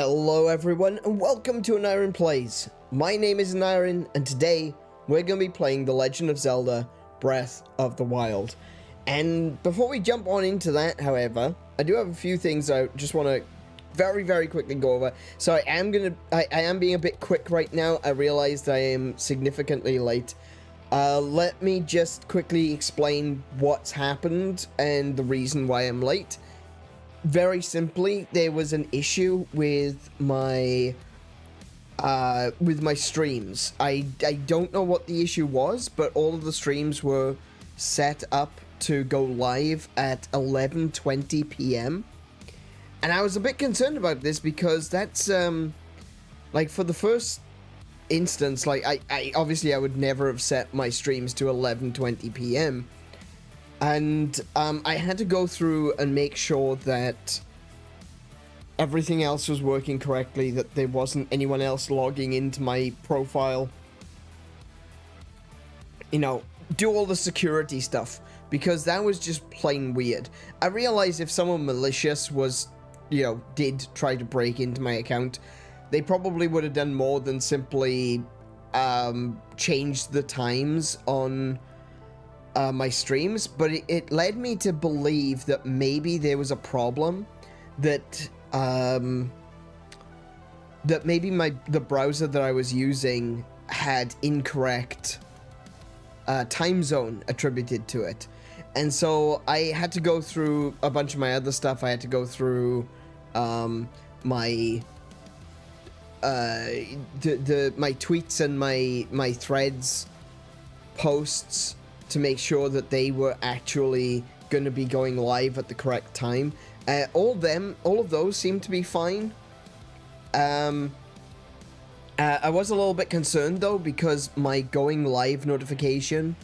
Hello everyone and welcome to Aniron Plays. My name is Aniron and today we're going to be playing The Legend of Zelda Breath of the Wild. And before we jump on into that, however, I do have a few things I just want to very quickly go over. So I am being a bit quick right now. I realized I am significantly late. Let me just quickly explain what's happened and the reason why I'm late. Very simply, there was an issue with my streams. I don't know what the issue was, but all of the streams were set up to go live at 11:20 p.m. And I was a bit concerned about this because that's like for the first instance, like I obviously I would never have set my streams to 11:20 p.m. And I had to go through and make sure that everything else was working correctly, that there wasn't anyone else logging into my profile. You know, do all the security stuff, because that was just plain weird. I realized if someone malicious was, you know, did try to break into my account, they probably would have done more than simply change the times on my streams, but it led me to believe that maybe there was a problem, that that maybe the browser that I was using had incorrect time zone attributed to it. And so I had to go through a bunch of my other stuff. I had to go through my my tweets and my threads posts to make sure that they were actually going to be going live at the correct time. All of those seem to be fine. I was a little bit concerned though, because my going live notification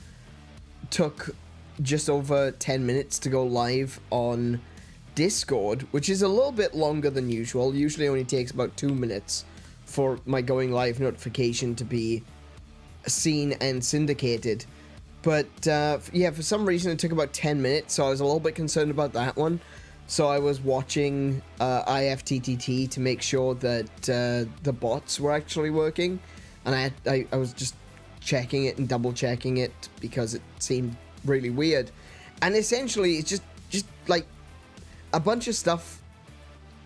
took just over 10 minutes to go live on Discord, which is a little bit longer than usual. Usually only takes about 2 minutes for my going live notification to be seen and syndicated. But yeah, for some reason it took about 10 minutes, so I was a little bit concerned about that one. So I was watching IFTTT to make sure that the bots were actually working, and I was just checking it and double checking it because it seemed really weird. And essentially it's just like a bunch of stuff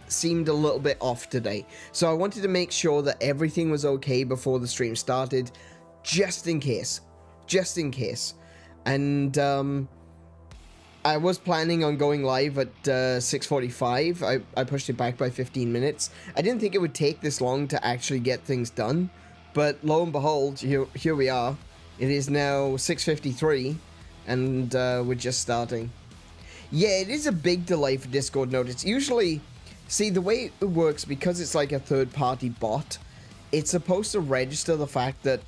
seemed a little bit off today. So I wanted to make sure that everything was okay before the stream started, just in case. And I was planning on going live at 6:45. I pushed it back by 15 minutes. I didn't think it would take this long to actually get things done, but lo and behold, here we are. It is now 6:53, and we're just starting. Yeah, it is a big delay for Discord notice. Usually, see, the way it works, because it's like a third-party bot, it's supposed to register the fact that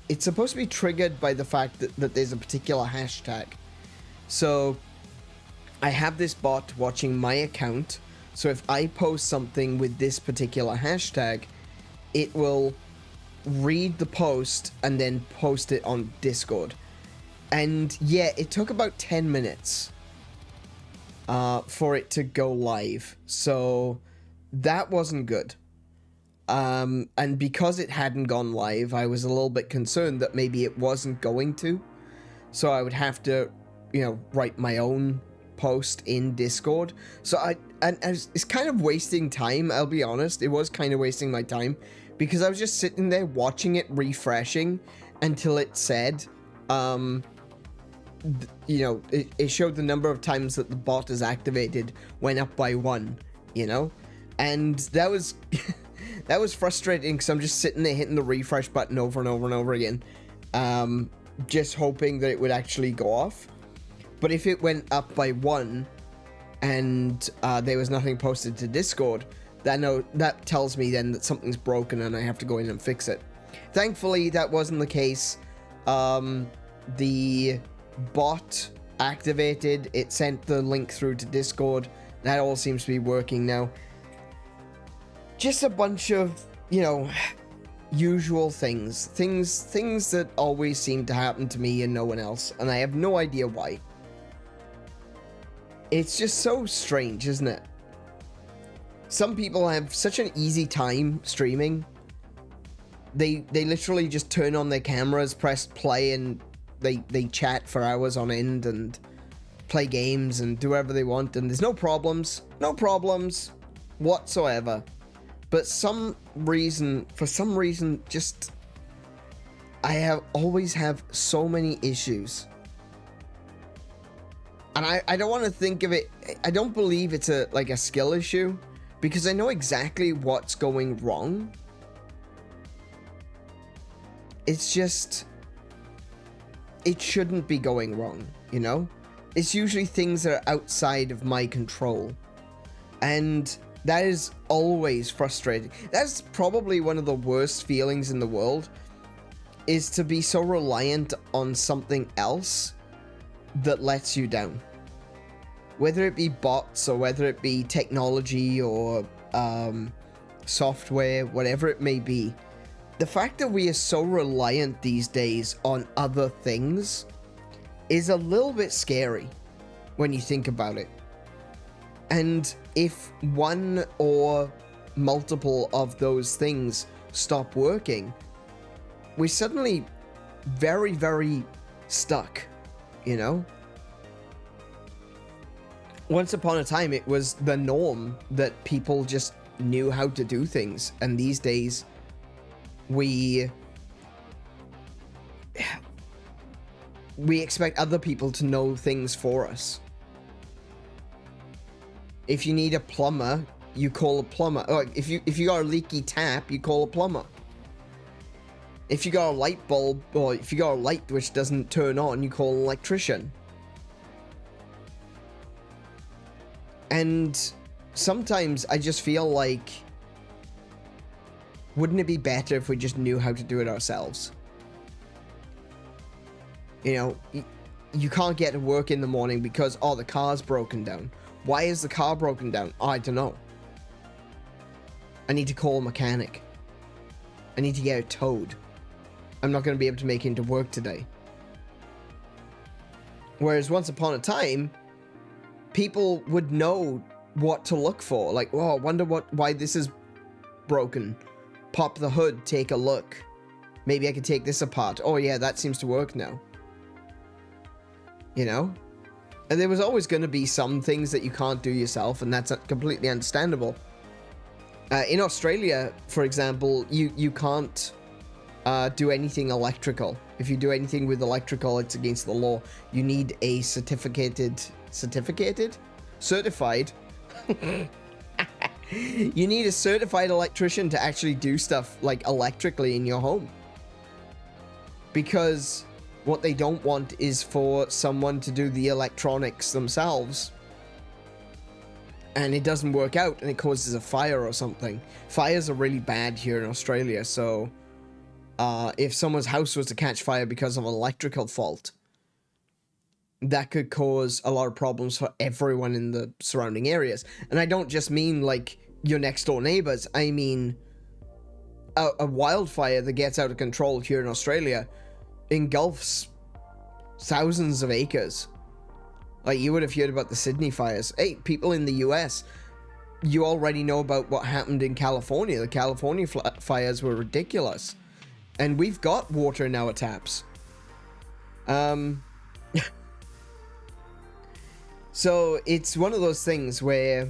it's supposed to be triggered by the fact that there's a particular hashtag. So I have this bot watching my account, so if I post something with this particular hashtag, it will read the post and then post it on Discord. And yeah, it took about 10 minutes for it to go live, so that wasn't good. And because it hadn't gone live, I was a little bit concerned that maybe it wasn't going to. So I would have to, you know, write my own post in Discord. So it's kind of wasting time, I'll be honest. It was kind of wasting my time, because I was just sitting there watching it refreshing until it said, you know, it showed the number of times that the bot is activated went up by 1, you know? And that was... that was frustrating, because I'm just sitting there hitting the refresh button over and over and over again, just hoping that it would actually go off. But if it went up by 1 and there was nothing posted to Discord, that tells me then that something's broken and I have to go in and fix it. Thankfully, that wasn't the case. The bot activated, it sent the link through to Discord. That all seems to be working now. Just a bunch of, you know, usual things that always seem to happen to me and no one else, and I have no idea why. It's just so strange, isn't it? some people have such an easy time streaming. They literally just turn on their cameras, press play, and they chat for hours on end and play games and do whatever they want, and there's no problems whatsoever. But for some reason, just I always have so many issues. And I don't want to think of it, I don't believe it's a skill issue, because I know exactly what's going wrong. It's just, it shouldn't be going wrong, you know? It's usually things that are outside of my control. And that is always frustrating. That's probably one of the worst feelings in the world, is to be so reliant on something else that lets you down. Whether it be bots or whether it be technology or software, whatever it may be. The fact that we are so reliant these days on other things is a little bit scary when you think about it. And if one or multiple of those things stop working, we're suddenly very, very stuck, you know? Once upon a time, it was the norm that people just knew how to do things. And these days, we expect other people to know things for us. If you need a plumber, you call a plumber. Or if you got a leaky tap, you call a plumber. If you got a light bulb, or if you got a light which doesn't turn on, you call an electrician. And sometimes I just feel like, wouldn't it be better if we just knew how to do it ourselves? You know, you can't get to work in the morning because, oh, the car's broken down. Why is the car broken down? Oh, I don't know. I need to call a mechanic. I need to get it towed. I'm not going to be able to make it into work today. Whereas once upon a time, people would know what to look for. Like, oh, I wonder why this is broken. Pop the hood, take a look. Maybe I could take this apart. Oh yeah, that seems to work now. You know? And there was always going to be some things that you can't do yourself, and that's completely understandable. In Australia, for example, you can't do anything electrical. If you do anything with electrical, it's against the law. You need a certified? You need a certified electrician to actually do stuff like electrically in your home. Because what they don't want is for someone to do the electronics themselves and it doesn't work out and it causes a fire or something. Fires are really bad here in Australia, so if someone's house was to catch fire because of an electrical fault, that could cause a lot of problems for everyone in the surrounding areas. And I don't just mean like your next door neighbors. I mean a wildfire that gets out of control here in Australia engulfs thousands of acres. Like, you would have heard about the Sydney fires. Hey, people in the US, you already know about what happened in California. The California fires were ridiculous. And we've got water in our taps. So it's one of those things where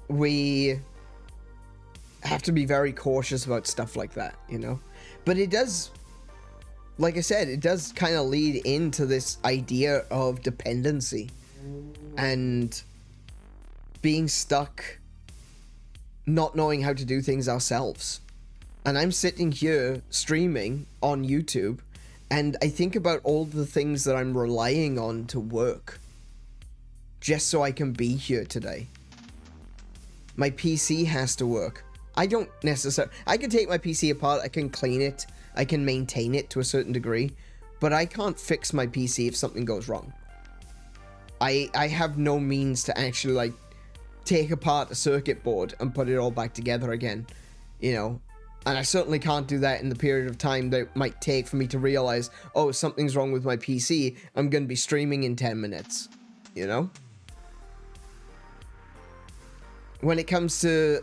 we have to be very cautious about stuff like that, you know? But it does, like I said, it does kind of lead into this idea of dependency and being stuck, not knowing how to do things ourselves. And I'm sitting here streaming on YouTube, and I think about all the things that I'm relying on to work just so I can be here today. My PC has to work. I don't necessarily... I can take my PC apart, I can clean it, I can maintain it to a certain degree, but I can't fix my PC if something goes wrong. I have no means to actually, like, take apart a circuit board and put it all back together again, you know? And I certainly can't do that in the period of time that it might take for me to realize, oh, something's wrong with my PC, I'm going to be streaming in 10 minutes, you know? When it comes to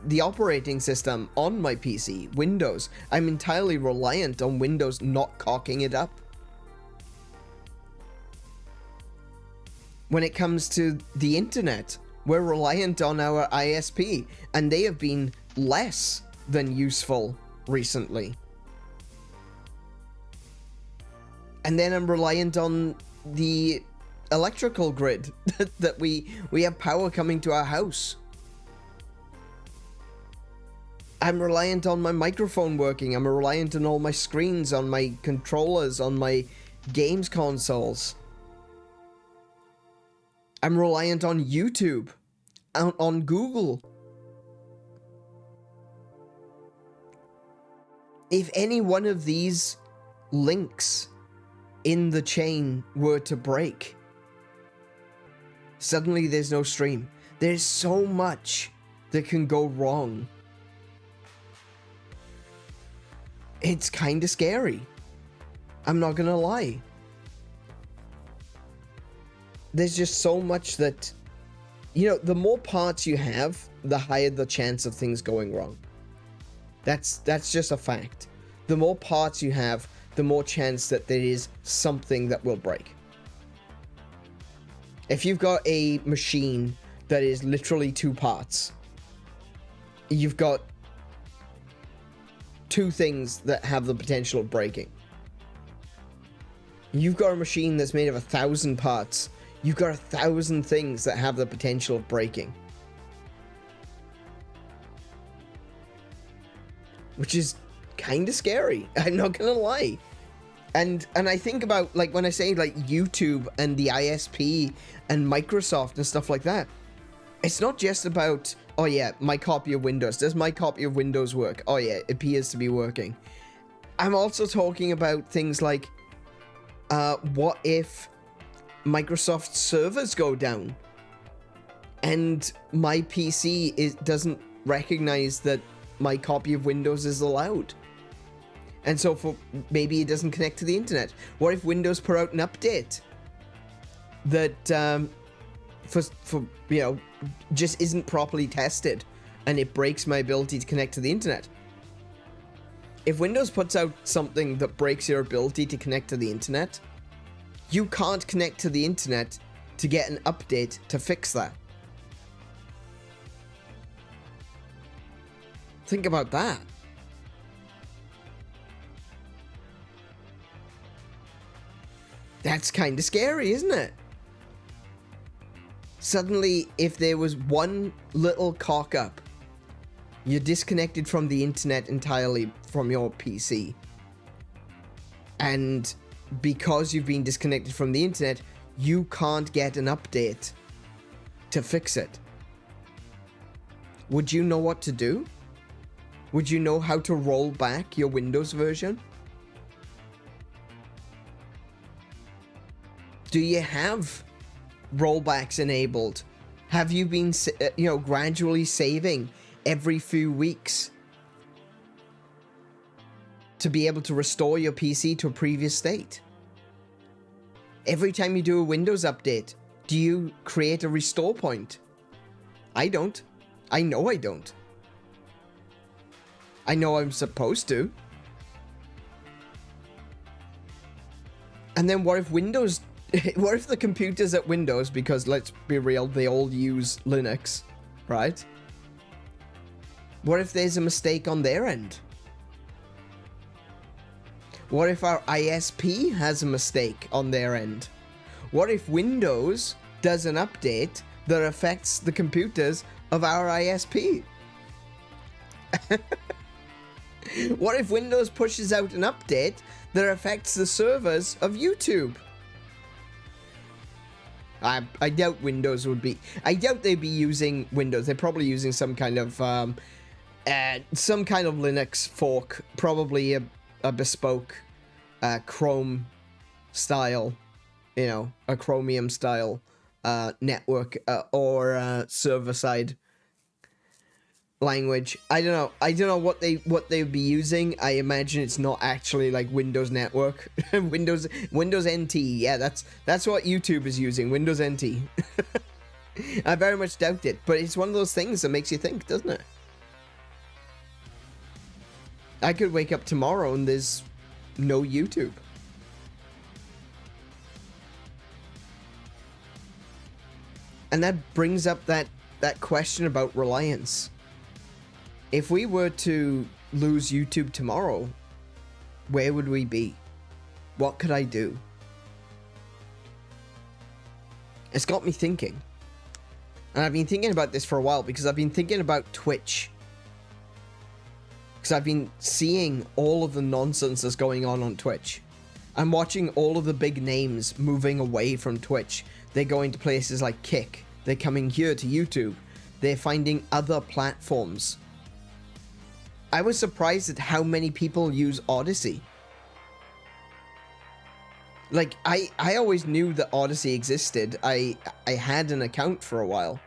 the operating system on my PC, Windows, I'm entirely reliant on Windows not cocking it up. When it comes to the internet, we're reliant on our ISP, and they have been less than useful recently. And then I'm reliant on the electrical grid that we have power coming to our house. I'm reliant on my microphone working. I'm reliant on all my screens, on my controllers, on my games consoles. I'm reliant on YouTube, on Google. If any one of these links in the chain were to break, suddenly there's no stream. There's so much that can go wrong. It's kind of scary. I'm not gonna lie. There's just so much that, you know, the more parts you have, the higher the chance of things going wrong. That's just a fact. The more parts you have, the more chance that there is something that will break. If you've got a machine that is literally 2 parts, you've got 2 things that have the potential of breaking. You've got a machine that's made of 1,000 parts. You've got 1,000 things that have the potential of breaking. Which is kind of scary. I'm not gonna lie. And I think about, like, when I say, like, YouTube and the ISP and Microsoft and stuff like that, it's not just about, oh yeah, my copy of Windows. Does my copy of Windows work? Oh yeah, it appears to be working. I'm also talking about things like, what if Microsoft servers go down and my PC doesn't recognize that my copy of Windows is allowed? And so maybe it doesn't connect to the internet. What if Windows put out an update that for you know, just isn't properly tested and it breaks my ability to connect to the internet? If Windows puts out something that breaks your ability to connect to the internet, you can't connect to the internet to get an update to fix that. Think about that. That's kind of scary, isn't it? Suddenly, if there was one little cock up, you're disconnected from the internet entirely from your PC. And because you've been disconnected from the internet, you can't get an update to fix it. Would you know what to do? Would you know how to roll back your Windows version? Do you have rollbacks enabled? Have you been, you know, gradually saving every few weeks to be able to restore your PC to a previous state? Every time you do a Windows update, do you create a restore point? I don't. I know I don't. I know I'm supposed to. And then what if Windows... what if the computers at Windows, because let's be real, they all use Linux, right? What if there's a mistake on their end? What if our ISP has a mistake on their end? What if Windows does an update that affects the computers of our ISP? What if Windows pushes out an update that affects the servers of YouTube? I doubt Windows would be... I doubt they'd be using Windows. They're probably using some kind of Linux fork. Probably a bespoke Chrome style, you know, a Chromium style network or server-side language. I don't know what they'd be using. I imagine it's not actually like Windows Network. Windows NT. Yeah, that's what YouTube is using. Windows NT. I very much doubt it, but it's one of those things that makes you think, doesn't it? I could wake up tomorrow and there's no YouTube. And that brings up that question about reliance. If we were to lose YouTube tomorrow, where would we be? What could I do? It's got me thinking. And I've been thinking about this for a while because I've been thinking about Twitch. Because I've been seeing all of the nonsense that's going on Twitch. I'm watching all of the big names moving away from Twitch. They're going to places like Kick. They're coming here to YouTube. They're finding other platforms. I was surprised at how many people use Odyssey. Like, I always knew that Odyssey existed. I had an account for a while.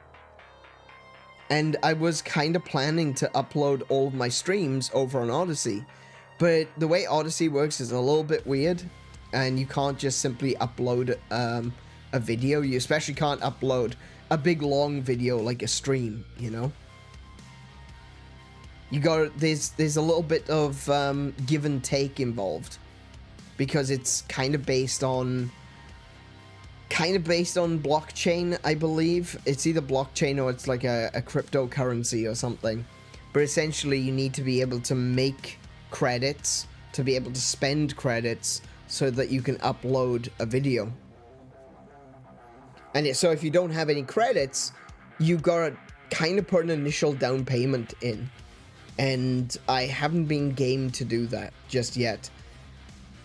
And I was kind of planning to upload all of my streams over on Odyssey. But the way Odyssey works is a little bit weird. And you can't just simply upload a video. You especially can't upload a big long video like a stream, you know? You got, there's a little bit of give and take involved. Because it's kind of based on blockchain, I believe. It's either blockchain or it's like a cryptocurrency or something. But essentially you need to be able to make credits, to be able to spend credits so that you can upload a video. And so if you don't have any credits, you gotta kind of put an initial down payment in. And I haven't been game to do that just yet.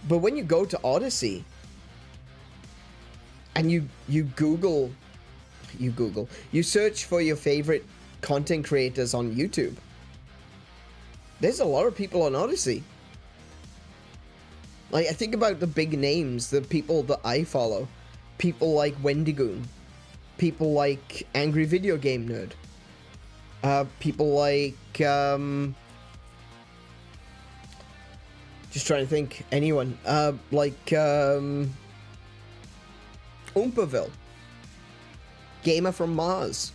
But when you go to Odyssey and you search for your favorite content creators on YouTube, there's a lot of people on Odyssey. Like, I think about the big names, the people that I follow. People like Wendigoon. People like Angry Video Game Nerd. People like, just trying to think, anyone. Oompaville. Gamer from Mars.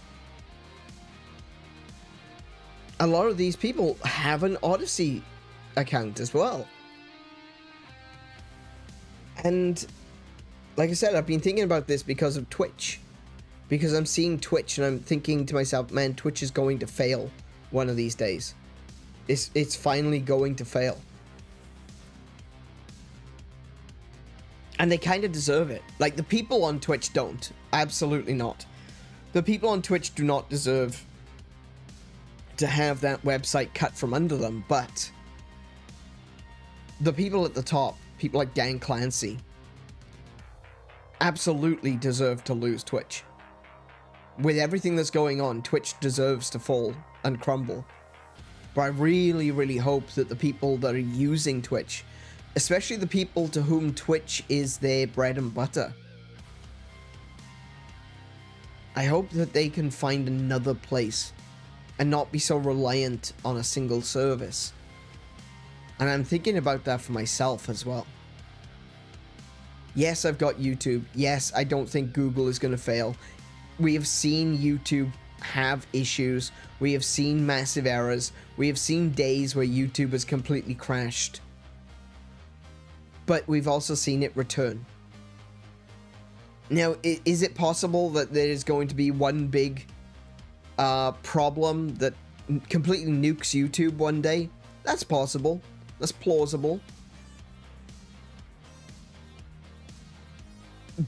A lot of these people have an Odyssey account as well. And like I said, I've been thinking about this because of Twitch. Because I'm seeing Twitch and I'm thinking to myself, man, Twitch is going to fail one of these days. It's finally going to fail. And they kind of deserve it. Like, the people on Twitch don't. Absolutely not. The people on Twitch do not deserve to have that website cut from under them, but the people at the top, people like Dan Clancy, absolutely deserve to lose Twitch. With everything that's going on, Twitch deserves to fall and crumble. But I really, really hope that the people that are using Twitch, especially the people to whom Twitch is their bread and butter, I hope that they can find another place and not be so reliant on a single service. And I'm thinking about that for myself as well. Yes, I've got YouTube. Yes, I don't think Google is going to fail. We have seen YouTube have issues. We have seen massive errors. We have seen days where YouTube has completely crashed. But we've also seen it return. Now, is it possible that there is going to be one big problem that completely nukes YouTube one day? That's possible. That's plausible.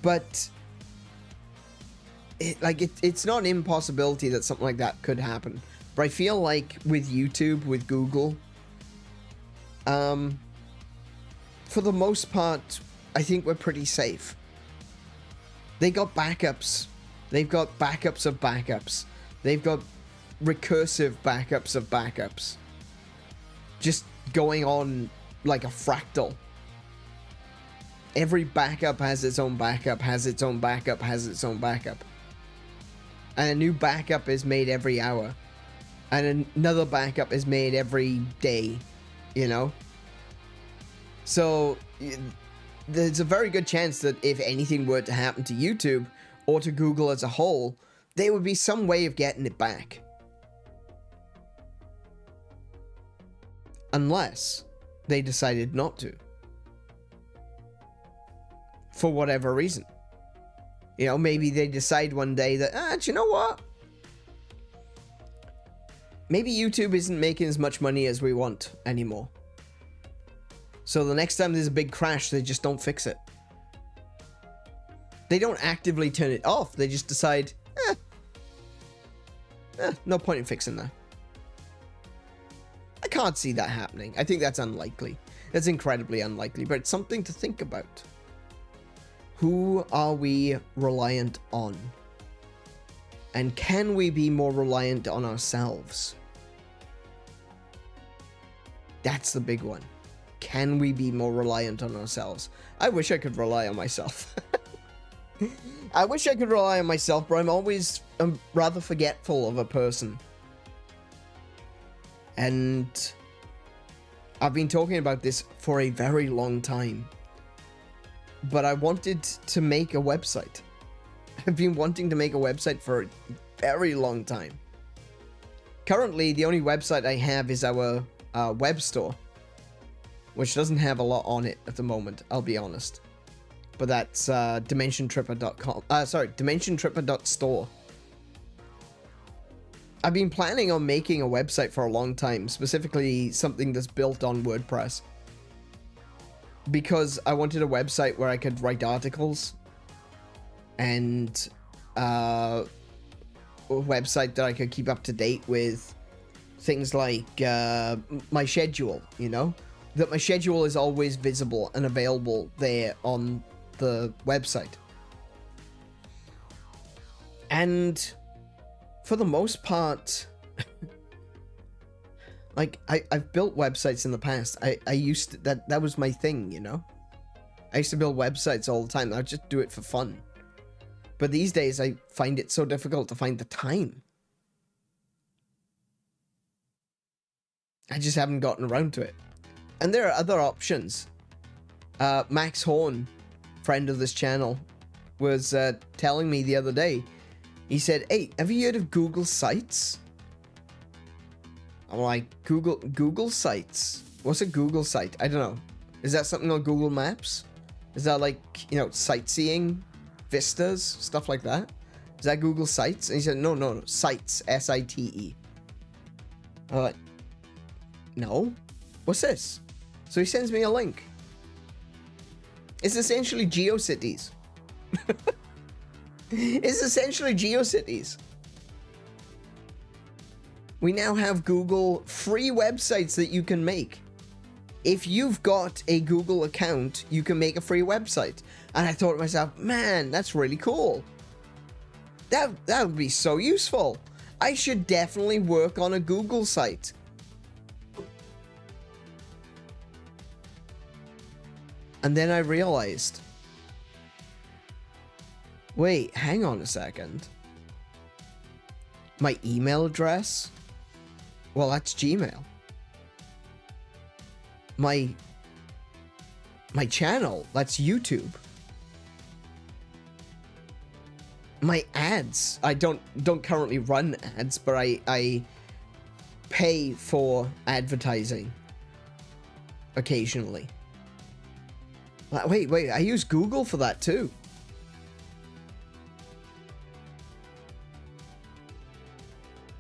But it's not an impossibility that something like that could happen. But I feel like with YouTube, with Google, for the most part, I think we're pretty safe. They got backups. They've got backups of backups. They've got recursive backups of backups. Just going on like a fractal. Every backup has its own backup, has its own backup, has its own backup. And a new backup is made every hour. And another backup is made every day, you know? So there's a very good chance that if anything were to happen to YouTube or to Google as a whole, there would be some way of getting it back. Unless they decided not to. For whatever reason. You know, maybe they decide one day that, do you know what? Maybe YouTube isn't making as much money as we want anymore. So the next time there's a big crash, they just don't fix it. They don't actively turn it off. They just decide, no point in fixing that. I can't see that happening. I think that's unlikely. That's incredibly unlikely, but it's something to think about. Who are we reliant on? And can we be more reliant on ourselves? That's the big one. Can we be more reliant on ourselves? I wish I could rely on myself. I wish I could rely on myself, but I'm rather forgetful of a person. And I've been talking about this for a very long time. But I wanted to make a website. I've been wanting to make a website for a very long time. Currently, the only website I have is our web store, which doesn't have a lot on it at the moment, I'll be honest. But that's dimensiontripper.com. Dimensiontripper.store. I've been planning on making a website for a long time, specifically something that's built on WordPress. Because I wanted a website where I could write articles and a website that I could keep up to date with things like my schedule, you know? That my schedule is always visible and available there on the website. And for the most part, like, I've built websites in the past. I used to, that was my thing, you know? I used to build websites all the time. I'd just do it for fun. But these days, I find it so difficult to find the time. I just haven't gotten around to it. And there are other options. Max Horn, friend of this channel, was telling me the other day. He said, hey, have you heard of Google Sites? I'm like, Google Sites? What's a Google site? I don't know. Is that something on Google Maps? Is that like, you know, sightseeing, vistas, stuff like that? Is that Google Sites? And he said, no, Sites, S-I-T-E. I'm like, no? What's this? So he sends me a link. It's essentially GeoCities. It's essentially GeoCities. We now have Google free websites that you can make. If you've got a Google account, you can make a free website. And I thought to myself, man, that's really cool. That would be so useful. I should definitely work on a Google site. And then I realized, wait, hang on a second. My email address? Well, that's Gmail. My channel, that's YouTube. My ads, I don't currently run ads, but I pay for advertising occasionally. Wait, I use Google for that too.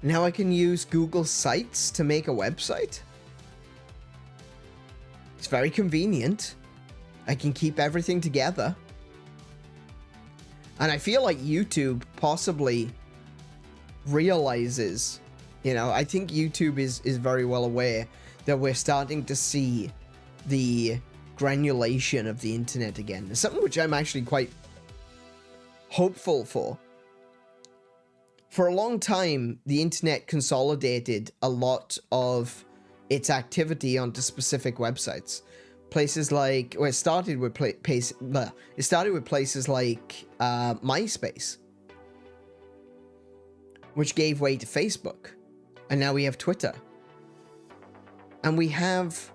Now I can use Google Sites to make a website. It's very convenient. I can keep everything together. And I feel like YouTube possibly realizes, you know, I think YouTube is very well aware that we're starting to see the granulation of the internet again. It's something which I'm actually quite hopeful for. For a long time, the internet consolidated a lot of its activity onto specific websites. Places like, well, it started with places like MySpace, which gave way to Facebook, and now we have Twitter, and we have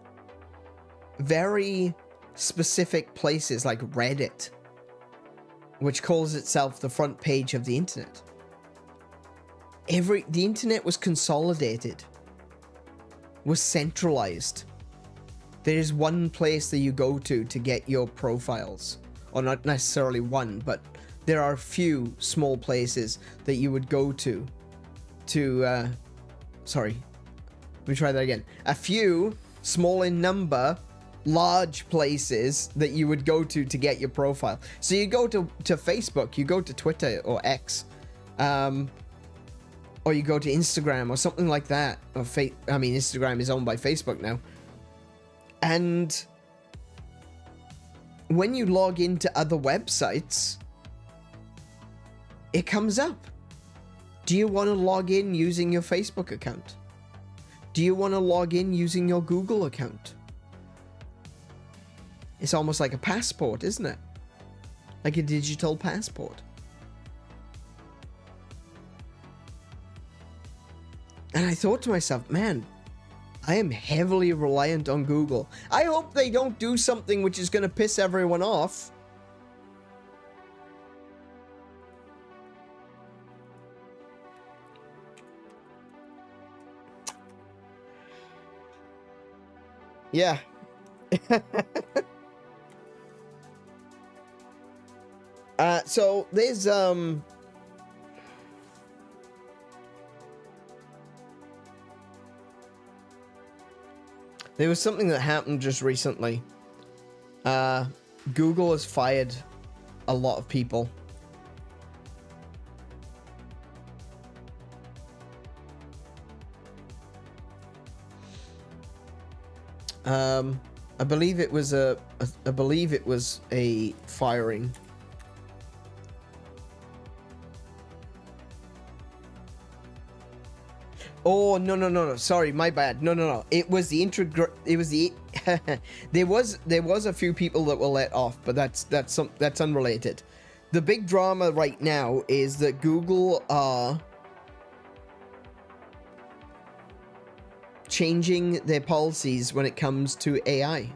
very specific places like Reddit, which calls itself the front page of the internet. the internet was consolidated, was centralized. There is one place that you go to get your profiles, or not necessarily one, but there are a few small places that you would go to sorry, let me try that again. A few, small in number, large places that you would go to get your profile. So you go to Facebook, you go to Twitter or X, or you go to Instagram or something like that. Or I mean, Instagram is owned by Facebook now. And when you log into other websites, it comes up. Do you want to log in using your Facebook account? Do you want to log in using your Google account? It's almost like a passport, isn't it? Like a digital passport. And I thought to myself, man, I am heavily reliant on Google. I hope they don't do something which is going to piss everyone off. Yeah. So there's there was something that happened just recently. Google has fired a lot of people. I believe it was a firing. Oh, no. Sorry, my bad. No. It was the there was a few people that were let off, but that's unrelated. The big drama right now is that Google are changing their policies when it comes to AI.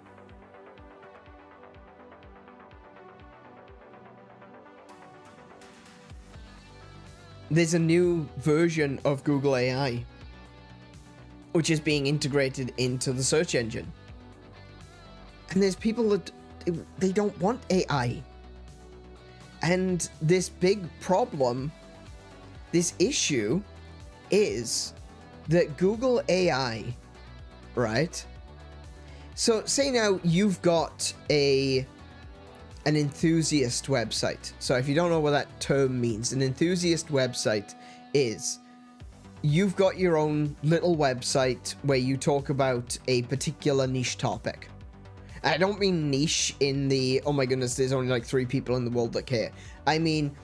There's a new version of Google AI which is being integrated into the search engine. And there's people that they don't want AI. And this big problem, this issue is that Google AI, right? So say now you've got an enthusiast website. So if you don't know what that term means, an enthusiast website is you've got your own little website where you talk about a particular niche topic. I don't mean niche in the, oh my goodness, there's only like 3 people in the world that care. I mean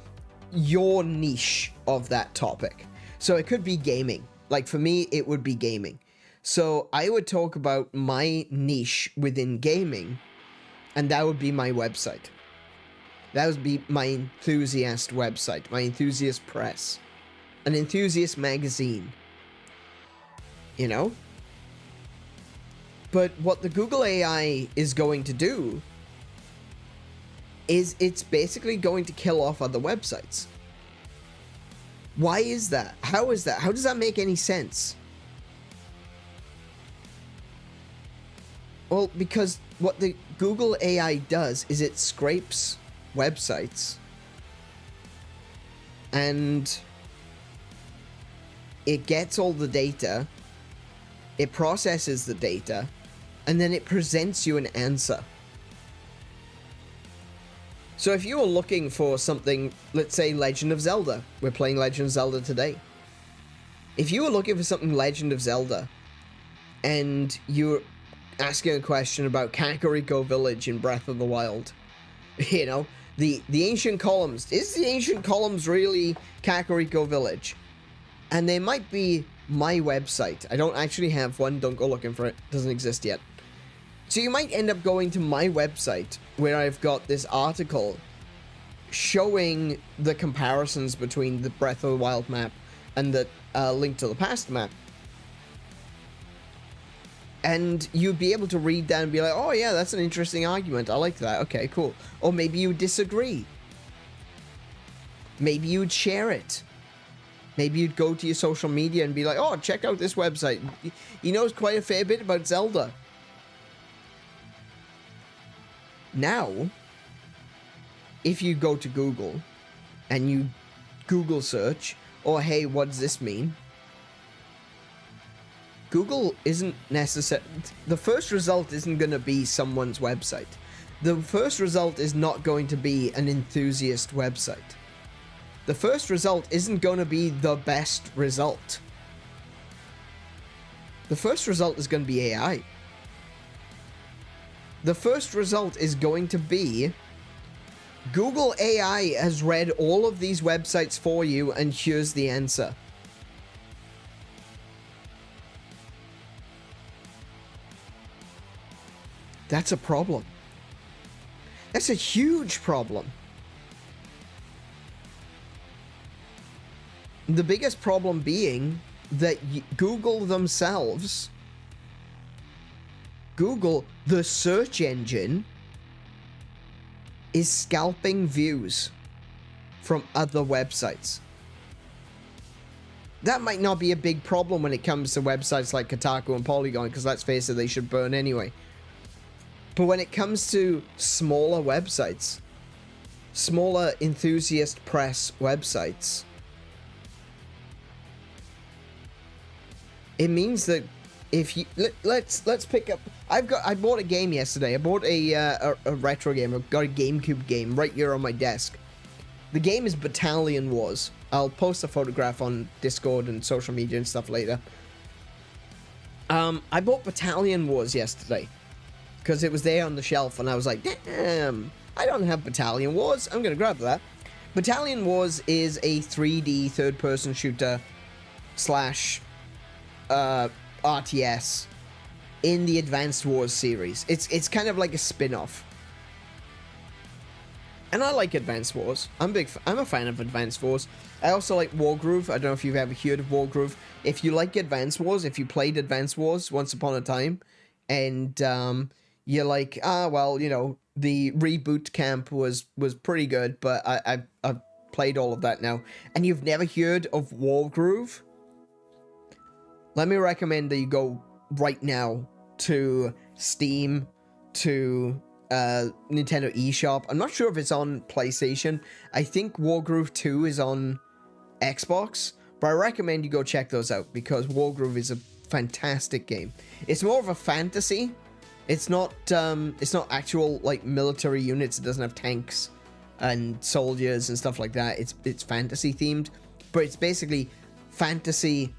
your niche of that topic. So it could be gaming. Like for me, it would be gaming. So I would talk about my niche within gaming, and that would be my website. That would be my enthusiast website, my enthusiast press, an enthusiast magazine, you know? But what the Google AI is going to do is it's basically going to kill off other websites. Why is that? How is that? How does that make any sense? Well, because what the Google AI does is it scrapes websites and it gets all the data, it processes the data, and then it presents you an answer. So if you were looking for something, let's say Legend of Zelda, we're playing Legend of Zelda today. If you were looking for something Legend of Zelda, and you're asking a question about Kakariko Village in Breath of the Wild, you know, the ancient columns, is the ancient columns really Kakariko Village? And they might be my website. I don't actually have one, don't go looking for it, doesn't exist yet. So you might end up going to my website where I've got this article showing the comparisons between the Breath of the Wild map and the Link to the Past map. And you'd be able to read that and be like, oh yeah, that's an interesting argument. I like that. Okay, cool. Or maybe you disagree. Maybe you'd share it. Maybe you'd go to your social media and be like, oh, check out this website. He knows quite a fair bit about Zelda. Now, if you go to Google and you Google search, or hey, what does this mean? Google isn't necessary. The first result isn't going to be someone's website. The first result is not going to be an enthusiast website. The first result isn't going to be the best result. The first result is going to be AI. The first result is going to be Google AI has read all of these websites for you, and here's the answer. That's a problem. That's a huge problem. The biggest problem being that Google themselves, Google, the search engine, is scalping views from other websites. That might not be a big problem when it comes to websites like Kotaku and Polygon, because let's face it, they should burn anyway. But when it comes to smaller websites, smaller enthusiast press websites, it means that if you let's pick up. I bought a game yesterday. I bought a retro game. I've got a GameCube game right here on my desk. The game is Battalion Wars. I'll post a photograph on Discord and social media and stuff later. I bought Battalion Wars yesterday because it was there on the shelf, and I was like, damn, I don't have Battalion Wars. I'm gonna grab that. Battalion Wars is a 3D third-person shooter slash RTS in the Advanced Wars series. It's kind of like a spin-off. And I like Advanced Wars. I'm a fan of Advanced Wars. I also like Wargroove. I don't know if you've ever heard of Wargroove. If you like Advanced Wars, if you played Advanced Wars once upon a time, and you're like, well, you know, the reboot camp was pretty good, but I've played all of that now, and you've never heard of Wargroove, let me recommend that you go right now to Steam, to Nintendo eShop. I'm not sure if it's on PlayStation. I think Wargroove 2 is on Xbox, but I recommend you go check those out because Wargroove is a fantastic game. It's more of a fantasy. It's not actual like military units. It doesn't have tanks and soldiers and stuff like that. It's fantasy themed, but it's basically fantasy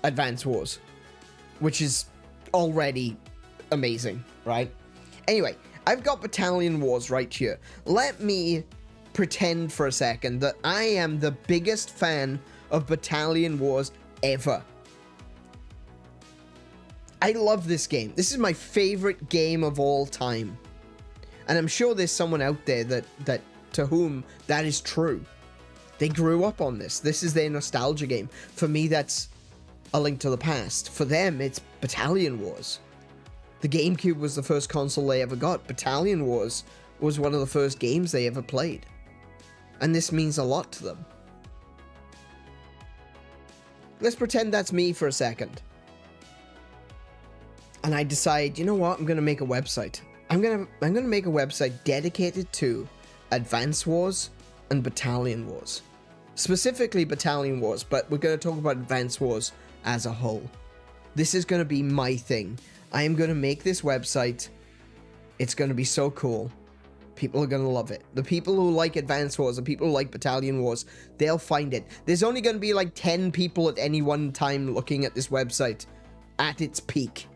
Advanced Wars, which is already amazing, right? Anyway, I've got Battalion Wars right here. Let me pretend for a second that I am the biggest fan of Battalion Wars ever. I love this game. This is my favorite game of all time. And I'm sure there's someone out there that to whom that is true. They grew up on this. This is their nostalgia game. For me, that's A Link to the Past. For them, it's Battalion Wars. The GameCube was the first console they ever got. Battalion Wars was one of the first games they ever played. And this means a lot to them. Let's pretend that's me for a second. And I decide, you know what? I'm going to make a website. I'm going to make a website dedicated to Advance Wars and Battalion Wars. Specifically Battalion Wars, but we're going to talk about Advance Wars as a whole. This is going to be my thing. I am going to make this website. It's going to be so cool. People are going to love it. The people who like Advance Wars, the people who like Battalion Wars, they'll find it. There's only going to be like 10 people at any one time looking at this website at its peak.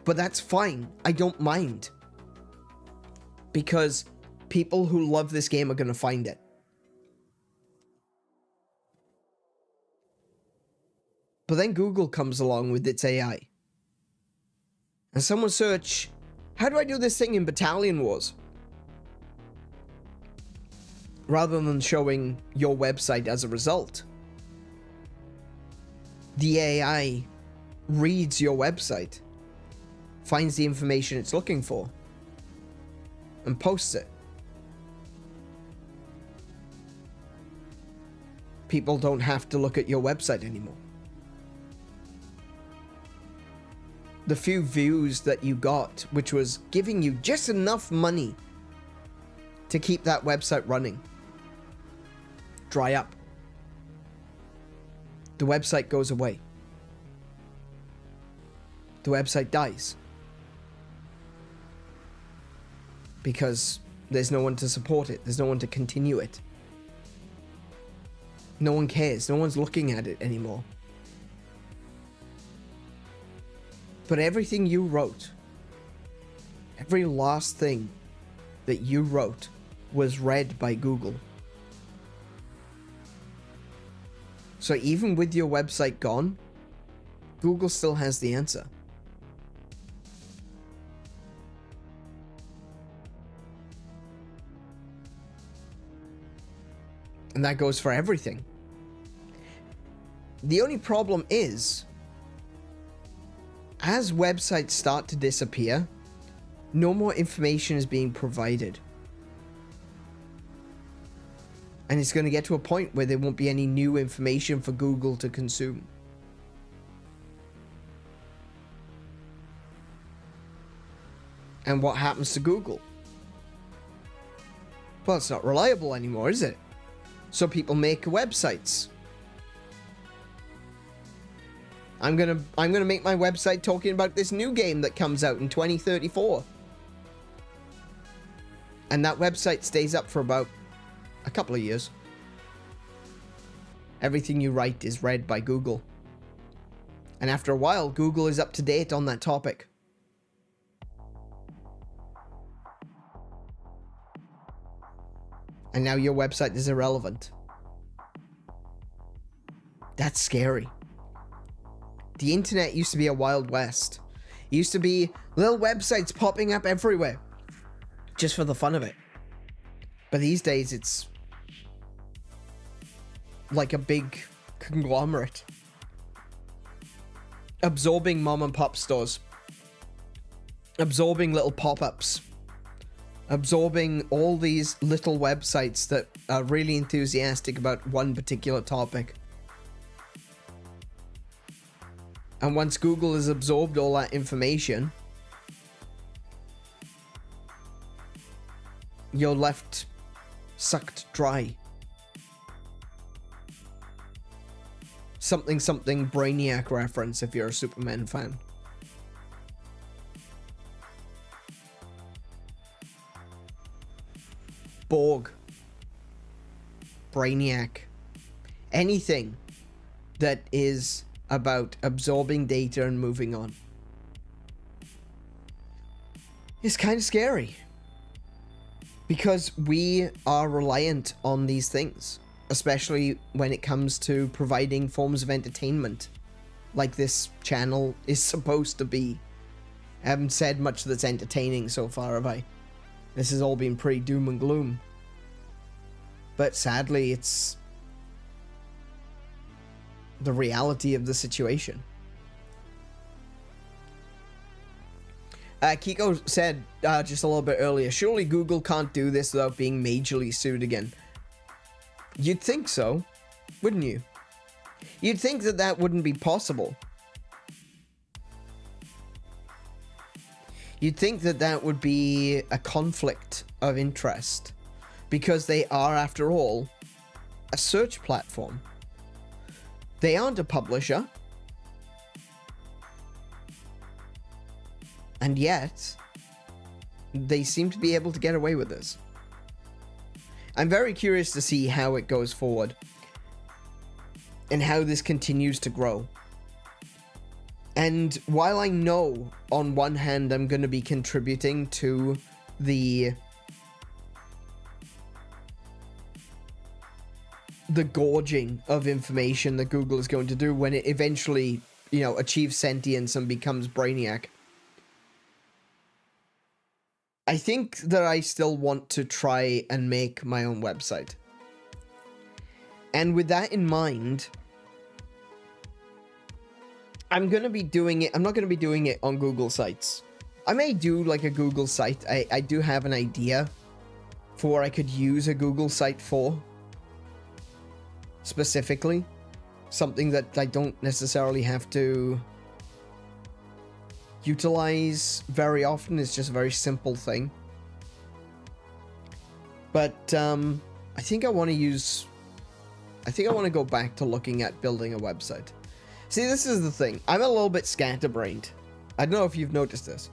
But that's fine. I don't mind. Because people who love this game are going to find it. But then Google comes along with its AI. And someone search, how do I do this thing in Battalion Wars? Rather than showing your website as a result. The AI reads your website, finds the information it's looking for, and posts it. people don't have to look at your website anymore. The few views that you got, which was giving you just enough money to keep that website running, dry up. The website goes away. The website dies. Because there's no one to support it. There's no one to continue it. No one cares. No one's looking at it anymore. But everything you wrote, every last thing that you wrote was read by Google. So even with your website gone, Google still has the answer. And that goes for everything. The only problem is, as websites start to disappear, no more information is being provided. And it's going to get to a point where there won't be any new information for Google to consume. And what happens to Google? Well, it's not reliable anymore, is it? So people make websites. I'm gonna make my website talking about this new game that comes out in 2034. And that website stays up for about a couple of years. Everything you write is read by Google. And after a while, Google is up to date on that topic. And now your website is irrelevant. That's scary. The internet used to be a wild west. It used to be little websites popping up everywhere, just for the fun of it. But these days, it's like a big conglomerate, absorbing mom and pop stores, absorbing little pop-ups, absorbing all these little websites that are really enthusiastic about one particular topic. And once Google has absorbed all that information, you're left sucked dry. Something Brainiac reference if you're a Superman fan. Borg. Brainiac. Anything that is about absorbing data and moving on. It's kind of scary. Because we are reliant on these things. Especially when it comes to providing forms of entertainment. Like this channel is supposed to be. I haven't said much that's entertaining so far, have I? This has all been pretty doom and gloom. But sadly, it's the reality of the situation. Kiko said just a little bit earlier, surely Google can't do this without being majorly sued again. You'd think so, wouldn't you? You'd think that that wouldn't be possible. You'd think that that would be a conflict of interest, because they are, after all, a search platform. They aren't a publisher. And yet, they seem to be able to get away with this. I'm very curious to see how it goes forward. And how this continues to grow. And while I know, on one hand, I'm going to be contributing to the gorging of information that Google is going to do when it eventually, you know, achieves sentience and becomes Brainiac. I think that I still want to try and make my own website. And with that in mind, I'm going to be doing it. I'm not going to be doing it on Google Sites. I may do like a Google site. I do have an idea for what I could use a Google site for. specifically. Something that I don't necessarily have to utilize very often. It's just a very simple thing. But I think I want to go back to looking at building a website. See, this is the thing. I'm a little bit scatterbrained. I don't know if you've noticed this.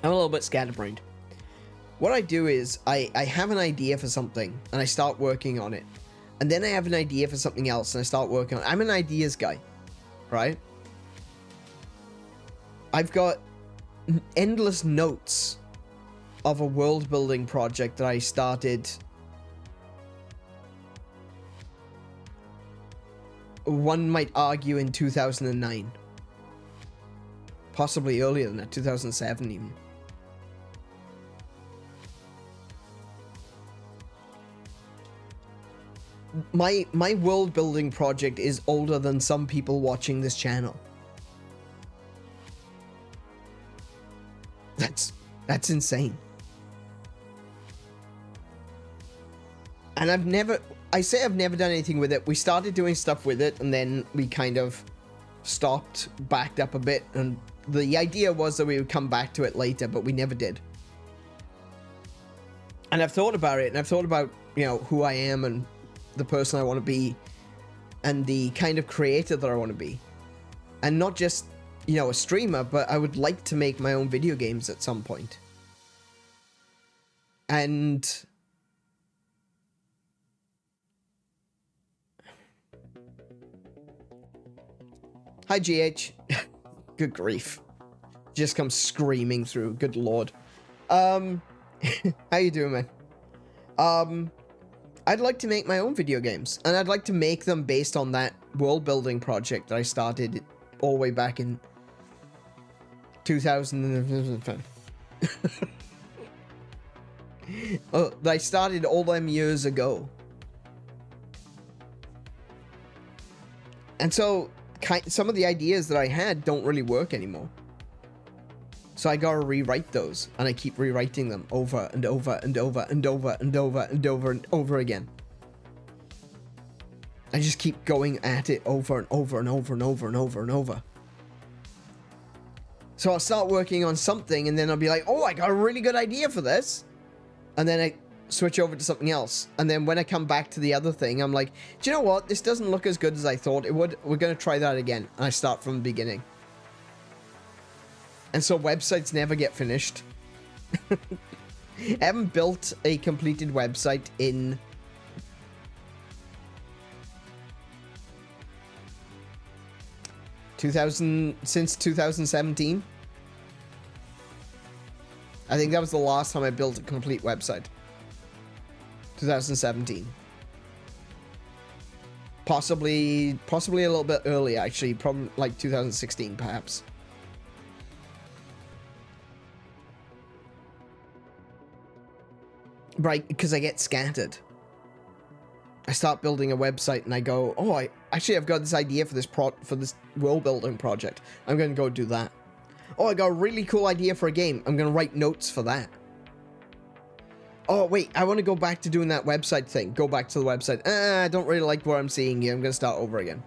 I'm a little bit scatterbrained. What I do is I have an idea for something and I start working on it. And then I have an idea for something else and I start working on it. I'm an ideas guy, right? I've got endless notes of a world building project that I started. One might argue in 2009. Possibly earlier than that, 2007 even. My world building project is older than some people watching this channel. That's insane. And I've never done anything with it. We started doing stuff with it and then we kind of stopped, backed up a bit, and the idea was that we would come back to it later, but we never did. And I've thought about it, and I've thought about, you know, who I am and the person I want to be and the kind of creator that I want to be. And not just, you know, a streamer, but I would like to make my own video games at some point. And hi, GH. Good grief. Just comes screaming through. Good lord. How you doing, man? I'd like to make my own video games, and I'd like to make them based on that world building project that I started all the way back in 2000. Oh, I started all them years ago. And so some of the ideas that I had don't really work anymore. So I gotta rewrite those, and I keep rewriting them over and over and over and over and over and over and over again. I just keep going at it over and over and over and over and over and over. So I'll start working on something, and then I'll be like, oh, I got a really good idea for this. And then I switch over to something else. And then when I come back to the other thing, I'm like, do you know what? This doesn't look as good as I thought it would. We're gonna try that again. And I start from the beginning. And so websites never get finished. I haven't built a completed website in since 2017. I think that was the last time I built a complete website. 2017. Possibly a little bit earlier, actually. Probably like 2016, perhaps. Right, because I get scattered. I start building a website and I go, oh, I've got this idea for this world building project. I'm going to go do that. Oh, I got a really cool idea for a game. I'm going to write notes for that. Oh, wait, I want to go back to doing that website thing. Go back to the website. I don't really like what I'm seeing here. I'm going to start over again.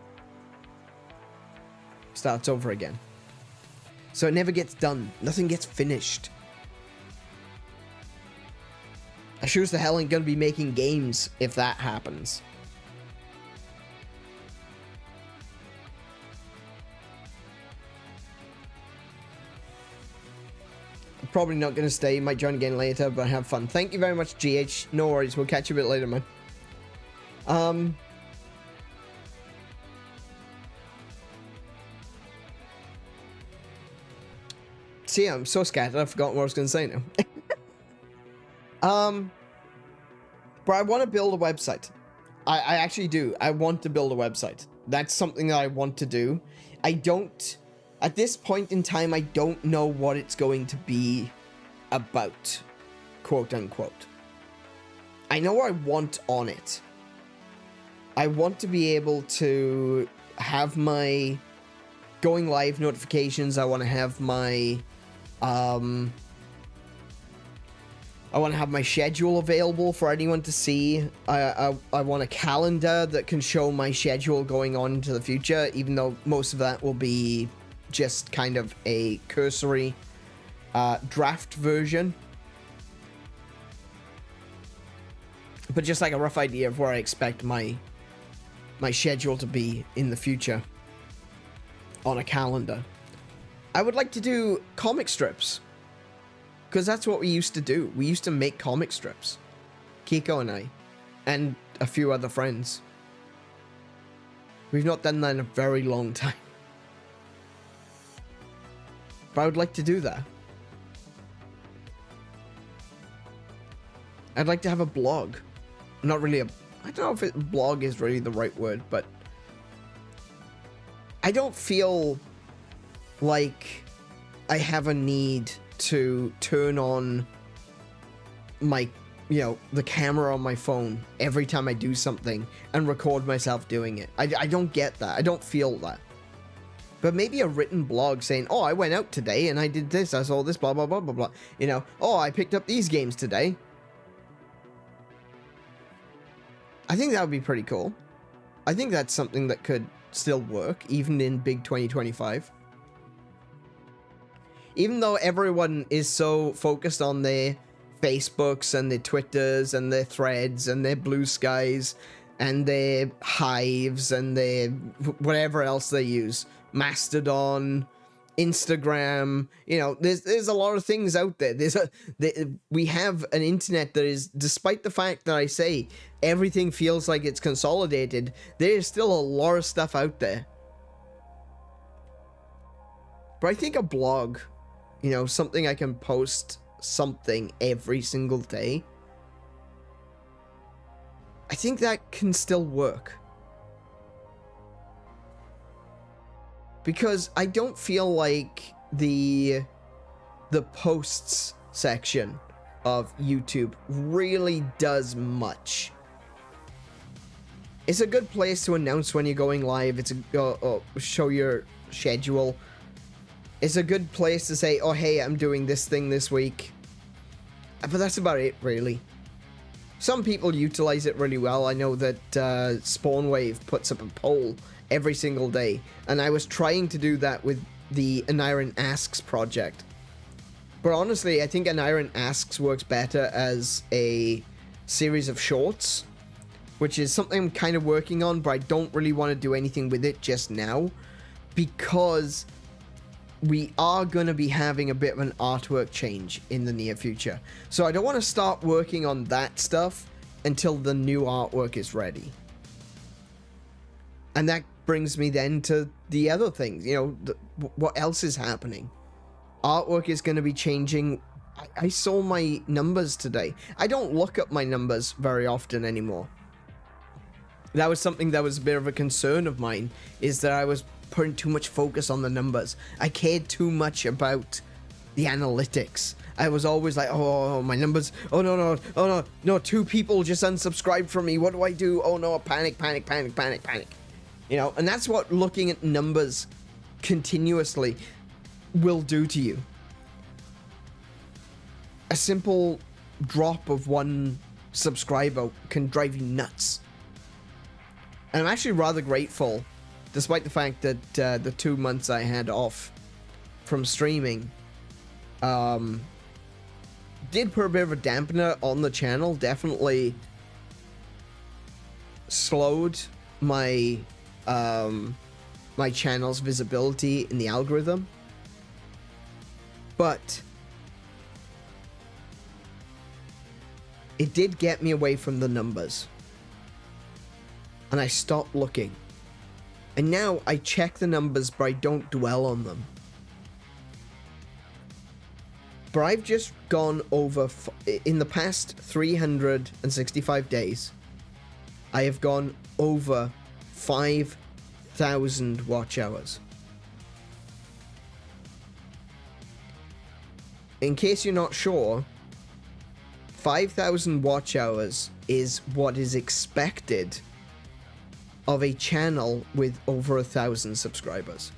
Starts over again. So it never gets done. Nothing gets finished. I sure as the hell ain't gonna be making games if that happens. I'm probably not gonna stay. Might join again later, but have fun. Thank you very much, GH. No worries. We'll catch you a bit later, man. See, I'm so scattered. I've forgotten what I was gonna say now. But I want to build a website. I actually do. I want to build a website. That's something that I want to do. At this point in time, I don't know what it's going to be about, quote unquote. I know what I want on it. I want to be able to have my going live notifications. I want to have my, I want to have my schedule available for anyone to see. I want a calendar that can show my schedule going on into the future, even though most of that will be just kind of a cursory draft version. But just like a rough idea of where I expect my schedule to be in the future on a calendar. I would like to do comic strips. Because that's what we used to do. We used to make comic strips. Kiko and I. And a few other friends. We've not done that in a very long time. But I would like to do that. I'd like to have a blog. Not really a... I don't know if blog is really the right word, but... I don't feel like I have a need to turn on my, the camera on my phone every time I do something and record myself doing it. I don't get that. I don't feel that. But maybe a written blog saying, oh, I went out today and I did this. I saw this, blah, blah, blah, blah, blah. Oh, I picked up these games today. I think that would be pretty cool. I think that's something that could still work, even in big 2025. Even though everyone is so focused on their Facebooks and their Twitters and their Threads and their Blue Skies and their Hives and their whatever else they use, Mastodon, Instagram, there's a lot of things out there. We have an internet that is, despite the fact that I say everything feels like it's consolidated, there is still a lot of stuff out there. But I think a blog, something I can post something every single day, I think that can still work. Because I don't feel like the posts section of YouTube really does much. It's a good place to announce when you're going live. It's a show your schedule. It's a good place to say, oh, hey, I'm doing this thing this week. But that's about it, really. Some people utilize it really well. I know that Spawnwave puts up a poll every single day. And I was trying to do that with the Aniran Asks project. But honestly, I think Aniran Asks works better as a series of shorts, which is something I'm kind of working on, but I don't really want to do anything with it just now, because we are going to be having a bit of an artwork change in the near future. So I don't want to start working on that stuff until the new artwork is ready. And that brings me then to the other things, what else is happening? Artwork is going to be changing. I saw my numbers today. I don't look up my numbers very often anymore. That was something that was a bit of a concern of mine, is that I was putting too much focus on the numbers. I cared too much about the analytics. I was always like, oh, my numbers, oh no, 2 people just unsubscribed from me, what do I do? Oh no, panic. And that's what looking at numbers continuously will do to you. A simple drop of 1 subscriber can drive you nuts. And I'm actually rather grateful, despite the fact that the 2 months I had off from streaming did put a bit of a dampener on the channel. Definitely slowed my my channel's visibility in the algorithm. But it did get me away from the numbers. And I stopped looking. And now I check the numbers, but I don't dwell on them. But I've just gone over, in the past 365 days, I have gone over 5,000 watch hours. In case you're not sure, 5,000 watch hours is what is expected of a channel with over 1,000 subscribers.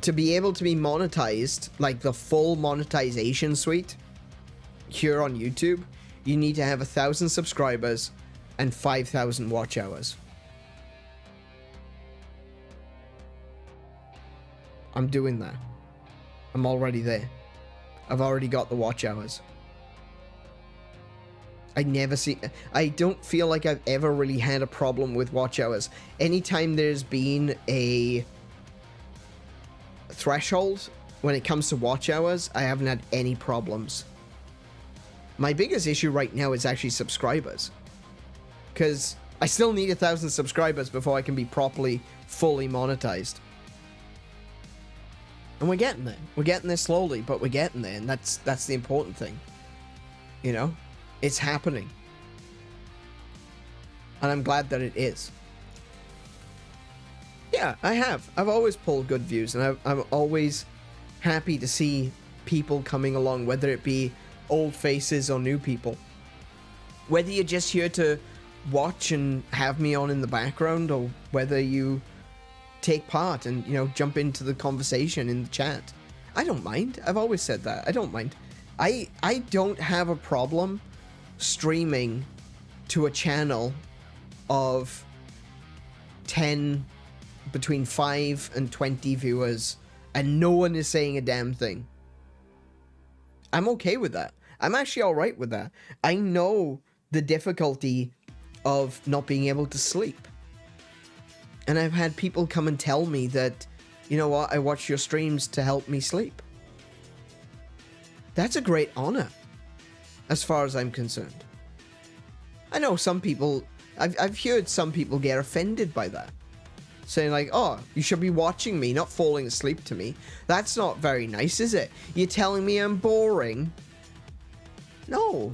to be able to be monetized, like the full monetization suite here on YouTube, you need to have 1,000 subscribers and 5,000 watch hours. I'm doing that. I'm already there. I've already got the watch hours. I don't feel like I've ever really had a problem with watch hours. Anytime there's been a threshold when it comes to watch hours, I haven't had any problems. My biggest issue right now is actually subscribers, because I still need 1,000 subscribers before I can be properly, fully monetized. And we're getting there. We're getting there slowly, but we're getting there, and that's the important thing. You know? It's happening. And I'm glad that it is. Yeah, I have. I've always pulled good views, and I'm always happy to see people coming along, whether it be old faces or new people. Whether you're just here to watch and have me on in the background, or whether you take part and, you know, jump into the conversation in the chat. I don't mind. I've always said that. I don't mind. I don't have a problem streaming to a channel of 10, between 5 and 20 viewers, and no one is saying a damn thing. I'm okay with that. I'm actually alright with that. I know the difficulty of not being able to sleep. And I've had people come and tell me that, you know what, I watch your streams to help me sleep. That's a great honor, as far as I'm concerned. I know some people, I've heard some people get offended by that. Saying like, oh, you should be watching me, not falling asleep to me. That's not very nice, is it? You're telling me I'm boring? No.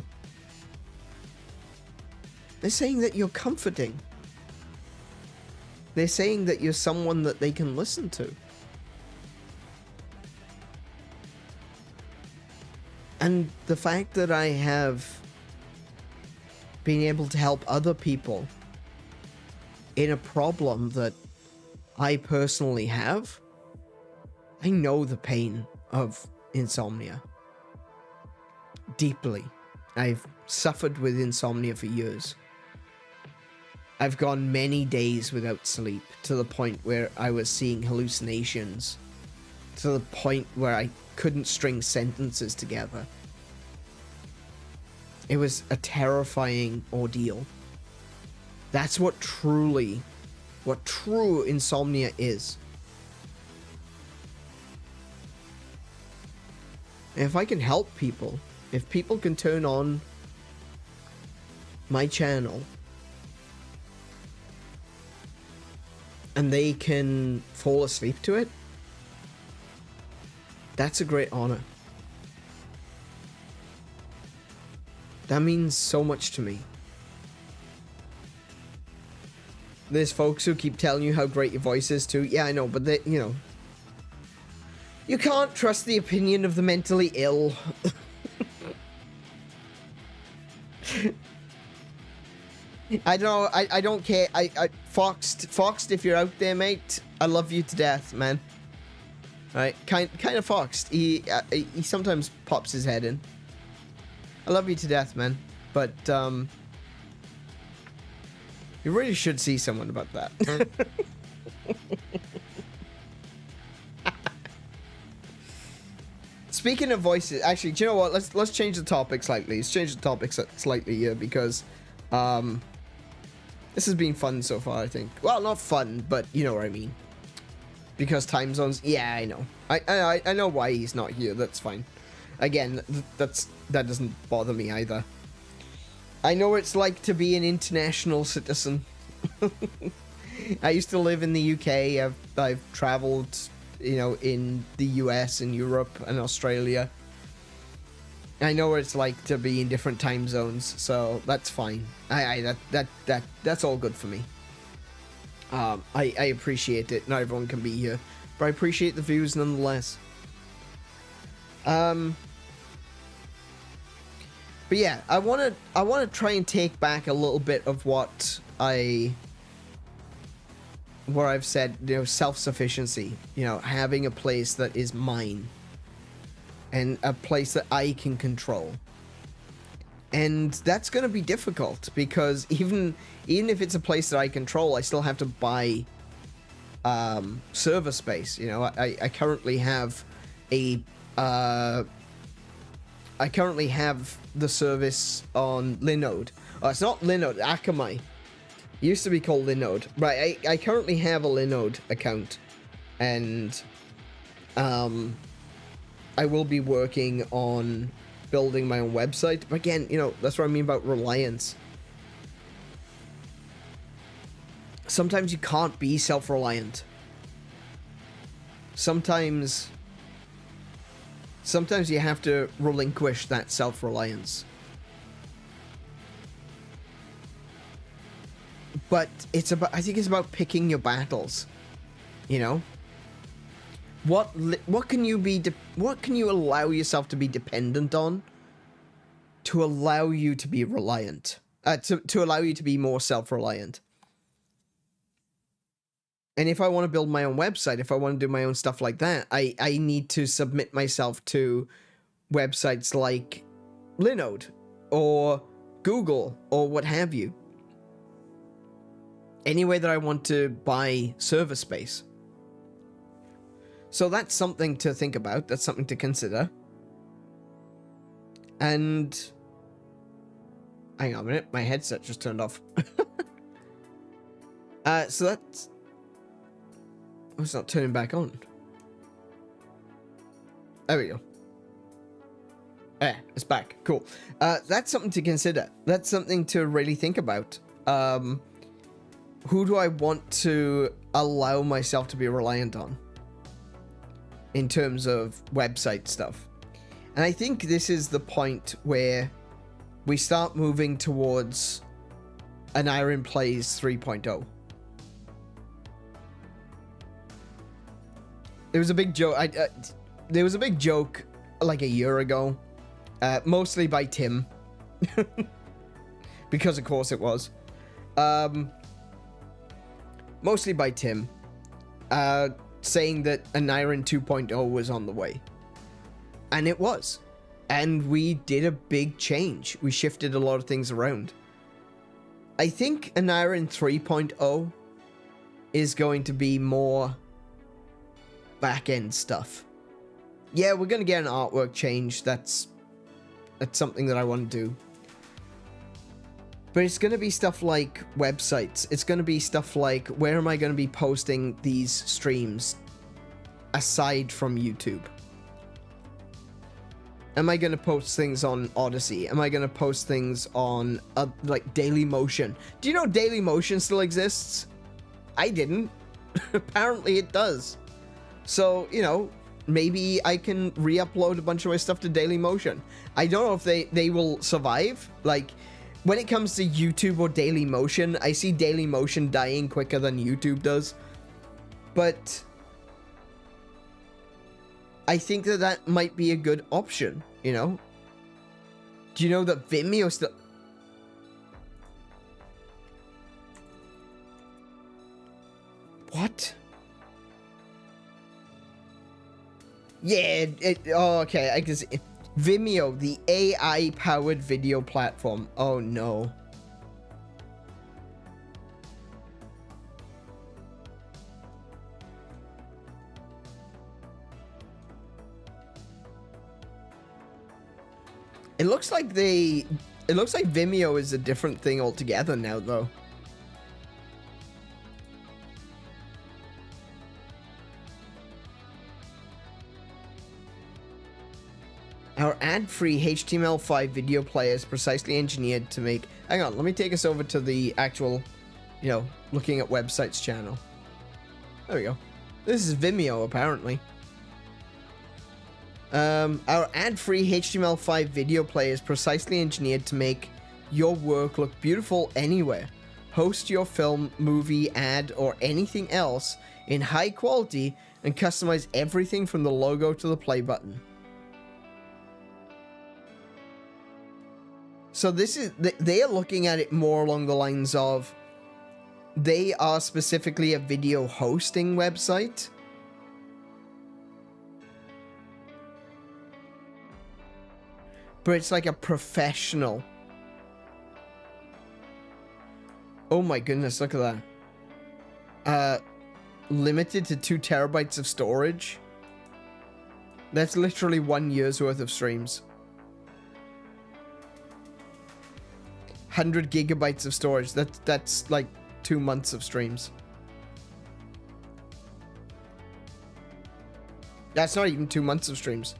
They're saying that you're comforting. They're saying that you're someone that they can listen to. And the fact that I have been able to help other people in a problem that I personally have, I know the pain of insomnia deeply. I've suffered with insomnia for years. I've gone many days without sleep, to the point where I was seeing hallucinations, to the point where I couldn't string sentences together. It was a terrifying ordeal. That's what true insomnia is. And if I can help people, if people can turn on my channel and they can fall asleep to it, that's a great honor. That means so much to me. There's folks who keep telling you how great your voice is too. Yeah, I know, but they, you know, you can't trust the opinion of the mentally ill. I don't care. Foxed, if you're out there, mate, I love you to death, man. Right, kind of Foxed. He sometimes pops his head in. I love you to death, man. But you really should see someone about that. Speaking of voices, actually, do you know what? Let's change the topic slightly. Let's change the topic slightly here, because this has been fun so far, I think. Well, not fun, but you know what I mean. Because time zones. Yeah, I know. I know why he's not here. That's fine. Again, that doesn't bother me either. I know what it's like to be an international citizen. I used to live in the UK. I've traveled, you know, in the US and Europe and Australia. I know what it's like to be in different time zones, so that's fine. That's all good for me. I appreciate it. Not everyone can be here, but I appreciate the views nonetheless. But yeah, I wanna try and take back a little bit of what where I've said, you know, self-sufficiency, you know, having a place that is mine and a place that I can control. And that's going to be difficult because even if it's a place that I control, I still have to buy server space. You know, I currently have a I currently have the service on Linode. Oh, it's not Linode, Akamai. It used to be called Linode. Right, I currently have a Linode account. And I will be working on building my own website. But again, you know, that's what I mean about reliance. Sometimes you can't be self-reliant. Sometimes you have to relinquish that self-reliance. But I think it's about picking your battles. You know? What can you allow yourself to be dependent on to allow you to be reliant? To allow you to be more self-reliant. And if I want to build my own website, if I want to do my own stuff like that, I need to submit myself to websites like Linode or Google or what have you. Anyway that I want to buy server space. So that's something to think about. That's something to consider. And hang on a minute, my headset just turned off. So that's... Oh, it's not turning back on. There we go. It's back. Cool. That's something to consider. That's something to really think about. Who do I want to allow myself to be reliant on in terms of website stuff? And I think this is the point where we start moving towards an Iron Plays 3.0. There was a big joke. There was a big joke like a year ago, mostly by Tim, because of course it was. Mostly by Tim, saying that an Iron 2.0 was on the way, and it was, and we did a big change. We shifted a lot of things around. I think an Iron 3.0 is going to be more back-end stuff. Yeah, we're gonna get an artwork change. That's something that I want to do. But it's gonna be stuff like websites. It's gonna be stuff like, where am I gonna be posting these streams aside from YouTube? Am I gonna post things on Odyssey? Am I gonna post things on like Dailymotion? Do you know Dailymotion still exists? I didn't. Apparently it does. So, you know, maybe I can re-upload a bunch of my stuff to Dailymotion. I don't know if they will survive. Like, when it comes to YouTube or Dailymotion, I see Dailymotion dying quicker than YouTube does. But I think that might be a good option, you know? Do you know that Vimeo still... What? Yeah, oh, okay, I can see. Vimeo, the AI-powered video platform. Oh, no. It looks like Vimeo is a different thing altogether now, though. Our ad-free HTML5 video player is precisely engineered to make... Hang on, let me take us over to the actual, you know, looking at websites channel. There we go. This is Vimeo, apparently. Our ad-free HTML5 video player is precisely engineered to make your work look beautiful anywhere. Host your film, movie, ad, or anything else in high quality and customize everything from the logo to the play button. So this is, they are looking at it more along the lines of they are specifically a video hosting website. But it's like a professional. Oh my goodness, look at that. Limited to 2 terabytes of storage. That's literally 1 year's worth of streams. 100 gigabytes of storage. That's like 2 months of streams. That's not even 2 months of streams.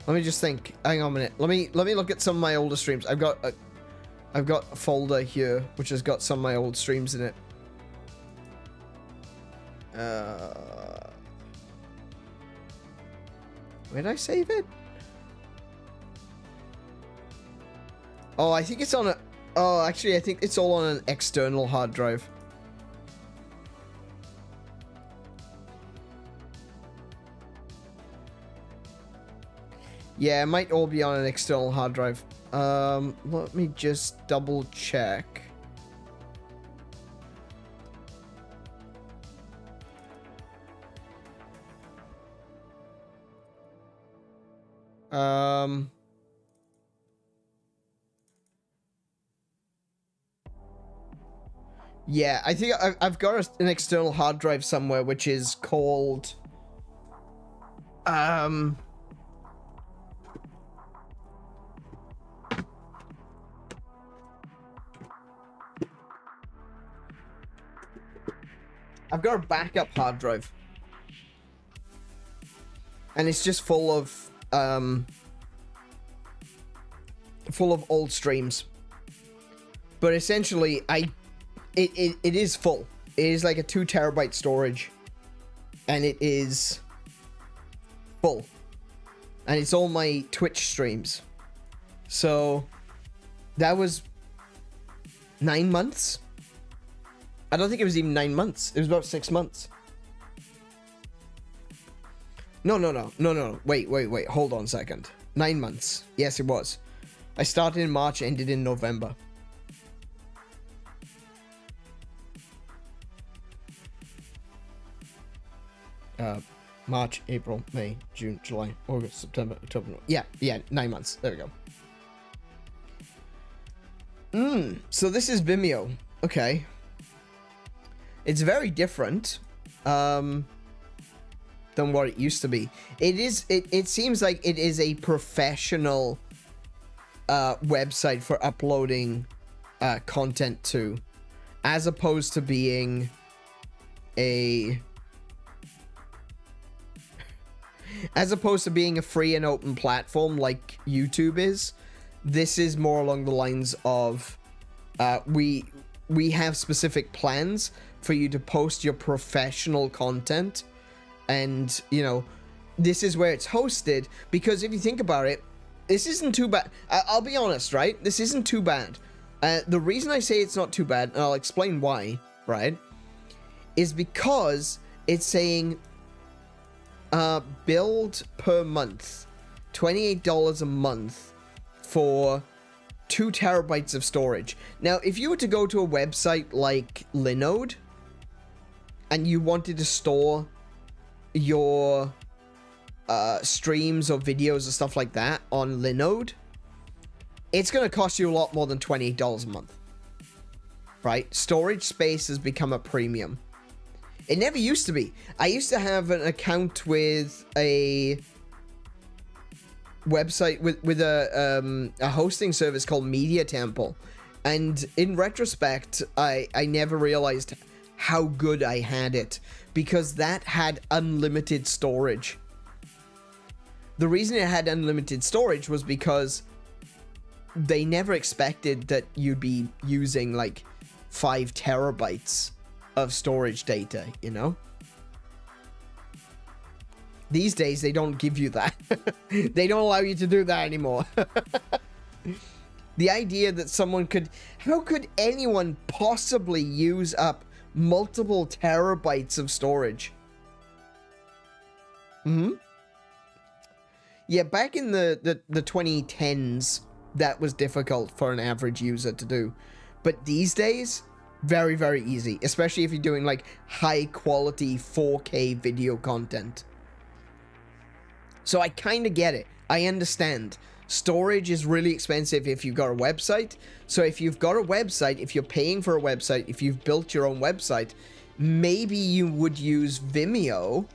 Let me just think. Hang on a minute. Let me look at some of my older streams. I've got a folder here which has got some of my old streams in it. Where did I save it? Oh, I think it's on a... Oh, actually, I think it's all on an external hard drive. Yeah, it might all be on an external hard drive. Let me just double check. Yeah, I think I've got an external hard drive somewhere, which is called... I've got a backup hard drive. And it's just full of old streams. But essentially, it is full. It is like a 2 terabyte storage. And it is full. And it's all my Twitch streams. So that was 9 months. I don't think it was even 9 months. It was about 6 months. No. Wait. Hold on a second. 9 months. Yes, it was. I started in March, ended in November. March, April, May, June, July, August, September, October. Yeah, 9 months. There we go. So this is Vimeo. Okay. It's very different than what it used to be. It seems like it is a professional website for uploading content to, as opposed to being a free and open platform like YouTube is. This is more along the lines of we have specific plans for you to post your professional content, and you know, this is where it's hosted, because if you think about it, this isn't too bad. I'll be honest, right? This isn't too bad. The reason I say it's not too bad, and I'll explain why, right, is because it's saying build per month, $28 a month for 2 terabytes of storage. Now, if you were to go to a website like Linode and you wanted to store your streams or videos or stuff like that on Linode, it's going to cost you a lot more than $28 a month, right? Storage space has become a premium. It never used to be. I used to have an account with a website with a hosting service called Media Temple, and in retrospect, I never realized how good I had it, because that had unlimited storage. The reason it had unlimited storage was because they never expected that you'd be using like 5 terabytes of storage data, you know? These days, they don't give you that. They don't allow you to do that anymore. The idea that someone could... How could anyone possibly use up multiple terabytes of storage? Yeah, back in the 2010s, that was difficult for an average user to do. But these days, very, very easy, especially if you're doing like high quality 4K video content. So I kind of get it. I understand. Storage is really expensive if you've got a website. So if you've got a website, if you're paying for a website, if you've built your own website, maybe you would use Vimeo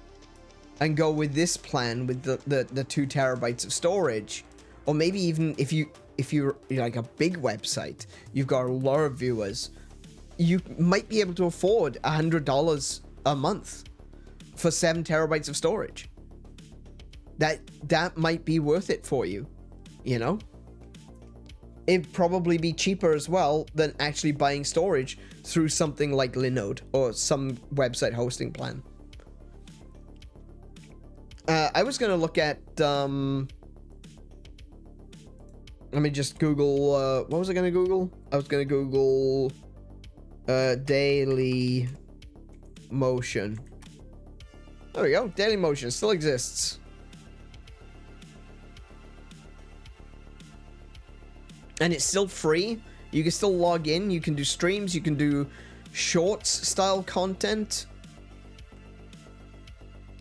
and go with this plan with the 2 terabytes of storage. Or maybe even if you're like a big website, you've got a lot of viewers, you might be able to afford $100 a month for 7 terabytes of storage. That might be worth it for you, you know? It'd probably be cheaper as well than actually buying storage through something like Linode or some website hosting plan. I was going to look at, let me just Google, what was I going to Google? I was going to Google Daily Motion. There we go, Daily Motion still exists. And it's still free. You can still log in. You can do streams. You can do shorts style content.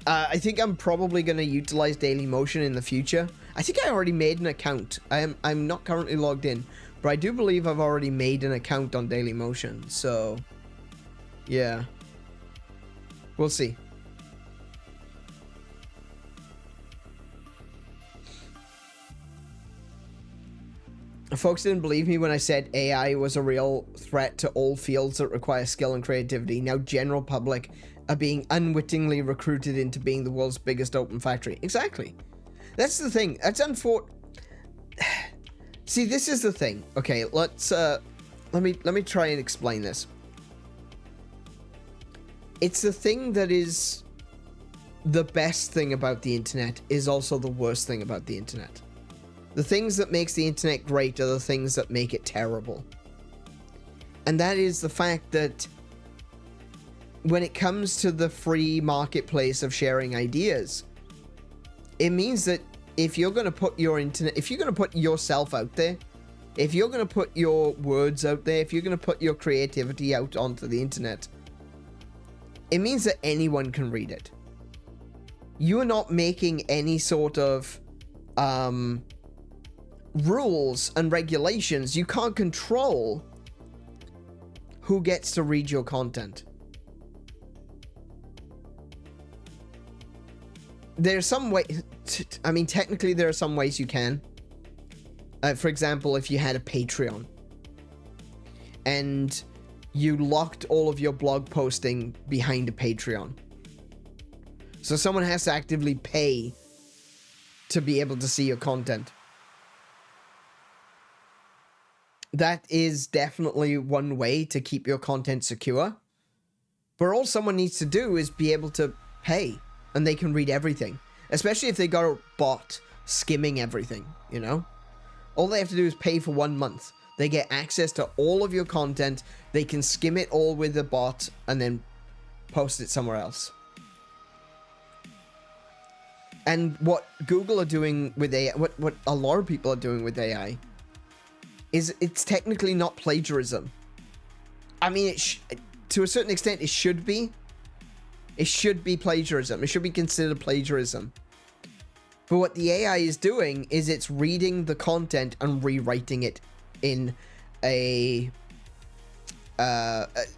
I think I'm probably going to utilize Dailymotion in the future. I think I already made an account. I'm not currently logged in, but I do believe I've already made an account on Dailymotion. So, yeah. We'll see. Folks didn't believe me when I said AI was a real threat to all fields that require skill and creativity. Now general public are being unwittingly recruited into being the world's biggest open factory. Exactly. That's the thing. That's unfortunate. See, this is the thing. Okay, let's let me try and explain this. It's the thing that is the best thing about the internet is also the worst thing about the internet. The things that makes the internet great are the things that make it terrible. And that is the fact that when it comes to the free marketplace of sharing ideas, it means that if you're going to put your internet, if you're going to put yourself out there, if you're going to put your words out there, if you're going to put your creativity out onto the internet, it means that anyone can read it. You are not making any sort of rules and regulations. You can't control who gets to read your content. There's some way, I mean, technically there are some ways you can. For example, if you had a Patreon and you locked all of your blog posting behind a Patreon, so someone has to actively pay to be able to see your content. That is definitely one way to keep your content secure. But all someone needs to do is be able to pay, and they can read everything. Especially if they got a bot skimming everything, you know? All they have to do is pay for 1 month. They get access to all of your content. They can skim it all with a bot and then post it somewhere else. And what Google are doing with AI, what a lot of people are doing with AI, is it's technically not plagiarism. I mean, to a certain extent, it should be. It should be plagiarism. It should be considered plagiarism. But what the AI is doing is it's reading the content and rewriting it in a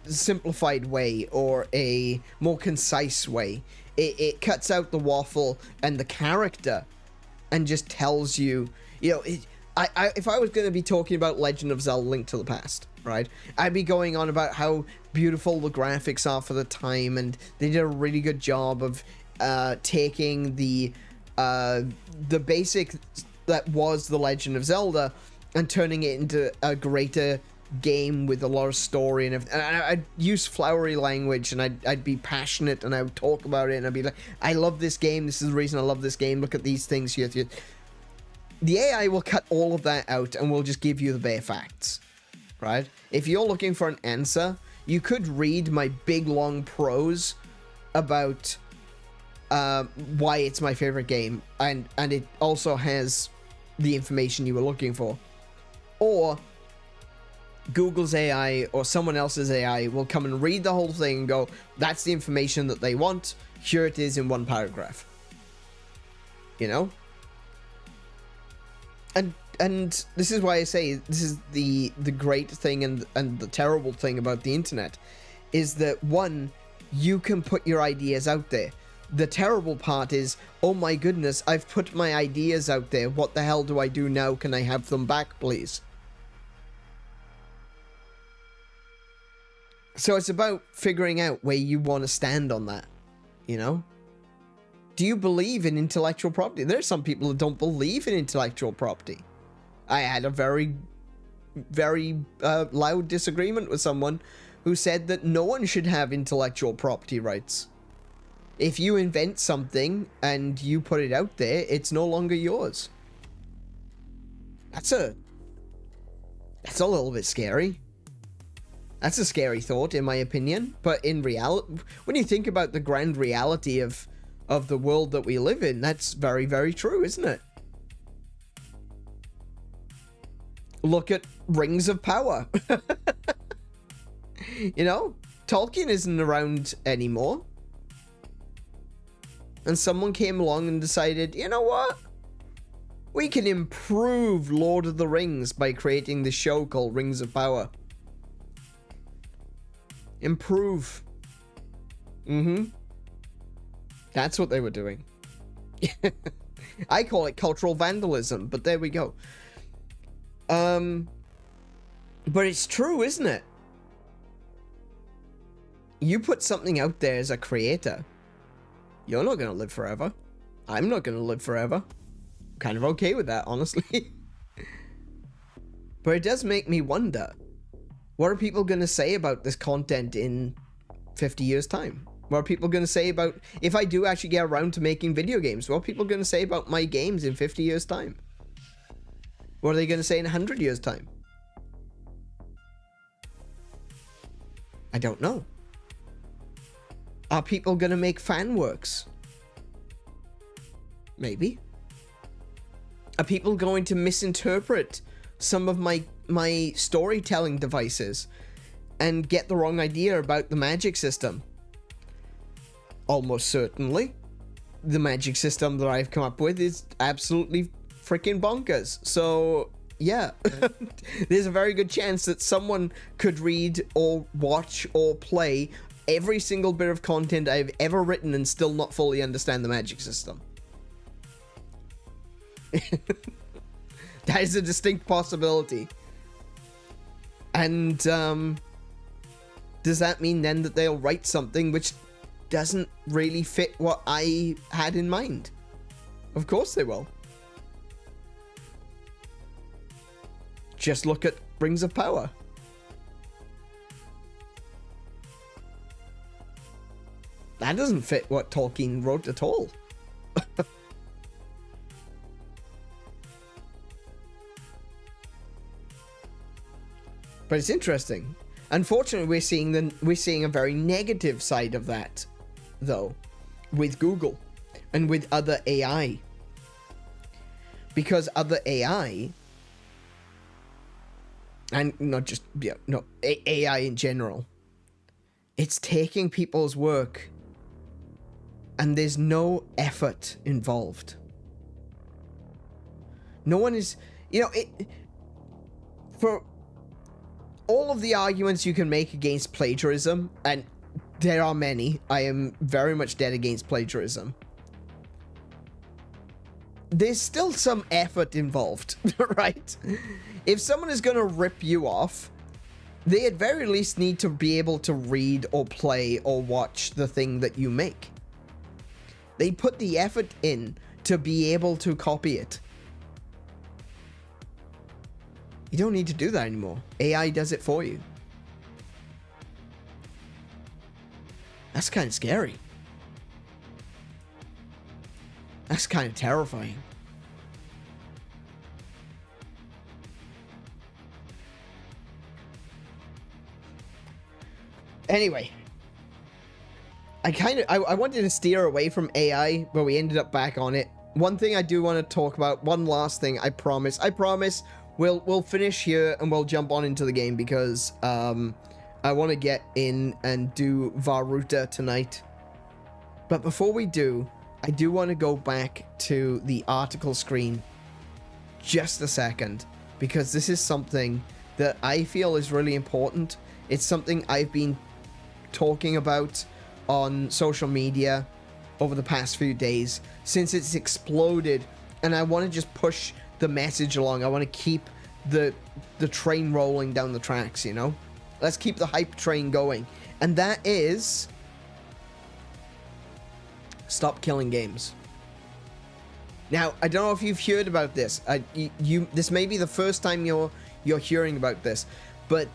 simplified way or a more concise way. It cuts out the waffle and the character and just tells you, you know, if I was going to be talking about Legend of Zelda Link to the Past, right, I'd be going on about how beautiful the graphics are for the time, and they did a really good job of taking the basic that was the Legend of Zelda and turning it into a greater game with a lot of story and everything. And I'd use flowery language, and I'd be passionate, and I would talk about it, and I'd be like, I love this game, this is the reason I love this game, look at these things here. The AI will cut all of that out and will just give you the bare facts, right? If you're looking for an answer, you could read my big long prose about why it's my favorite game, and it also has the information you were looking for. Or Google's AI or someone else's AI will come and read the whole thing and go, that's the information that they want. Here it is in one paragraph. You know? And this is why I say this is the great thing and the terrible thing about the internet is that, one, you can put your ideas out there. The terrible part is, oh my goodness, I've put my ideas out there. What the hell do I do now? Can I have them back, please? So it's about figuring out where you want to stand on that, you know? Do you believe in intellectual property? There are some people who don't believe in intellectual property. I had a very, very loud disagreement with someone who said that no one should have intellectual property rights. If you invent something and you put it out there, it's no longer yours. That's a little bit scary. That's a scary thought, in my opinion. But in reality, when you think about the grand reality of the world that we live in, that's very, very true, isn't it? Look at Rings of Power. You know, Tolkien isn't around anymore. And someone came along and decided, you know what? We can improve Lord of the Rings by creating this show called Rings of Power. Improve. That's what they were doing. I call it cultural vandalism, but there we go. But it's true, isn't it? You put something out there as a creator, you're not going to live forever. I'm not going to live forever. I'm kind of okay with that, honestly. But it does make me wonder, what are people going to say about this content in 50 years' time? What are people going to say about, if I do actually get around to making video games, what are people going to say about my games in 50 years' time? What are they going to say in 100 years' time? I don't know. Are people going to make fan works? Maybe. Are people going to misinterpret some of my storytelling devices and get the wrong idea about the magic system? Almost certainly. The magic system that I've come up with is absolutely freaking bonkers. So, yeah. There's a very good chance that someone could read or watch or play every single bit of content I've ever written and still not fully understand the magic system. That is a distinct possibility. And does that mean then that they'll write something which doesn't really fit what I had in mind? Of course they will. Just look at Rings of Power. That doesn't fit what Tolkien wrote at all. But it's interesting. Unfortunately, we're seeing a very negative side of that, though, with Google and with other AI. Because other AI, and not just AI in general, it's taking people's work and there's no effort involved. No one is, for all of the arguments you can make against plagiarism, and there are many, I am very much dead against plagiarism. There's still some effort involved, right? If someone is going to rip you off, they at very least need to be able to read or play or watch the thing that you make. They put the effort in to be able to copy it. You don't need to do that anymore. AI does it for you. That's kind of scary. That's kind of terrifying. Anyway, I wanted to steer away from AI, but we ended up back on it. One thing I do want to talk about, one last thing, I promise, we'll finish here and we'll jump on into the game because I want to get in and do Varuta tonight. But before we do, I do want to go back to the article screen just a second, because this is something that I feel is really important. It's something I've been talking about on social media over the past few days since it's exploded, and I want to just push the message along. I want to keep the train rolling down the tracks, you know? Let's keep the hype train going. And that is... stop killing games. Now, I don't know if you've heard about this. This may be the first time you're hearing about this, but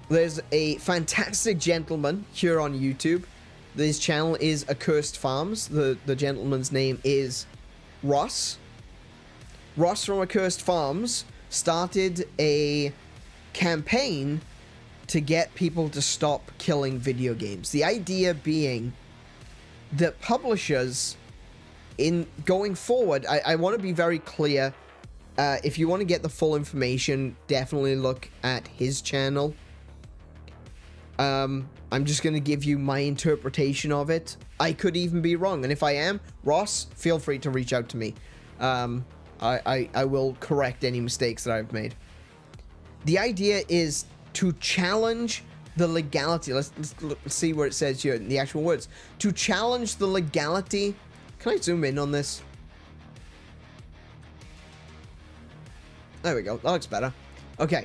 there's a fantastic gentleman here on YouTube. His channel is Accursed Farms. The gentleman's name is Ross. Ross from Accursed Farms started a campaign to get people to stop killing video games. The idea being that publishers, in going forward, I want to be very clear. If you want to get the full information, definitely look at his channel. I'm just going to give you my interpretation of it. I could even be wrong, and if I am, Ross, feel free to reach out to me. I will correct any mistakes that I've made. The idea is to challenge the legality. Let's see where it says here in the actual words. To challenge the legality. Can I zoom in on this? There we go. That looks better. Okay.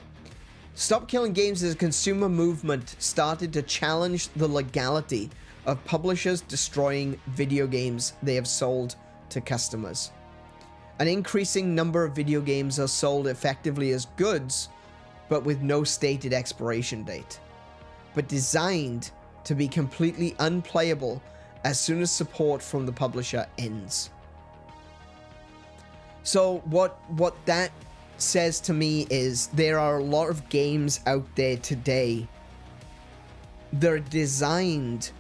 Stop Killing Games is a consumer movement started to challenge the legality of publishers destroying video games they have sold to customers. An increasing number of video games are sold effectively as goods, but with no stated expiration date, but designed to be completely unplayable as soon as support from the publisher ends. So what that says to me is there are a lot of games out there today that are designed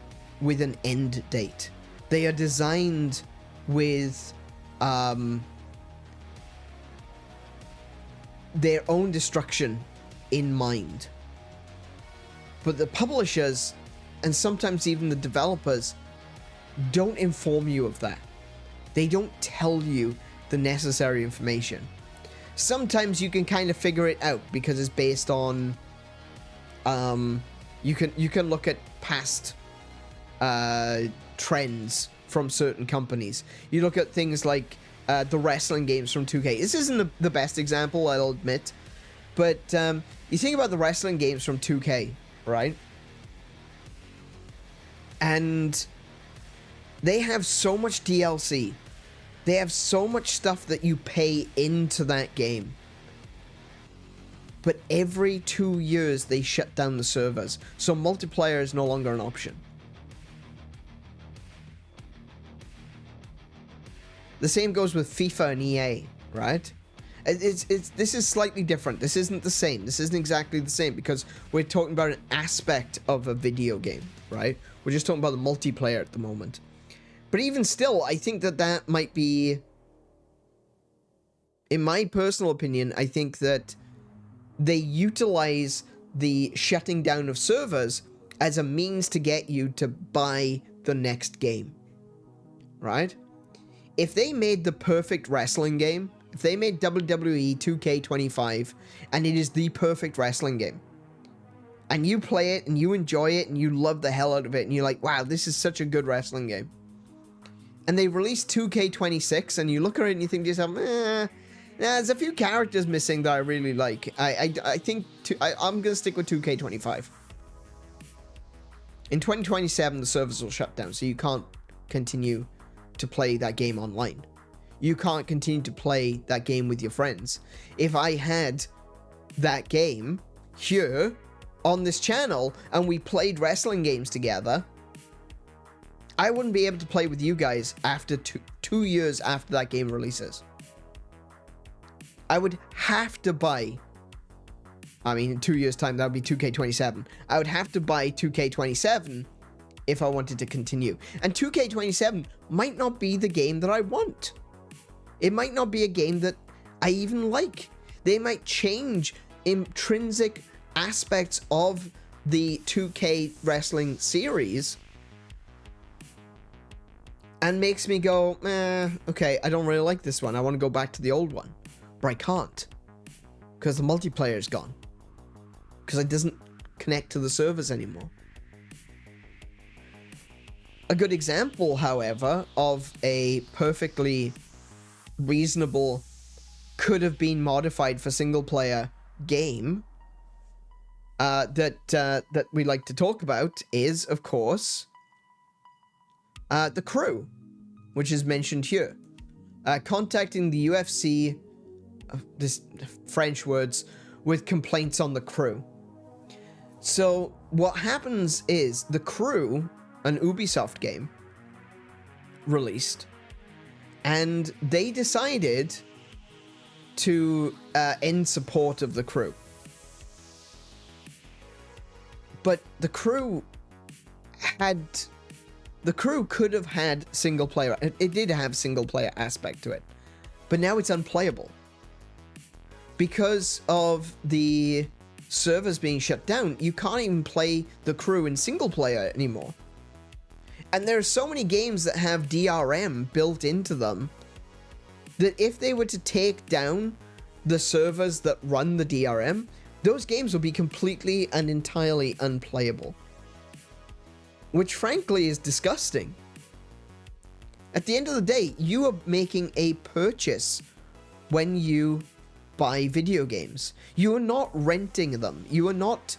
with an end date. They are designed with their own destruction in mind. But the publishers, and sometimes even the developers, don't inform you of that. They don't tell you the necessary information. Sometimes you can kind of figure it out because it's based on you can look at past trends from certain companies. You look at things like the wrestling games from 2K. This isn't the best example, I'll admit, but you think about the wrestling games from 2K, right? And they have so much DLC. They have so much stuff that you pay into that game. But every 2 years, they shut down the servers. So multiplayer is no longer an option. The same goes with FIFA and EA, right? This is slightly different. This isn't the same. This isn't exactly the same because we're talking about an aspect of a video game, right? We're just talking about the multiplayer at the moment. But even still, I think that might be, in my personal opinion, I think that they utilize the shutting down of servers as a means to get you to buy the next game, right? If they made the perfect wrestling game, if they made WWE 2K25, and it is the perfect wrestling game, and you play it, and you enjoy it, and you love the hell out of it, and you're like, wow, this is such a good wrestling game, and they release 2K26, and you look at it and you think to yourself, there's a few characters missing that I really like. I think I'm going to stick with 2K25. In 2027, the servers will shut down, so you can't continue to play that game online. You can't continue to play that game with your friends. If I had that game here on this channel and we played wrestling games together, I wouldn't be able to play with you guys after two years after that game releases. I would have to buy, I mean, in 2 years' time, that would be 2K27. I would have to buy 2K27 if I wanted to continue. And 2K27 might not be the game that I want. It might not be a game that I even like. They might change intrinsic aspects of the 2K wrestling series and makes me go, okay, I don't really like this one. I want to go back to the old one. But I can't. Because the multiplayer is gone. Because it doesn't connect to the servers anymore. A good example, however, of a perfectly reasonable, could have been modified for single player game that we like to talk about is, of course, the crew, which is mentioned here. Contacting the UFC, this French words, with complaints on the crew. So what happens is the crew, an Ubisoft game, released, and they decided to end support of the crew. But the crew could have had single player. It did have single player aspect to it, but now it's unplayable because of the servers being shut down. You can't even play the crew in single player anymore. And there are so many games that have DRM built into them that if they were to take down the servers that run the DRM, those games will be completely and entirely unplayable. Which frankly is disgusting. At the end of the day, you are making a purchase when you buy video games. You are not renting them. You are not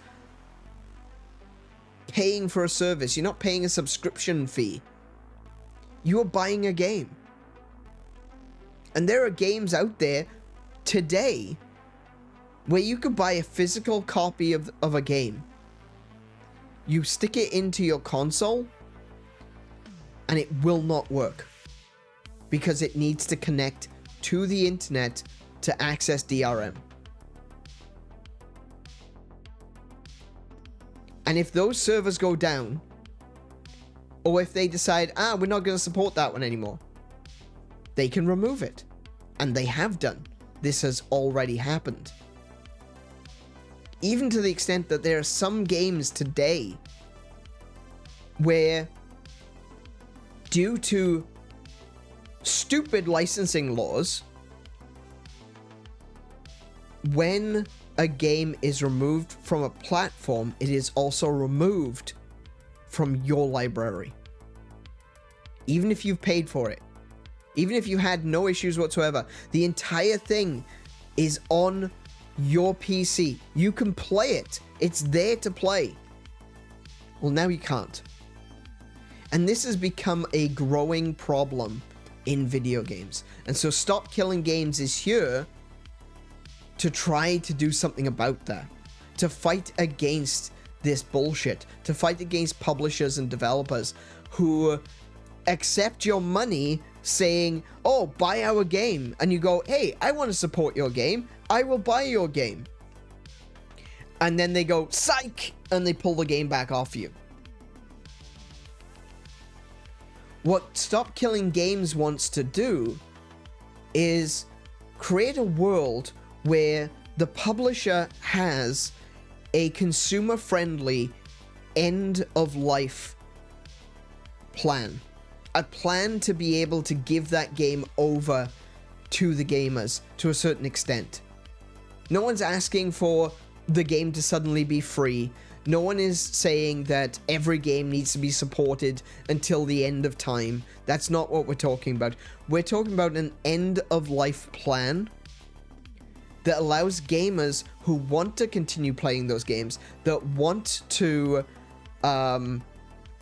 paying for a service. You're not paying a subscription fee. You are buying a game. And there are games out there today where you could buy a physical copy of a game. You stick it into your console and it will not work because it needs to connect to the internet to access DRM. And if those servers go down, or if they decide, we're not going to support that one anymore, they can remove it. And they have done. This has already happened. Even to the extent that there are some games today where, due to stupid licensing laws, when a game is removed from a platform, it is also removed from your library. Even if you've paid for it. Even if you had no issues whatsoever. The entire thing is on your PC. You can play it. It's there to play. Well, now you can't. And this has become a growing problem in video games. And so Stop Killing Games is here to try to do something about that. To fight against this bullshit. To fight against publishers and developers who accept your money saying, oh, buy our game. And you go, hey, I want to support your game. I will buy your game. And then they go, psych! And they pull the game back off you. What Stop Killing Games wants to do is create a world where the publisher has a consumer-friendly end-of-life plan. A plan to be able to give that game over to the gamers to a certain extent. No one's asking for the game to suddenly be free. No one is saying that every game needs to be supported until the end of time. That's not what we're talking about. We're talking about an end-of-life plan that allows gamers who want to continue playing those games, that want to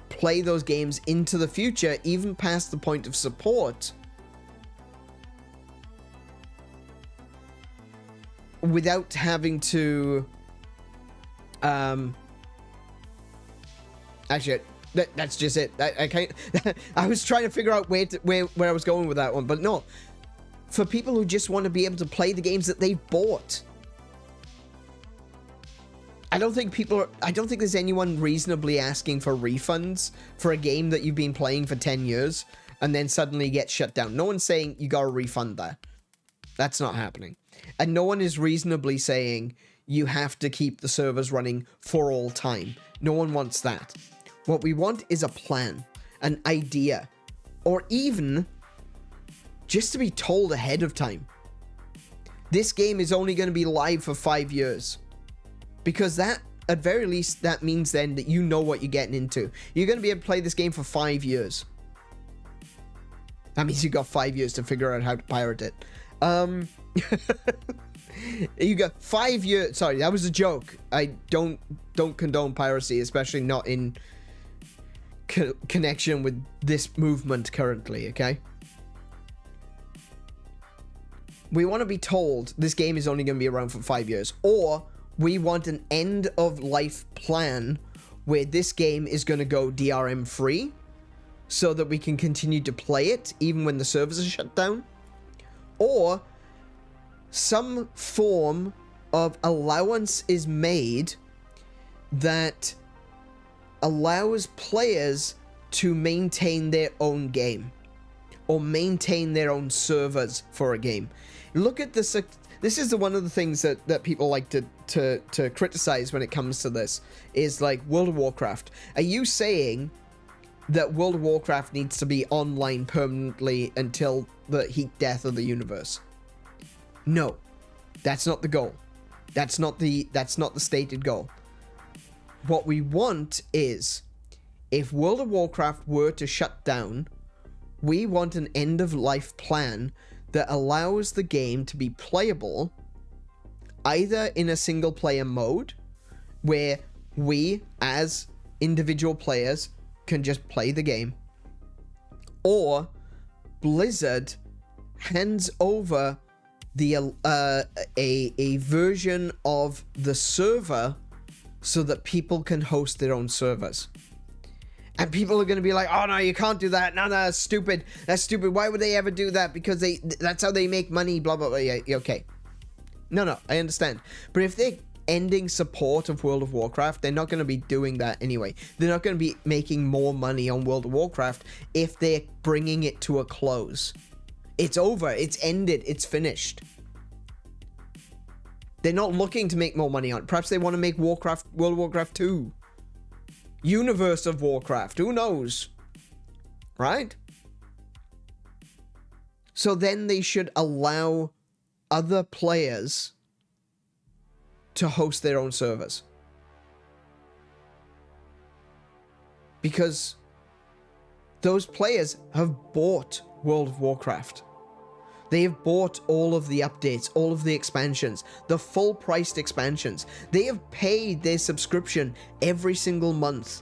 play those games into the future, even past the point of support, without having to actually that's just it. I can't I was trying to figure out where I was going with that one, but no, for people who just want to be able to play the games that they've bought. I don't think there's anyone reasonably asking for refunds for a game that you've been playing for 10 years and then suddenly gets shut down. No one's saying you gotta refund that. That's not happening. And no one is reasonably saying you have to keep the servers running for all time. No one wants that. What we want is a plan, an idea, or even just to be told ahead of time. This game is only going to be live for 5 years. Because that, at very least, that means then that you know what you're getting into. You're going to be able to play this game for 5 years. That means you got 5 years to figure out how to pirate it. You got 5 years. Sorry, that was a joke. I don't condone piracy, especially not in connection with this movement currently, okay? We want to be told this game is only going to be around for 5 years, or we want an end of life plan where this game is going to go DRM free so that we can continue to play it even when the servers are shut down, or some form of allowance is made that allows players to maintain their own game or maintain their own servers for a game. Look at this. This is one of the things that people like to criticize when it comes to this, is like World of Warcraft. Are you saying that World of Warcraft needs to be online permanently until the heat death of the universe? No, that's not the goal. That's not the stated goal. What we want is, if World of Warcraft were to shut down, we want an end of life plan that allows the game to be playable either in a single player mode where we as individual players can just play the game, or Blizzard hands over the a version of the server so that people can host their own servers. And people are going to be like, oh no, you can't do that. No, that's stupid. That's stupid. Why would they ever do that? Because that's how they make money, blah, blah, blah. Yeah, okay. No, I understand. But if they're ending support of World of Warcraft, they're not going to be doing that anyway. They're not going to be making more money on World of Warcraft if they're bringing it to a close. It's over. It's ended. It's finished. They're not looking to make more money on it. Perhaps they want to make World of Warcraft 2. Universe of Warcraft. Who knows? Right? So then they should allow other players to host their own servers. Because those players have bought World of Warcraft. They have bought all of the updates, all of the expansions, the full-priced expansions. They have paid their subscription every single month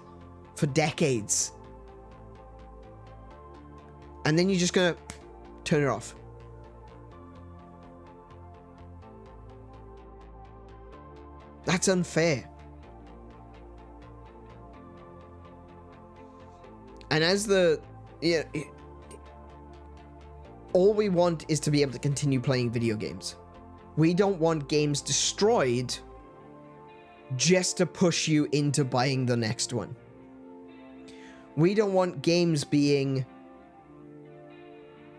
for decades. And then you're just gonna turn it off. That's unfair. And as all we want is to be able to continue playing video games. We don't want games destroyed just to push you into buying the next one. We don't want games being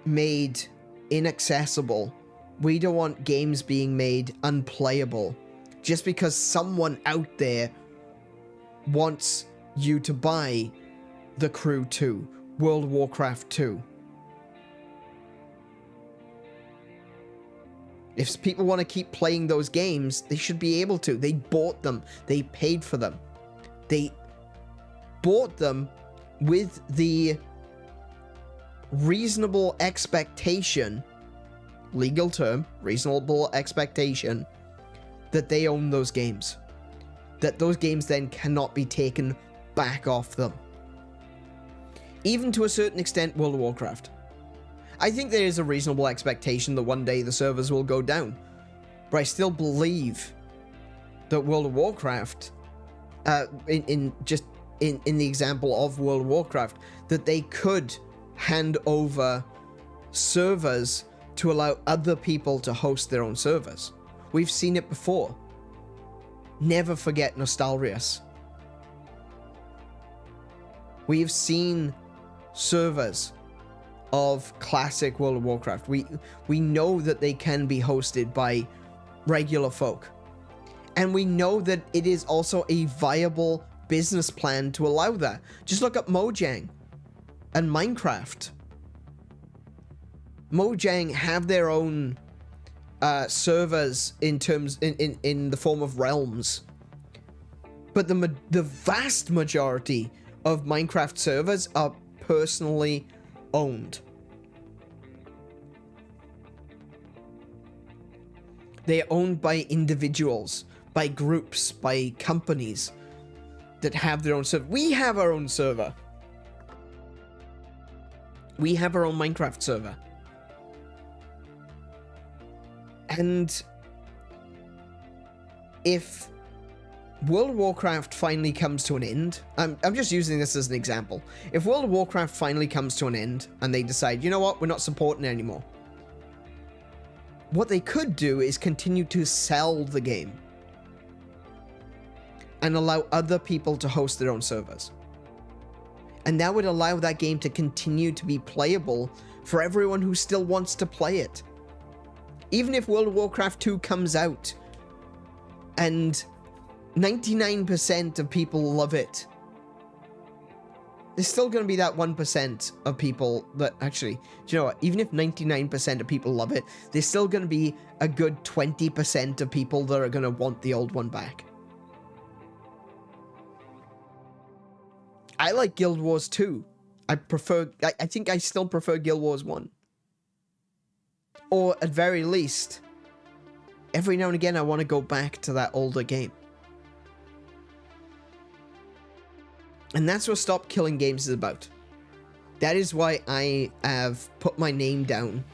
made inaccessible. We don't want games being made unplayable just because someone out there wants you to buy The Crew 2, World of Warcraft 2. If people want to keep playing those games, they should be able to. They bought them. They paid for them. They bought them with the reasonable expectation, legal term, reasonable expectation, that they own those games. That those games then cannot be taken back off them. Even to a certain extent, World of Warcraft. I think there is a reasonable expectation that one day the servers will go down. But I still believe that World of Warcraft, in the example of World of Warcraft, that they could hand over servers to allow other people to host their own servers. We've seen it before. Never forget Nostalrius. We've seen servers of classic World of Warcraft. We know that they can be hosted by regular folk. And we know that it is also a viable business plan to allow that. Just look at Mojang and Minecraft. Mojang have their own servers in the form of realms. But the vast majority of Minecraft servers are personally owned. They are owned by individuals, by groups, by companies that have their own server. We have our own server. We have our own Minecraft server. And if World of Warcraft finally comes to an end, I'm just using this as an example. If World of Warcraft finally comes to an end and they decide, you know what, we're not supporting it anymore, what they could do is continue to sell the game and allow other people to host their own servers. And that would allow that game to continue to be playable for everyone who still wants to play it. Even if World of Warcraft 2 comes out and 99% of people love it, there's still going to be that 1% of people that actually, do you know what? Even if 99% of people love it, there's still going to be a good 20% of people that are going to want the old one back. I like Guild Wars 2. I think I still prefer Guild Wars 1. Or at very least, every now and again I want to go back to that older game. And that's what Stop Killing Games is about. That is why I have put my name down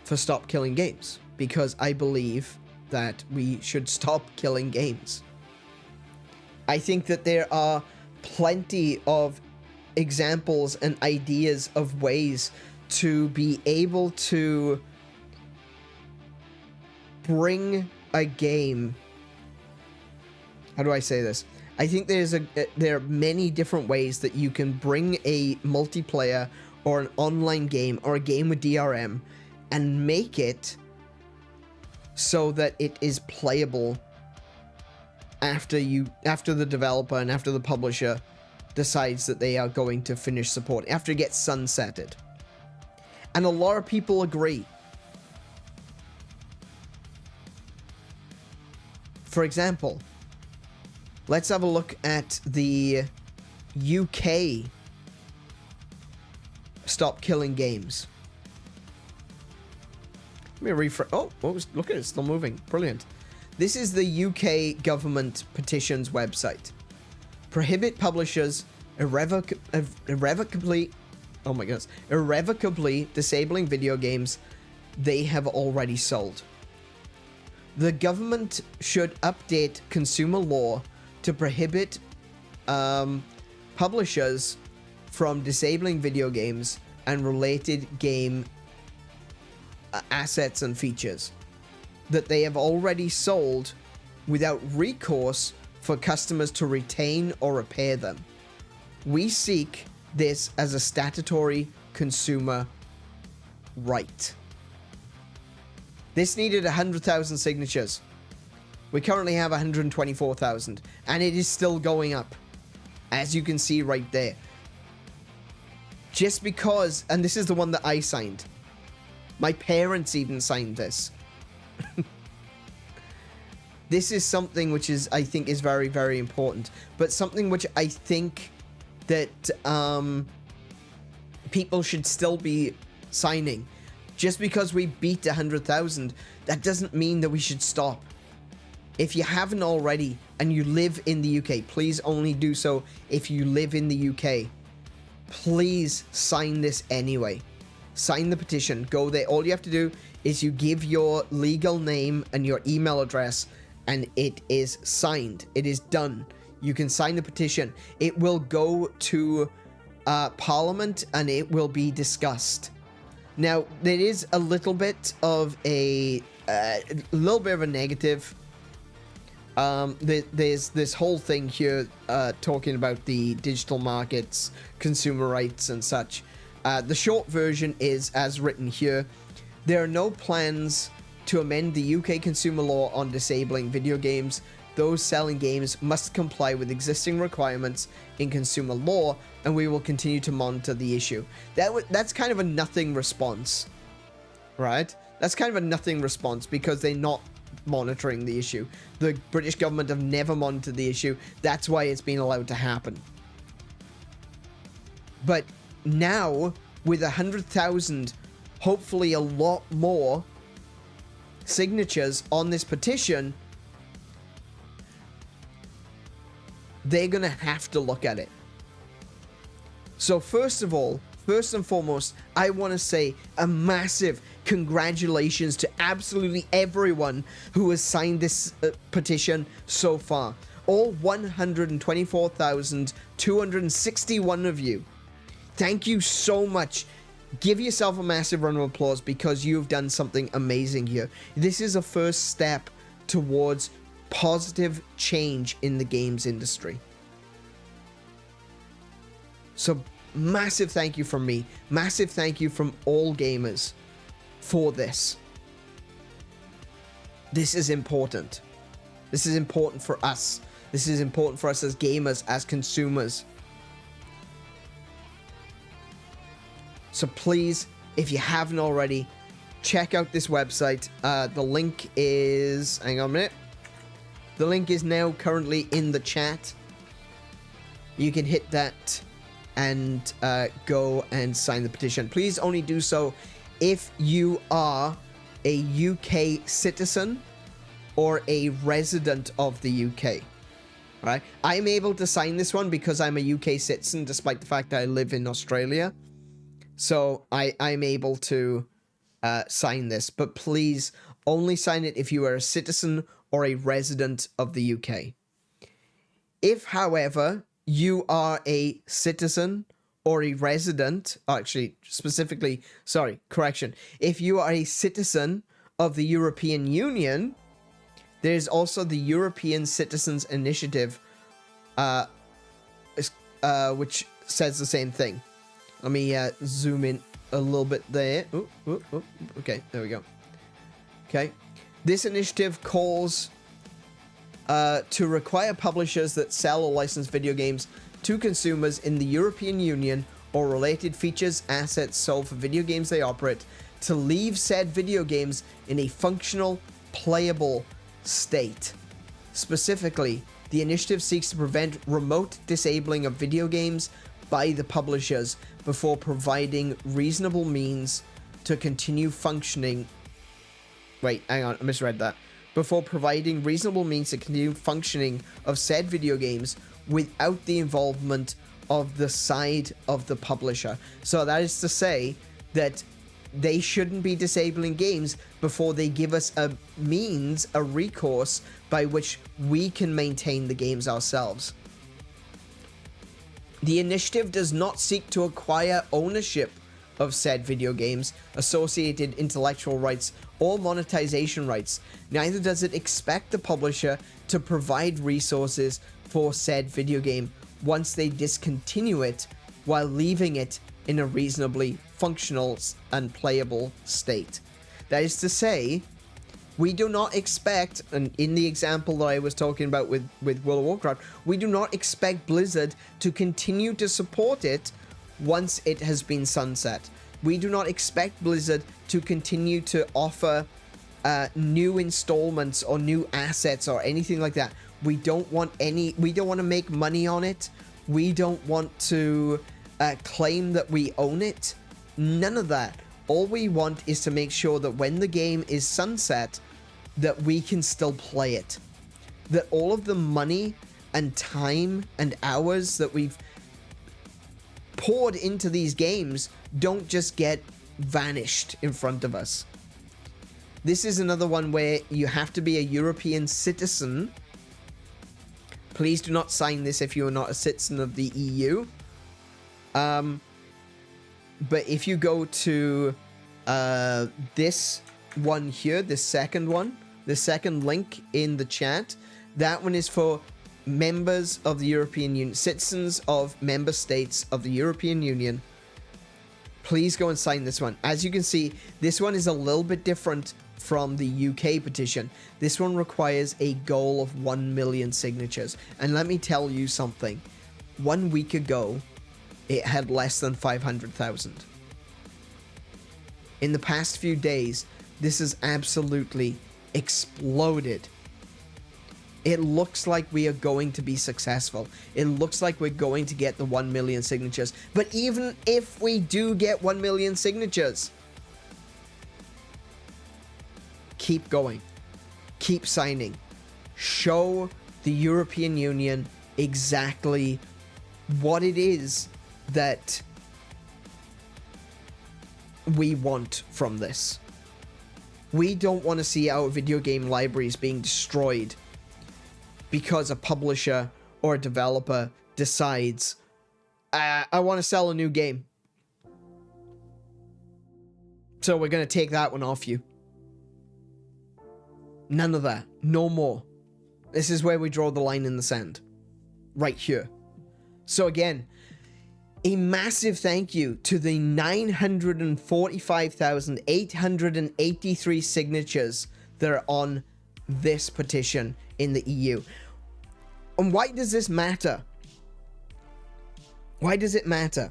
for Stop Killing Games. Because I believe that we should stop killing games. I think that there are plenty of examples and ideas of ways to be able to bring a game. How do I say this? I think there are many different ways that you can bring a multiplayer or an online game or a game with DRM and make it so that it is playable after the developer and after the publisher decides that they are going to finish support, after it gets sunsetted. And a lot of people agree. For example, let's have a look at the UK Stop Killing Games. Let me refresh. Oh, look at it, it's still moving. Brilliant. This is the UK government petitions website. Prohibit publishers irrevocably disabling video games they have already sold. The government should update consumer law to prohibit publishers from disabling video games and related game assets and features that they have already sold without recourse for customers to retain or repair them. We seek this as a statutory consumer right. This needed 100,000 signatures. We currently have 124,000, and it is still going up, as you can see right there. Just because, and this is the one that I signed. My parents even signed this. This is something which I think is very, very important, but something which I think that people should still be signing. Just because we beat 100,000, that doesn't mean that we should stop. If you haven't already and you live in the UK, please only do so if you live in the UK. Please sign this anyway. Sign the petition. Go there. All you have to do is you give your legal name and your email address, and it is signed. It is done. You can sign the petition. It will go to Parliament and it will be discussed. Now, there is a little bit of a negative. There's this whole thing here talking about the digital markets, consumer rights and such. The short version is as written here. There are no plans to amend the UK consumer law on disabling video games. Those selling games must comply with existing requirements in consumer law, and we will continue to monitor the issue. That's kind of a nothing response, right? That's kind of a nothing response because they're not monitoring the issue. The British government have never monitored the issue. That's why it's been allowed to happen. But now, with 100,000, hopefully a lot more signatures on this petition, they're gonna have to look at it. So first of all, first and foremost, I want to say a massive congratulations to absolutely everyone who has signed this petition so far. All 124,261 of you. Thank you so much. Give yourself a massive round of applause because you've done something amazing here. This is a first step towards positive change in the games industry. So massive thank you from me. Massive thank you from all gamers for this. This is important. This is important for us. This is important for us as gamers, as consumers. So please, if you haven't already, check out this website. The link is... hang on a minute. The link is now currently in the chat. You can hit that and go and sign the petition. Please only do so if you are a UK citizen or a resident of the UK. Right? I'm able to sign this one because I'm a UK citizen, despite the fact that I live in Australia. So I'm able to sign this. But please only sign it if you are a citizen or a resident of the UK. If, however, you are a citizen or a resident, actually, specifically, sorry, correction. If you are a citizen of the European Union, there's also the European Citizens Initiative, which says the same thing. Let me zoom in a little bit there. Okay, there we go. Okay. This initiative calls to require publishers that sell or license video games to consumers in the European Union or related features, assets sold for video games they operate to leave said video games in a functional, playable state. Specifically, the initiative seeks to prevent remote disabling of video games by the publishers before providing reasonable means to continue functioning. Wait, hang on, I misread that. Before providing reasonable means to continue functioning of said video games without the involvement of the side of the publisher. So that is to say that they shouldn't be disabling games before they give us a means, a recourse by which we can maintain the games ourselves. The initiative does not seek to acquire ownership of said video games, associated intellectual rights, or monetization rights. Neither does it expect the publisher to provide resources for said video game once they discontinue it, while leaving it in a reasonably functional and playable state. That is to say, we do not expect, and in the example that I was talking about with World of Warcraft, we do not expect Blizzard to continue to support it once it has been sunset. We do not expect Blizzard to continue to offer new installments or new assets or anything like that. We don't want to make money on it. We don't want to claim that we own it. None of that. All we want is to make sure that when the game is sunset, that we can still play it. That all of the money and time and hours that we've poured into these games don't just get vanished in front of us. This is another one where you have to be a European citizen. Please do not sign this if you are not a citizen of the EU. But if you go to this one here, the second one, the second link in the chat, that one is for members of the European Union, citizens of member states of the European Union please go and sign this one. As you can see, this one is a little bit different from the UK petition. This one requires a goal of 1 million signatures. And let me tell you something. 1 week ago, it had less than 500,000. In the past few days, this has absolutely exploded. It looks like we are going to be successful. It looks like we're going to get the 1 million signatures. But even if we do get 1 million signatures, keep going. Keep signing. Show the European Union exactly what it is that we want from this. We don't want to see our video game libraries being destroyed because a publisher or a developer decides, I want to sell a new game, so we're going to take that one off you. None of that. No more. This is where we draw the line in the sand. Right here. So again, a massive thank you to the 945,883 signatures that are on this petition in the EU. And why does this matter? Why does it matter?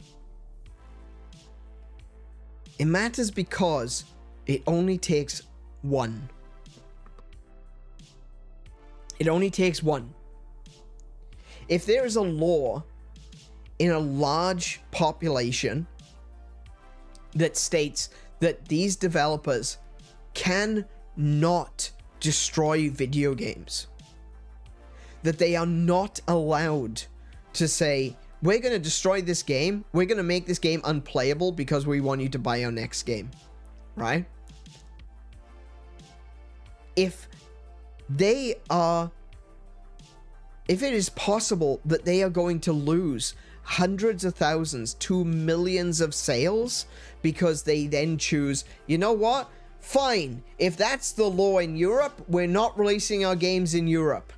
It matters because it only takes one. It only takes one. If there is a law in a large population that states that these developers can not destroy video games, that they are not allowed to say, we're going to destroy this game, we're going to make this game unplayable because we want you to buy our next game, right? If it is possible that they are going to lose hundreds of thousands to millions of sales because they then choose, you know what? Fine. If that's the law in Europe, we're not releasing our games in Europe.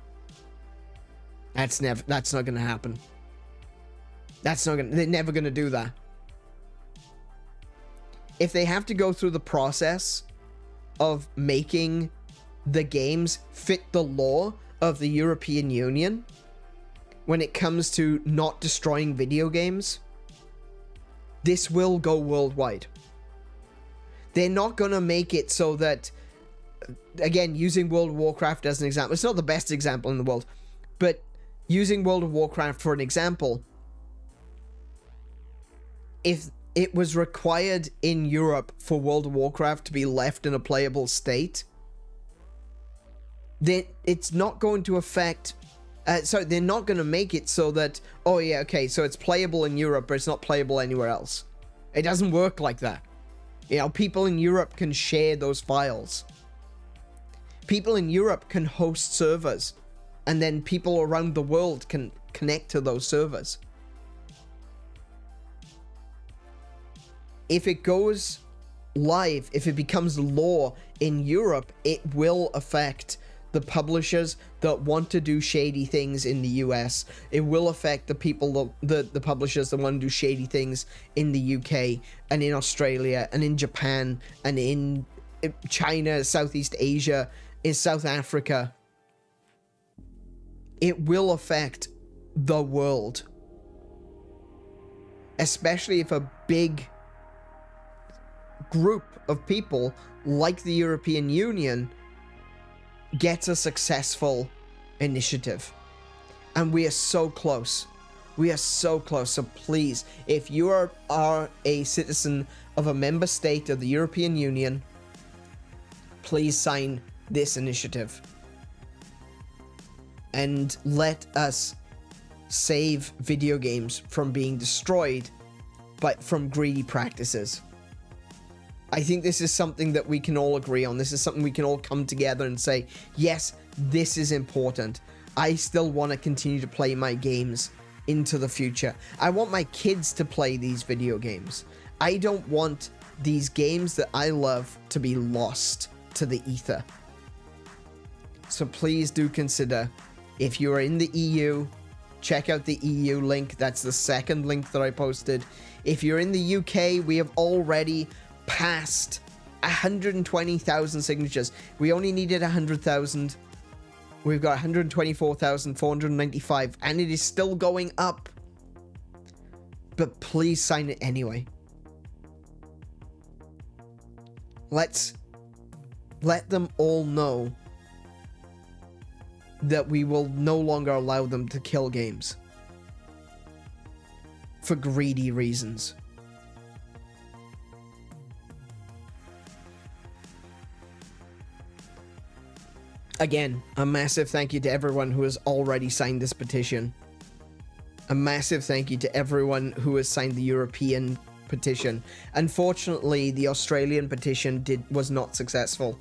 That's not going to happen. They're never going to do that. If they have to go through the process of making the games fit the law of the European Union when it comes to not destroying video games, this will go worldwide. They're not going to make it so that, again, using World of Warcraft as an example, it's not the best example in the world, but using World of Warcraft for an example, if it was required in Europe for World of Warcraft to be left in a playable state, then it's not going to affect... they're not going to make it so that, oh yeah, okay, so it's playable in Europe, but it's not playable anywhere else. It doesn't work like that. You know, people in Europe can share those files. People in Europe can host servers, and then people around the world can connect to those servers. If it goes live, if it becomes law in Europe, it will affect the publishers that want to do shady things in the US. It will affect the people, the publishers that want to do shady things in the UK and in Australia and in Japan and in China, Southeast Asia, in South Africa. It will affect the world. Especially if a big group of people like the European Union gets a successful initiative. And we are so close. We are so close. So please, if you are a citizen of a member state of the European Union, please sign this initiative. And let us save video games from being destroyed from greedy practices. I think this is something that we can all agree on. This is something we can all come together and say, yes, this is important. I still want to continue to play my games into the future. I want my kids to play these video games. I don't want these games that I love to be lost to the ether. So please do consider, if you are in the EU, check out the EU link. That's the second link that I posted. If you're in the UK, we have already passed 120,000 signatures. We only needed 100,000. We've got 124,495, and it is still going up. But please sign it anyway. Let them all know that we will no longer allow them to kill games for greedy reasons. Again, a massive thank you to everyone who has already signed this petition. A massive thank you to everyone who has signed the European petition. Unfortunately, the Australian petition was not successful.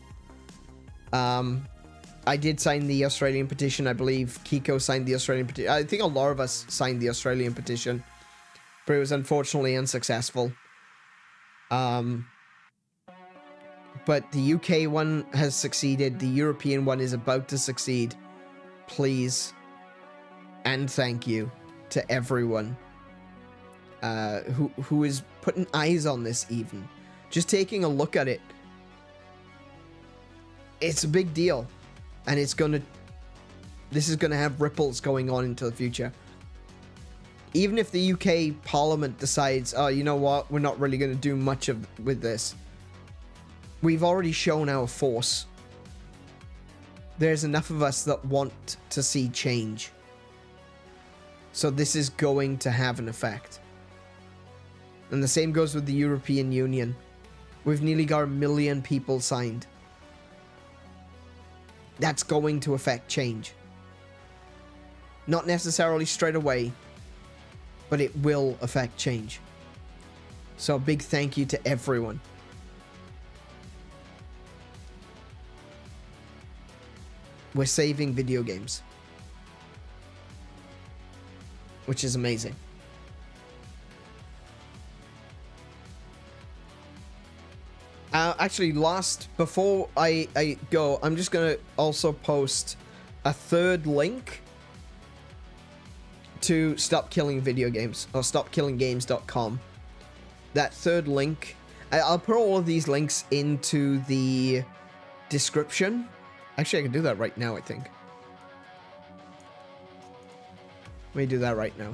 I did sign the Australian petition. I believe Kiko signed the Australian petition. I think a lot of us signed the Australian petition, but it was unfortunately unsuccessful. But the UK one has succeeded. The European one is about to succeed. Please and thank you to everyone who is putting eyes on this even. Just taking a look at it. It's a big deal. And this is gonna have ripples going on into the future. Even if the UK Parliament decides, oh, you know what, we're not really gonna do much with this. We've already shown our force. There's enough of us that want to see change. So this is going to have an effect. And the same goes with the European Union. We've nearly got 1 million people signed. That's going to affect change. Not necessarily straight away, but it will affect change. So a big thank you to everyone. We're saving video games, which is amazing. Actually, before I go, I'm just gonna also post a third link to Stop Killing Video Games, or stopkillinggames.com. That third link, I'll put all of these links into the description. Actually, I can do that right now, I think. Let me do that right now.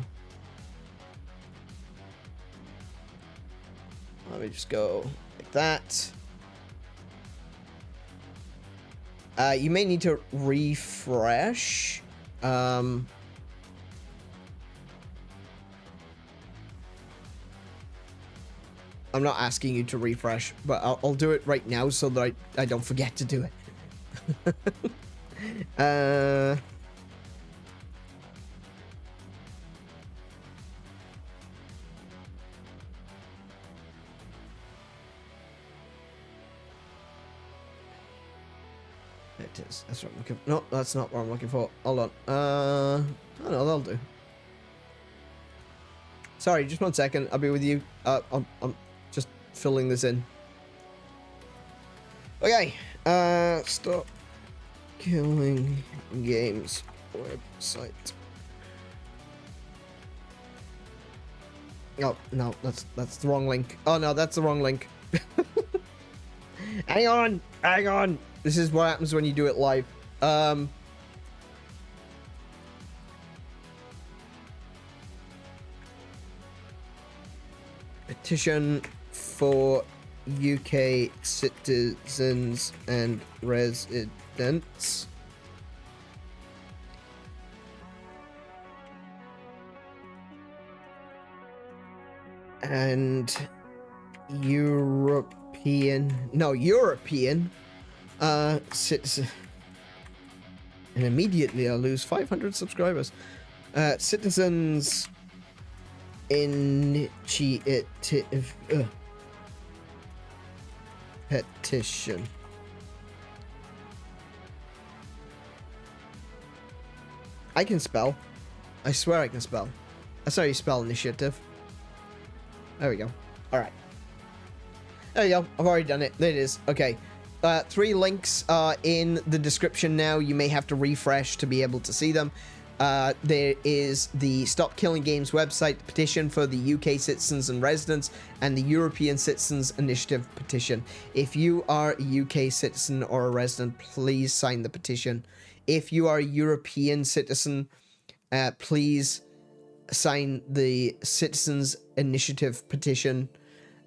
Let me just go like that. You may need to refresh. I'm not asking you to refresh, but I'll do it right now so that I don't forget to do it. It is. That's what I'm looking for. No, that's not what I'm looking for. Hold on. Oh no, that'll do. Sorry, just 1 second. I'll be with you. I'm just filling this in. Okay. Stop Killing Games website. Oh no, that's the wrong link. Oh no, that's the wrong link. Hang on. This is what happens when you do it live. Petition for UK citizens and residents. And European citizen. And immediately I'll lose 500 subscribers. Citizens initiative petition. I can spell. I swear I can spell. That's how you spell initiative. There we go. Alright. There you go. I've already done it. There it is. Okay. 3 links are in the description now. You may have to refresh to be able to see them. There is the Stop Killing Games website petition for the UK citizens and residents, and the European Citizens Initiative petition. If you are a UK citizen or a resident, please sign the petition. If you are a European citizen, please sign the Citizens Initiative petition,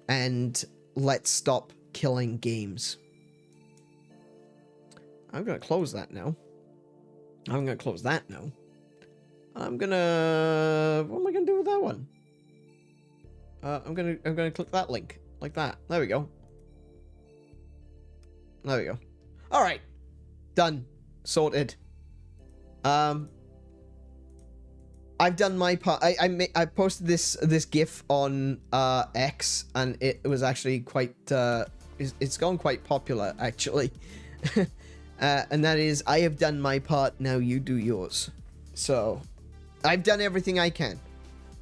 and let's stop killing games. I'm gonna close that now. I'm gonna close that now. I'm gonna... What am I gonna do with that one? I'm gonna click that link. Like that. There we go. There we go. Alright. Done. Sorted. I've done my part. I posted this GIF on X, and it was actually quite it's gone quite popular actually. And that is, I have done my part, now you do yours. So I've done everything I can.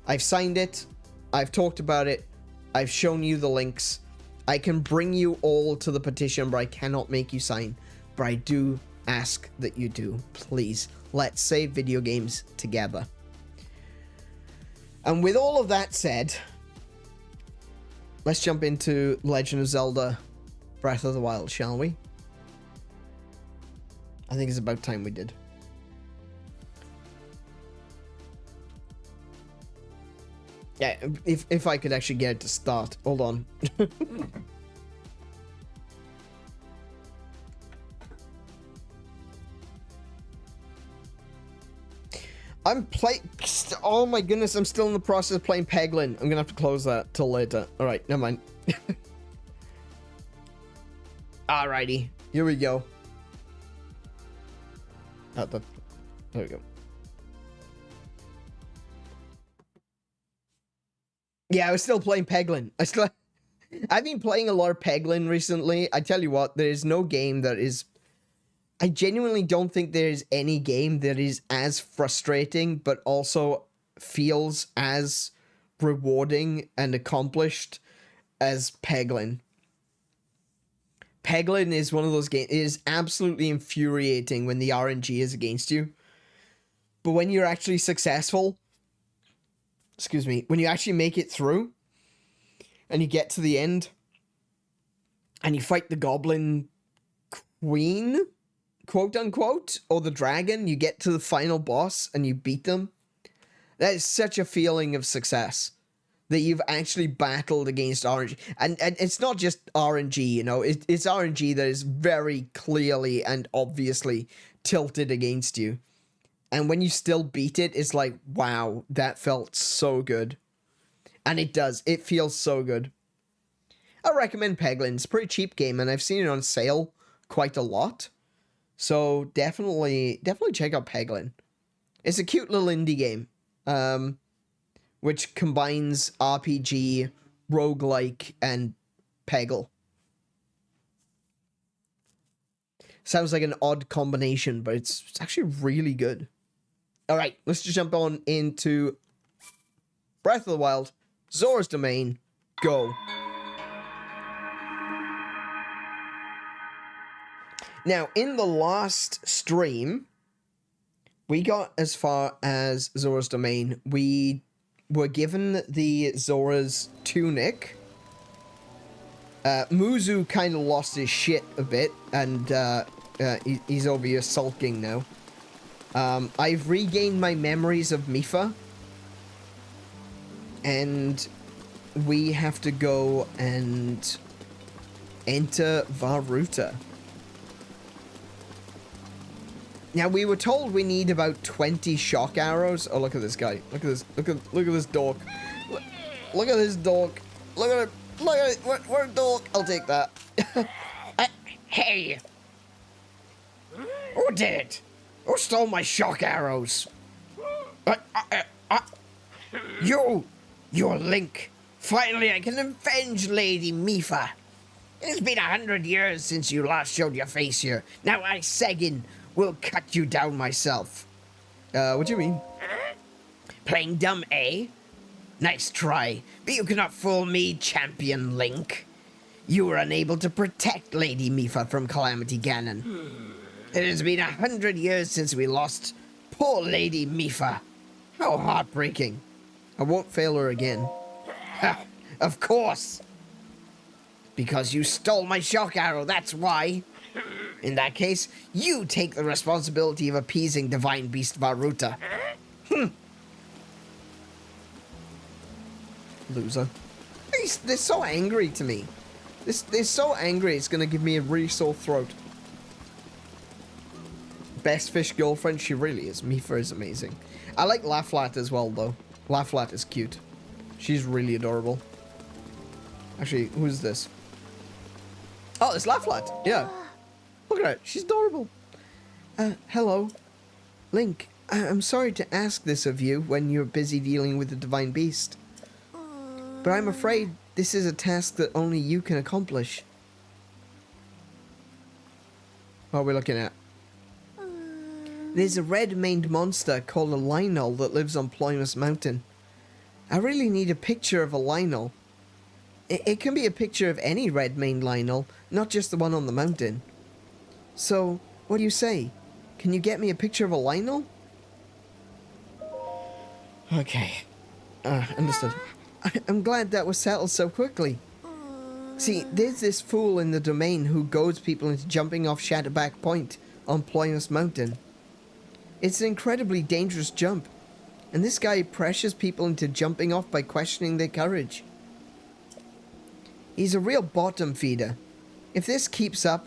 I've signed it, I've talked about it, I've shown you the links. I can bring you all to the petition, but I cannot make you sign. But I do ask that you do. Please, let's save video games together. And with all of that said, let's jump into Legend of Zelda Breath of the Wild, shall we? I think it's about time we did. Yeah, if I could actually get it to start. Hold on. I'm playing... Oh my goodness, I'm still in the process of playing Peglin. I'm gonna have to close that till later. Alright, never mind. Alrighty, here we go. There we go. Yeah, I was still playing Peglin. I've been playing a lot of Peglin recently. I tell you what, there is no game that is... I genuinely don't think there is any game that is as frustrating, but also feels as rewarding and accomplished as Peglin. Peglin is one of those games. It is absolutely infuriating when the RNG is against you. But when you're actually successful, excuse me, when you actually make it through, and you get to the end, and you fight the Goblin Queen, quote unquote, or the dragon, you get to the final boss and you beat them. That is such a feeling of success. That you've actually battled against RNG. And it's not just RNG, you know, it's RNG that is very clearly and obviously tilted against you. And when you still beat it, it's like, wow, that felt so good. And it does. It feels so good. I recommend Peglin. It's a pretty cheap game, and I've seen it on sale quite a lot. So definitely check out Peglin. It's a cute little indie game. Which combines RPG, roguelike, and Peggle. Sounds like an odd combination, but it's actually really good. Alright, let's just jump on into Breath of the Wild, Zora's Domain, go. Now, in the last stream, we got as far as Zora's Domain. We were given the Zora's tunic. Muzu kind of lost his shit a bit, and he's over here sulking now. I've regained my memories of Mipha, and we have to go and enter Varuta. Now, we were told we need about 20 shock arrows. Oh, look at this guy. Look at this. Look at this dork. Look at this dork. Look at it. Look at it. We're a dork. I'll take that. Hey. Who did it? Who stole my shock arrows? You're Link. Finally, I can avenge Lady Mipha. It's been 100 years since you last showed your face here. Now I, Segin, will cut you down myself. What do you mean? Playing dumb, eh? Nice try, but you cannot fool me, Champion Link. You were unable to protect Lady Mipha from Calamity Ganon. It has been 100 years since we lost Poor Lady Mifa. How heartbreaking. I won't fail her again. Ha, of course. Because you stole my shock arrow, that's why. In that case, you take the responsibility of appeasing Divine Beast Varuta. Loser. They're so angry to me. They're so angry, it's gonna give me a really sore throat. Best fish girlfriend, she really is. Mifa is amazing. I like Laflat as well, though. Laflat is cute. She's really adorable. Actually, who's this? Oh, it's Laflat. Yeah. Look at her. She's adorable. Hello. Link, I'm sorry to ask this of you when you're busy dealing with the Divine Beast. But I'm afraid this is a task that only you can accomplish. What are we looking at? There's a red-maned monster called a Lynel that lives on Ploymus Mountain. I really need a picture of a Lynel. It can be a picture of any red-maned Lynel, not just the one on the mountain. So, what do you say? Can you get me a picture of a Lynel? Okay. Understood. I'm glad that was settled so quickly. See, there's this fool in the domain who goads people into jumping off Shadowback Point on Ploymus Mountain. It's an incredibly dangerous jump, and this guy pressures people into jumping off by questioning their courage. He's a real bottom feeder. If this keeps up,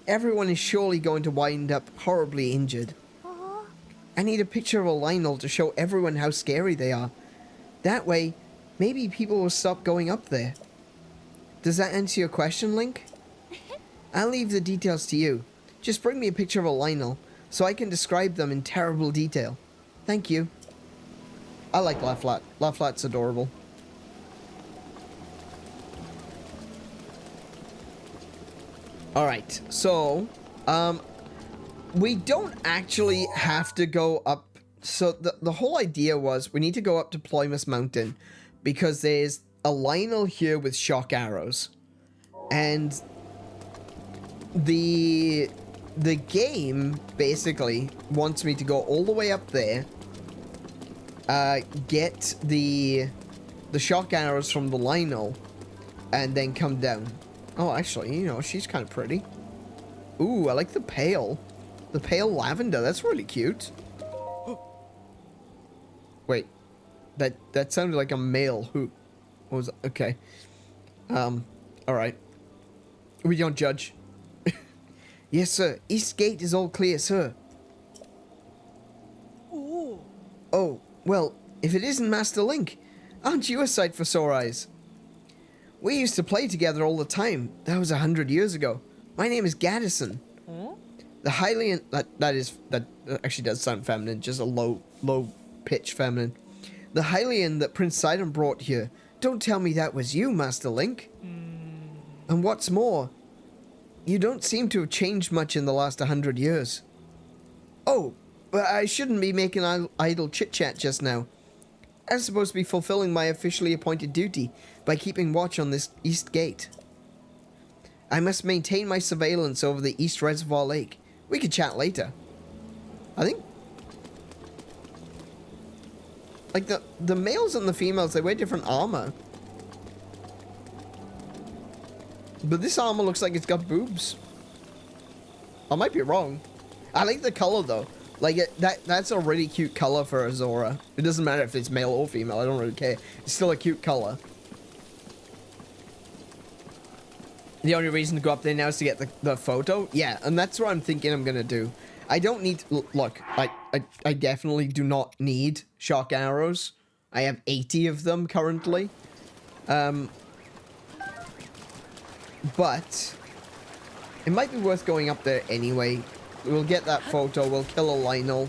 everyone is surely going to wind up horribly injured. I need a picture of a Lynel to show everyone how scary they are. That way, maybe people will stop going up there. Does that answer your question, Link? I'll leave the details to you. Just bring me a picture of a Lynel, so I can describe them in terrible detail. Thank you. I like Laflat. Laflat's adorable. Alright, so, we don't actually have to go up. So the whole idea was we need to go up to Ploymus Mountain because there's a Lynel here with shock arrows. And the game basically wants me to go all the way up there, get the shock arrows from the Lynel, and then come down. Oh, actually, you know, she's kind of pretty. Ooh, I like the pale lavender. That's really cute. Wait, that sounded like a male. Who was okay? All right. We don't judge. Yes, sir. East gate is all clear, sir. Ooh. Oh, well, if it isn't Master Link, aren't you a sight for sore eyes? We used to play together all the time. That was 100 years ago. My name is Gaddison. The Hylian... That actually does sound feminine. Just a low pitch feminine. The Hylian that Prince Sidon brought here. Don't tell me that was you, Master Link. And what's more, you don't seem to have changed much in the last 100 years. Oh, but I shouldn't be making idle chit-chat just now. I'm supposed to be fulfilling my officially appointed duty by keeping watch on this East Gate. I must maintain my surveillance over the East Reservoir Lake. We could chat later. I think... like, the males and the females, they wear different armor. But this armor looks like it's got boobs. I might be wrong. I like the color, though. Like, that's a really cute color for Azora. It doesn't matter if it's male or female. I don't really care. It's still a cute color. The only reason to go up there now is to get the photo. Yeah, and that's what I'm thinking I'm going to do. I don't need... look, I definitely do not need shock arrows. I have 80 of them currently. But it might be worth going up there anyway. We'll get that photo. We'll kill a Lynel.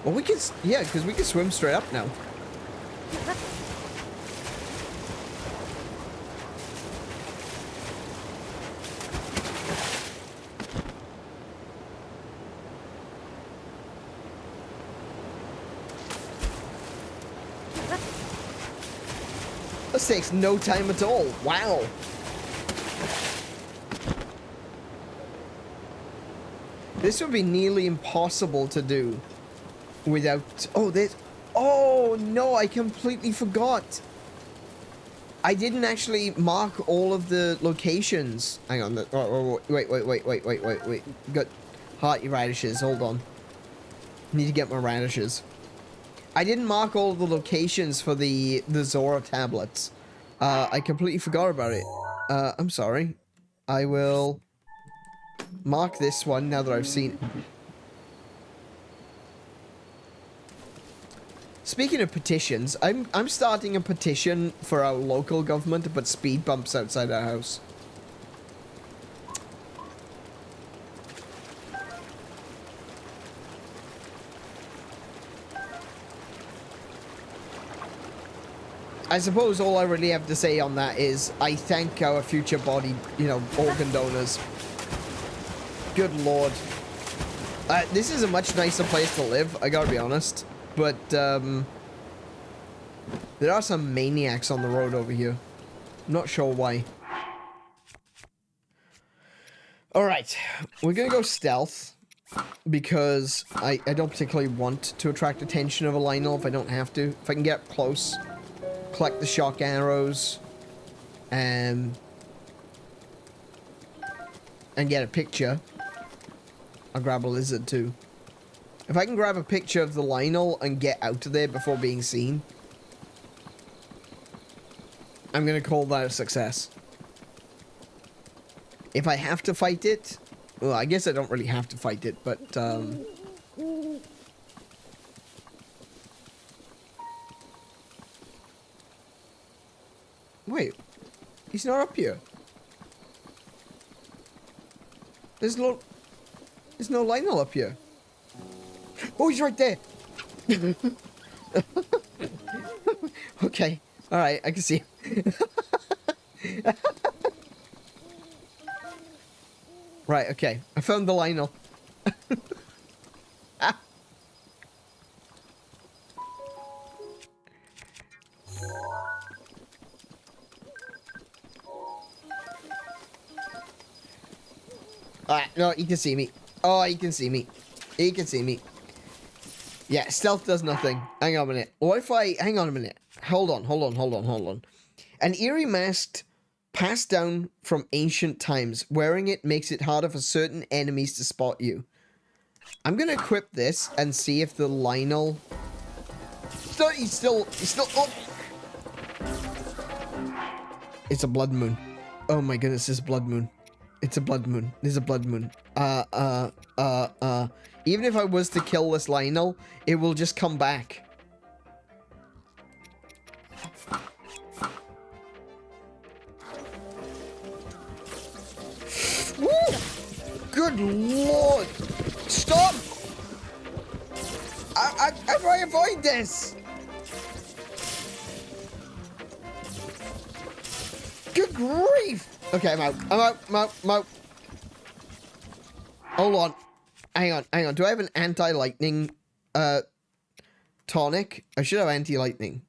Well, we can... yeah, because we can swim straight up now. This takes no time at all. Wow. This would be nearly impossible to do without... Oh, there's... Oh, no, I completely forgot. I didn't actually mark all of the locations. Hang on. Wait. Got hearty radishes. Hold on. Need to get my radishes. I didn't mark all of the locations for the Zora tablets. I completely forgot about it. I'm sorry. I will mark this one now that I've seen it. Speaking of petitions, I'm starting a petition for our local government to put speed bumps outside our house. I suppose all I really have to say on that is I thank our future body, you know, organ donors. Good lord. This is a much nicer place to live, I gotta be honest. But, there are some maniacs on the road over here. I'm not sure why. Alright, we're gonna go stealth. Because I don't particularly want to attract attention of a Lionel if I don't have to. If I can get up close, collect the shock arrows, and get a picture. I'll grab a lizard too. If I can grab a picture of the Lionel and get out of there before being seen, I'm gonna call that a success. If I have to fight it, well, I guess I don't really have to fight it, but, wait, he's not up here. There's no Lionel up here. Oh, he's right there. Okay. All right, I can see him. Right, okay. I found the Lionel. No, he can see me. Oh, he can see me. He can see me. Yeah, stealth does nothing. Hang on a minute. What if I... Hang on a minute. Hold on. An eerie mask passed down from ancient times. Wearing it makes it harder for certain enemies to spot you. I'm gonna equip this and see if the Lionel... He's still... Oh! It's a blood moon. Oh my goodness, it's a blood moon. It's a blood moon. There's a blood moon. Even if I was to kill this Lionel, it will just come back. Woo! Good lord! Stop! How do I avoid this? Good grief! Okay, I'm out. Hold on. Hang on. Do I have an anti-lightning, tonic? I should have anti-lightning.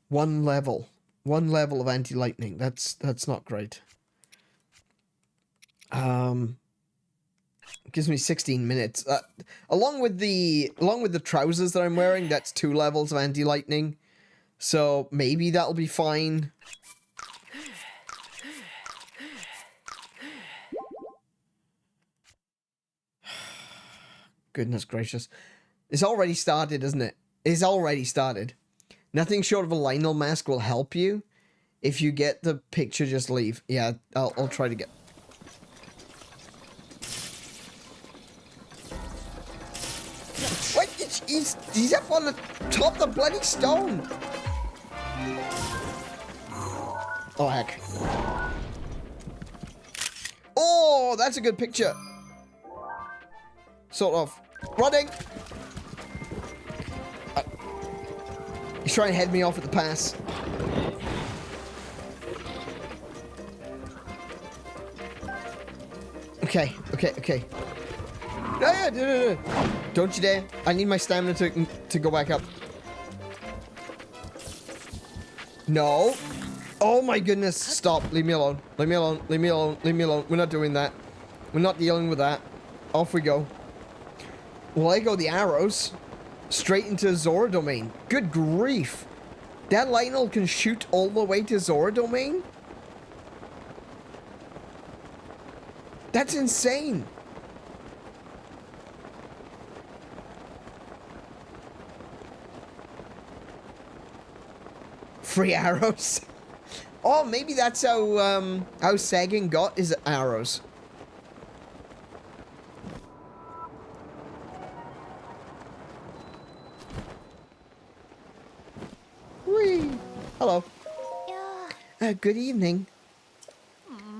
One level of anti-lightning. That's not great. Gives me 16 minutes. Along with the trousers that I'm wearing, that's 2 levels of anti-lightning. So maybe that'll be fine. Goodness gracious. It's already started, isn't it? It's already started. Nothing short of a Lionel mask will help you. If you get the picture, just leave. Yeah, I'll try to get... What? He's up on the top of the bloody stone. Oh, heck. Oh, that's a good picture. Sort of. Running! He's trying to head me off at the pass. Okay. No. Don't you dare. I need my stamina to go back up. No. Oh my goodness. Stop. Leave me alone. We're not doing that. We're not dealing with that. off we go. Well, there go the arrows. Straight into Zora domain. Good grief. That Lionel can shoot all the way to Zora domain? That's insane. Free arrows. Oh, maybe that's how Saga got his arrows. Whee! Hello. Yeah. Good evening.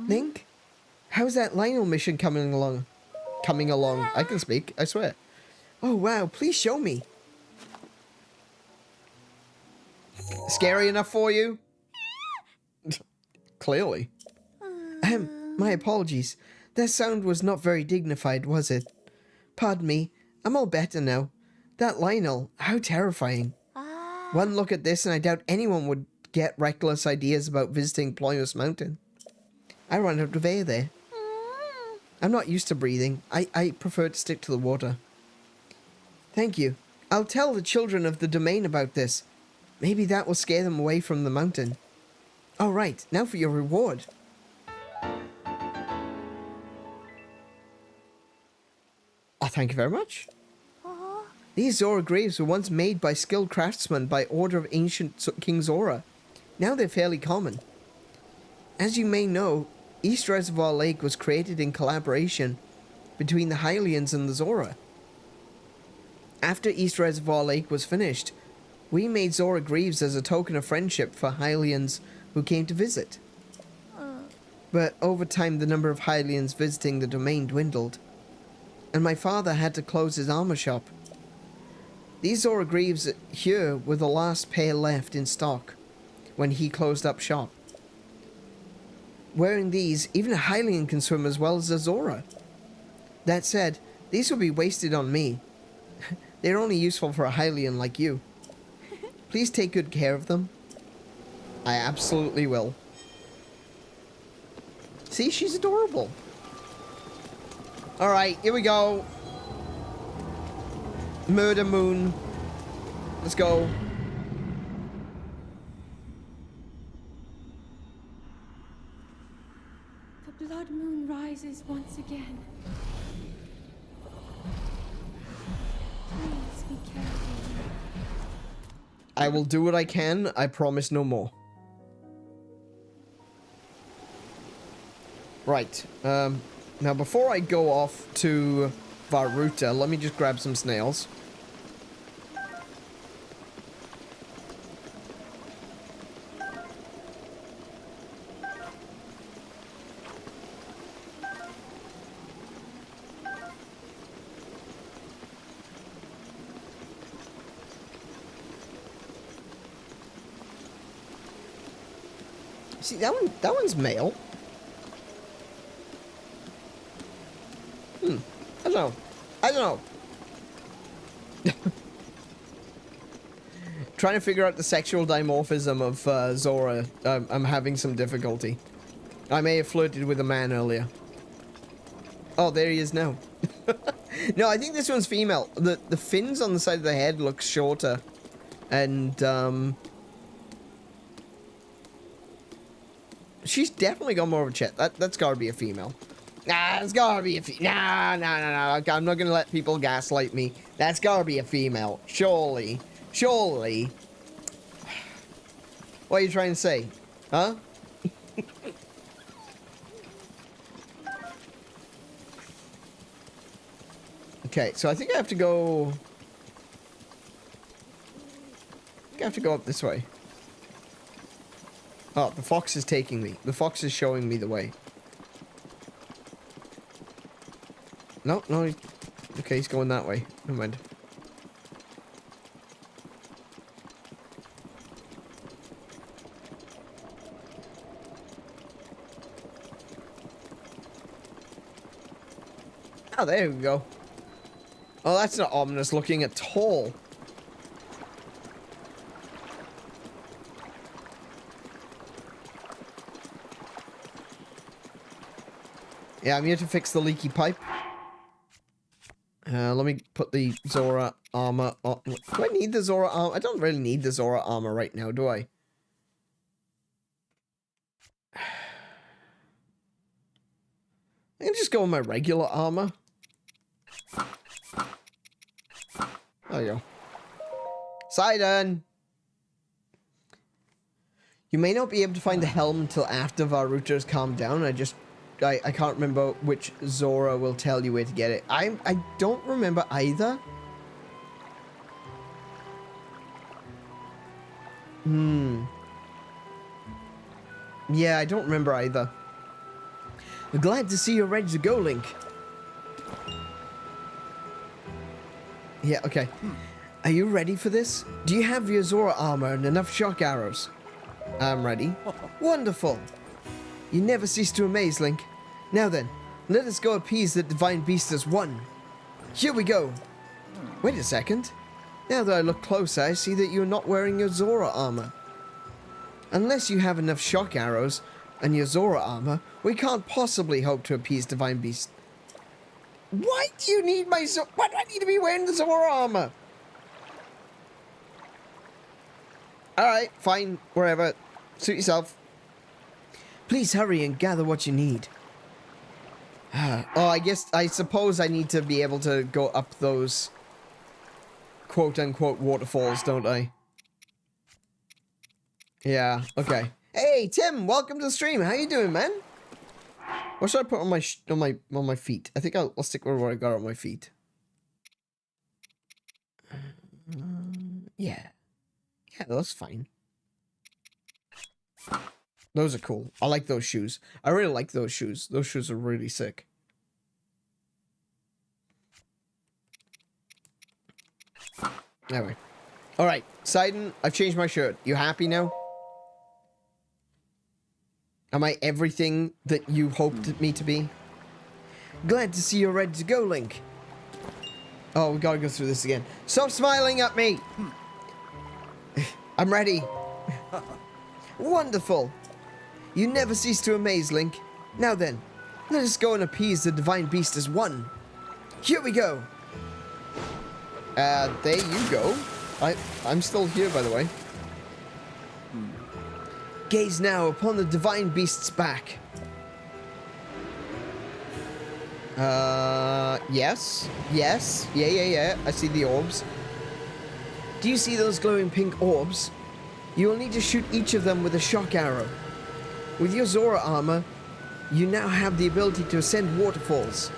Link, how's that Lionel mission coming along? I can speak, I swear. Oh, wow, please show me. Scary enough for you? Clearly. My apologies. That sound was not very dignified, was it? Pardon me. I'm all better now. That Lionel, how terrifying. One look at this and I doubt anyone would get reckless ideas about visiting Ployos Mountain. I ran out of air there. I'm not used to breathing. I prefer to stick to the water. Thank you. I'll tell the children of the domain about this. Maybe that will scare them away from the mountain. All right, now for your reward. Thank you very much. These Zora graves were once made by skilled craftsmen by order of ancient King Zora. Now they're fairly common. As you may know, East Reservoir Lake was created in collaboration between the Hylians and the Zora. After East Reservoir Lake was finished, we made Zora Greaves as a token of friendship for Hylians who came to visit. But over time the number of Hylians visiting the domain dwindled, and my father had to close his armor shop. These Zora Greaves here were the last pair left in stock when he closed up shop. Wearing these, even a Hylian can swim as well as a Zora. That said, these would be wasted on me. They're only useful for a Hylian like you. Please take good care of them. I absolutely will. See, she's adorable. Alright, here we go. Murder Moon. Let's go. The blood moon rises once again. Please be careful. I will do what I can. I promise no more. Right. Now before I go off to Varuta, let me just grab some snails. See, that one's male. I don't know. Trying to figure out the sexual dimorphism of Zora. I'm having some difficulty. I may have flirted with a man earlier. Oh, there he is now. No, I think this one's female. The fins on the side of the head look shorter. And, she's definitely got more of a chest. That's gotta be a female. Nah, it's gotta be a female. Nah. I'm not gonna let people gaslight me. That's gotta be a female. Surely. What are you trying to say? Huh? Okay, so I think I have to go... up this way. Oh, the fox is taking me. The fox is showing me the way. No, okay, he's going that way. Never mind. Oh, there we go. Oh, that's not ominous looking at all. Yeah, I'm here to fix the leaky pipe. Let me put the Zora armor on. Do I need the Zora armor? I don't really need the Zora armor right now, do I? I can just go with my regular armor. There you go. Sidon! You may not be able to find the helm until after Varuto's calmed down. I can't remember which Zora will tell you where to get it. I don't remember either. Yeah, I don't remember either. Glad to see you're ready to go, Link. Yeah, okay. Are you ready for this? Do you have your Zora armor and enough shock arrows? I'm ready. Wonderful. You never cease to amaze, Link. Now then, let us go appease the divine beast as one. Here we go. Wait a second. Now that I look closer, I see that you're not wearing your Zora armor. Unless you have enough shock arrows and your Zora armor, we can't possibly hope to appease divine beast. Why do you need my Zora? Why do I need to be wearing the Zora armor? Alright, fine, wherever. Suit yourself. Please hurry and gather what you need. Oh, I suppose I need to be able to go up those quote-unquote waterfalls, don't I? Yeah, okay. Hey, Tim, welcome to the stream. How you doing, man? What should I put on my feet? I think I'll stick with what I got on my feet. Yeah. Yeah, that's fine. Those are cool. I like those shoes. I really like those shoes. Those shoes are really sick. Anyway. Alright, Sidon, I've changed my shirt. You happy now? Am I everything that you hoped me to be? Glad to see you're ready to go, Link. Oh, we gotta go through this again. Stop smiling at me! I'm ready. Wonderful. You never cease to amaze, Link. Now then, let us go and appease the divine beast as one. Here we go. There you go. I'm still here, by the way. Gaze now upon the divine beast's back. Yes. Yes. Yeah. I see the orbs. Do you see those glowing pink orbs? You will need to shoot each of them with a shock arrow. With your Zora armor, you now have the ability to ascend waterfalls.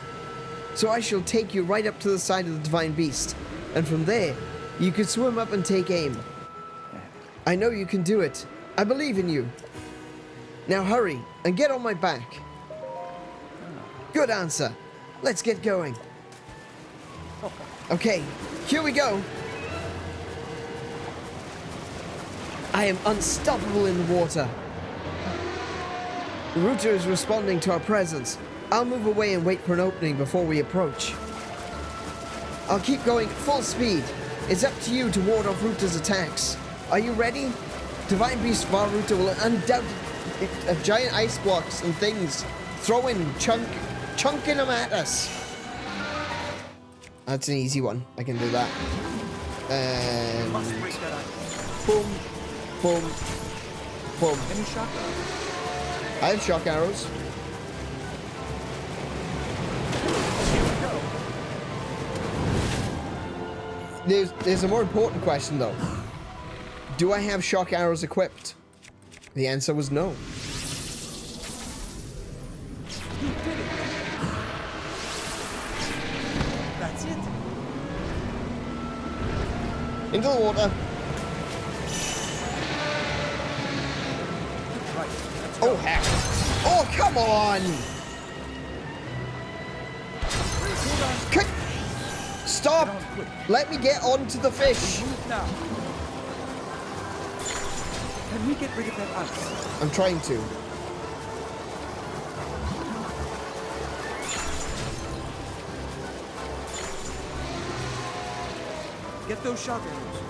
So I shall take you right up to the side of the divine beast, and from there, you can swim up and take aim. I know you can do it. I believe in you. Now hurry and get on my back. Good answer. Let's get going. Okay, here we go. I am unstoppable in the water. Ruto is responding to our presence. I'll move away and wait for an opening before we approach. I'll keep going at full speed. It's up to you to ward off Ruto's attacks. Are you ready? Divine Beast Varuto will undoubtedly giant ice blocks and things, chunking them at us. That's an easy one. I can do that. And boom, boom, boom. Any shock? I have shock arrows. There's a more important question though. Do I have shock arrows equipped? The answer was no. You did it. That's it. Into the water. Right. Let's go. Oh heck. Oh come on. Stop. Let me get onto the fish. Move now. Can we get rid of that ice? I'm trying to. Get those shock arrows.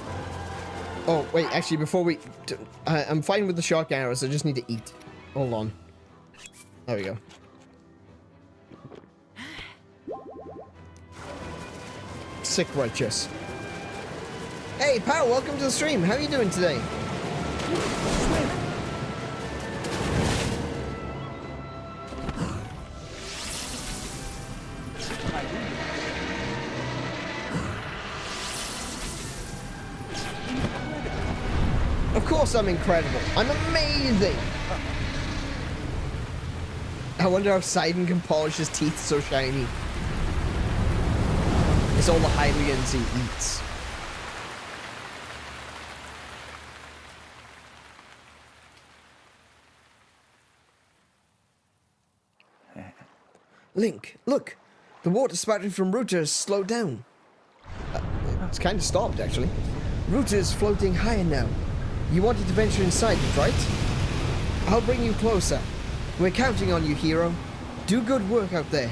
Oh, wait, actually, before we... I'm fine with the shock arrows, I just need to eat. Hold on. There we go. sick righteous. Hey, pal, welcome to the stream. How are you doing today? Of course I'm incredible. I'm amazing. I wonder how Sidon can polish his teeth so shiny. It's all the Hylians he eats. Link, look. The water spouting from Ruta has slowed down. It's kind of stopped, actually. Ruta is floating higher now. You wanted to venture inside it, right? I'll bring you closer. We're counting on you, hero. Do good work out there.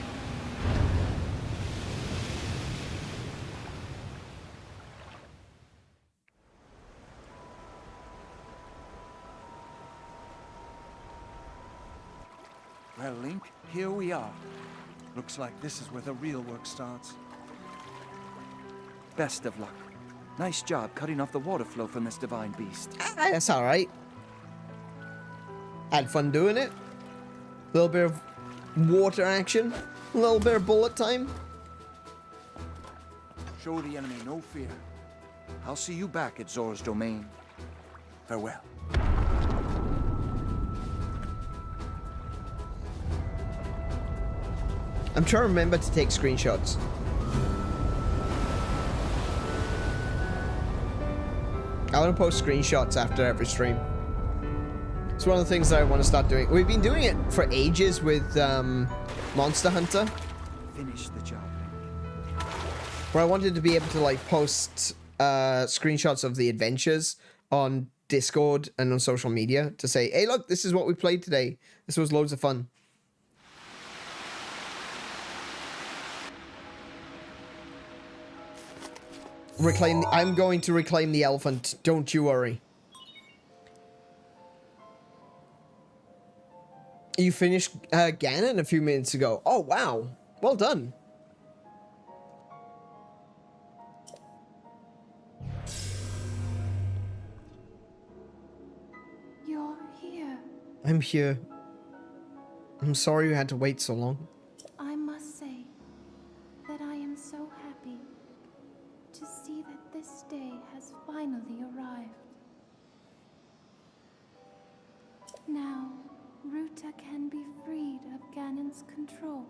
Well, Link, here we are. Looks like this is where the real work starts. Best of luck. Nice job cutting off the water flow from this divine beast. That's alright. Had fun doing it. A little bit of water action. A little bit of bullet time. Show the enemy no fear. I'll see you back at Zora's domain. Farewell. I'm trying to remember to take screenshots. I want to post screenshots after every stream. It's one of the things that I want to start doing. We've been doing it for ages with Monster Hunter. Finish the job. Where I wanted to be able to like post screenshots of the adventures on Discord and on social media to say, hey look, this is what we played today. This was loads of fun. I'm going to reclaim the elephant. Don't you worry. You finished Ganon a few minutes ago. Oh, wow. Well done. You're here. I'm here. I'm sorry you had to wait so long. I must say that I am so happy to see that this day has finally arrived. Now, Ruta can be freed of Ganon's control.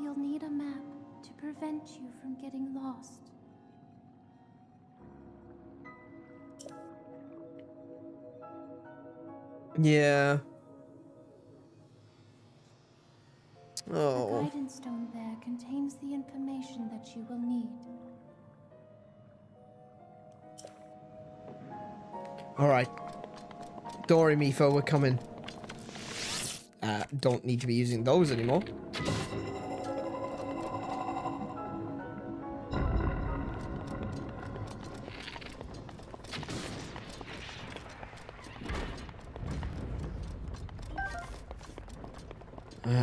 You'll need a map to prevent you from getting lost. Yeah. The Oh. guidance stone there contains the information that you will need. Alright. Don't worry, Mifo, we're coming. Don't need to be using those anymore.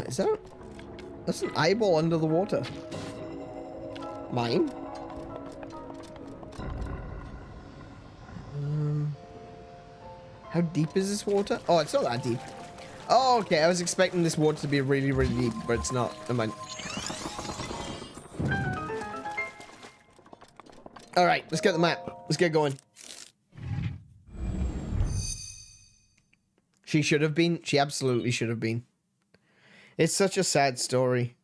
Is that that's an eyeball under the water. Mine? How deep is this water? Oh, it's not that deep. Oh, okay. I was expecting this water to be really, really deep, but it's not. Never mind. All right, let's get the map. Let's get going. She should have been. She absolutely should have been. It's such a sad story.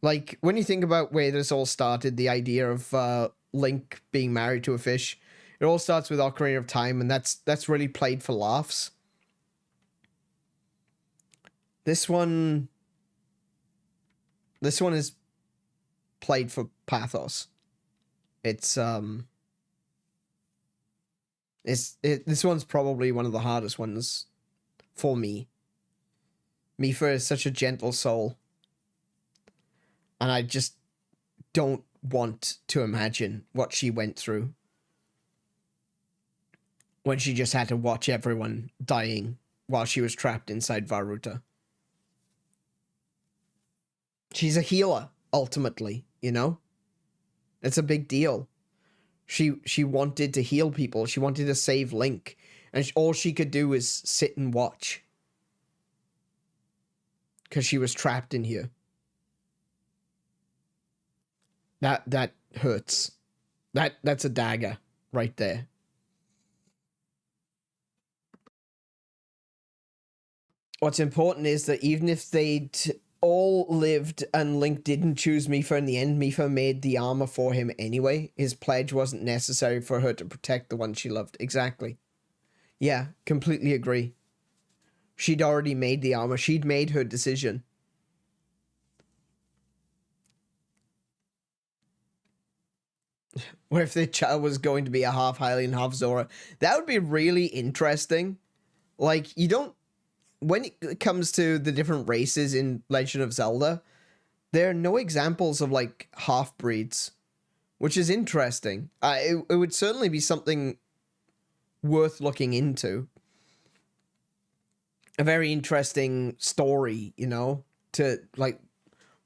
Like, when you think about where this all started, the idea of Link being married to a fish, it all starts with Ocarina of Time, and that's really played for laughs. This one is played for pathos. This one's probably one of the hardest ones for me. Mipha is such a gentle soul. And I just don't want to imagine what she went through when she just had to watch everyone dying while she was trapped inside Varuta. She's a healer, ultimately, you know? It's a big deal. She wanted to heal people. She wanted to save Link. And all she could do was sit and watch. Because she was trapped in here. That hurts. That's a dagger right there. What's important is that even if they'd all lived and Link didn't choose Mipha in the end, Mipha made the armor for him anyway. His pledge wasn't necessary for her to protect the one she loved. Exactly. Yeah, completely agree. She'd already made the armor. She'd made her decision. What if the child was going to be a half Hylian, half Zora? That would be really interesting. Like, you don't... When it comes to the different races in Legend of Zelda, there are no examples of, like, half-breeds. Which is interesting. It would certainly be something worth looking into. A very interesting story, you know? To, like,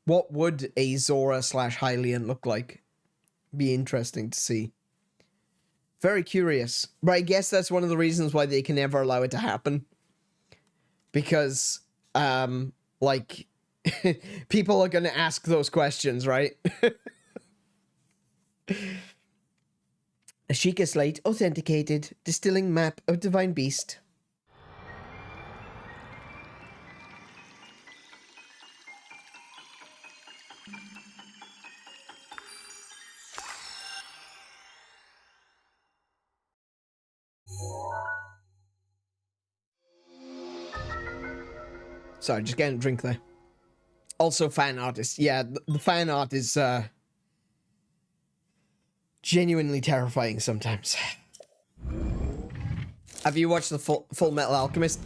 what would a Zora / Hylian look like? Be interesting to see. Very curious. But I guess that's one of the reasons why they can never allow it to happen. Because, like, people are going to ask those questions, right? A Shiekah Slate authenticated. Distilling map of Divine Beast. Sorry, just getting a drink there. Also, fan artist. Yeah, the fan art is genuinely terrifying sometimes. Have you watched the Full Metal Alchemist?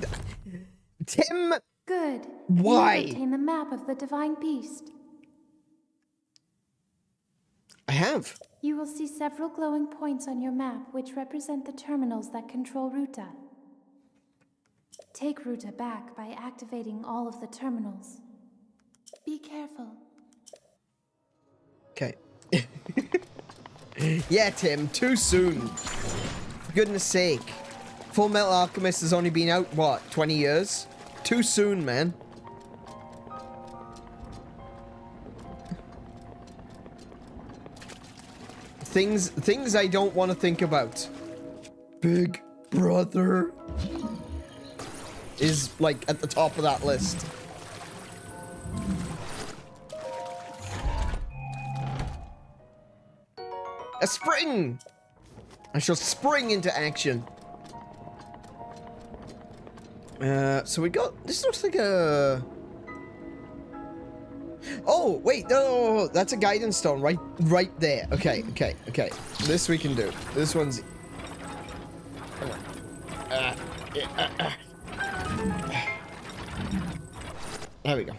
Tim! Good. Why? You obtain the map of the Divine Beast. I have. You will see several glowing points on your map which represent the terminals that control Ruta. Take Ruta back by activating all of the terminals. Be careful. Okay. Yeah, Tim, too soon. For goodness sake. Full Metal Alchemist has only been out, what, 20 years? Too soon, man. Things I don't want to think about. Big Brother is, like, at the top of that list. A spring! I shall spring into action. So we got... This looks like a... Oh, wait, no, that's a guidance stone right there. Okay. This we can do. This one's... Come on. There we go.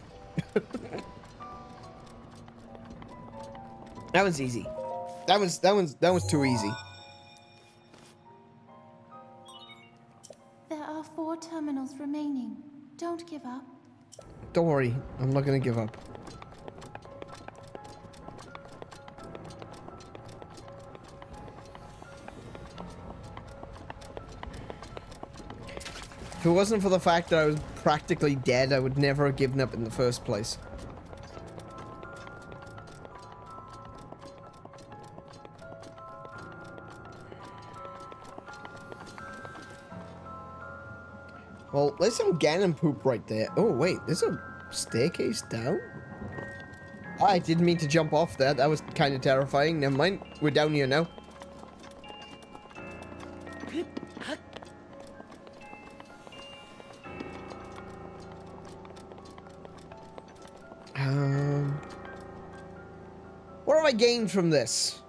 That one's easy. That was too easy. There are 4 terminals remaining. Don't give up. Don't worry, I'm not gonna give up. If it wasn't for the fact that I was practically dead, I would never have given up in the first place. Well, there's some Ganon poop right there. Oh, wait, there's a staircase down? Oh, I didn't mean to jump off there. That was kind of terrifying. Never mind. We're down here now. What have I gained from this?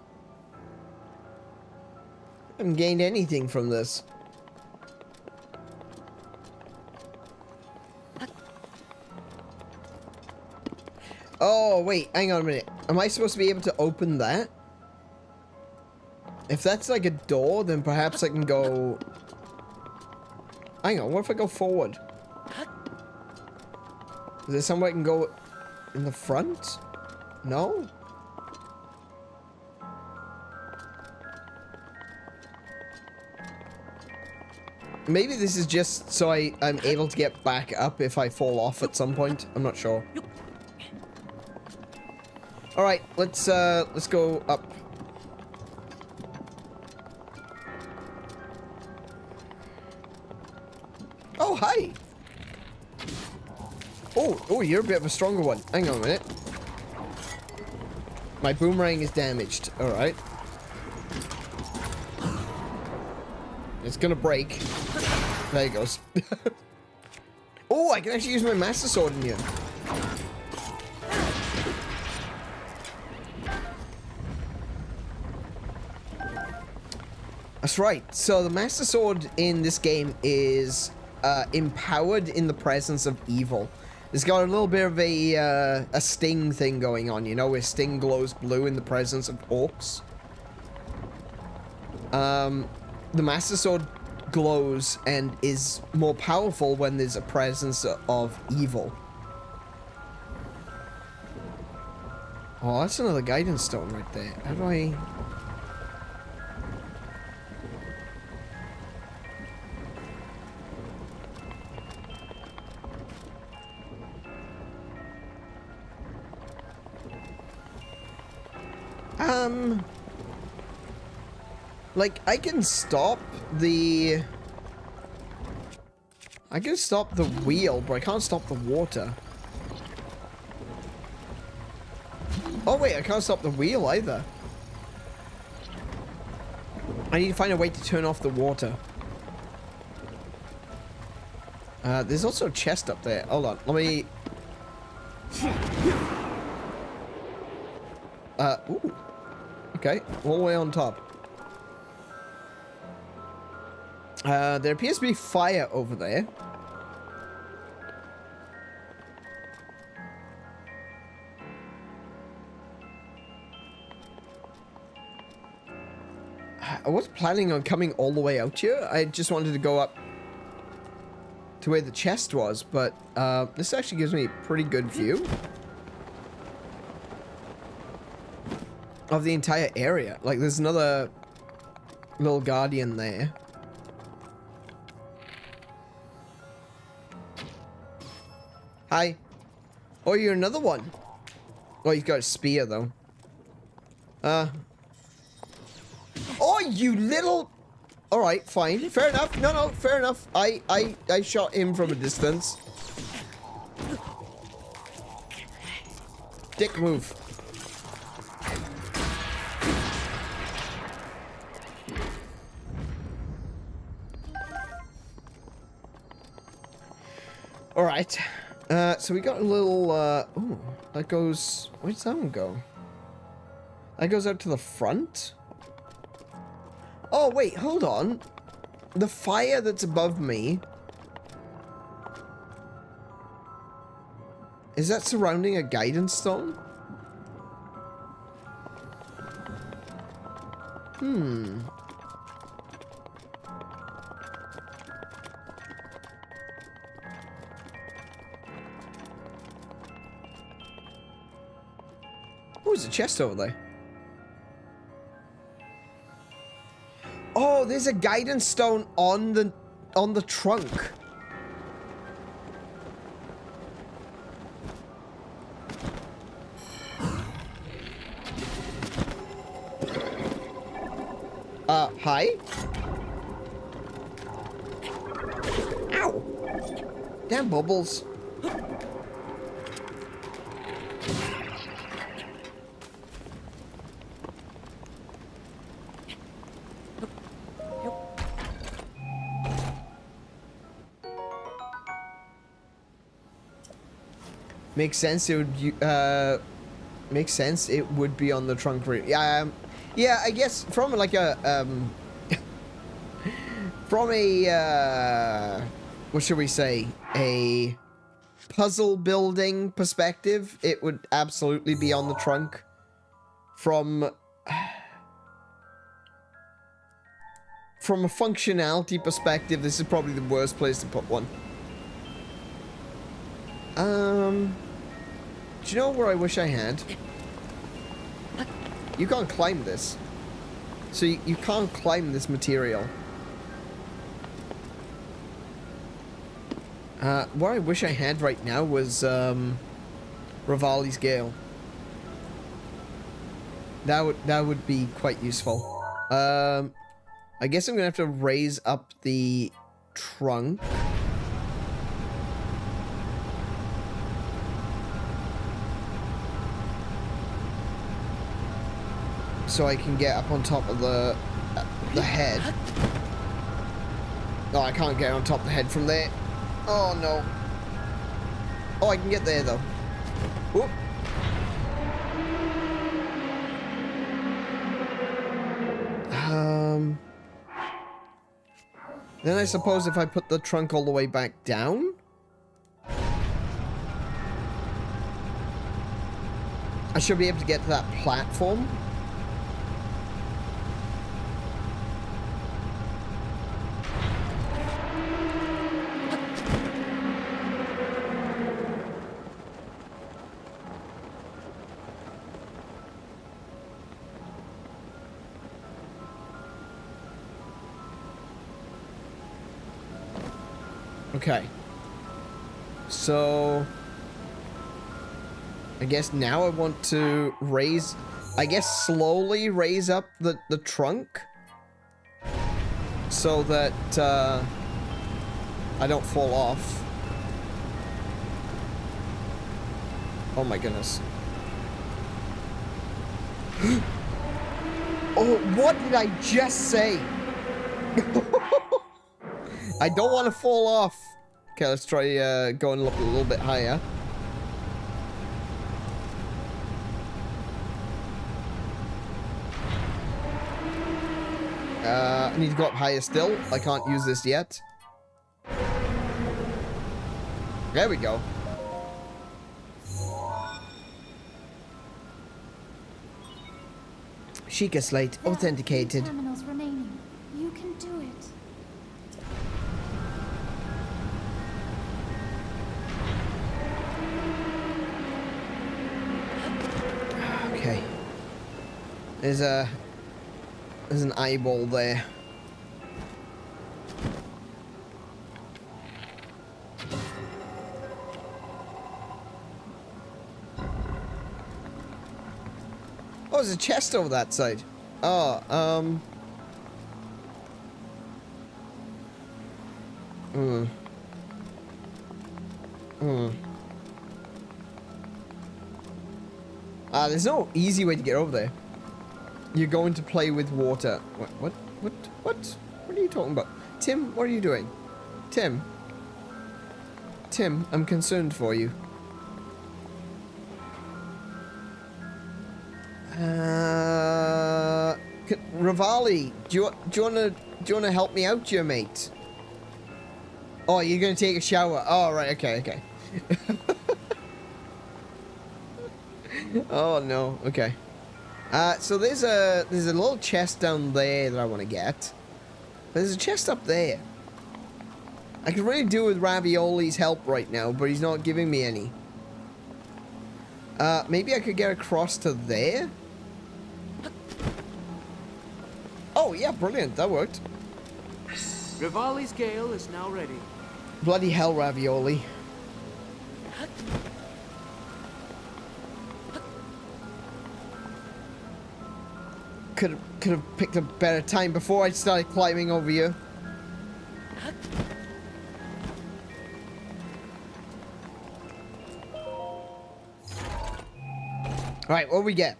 I haven't gained anything from this. Oh, wait, hang on a minute. Am I supposed to be able to open that? If that's like a door, then perhaps I can go... Hang on, what if I go forward? Is there somewhere I can go... In the front? No? Maybe this is just so I'm able to get back up if I fall off at some point. I'm not sure. Alright, let's go up. Oh, hi! Oh, you're a bit of a stronger one. Hang on a minute. My boomerang is damaged. Alright. It's gonna break. There it goes. Oh, I can actually use my Master Sword in here. That's right. So the Master Sword in this game is empowered in the presence of evil. It's got a little bit of a sting thing going on, you know, where sting glows blue in the presence of orcs. The Master Sword glows and is more powerful when there's a presence of evil. Oh, that's another guidance stone right there. How do I... Like, I can stop the wheel, but I can't stop the water. Oh wait, I can't stop the wheel either. I need to find a way to turn off the water. There's also a chest up there. Hold on, let me... Ooh. Okay, all the way on top. There appears to be fire over there. I wasn't planning on coming all the way out here. I just wanted to go up to where the chest was, but this actually gives me a pretty good view of the entire area. Like, there's another little guardian there. Hi. Oh, you're another one. Oh, you've got a spear, though. Oh, you little... Alright, fine. Fair enough. No, fair enough. I shot him from a distance. Dick move. Alright. So we got a little, ooh, that goes... Where does that one go? That goes out to the front? Oh, wait, hold on. The fire that's above me... Is that surrounding a guidance stone? Hmm... Oh, there's a chest over there. Oh, there's a guidance stone on the trunk. Hi? Ow! Damn bubbles. Makes sense. It would. Makes sense. It would be on the trunk. Yeah. Yeah. I guess from like a from a what should we say? A puzzle building perspective, it would absolutely be on the trunk. From a functionality perspective, this is probably the worst place to put one. Do you know where I wish I had? You can't climb this. So you can't climb this material. What I wish I had right now was, Revali's Gale. That would be quite useful. I guess I'm gonna have to raise up the trunk. So I can get up on top of the head. Oh, I can't get on top of the head from there. Oh no. Oh, I can get there though. Whoop. Then I suppose if I put the trunk all the way back down? I should be able to get to that platform. Okay. So I guess now I want to raise, I guess slowly raise up the trunk so that I don't fall off. Oh my goodness. Oh, what did I just say? I don't want to fall off. Okay, let's try going up a little bit higher. I need to go up higher still. I can't use this yet. There we go. Shiekah Slate authenticated. Terminals remaining. You can do it. Okay. There's an eyeball there. Oh, there's a chest over that side. Oh, there's no easy way to get over there. You're going to play with water. What are you talking about? Tim, what are you doing? Tim, I'm concerned for you. Revali, do you wanna help me out, your mate? Oh, you're gonna take a shower. Oh, right, okay. Oh no, okay. So there's a little chest down there that I want to get. There's a chest up there. I could really do with Ravioli's help right now, but he's not giving me any. Maybe I could get across to there? Oh, yeah, brilliant. That worked. Revali's Gale is now ready. Bloody hell, Ravioli. Could have picked a better time before I started climbing over you. Alright, what do we get?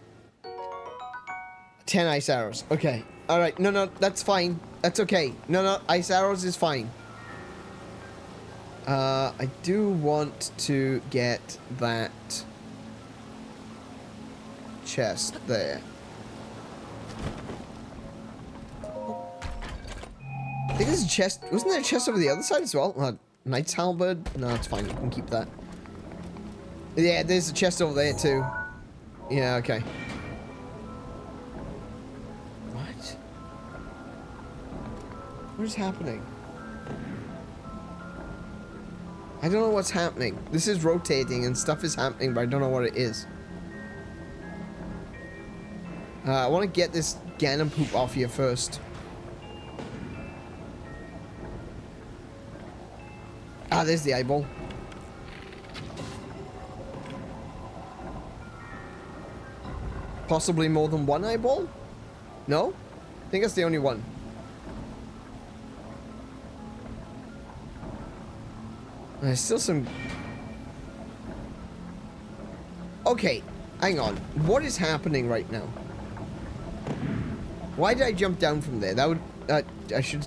10 ice arrows. Okay. Alright, no, that's fine. That's okay. No, ice arrows is fine. I do want to get that chest there. I think there's a chest. Wasn't there a chest over the other side as well? Knight's halberd? No, it's fine. We can keep that. Yeah, there's a chest over there too. Yeah, okay. What? What is happening? I don't know what's happening. This is rotating and stuff is happening, but I don't know what it is. I want to get this Ganon poop off here first. Ah, there's the eyeball. Possibly more than one eyeball? No? I think that's the only one. There's still some... Okay, hang on. What is happening right now? Why did I jump down from there? That would... I should...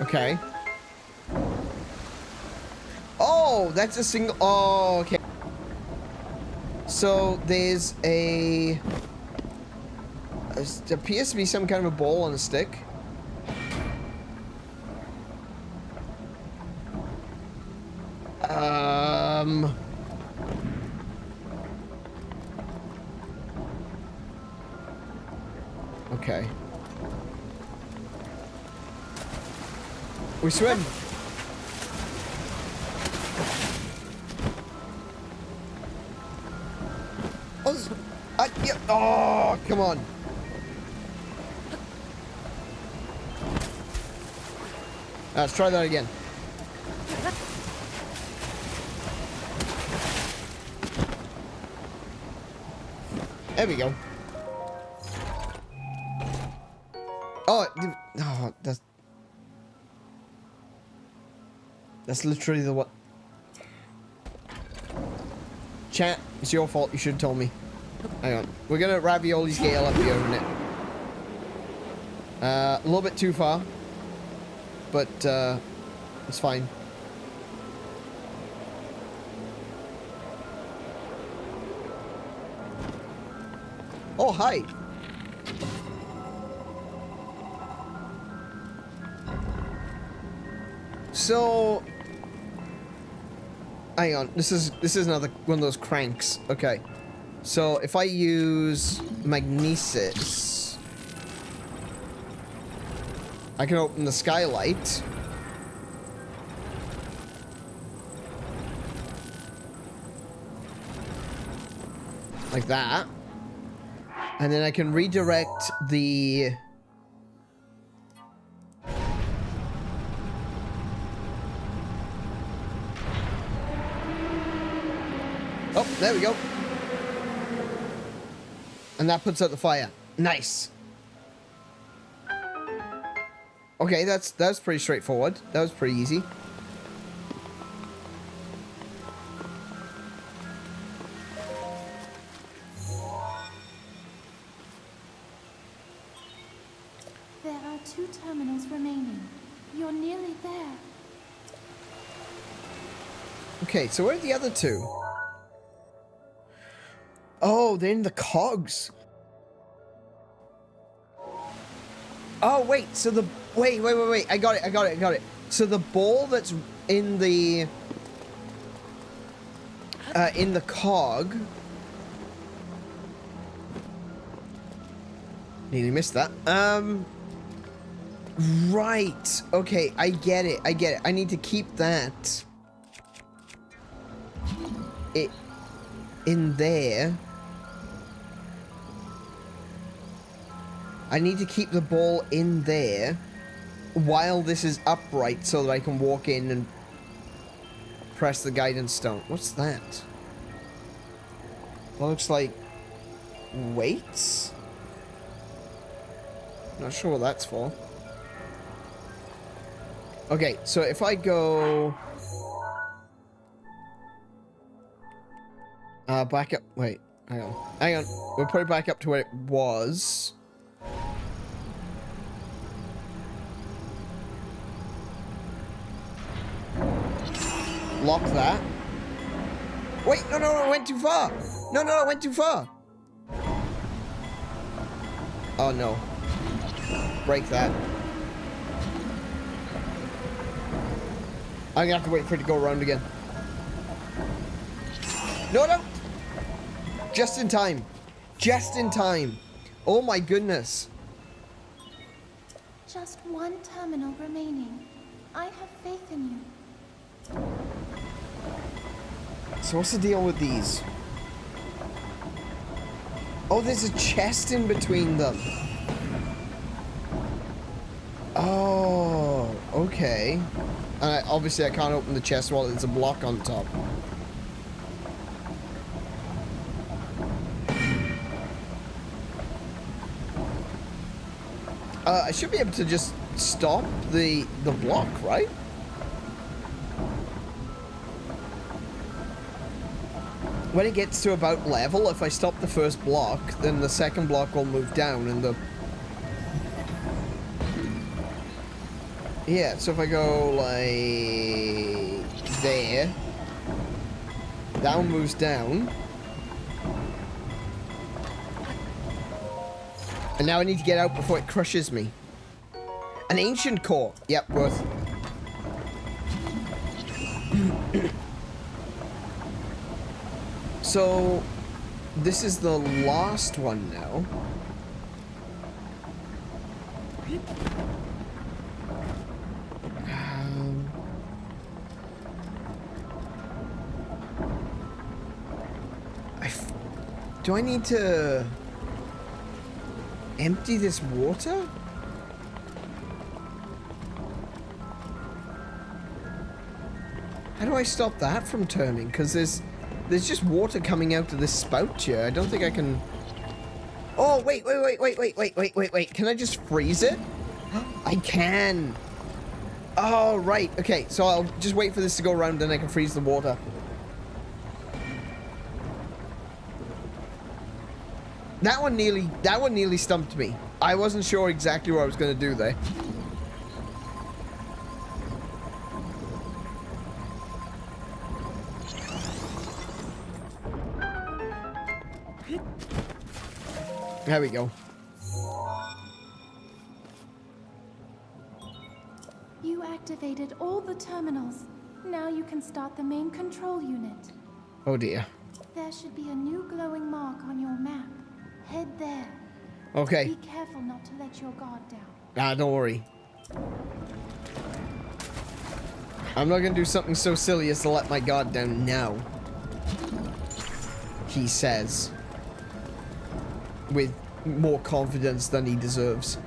Okay. Oh, that's a single... Oh, okay. So, there's a... There appears to be some kind of a ball on a stick. Okay. We swim. Oh, yeah. Oh, come on. Let's try that again. There we go. Oh, that's literally the what. Chat, it's your fault. You should have told me. Hang on. We're gonna ravioli scale up here in a minute. A little bit too far, but it's fine. Oh, hi. So, hang on. This is another one of those cranks. Okay. So if I use magnesis, I can open the skylight. Like that. And then I can redirect the... Oh, there we go. And that puts out the fire. Nice. Okay, that's pretty straightforward. That was pretty easy. There are 2 terminals remaining. You're nearly there. Okay, so where are the other 2? Oh, they're in the cogs. Oh, wait, so the... Wait. I got it. So the ball that's in the cog... Nearly missed that. Right. Okay, I get it. I need to keep that... in there. I need to keep the ball in there while this is upright so that I can walk in and press the guidance stone. What's that? That looks like weights? Not sure what that's for. Okay, so if I go... back up. Wait, hang on. We'll put it back up to where it was. Lock that. Wait, no, I went too far. No, I went too far. Oh, no. Break that. I'm gonna have to wait for it to go around again. No. Just in time. Oh my goodness. Just one terminal remaining. I have faith in you. So what's the deal with these? Oh, there's a chest in between them. Oh, okay. Obviously, I can't open the chest while there's a block on top. I should be able to just stop the block, right? When it gets to about level, if I stop the first block, then the second block will move down and the... Yeah, so if I go like... there... Down moves down. And now I need to get out before it crushes me. An ancient core. Yep, worth. So, this is the last one now. Do I need to empty this water? How do I stop that from turning? Because there's just water coming out of this spout here. I don't think I can... Oh, wait. Can I just freeze it? I can. Oh, right. Okay, so I'll just wait for this to go around and I can freeze the water. That one nearly stumped me. I wasn't sure exactly what I was going to do there. There we go. You activated all the terminals. Now you can start the main control unit. Oh dear. There should be a new glowing mark on your map. Head there. Okay. Be careful not to let your guard down. Don't worry. I'm not gonna do something so silly as to let my guard down now. He says. With more confidence than he deserves.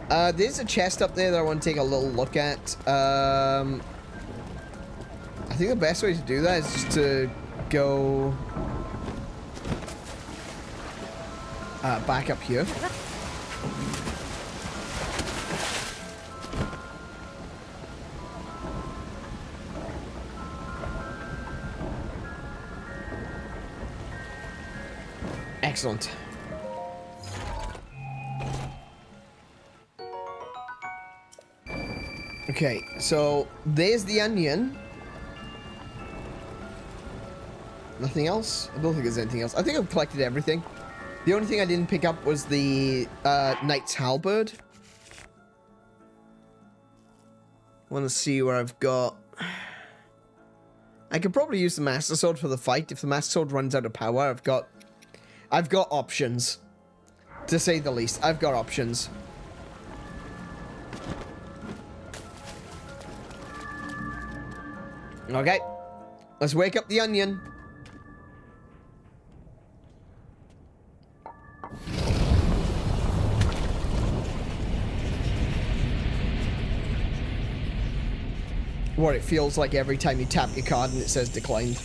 There's a chest up there that I want to take a little look at. I think the best way to do that is just to go... back up here. Excellent. Okay, so there's the onion. Nothing else? I don't think there's anything else. I think I've collected everything. The only thing I didn't pick up was the Knight's Halberd. Want to see where I've got... I could probably use the Master Sword for the fight. If the Master Sword runs out of power, I've got options. To say the least, I've got options. Okay. Let's wake up the onion. What it feels like every time you tap your card and it says declined.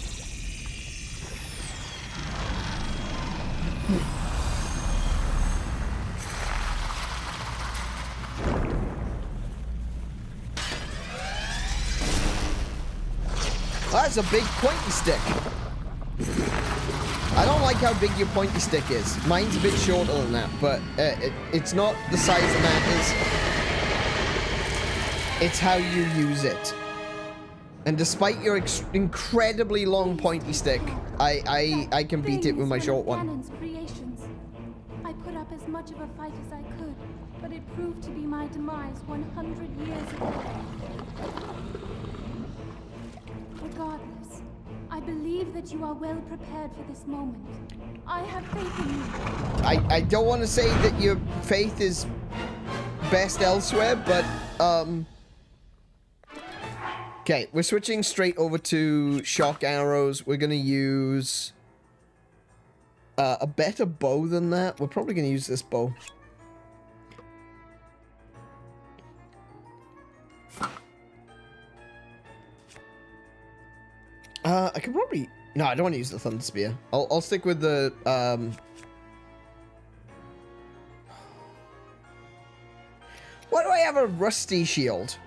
That's a big pointy stick. I don't like how big your pointy stick is. Mine's a bit shorter than that, but it's not the size that matters. It's how you use it. And despite your incredibly long pointy stick, I can beat it with my short one. I put up as much of a fight as I could, but it proved to be my demise 100 years ago. Regardless, I believe that you are well prepared for this moment. I have faith in you. I don't want to say that your faith is best elsewhere, but, okay, we're switching straight over to shock arrows. We're gonna use a better bow than that. We're probably gonna use this bow. I could probably... No, I don't want to use the Thunder Spear. I'll stick with the, Why do I have a rusty shield?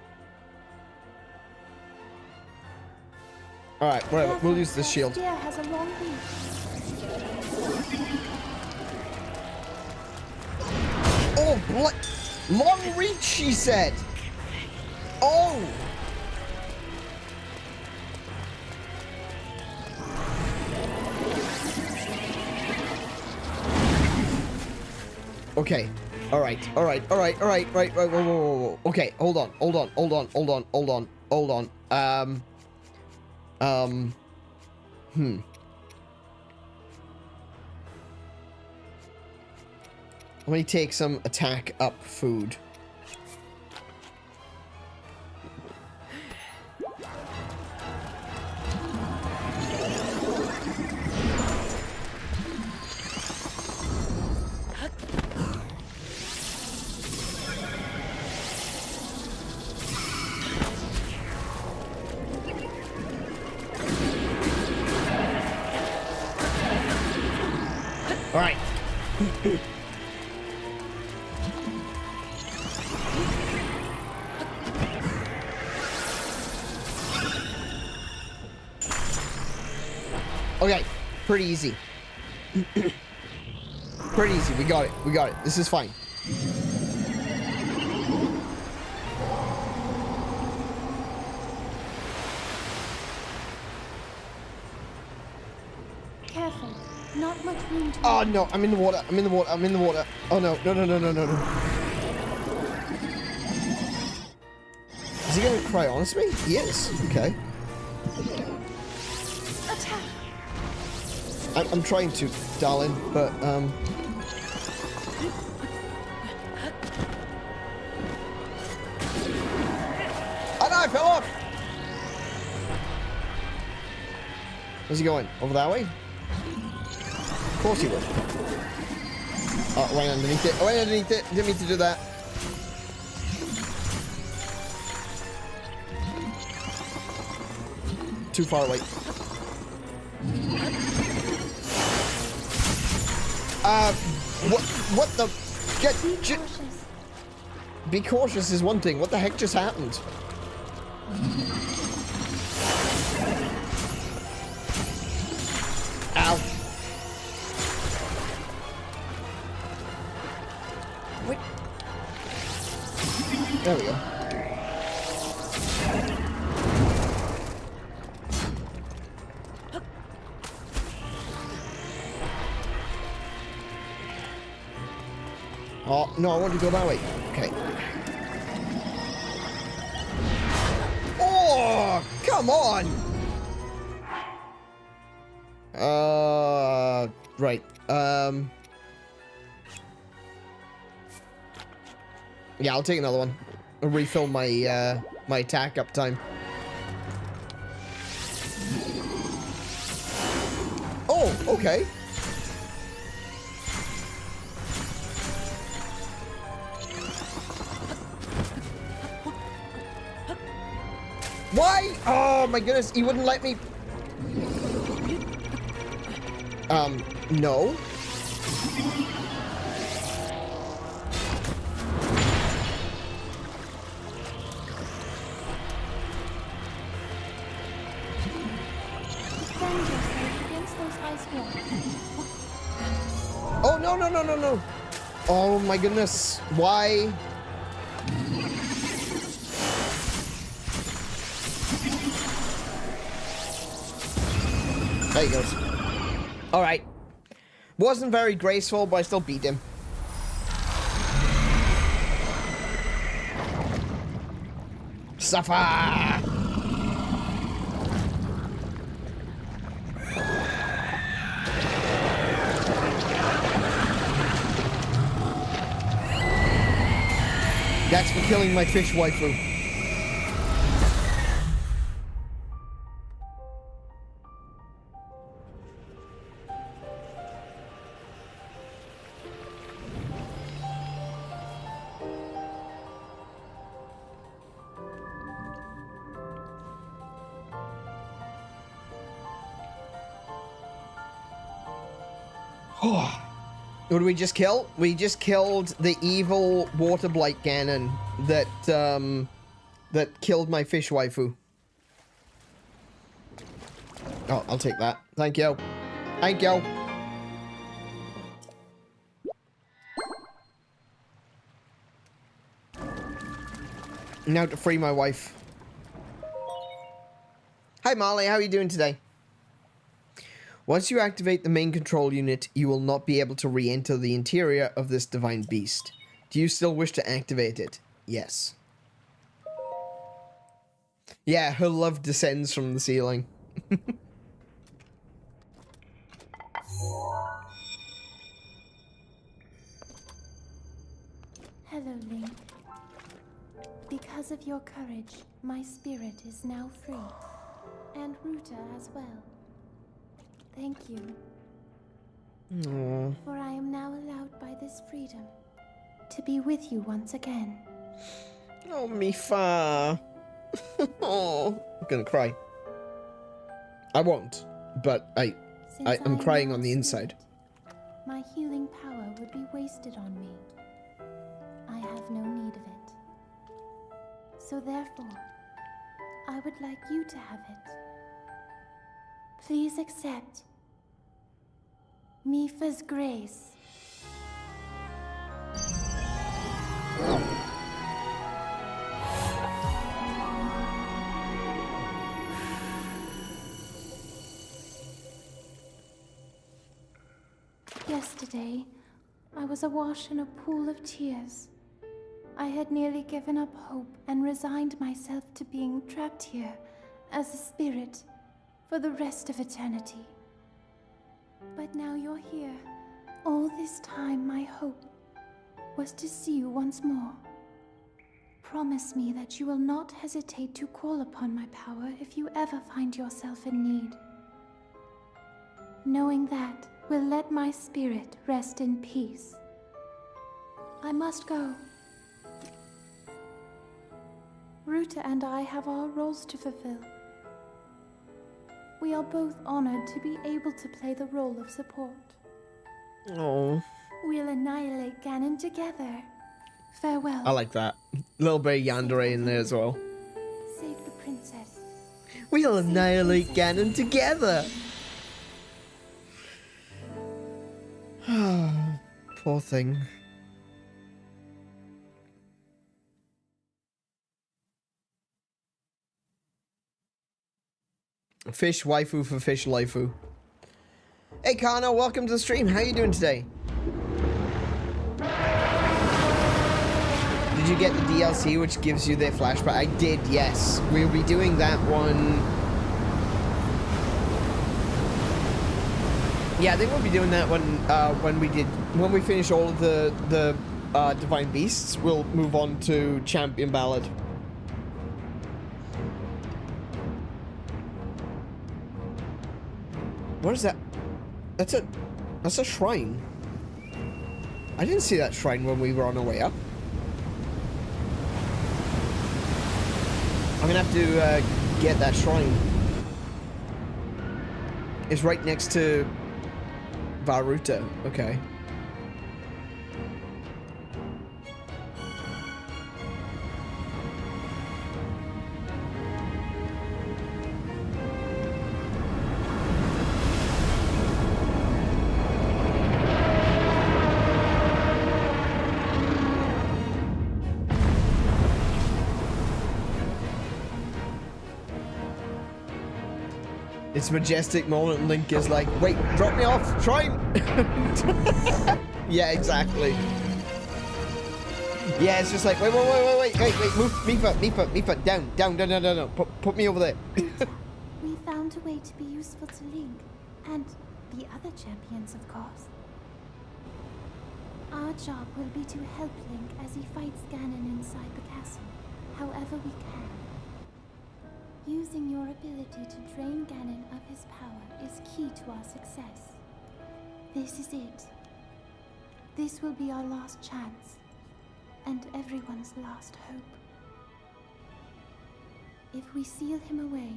Alright, whatever. We'll use this shield. Spear has a long reach. Oh, long reach, she said. Oh! Okay. Alright. Right. Whoa. Okay, hold on. Let me take some attack up food. All right. Okay, pretty easy. Pretty easy. We got it. This is fine. Careful. Not much room to... Oh no, I'm in the water. Oh no. Is he gonna cry honest me? He is. Okay. Attack. I'm trying to, darling, but Oh no, I fell off! Where's he going? Over that way? Of course he would. Oh, right underneath it. Right underneath it. Didn't mean to do that. Too far away. What the... Be cautious is one thing. What the heck just happened? Ow. Wait. There we go. Oh, no, I want to go that way. Okay. Oh, come on! Right. Yeah, I'll take another one. I'll refill my, my attack up time. Oh, okay. Why? Oh my goodness, he wouldn't let me. No. Oh, no. Oh my goodness. Why? There he goes. Alright. Wasn't very graceful, but I still beat him. Suffer! That's for killing my fish waifu. What did we just kill? We just killed the evil water blight Ganon that that killed my fish waifu. Oh, I'll take that. Thank you. Thank you. Now to free my wife. Hi Marley, how are you doing today? Once you activate the main control unit, you will not be able to re-enter the interior of this divine beast. Do you still wish to activate it? Yes. Yeah, her love descends from the ceiling. Hello, Link. Because of your courage, my spirit is now free. And Ruta as well. Thank you. Aww. For I am now allowed by this freedom to be with you once again. Oh, me fa. Oh, I'm gonna cry. I won't, but I'm crying on the inside. My healing power would be wasted on me. I have no need of it. So therefore, I would like you to have it. Please accept Mifa's grace. Yesterday, I was awash in a pool of tears. I had nearly given up hope and resigned myself to being trapped here as a spirit for the rest of eternity. But now you're here. All this time, my hope was to see you once more. Promise me that you will not hesitate to call upon my power if you ever find yourself in need. Knowing that will let my spirit rest in peace. I must go. Ruta and I have our roles to fulfill. We are both honored to be able to play the role of support. Oh. We'll annihilate Ganon together. Farewell. I like that. A little bit of yandere in there as well. Save the princess. We'll annihilate Ganon together. Poor thing. Fish waifu for fish laifu. Hey Kano, welcome to the stream. How you doing today? Did you get the DLC which gives you their flashback? I did, yes. We'll be doing that one. Yeah, I think we'll be doing that one when we finish all of the divine beasts. We'll move on to Champion Ballad. What is that? That's a shrine. I didn't see that shrine when we were on our way up. I'm gonna have to get that shrine. It's right next to Varuta. Okay. It's a majestic moment and Link is like, wait, drop me off, shrine! Yeah, exactly. Yeah, it's just like, wait, move, Mifa, down, put me over there. We found a way to be useful to Link, and the other champions, of course. Our job will be to help Link as he fights Ganon inside the castle, however we can. Using your ability to drain Ganon of his power is key to our success. This is it. This will be our last chance, and everyone's last hope. If we seal him away,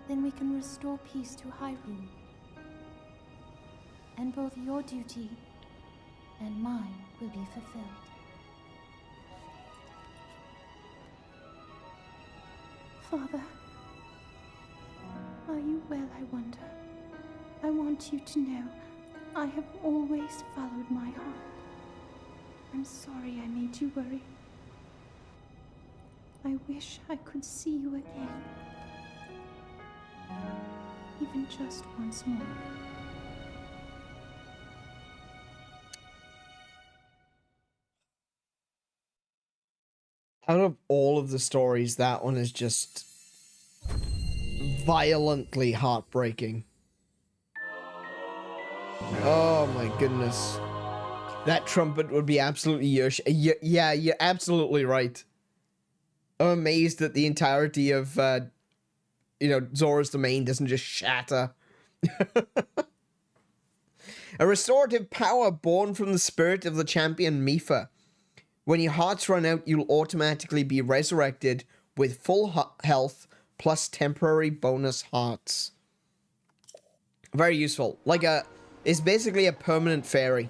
then we can restore peace to Hyrule. And both your duty and mine will be fulfilled. Father, are you well, I wonder? I want you to know I have always followed my heart. I'm sorry I made you worry. I wish I could see you again. Even just once more. Out of all of the stories, that one is just violently heartbreaking. Oh my goodness. That trumpet would be absolutely yeah, you're absolutely right. I'm amazed that the entirety of, Zora's domain doesn't just shatter. A restorative power born from the spirit of the champion Mipha. When your hearts run out, you'll automatically be resurrected with full health plus temporary bonus hearts. Very useful. It's basically a permanent fairy.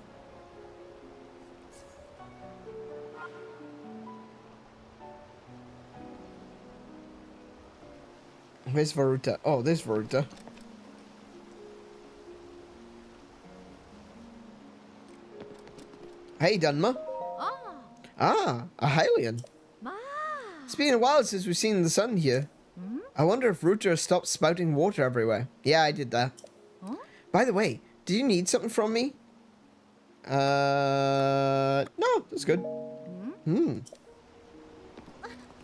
Where's Varuta? Oh, there's Varuta. Hey, Dunma. Ah, a Hylian. It's been a while since we've seen the sun here. I wonder if Ruta stopped spouting water everywhere. Yeah, I did that. By the way, did you need something from me? No, that's good.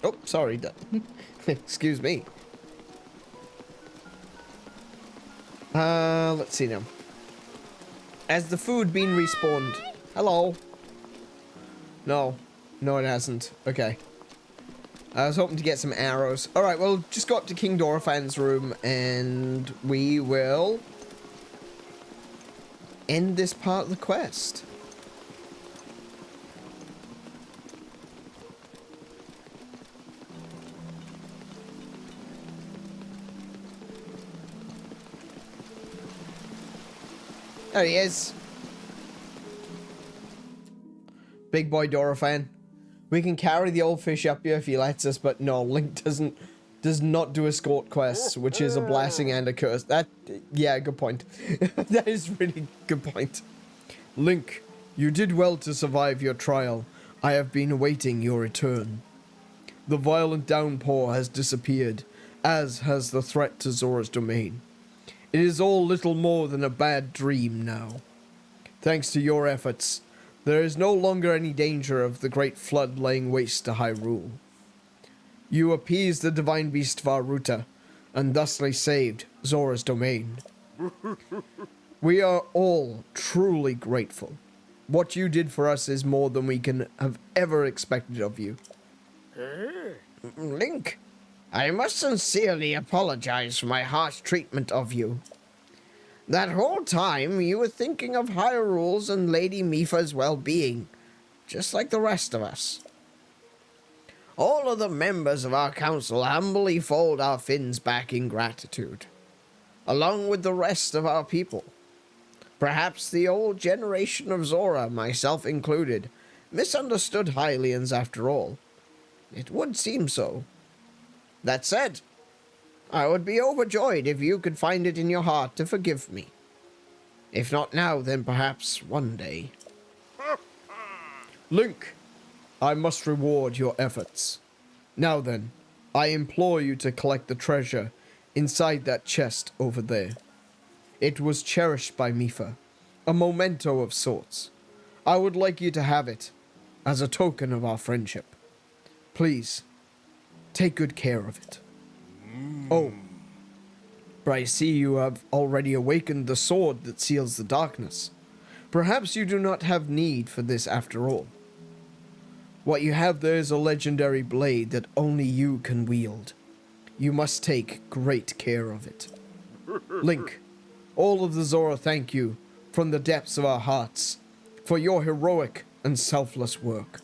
Oh, sorry. Excuse me. Let's see now. Has the food been respawned? Hello. No, it hasn't. Okay. I was hoping to get some arrows. Alright, well, just go up to King Dorephan's room and we will end this part of the quest. There he is. Big boy Dorephan. We can carry the old fish up here if he lets us, but no, Link does not do escort quests, which is a blessing and a curse. Yeah, good point. That is really good point. Link, you did well to survive your trial. I have been awaiting your return. The violent downpour has disappeared, as has the threat to Zora's domain. It is all little more than a bad dream now. Thanks to your efforts, there is no longer any danger of the great flood laying waste to Hyrule. You appeased the divine beast Varuta, and thusly saved Zora's domain. We are all truly grateful. What you did for us is more than we can have ever expected of you. Link, I must sincerely apologize for my harsh treatment of you. That whole time, you were thinking of Hyrule's and Lady Mipha's well-being, just like the rest of us. All of the members of our council humbly fold our fins back in gratitude, along with the rest of our people. Perhaps the old generation of Zora, myself included, misunderstood Hylians after all. It would seem so. That said, I would be overjoyed if you could find it in your heart to forgive me. If not now, then perhaps one day. Link, I must reward your efforts. Now then, I implore you to collect the treasure inside that chest over there. It was cherished by Mipha, a memento of sorts. I would like you to have it as a token of our friendship. Please, take good care of it. Oh, but I see you have already awakened the sword that seals the darkness. Perhaps you do not have need for this after all. What you have there is a legendary blade that only you can wield. You must take great care of it. Link, all of the Zora thank you from the depths of our hearts for your heroic and selfless work.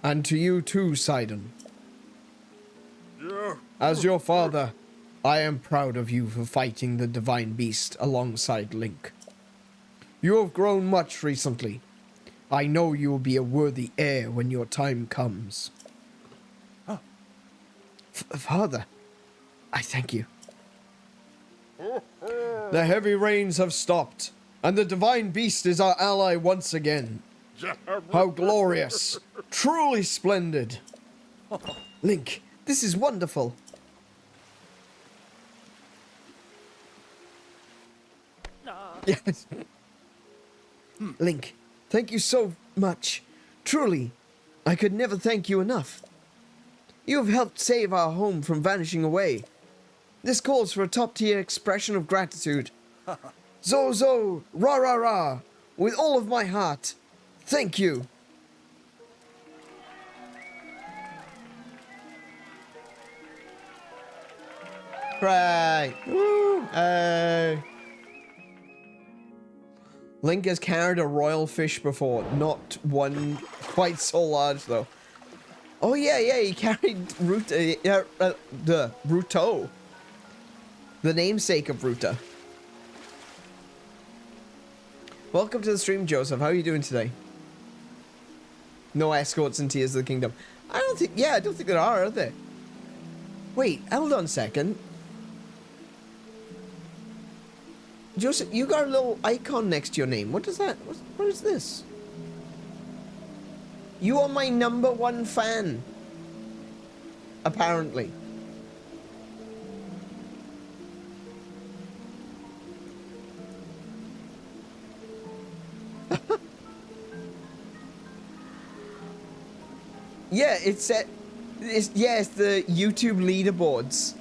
And to you too, Sidon. As your father, I am proud of you for fighting the divine beast alongside Link. You have grown much recently. I know you will be a worthy heir when your time comes. Oh. Father, I thank you. The heavy rains have stopped, and the divine beast is our ally once again. How glorious! Truly splendid! Link, this is wonderful. Yes. Link, thank you so much. Truly, I could never thank you enough. You have helped save our home from vanishing away. This calls for a top-tier expression of gratitude. Zo zo, ra ra ra, with all of my heart. Thank you. Right. Woo. Link has carried a royal fish before, not one quite so large though. Oh yeah, he carried Ruto, the namesake of Ruta. Welcome to the stream, Joseph. How are you doing today? No escorts in Tears of the Kingdom. I don't think there are there? Wait, hold on a second. Joseph, you got a little icon next to your name. What is that? What is this? You are my #1 fan. Apparently. Yeah, it's the YouTube leaderboards.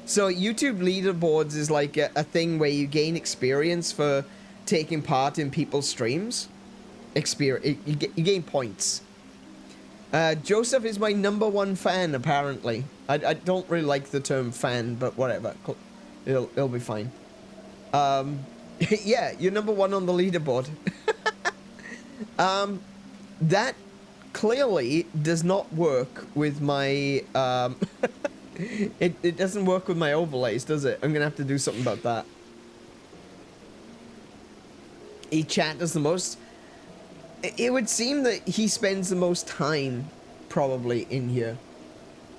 So YouTube leaderboards is like a thing where you gain experience for taking part in people's streams. You gain points. Joseph is my #1 fan, apparently. I don't really like the term fan, but whatever. It'll be fine. Yeah, you're #1 on the leaderboard. That clearly does not work with my it doesn't work with my overlays, does it? I'm gonna have to do something about that. Chat does the most. It would seem that he spends the most time probably in here.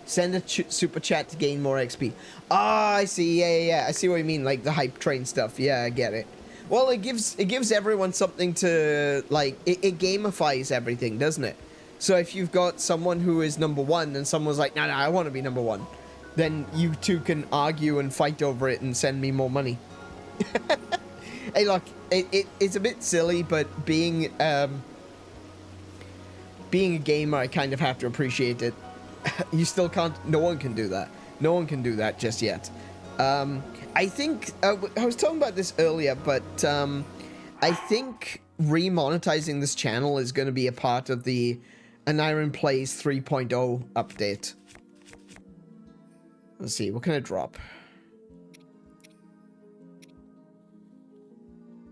Send a super chat to gain more XP. Ah, I see. Yeah. I see what you mean, like the hype train stuff. Yeah, I get it. Well, it gives everyone something to like. It gamifies everything, doesn't it? So if you've got someone who is #1 and someone's like, no, I want to be #1, then you two can argue and fight over it and send me more money. Hey, look, it's a bit silly, but being a gamer, I kind of have to appreciate it. You still can't. No one can do that. No one can do that just yet. I think I was talking about this earlier, but I think remonetizing this channel is going to be a part of the An Iron Plays 3.0 update. Let's see, what can I drop?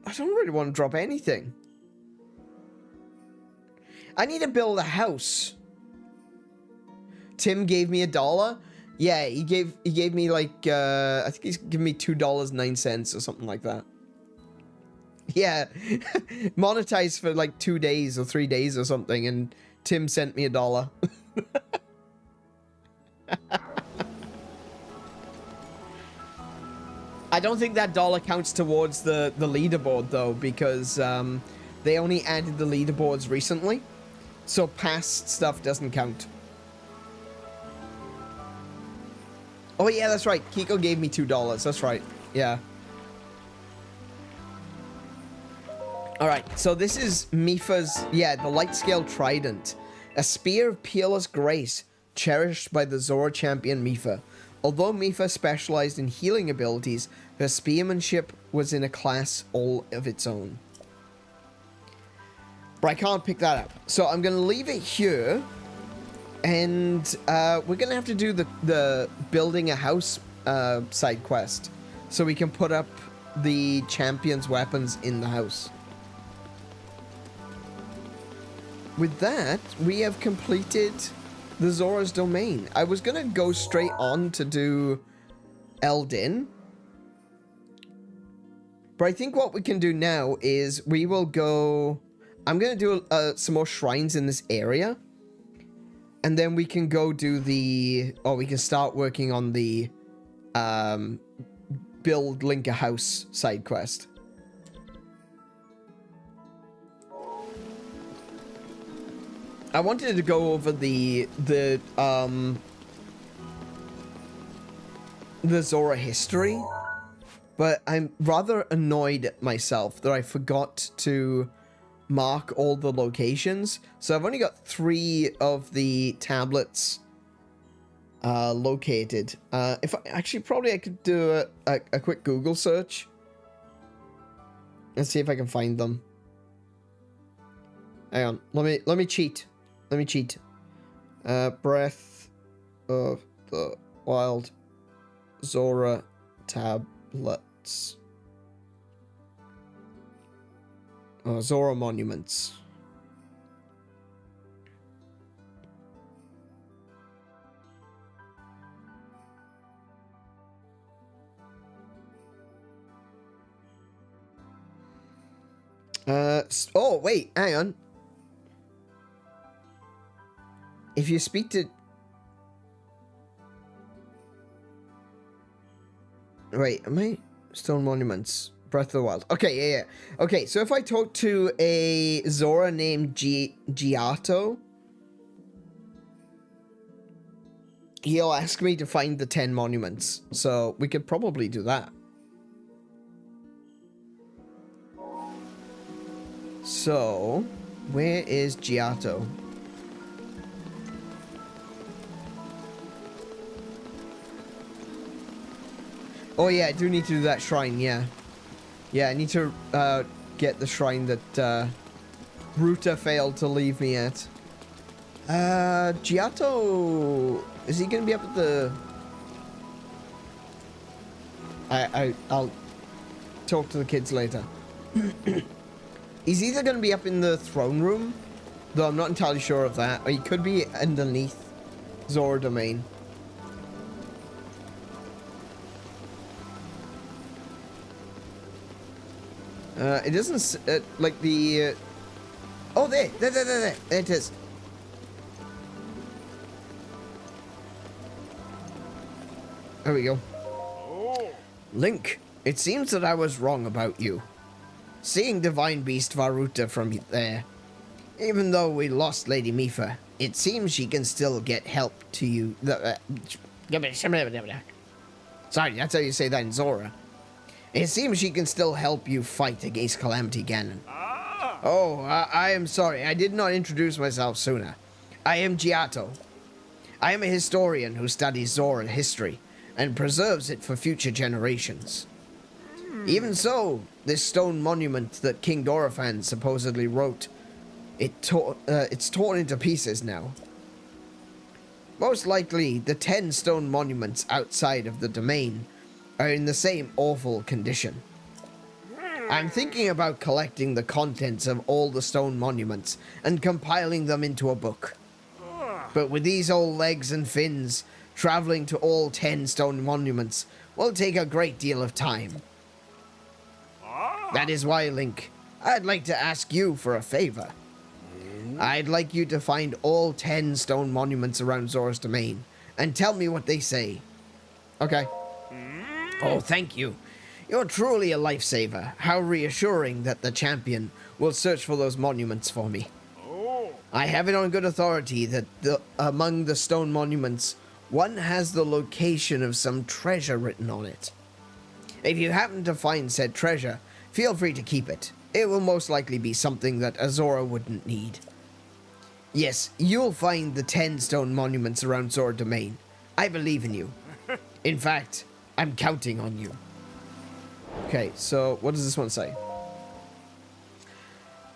I don't really want to drop anything. I need to build a house. Tim gave me $1. Yeah, he gave me like I think he's giving me $2.09 or something like that. Yeah, monetized for like 2 days or 3 days or something, and Tim sent me $1. I don't think that $1 counts towards the leaderboard though, because they only added the leaderboards recently, so past stuff doesn't count. Oh yeah, that's right. Kiko gave me $2. That's right. Yeah. Alright, so this is Mipha's, yeah, the Light Scale Trident. A spear of peerless grace, cherished by the Zora champion Mipha. Although Mipha specialized in healing abilities, her spearmanship was in a class all of its own. But I can't pick that up. So I'm going to leave it here. And we're going to have to do the building a house side quest. So we can put up the champion's weapons in the house. With that, we have completed the Zora's Domain. I was going to go straight on to do Eldin. But I think what we can do now is we will go... I'm going to do some more shrines in this area. And then we can go do the... Or we can start working on the... build Link a house side quest. I wanted to go over the Zora history, but I'm rather annoyed at myself that I forgot to mark all the locations. So I've only got 3 of the tablets located. If I could do a quick Google search and see if I can find them. Hang on, let me cheat. Let me cheat. Breath of the Wild Zora tablets. Zora monuments. Oh, wait, hang on. If you speak to... Wait, am I... Stone monuments. Breath of the Wild. Okay, yeah. Okay, so if I talk to a Zora named Giato, he'll ask me to find the 10 monuments. So we could probably do that. So, where is Giato? Oh yeah, I do need to do that shrine, yeah. Yeah, I need to get the shrine that Ruta failed to leave me at. Giato... Is he gonna be up at the... I'll talk to the kids later. He's either gonna be up in the throne room, though I'm not entirely sure of that, or he could be underneath Zora Domain. It doesn't, like the, oh, there it is. There we go. Link, it seems that I was wrong about you. Seeing Divine Beast Varuta from there, even though we lost Lady Mipha, it seems she can still get help to you. Sorry, that's how you say that in Zora. It seems she can still help you fight against Calamity Ganon. Oh, I am sorry. I did not introduce myself sooner. I am Giato. I am a historian who studies Zora history and preserves it for future generations. Even so, this stone monument that King Dorephan supposedly wrote, it's torn into pieces now. Most likely, the 10 stone monuments outside of the domain are in the same awful condition. I'm thinking about collecting the contents of all the stone monuments and compiling them into a book. But with these old legs and fins, traveling to all 10 stone monuments will take a great deal of time. That is why, Link, I'd like to ask you for a favor. I'd like you to find all 10 stone monuments around Zora's Domain and tell me what they say. Okay. Oh, thank you. You're truly a lifesaver. How reassuring that the champion will search for those monuments for me. I have it on good authority that among the stone monuments, one has the location of some treasure written on it. If you happen to find said treasure, feel free to keep it. It will most likely be something that Zora wouldn't need. Yes, you'll find the 10 stone monuments around Zora Domain. I believe in you. In fact, I'm counting on you. Okay, so what does this one say?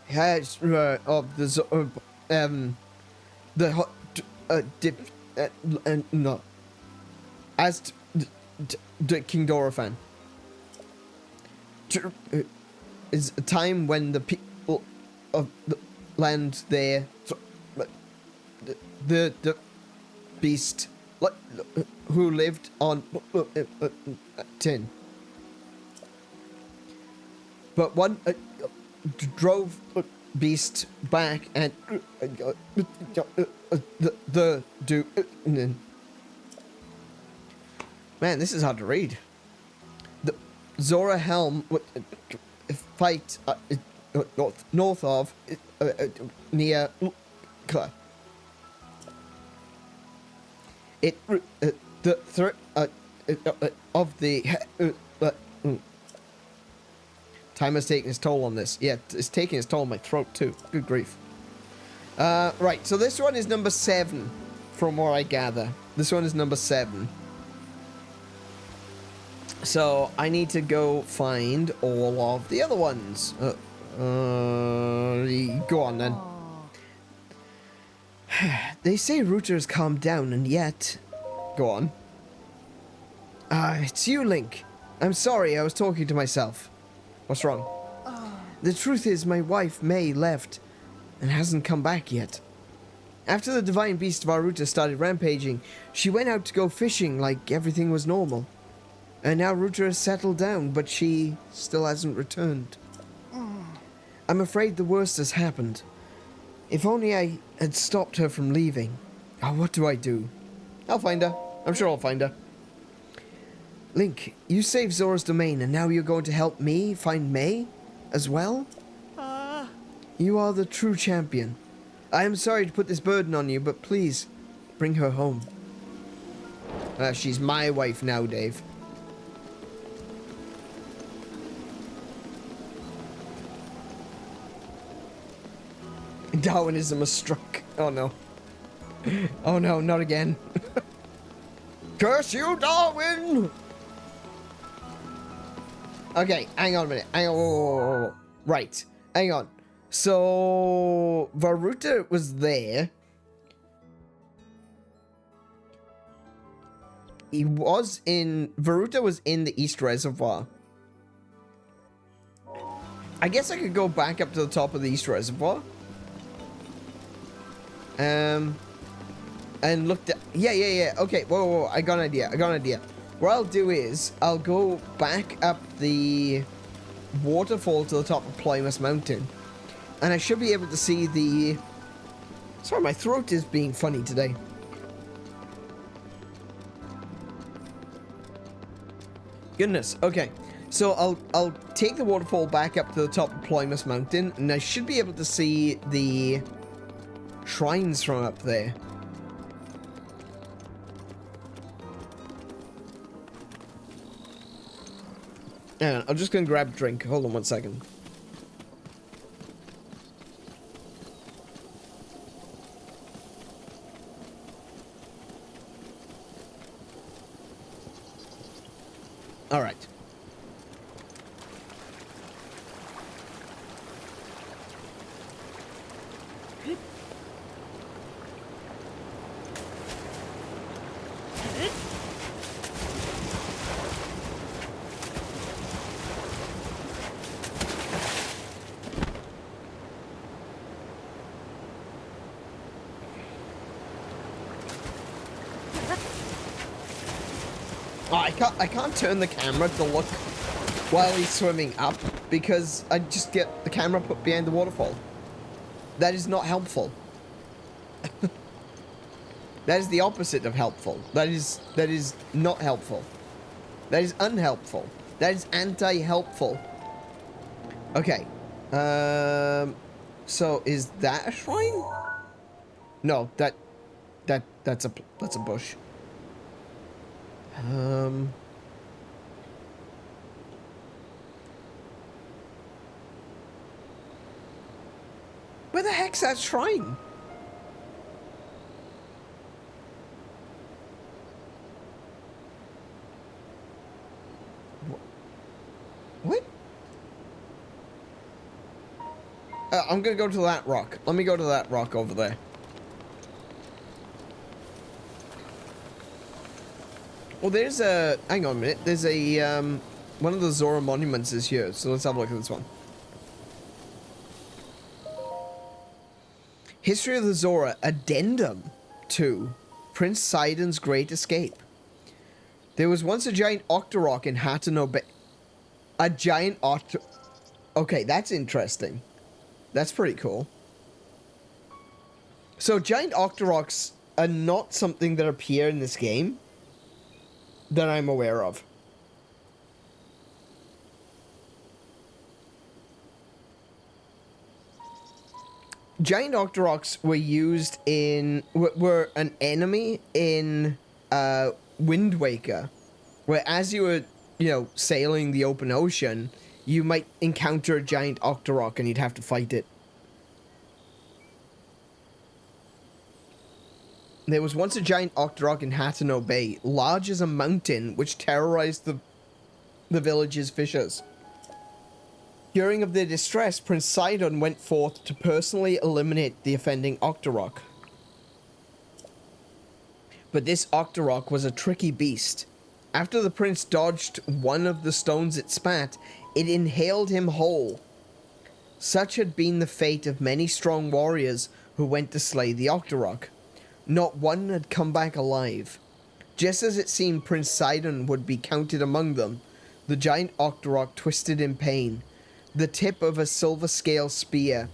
Has of the dip no as King Dorofan is a time when the people of the land there the beast who lived on 10 but one drove beast back and the do man, this is hard to read. The Zora Helm fight north of near it the threat of the time has taken its toll on this. Yeah, it's taking its toll on my throat too. Good grief. Right, so this one is number 7 from what I gather. This one is number 7. So I need to go find all of the other ones. Go on then. They say Ruta has calmed down, and yet... Go on. It's you, Link. I'm sorry, I was talking to myself. What's wrong? The truth is, my wife, May, left, and hasn't come back yet. After the divine beast Varuta started rampaging, she went out to go fishing like everything was normal. And now Ruta has settled down, but she still hasn't returned. I'm afraid the worst has happened. If only I had stopped her from leaving. Oh, what do I do? I'll find her. I'm sure I'll find her. Link, you saved Zora's domain, and now you're going to help me find May as well? You are the true champion. I am sorry to put this burden on you, but please, bring her home. She's my wife now, Dave. Darwinism has struck. Oh no. Oh no, not again. Curse you, Darwin! Okay, hang on a minute. Hang on. Whoa. Right, hang on. So, Varuta was there. Varuta was in the East Reservoir. I guess I could go back up to the top of the East Reservoir. And looked at... Yeah. Okay, whoa. I got an idea. What I'll do is, I'll go back up the waterfall to the top of Ploymus Mountain. And I should be able to see the... Sorry, my throat is being funny today. Goodness, okay. So I'll take the waterfall back up to the top of Ploymus Mountain, and I should be able to see the shrines from up there. Hang on, I'm just gonna grab a drink. Hold on 1 second. All right. Oh, I can't turn the camera to look while he's swimming up because I just get the camera put behind the waterfall. That is not helpful. That is the opposite of helpful. That is not helpful. That is unhelpful. That is anti-helpful. Okay. So is that a shrine? No, that's a bush. Where the heck's that shrine? I'm gonna go to that rock. Let me go to that rock over there. Well, there's a... Hang on a minute. There's a, one of the Zora monuments is here, so let's have a look at this one. History of the Zora, Addendum to Prince Sidon's Great Escape. There was once a giant Octorok in Hateno Bay. A giant Okay, that's interesting. That's pretty cool. So, giant Octoroks are not something that appear in this game that I'm aware of. Giant Octoroks were used in... were an enemy in Wind Waker, where as you were, you know, sailing the open ocean, you might encounter a giant Octorok and you'd have to fight it. There was once a giant Octorok in Hateno Bay, large as a mountain, which terrorized the village's fishers. Hearing of their distress, Prince Sidon went forth to personally eliminate the offending Octorok. But this Octorok was a tricky beast. After the prince dodged one of the stones it spat, it inhaled him whole. Such had been the fate of many strong warriors who went to slay the Octorok. Not one had come back alive. Just as it seemed Prince Sidon would be counted among them, the giant Octorok twisted in pain. The tip of a silver scale spear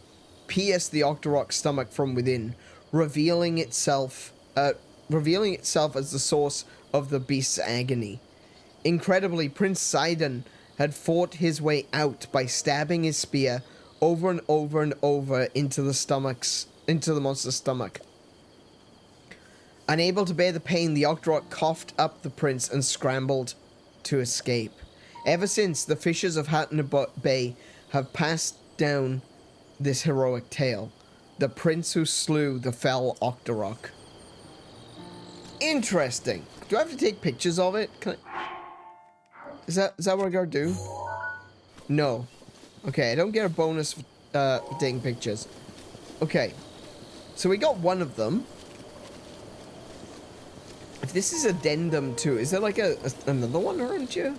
pierced the Octorok's stomach from within, revealing itself as the source of the beast's agony. Incredibly, Prince Sidon had fought his way out by stabbing his spear over and over and over into the monster's stomach. Unable to bear the pain, the Octorok coughed up the prince and scrambled to escape. Ever since, the fishers of Hateno Bay have passed down this heroic tale. The prince who slew the fell Octorok. Interesting. Do I have to take pictures of it? Is that what I gotta do? No. Okay, I don't get a bonus for taking pictures. Okay. So we got one of them. If this is addendum 2, is there like another one around here?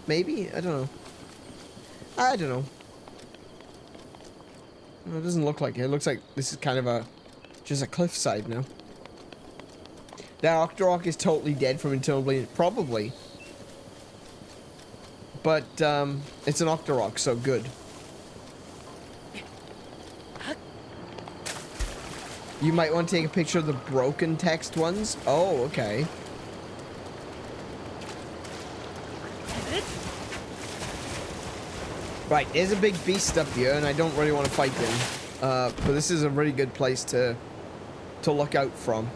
Maybe? I don't know. I don't know. No, it doesn't look like it. It looks like this is kind of just a cliffside now. That Octorok is totally dead from internal bleeding. Probably. But, it's an Octorok, so good. You might want to take a picture of the broken text ones. Oh, okay. Right, there's a big beast up here, and I don't really want to fight him. But this is a really good place to look out from.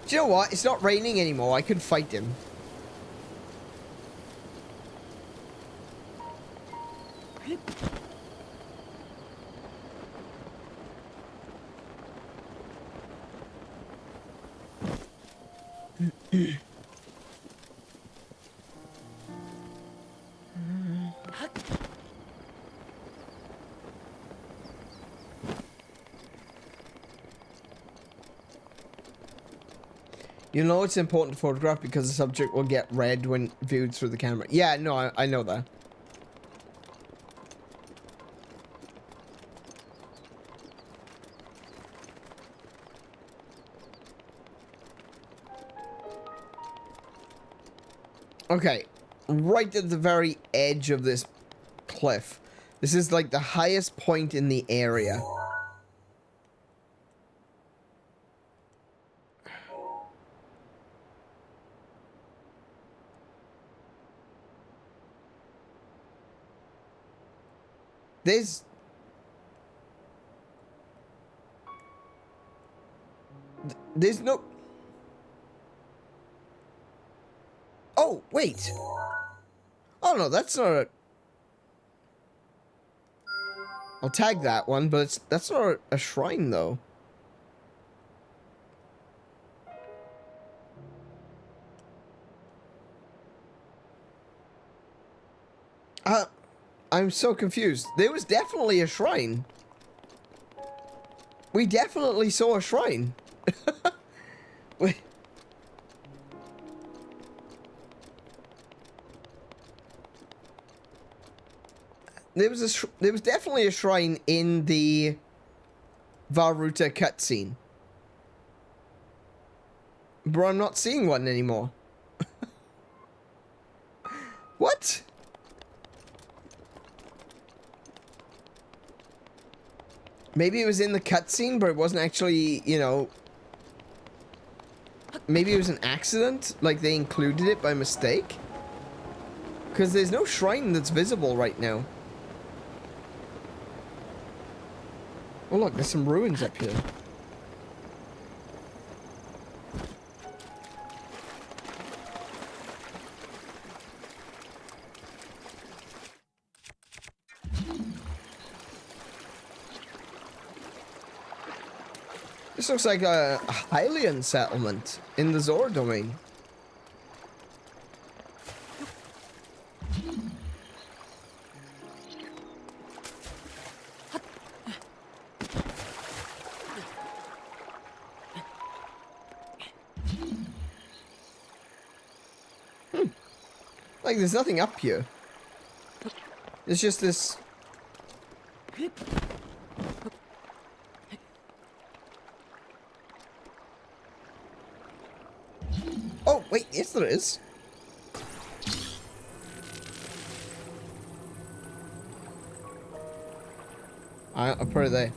Do you know what? It's not raining anymore. I could fight him. You know it's important to photograph because the subject will get red when viewed through the camera. Yeah, no, I know that. Okay, right at the very edge of this cliff. This is like the highest point in the area. There's no... Oh, wait. Oh, no, that's not a... I'll tag that one, but that's not a shrine, though. I'm so confused. There was definitely a shrine. We definitely saw a shrine. Wait. There was definitely a shrine in the Varuta cutscene. But I'm not seeing one anymore. What? Maybe it was in the cutscene, but it wasn't actually, you know... Maybe it was an accident? Like they included it by mistake? Because there's no shrine that's visible right now. Oh look, there's some ruins up here. This looks like a Hylian settlement in the Zora domain. Like, there's nothing up here. It's just this... Oh, wait, yes there is. I'll put it there.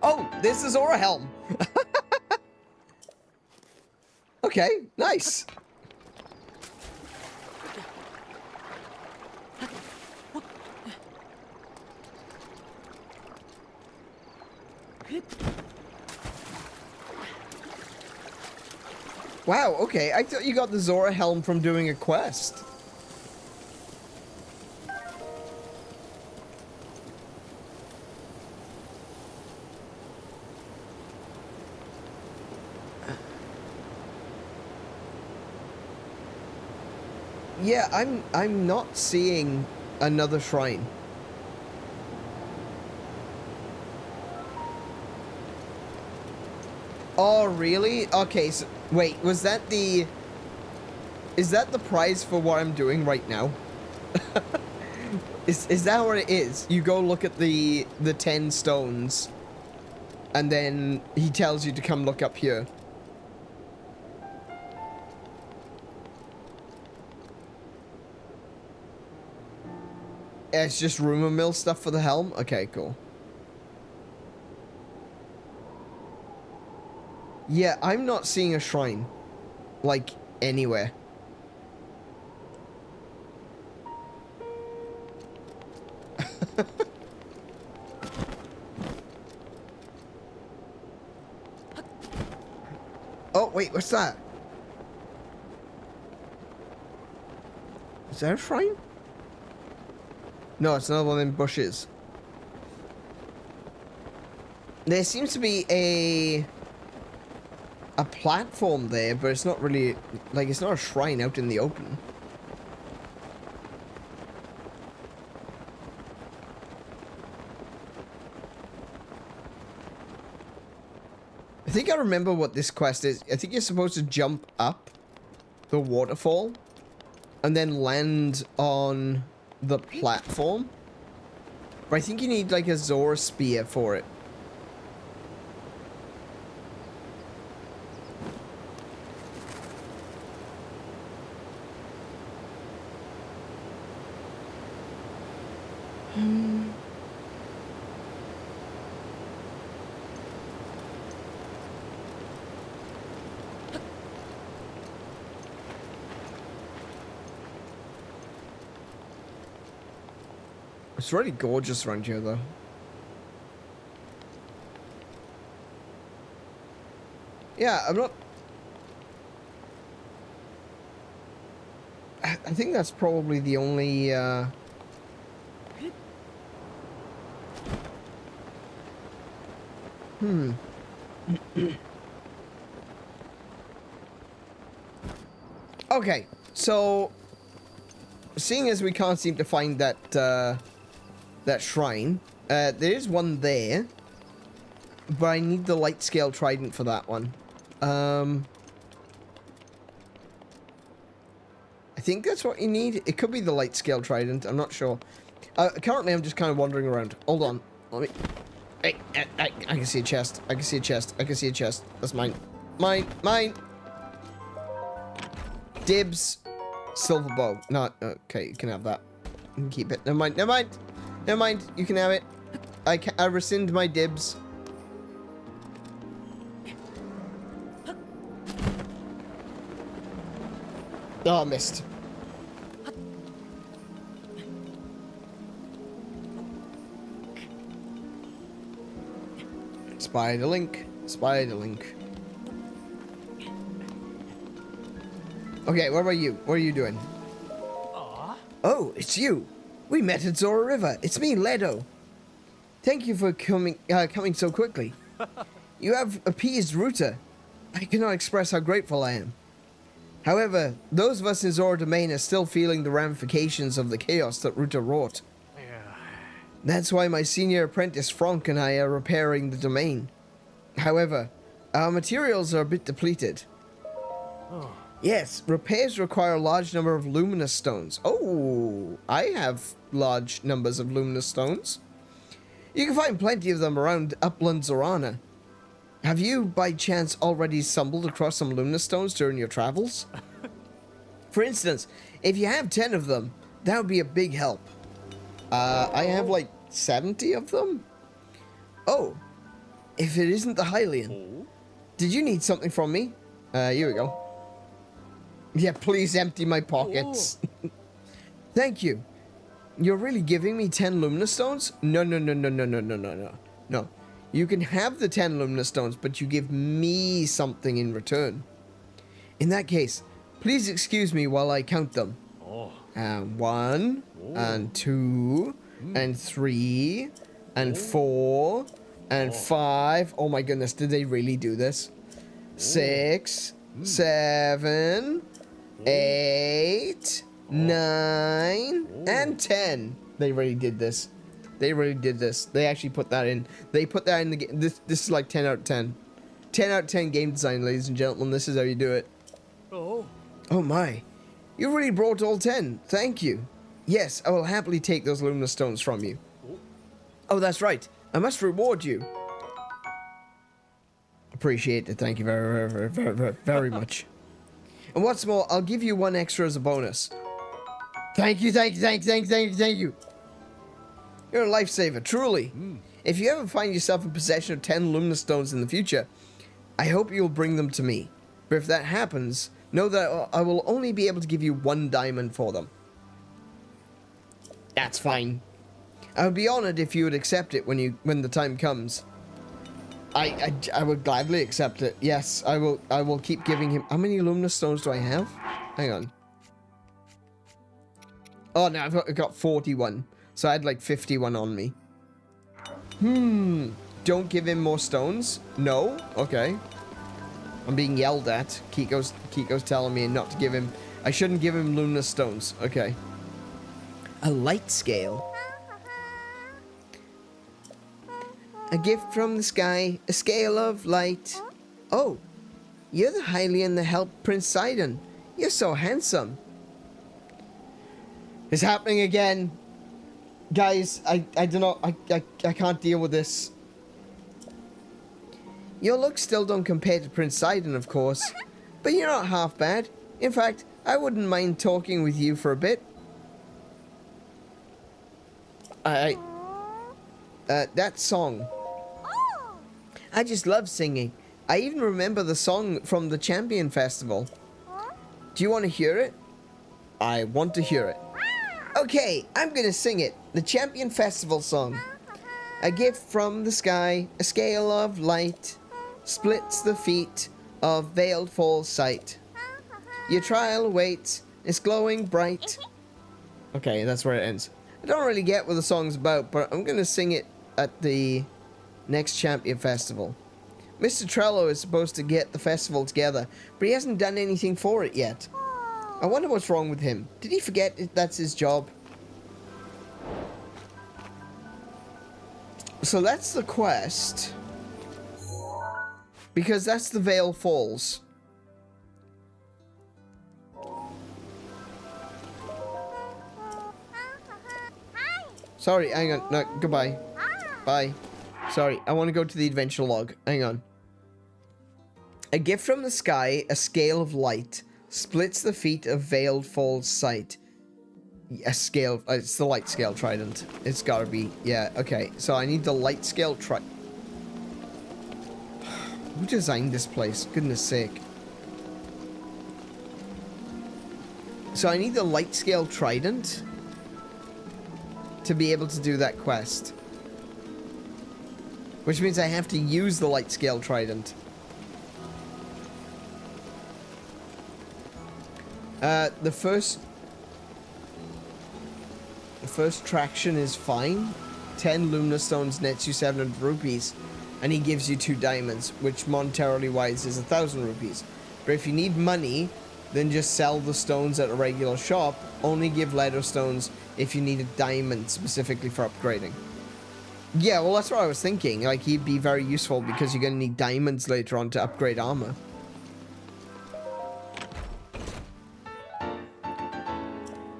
Oh, this is Zora Helm. Okay, nice. Wow, okay, I thought you got the Zora Helm from doing a quest. Yeah, I'm not seeing another shrine. Oh, really? Okay, so wait, was that the... Is that the prize for what I'm doing right now? Is that what it is? You go look at the 10 stones, and then he tells you to come look up here. It's just rumor mill stuff for the helm? Okay, cool. Yeah, I'm not seeing a shrine. Like, anywhere. Oh, wait, what's that? Is that a shrine? No, it's another one of them bushes. There seems to be a platform there, but it's not really, like, it's not a shrine out in the open. I think I remember what this quest is. I think you're supposed to jump up the waterfall and then land on the platform. But I think you need, like, a Zora spear for it. It's really gorgeous around here, though. Yeah, I'm not... I think that's probably the only, Okay, so seeing as we can't seem to find that that shrine, there is one there, but I need the light scale trident for that one. I think that's what you need. It could be the light scale trident. I'm not sure. Currently, I'm just kind of wandering around. Hold on. Let me. Hey, I can see a chest. I can see a chest. I can see a chest. That's mine. Mine. Mine. Dibs. Silver bow. No. Okay, you can have that. You can keep it. Never mind. Never mind. Never mind. You can have it. I rescind my dibs. Oh, missed. Spider link. Spider link. Okay, what about you? What are you doing? Oh, it's you. We met at Zora River. It's me, Ledo. Thank you for coming so quickly. You have appeased Ruta. I cannot express how grateful I am. However, those of us in Zora Domain are still feeling the ramifications of the chaos that Ruta wrought. That's why my senior apprentice Frank and I are repairing the domain. However, our materials are a bit depleted. Yes, repairs require a large number of luminous stones. Oh, I have large numbers of luminous stones. You can find plenty of them around Upland Zorana. Have you, by chance, already stumbled across some luminous stones during your travels? For instance, if you have 10 of them, that would be a big help. I have like 70 of them? Oh, if it isn't the Hylian. Did you need something from me? Here we go. Yeah, please empty my pockets. Thank you. You're really giving me 10 luminous stones? No. No. You can have the 10 luminous stones, but you give me something in return. In that case, please excuse me while I count them. 1, and 2, and 3, and 4, and 5. Oh my goodness, did they really do this? 6, 7, 8, 9, and 10. They really did this. They really did this. They actually put that in. They put that in the game. This is like 10 out of 10. 10 out of 10 game design, ladies and gentlemen. This is how you do it. Oh my. You really brought all 10. Thank you. Yes, I will happily take those luminous stones from you. Oh, that's right. I must reward you. Appreciate it. Thank you very much. And what's more, I'll give you 1 extra as a bonus. Thank you. You're a lifesaver, truly. If you ever find yourself in possession of 10 luminous stones in the future, I hope you'll bring them to me. But if that happens, know that I will only be able to give you 1 diamond for them. That's fine. I would be honored if you would accept it when the time comes. I would gladly accept it. Yes, I will keep giving him. How many luminous stones do I have? Hang on. Oh no, I've got 41. So I had like 51 on me. Don't give him more stones? No? Okay. I'm being yelled at. Kiko's telling me not to give him. I shouldn't give him luminous stones. Okay. A light scale. A gift from the sky. A scale of light. Oh. You're the Hylian that helped Prince Sidon. You're so handsome. It's happening again. Guys, I don't know. I can't deal with this. Your looks still don't compare to Prince Sidon, of course. But you're not half bad. In fact, I wouldn't mind talking with you for a bit. That song. I just love singing. I even remember the song from the Champion Festival. Do you want to hear it? I want to hear it. Okay, I'm gonna sing it. The Champion Festival song. A gift from the sky, a scale of light, splits the feet of veiled false sight. Your trial awaits, it's glowing bright. Okay, that's where it ends. I don't really get what the song's about, but I'm gonna sing it at the Next champion festival. Mr. Trello is supposed to get the festival together, but he hasn't done anything for it yet. I wonder what's wrong with him. Did he forget that's his job? So that's the quest. Because that's the Veil Falls. Sorry, hang on. No, goodbye. Bye. Sorry, I want to go to the adventure log. Hang on. A gift from the sky, a scale of light, splits the feet of Veiled Falls sight. A scale, it's the light scale trident. It's gotta be, yeah, okay. So I need the light scale Who designed this place? Goodness sake. So I need the light scale trident to be able to do that quest. Which means I have to use the light scale trident. The first traction is fine. 10 Lumina Stones nets you 700 rupees. And he gives you 2 diamonds, which monetarily wise is 1,000 rupees. But if you need money, then just sell the stones at a regular shop. Only give leather stones if you need a diamond specifically for upgrading. Yeah, well, that's what I was thinking. Like, he'd be very useful because you're going to need diamonds later on to upgrade armor.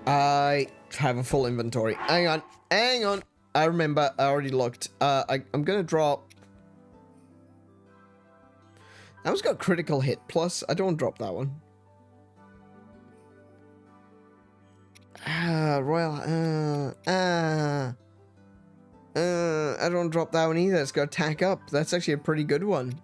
I have a full inventory. Hang on. Hang on. I remember. I already looked. I'm going to drop... That one's got critical hit plus. I don't want to drop that one. Royal... I don't want to drop that one either. It's got attack up. That's actually a pretty good one.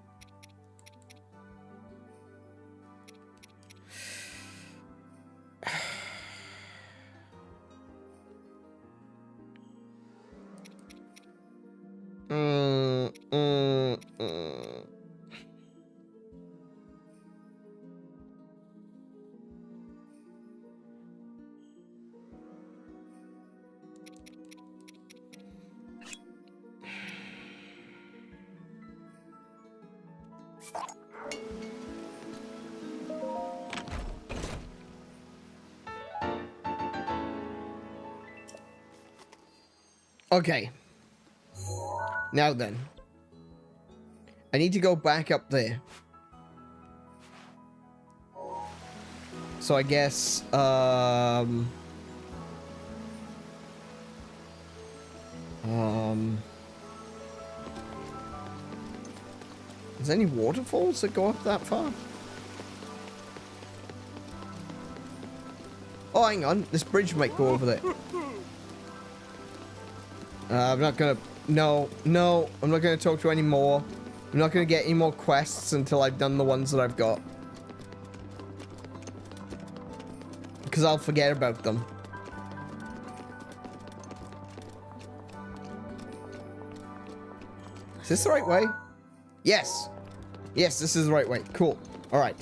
Okay. Now then. I need to go back up there. So I guess, is there any waterfalls that go up that far? Oh, hang on. This bridge might go over there. I'm not gonna... No, I'm not gonna talk to any more. I'm not gonna get any more quests until I've done the ones that I've got. Because I'll forget about them. Is this the right way? Yes. Yes, this is the right way. Cool. Alright.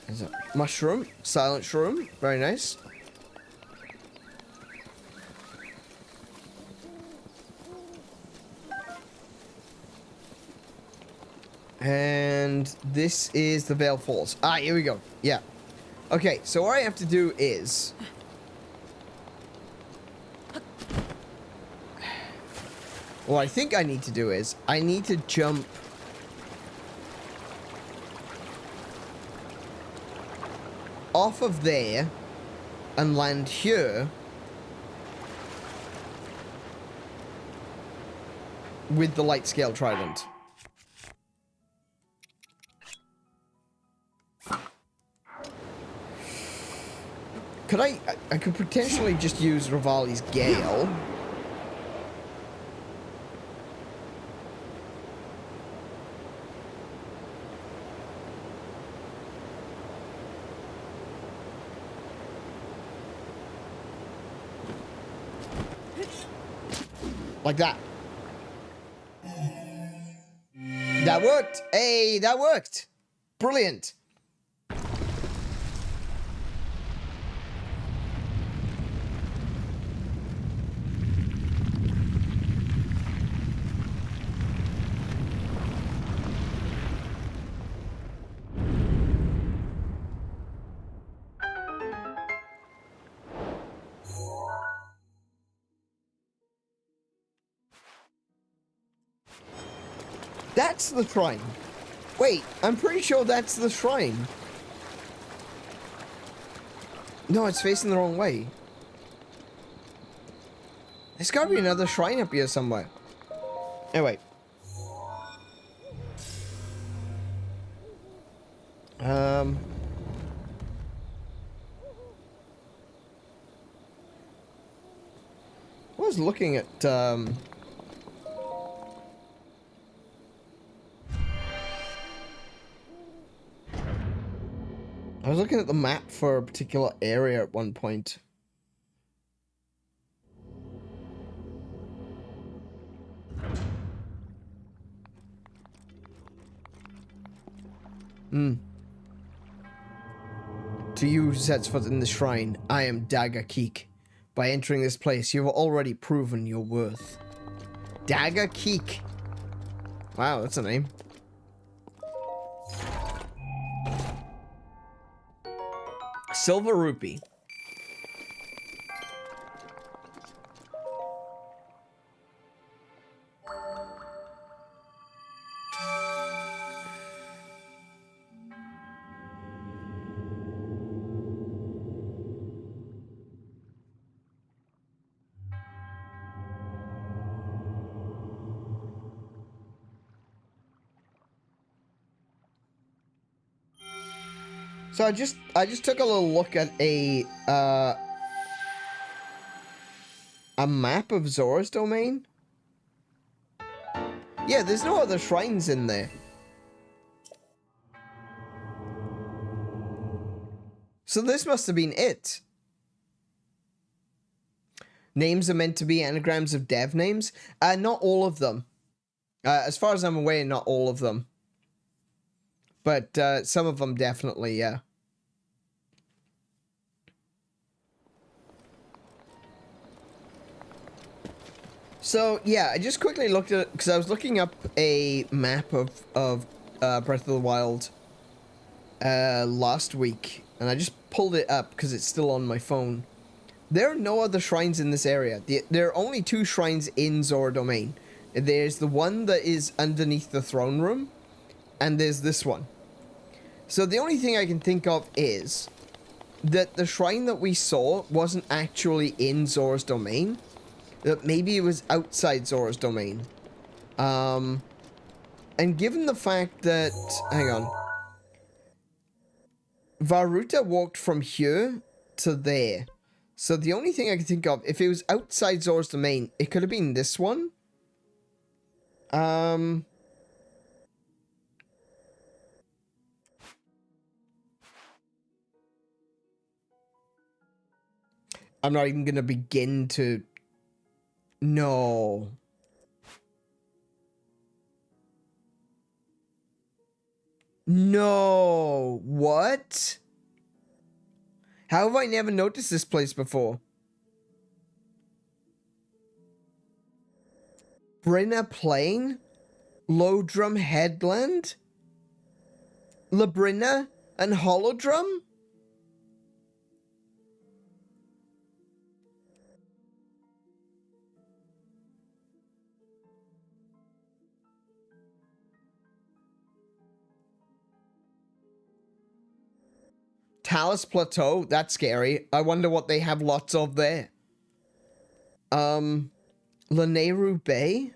There's a mushroom. Silent shroom. Very nice. And this is the Veil Falls. Ah, here we go. Yeah. Okay, so what I have to do is... What I think I need to do is, I need to jump... off of there and land here with the light scale trident. Could I could potentially just use Rivali's Gale. Like that. That worked. Hey, that worked. Brilliant. That's the shrine. Wait, I'm pretty sure that's the shrine. No, it's facing the wrong way. There's gotta be another shrine up here somewhere. Anyway. I was looking at, I was looking at the map for a particular area at one point. To you who sets foot in the shrine, I am Dagger Keek. By entering this place, you have already proven your worth. Dagger Keek. Wow, that's a name. Silver Rupee. So I just took a little look at a map of Zora's domain. Yeah, there's no other shrines in there. So this must have been it. Names are meant to be anagrams of dev names. Not all of them. As far as I'm aware, not all of them. But some of them definitely, yeah. So, yeah, I just quickly looked at it, because I was looking up a map of Breath of the Wild last week, and I just pulled it up because it's still on my phone. There are no other shrines in this area. There are only 2 shrines in Zora Domain. There's the one that is underneath the throne room, and there's this one. So the only thing I can think of is that the shrine that we saw wasn't actually in Zora's Domain. That maybe it was outside Zora's Domain. And given the fact that... Hang on. Varuta walked from here to there. So the only thing I can think of, if it was outside Zora's Domain, it could have been this one. I'm not even going to begin to... No. No. What? How have I never noticed this place before? Brinna Plain? Lodrum Headland? Labrina and Holodrum? Talus Plateau, that's scary. I wonder what they have lots of there. Laneru Bay?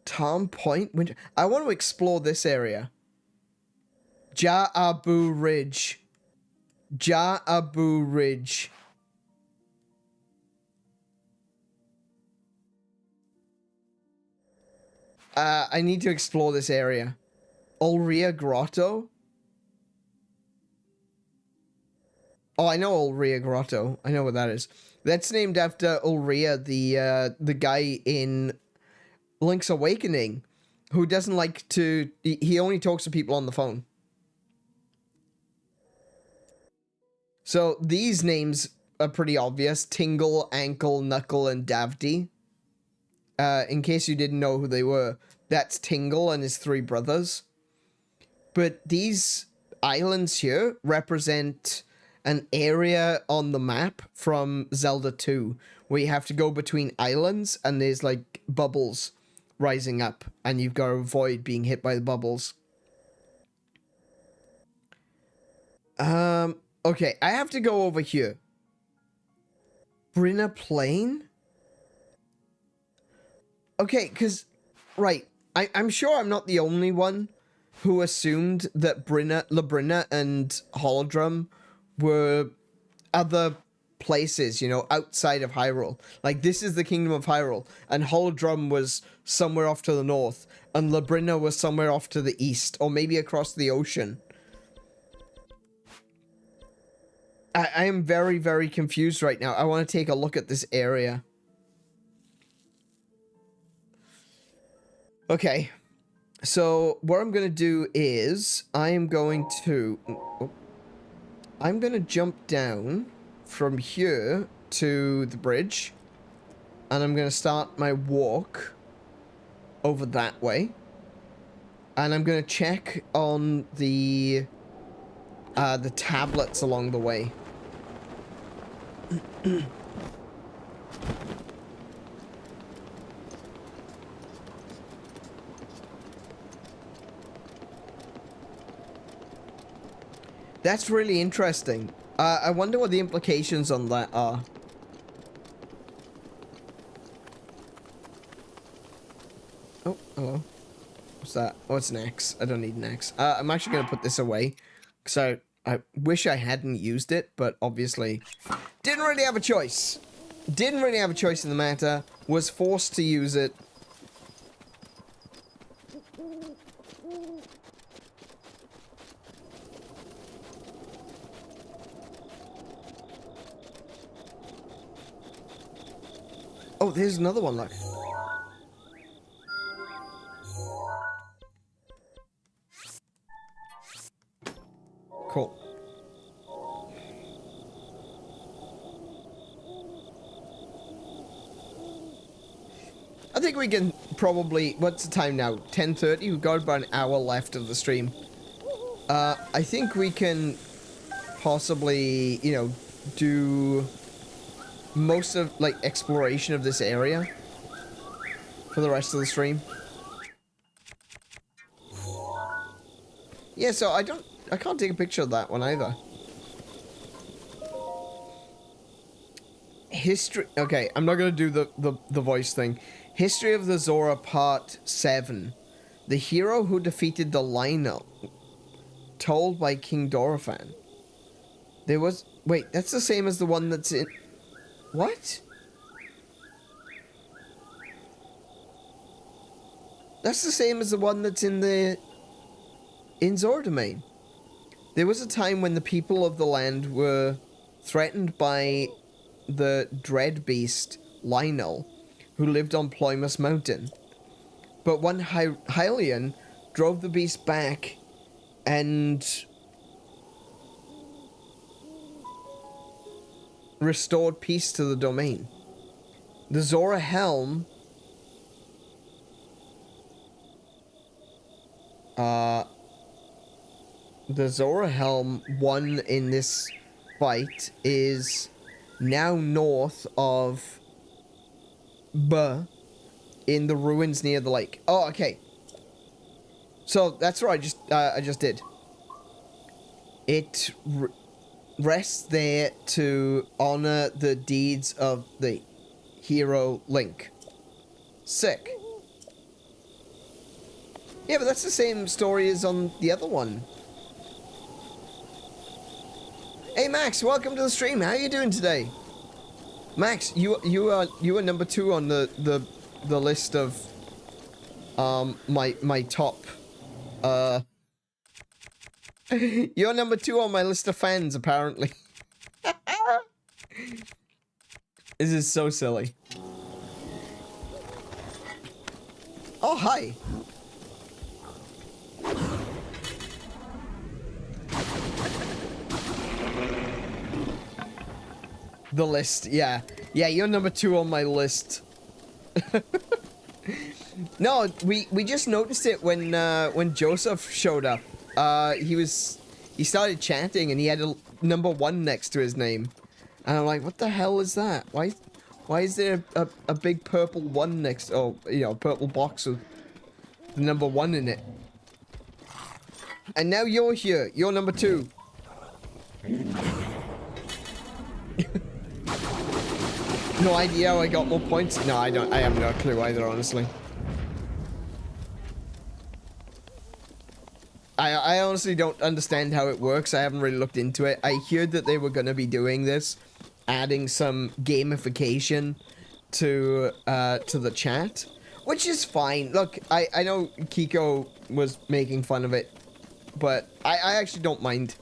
Tom Point? Winter. I want to explore this area. Ja-Abu Ridge. Ja-Abu Ridge. I need to explore this area. Ulria Grotto? Oh, I know Ulria Grotto. I know what that is. That's named after Ulria, the guy in Link's Awakening, who doesn't like to... He only talks to people on the phone. So these names are pretty obvious. Tingle, Ankle, Knuckle, and Davdi. In case you didn't know who they were, that's Tingle and his 3 brothers. But these islands here represent an area on the map from Zelda 2, where you have to go between islands, and there's, like, bubbles rising up, and you've got to avoid being hit by the bubbles. Okay, I have to go over here. Brinna Plain? Okay, because, right, I'm sure I'm not the only one who assumed that Labrina and Holodrum were other places, you know, outside of Hyrule. Like, this is the Kingdom of Hyrule, and Holodrum was somewhere off to the north, and Labrina was somewhere off to the east, or maybe across the ocean. I am very, very confused right now. I want to take a look at this area. Okay. So, what I'm going to do is, I'm going to jump down from here to the bridge. And I'm going to start my walk over that way. And I'm going to check on the tablets along the way. That's really interesting. I wonder what the implications on that are. Oh, hello. What's that? Oh, it's an axe. I don't need an axe. I'm actually going to put this away. Because I wish I hadn't used it, but obviously didn't really have a choice. Didn't really have a choice in the matter. Was forced to use it. Oh, there's another one, look. Cool. I think we can probably... What's the time now? 10:30? We've got about an hour left of the stream. I think we can possibly, you know, do most of, like, exploration of this area for the rest of the stream. Yeah, so I can't take a picture of that one either. History... Okay, I'm not gonna do the voice thing. History of the Zora Part 7. The hero who defeated the Lionel. Told by King Dorephan. There was... Wait, that's the same as the one that's in... What? That's the same as the one that's in the... In Zora Domain. There was a time when the people of the land were threatened by the dread beast, Lionel, who lived on Ploymus Mountain. But one Hylian drove the beast back and restored peace to the domain. The Zora Helm the Zora Helm won in this fight is now north of Buh in the ruins near the lake. Oh, okay. So that's what I just did. It rests there to honor the deeds of the hero Link. Sick. Yeah, but that's the same story as on the other one. Hey Max, welcome to the stream. How are you doing today? Max, you are number 2 on the list of my top you're number 2 on my list of fans, apparently. This is so silly. Oh, hi. The list, yeah. Yeah, you're number 2 on my list. No, we just noticed it when Joseph showed up. He started chanting and he had a number 1 next to his name. And I'm like, what the hell is that? Why Why is there a big purple one next? Oh, you know, purple box with the number 1 in it. And now you're here. You're number 2. No idea how I got more points. No, I don't. I have no clue either, honestly. I honestly don't understand how it works. I haven't really looked into it. I heard that they were going to be doing this, adding some gamification to the chat, which is fine. Look, I know Kiko was making fun of it, but I actually don't mind.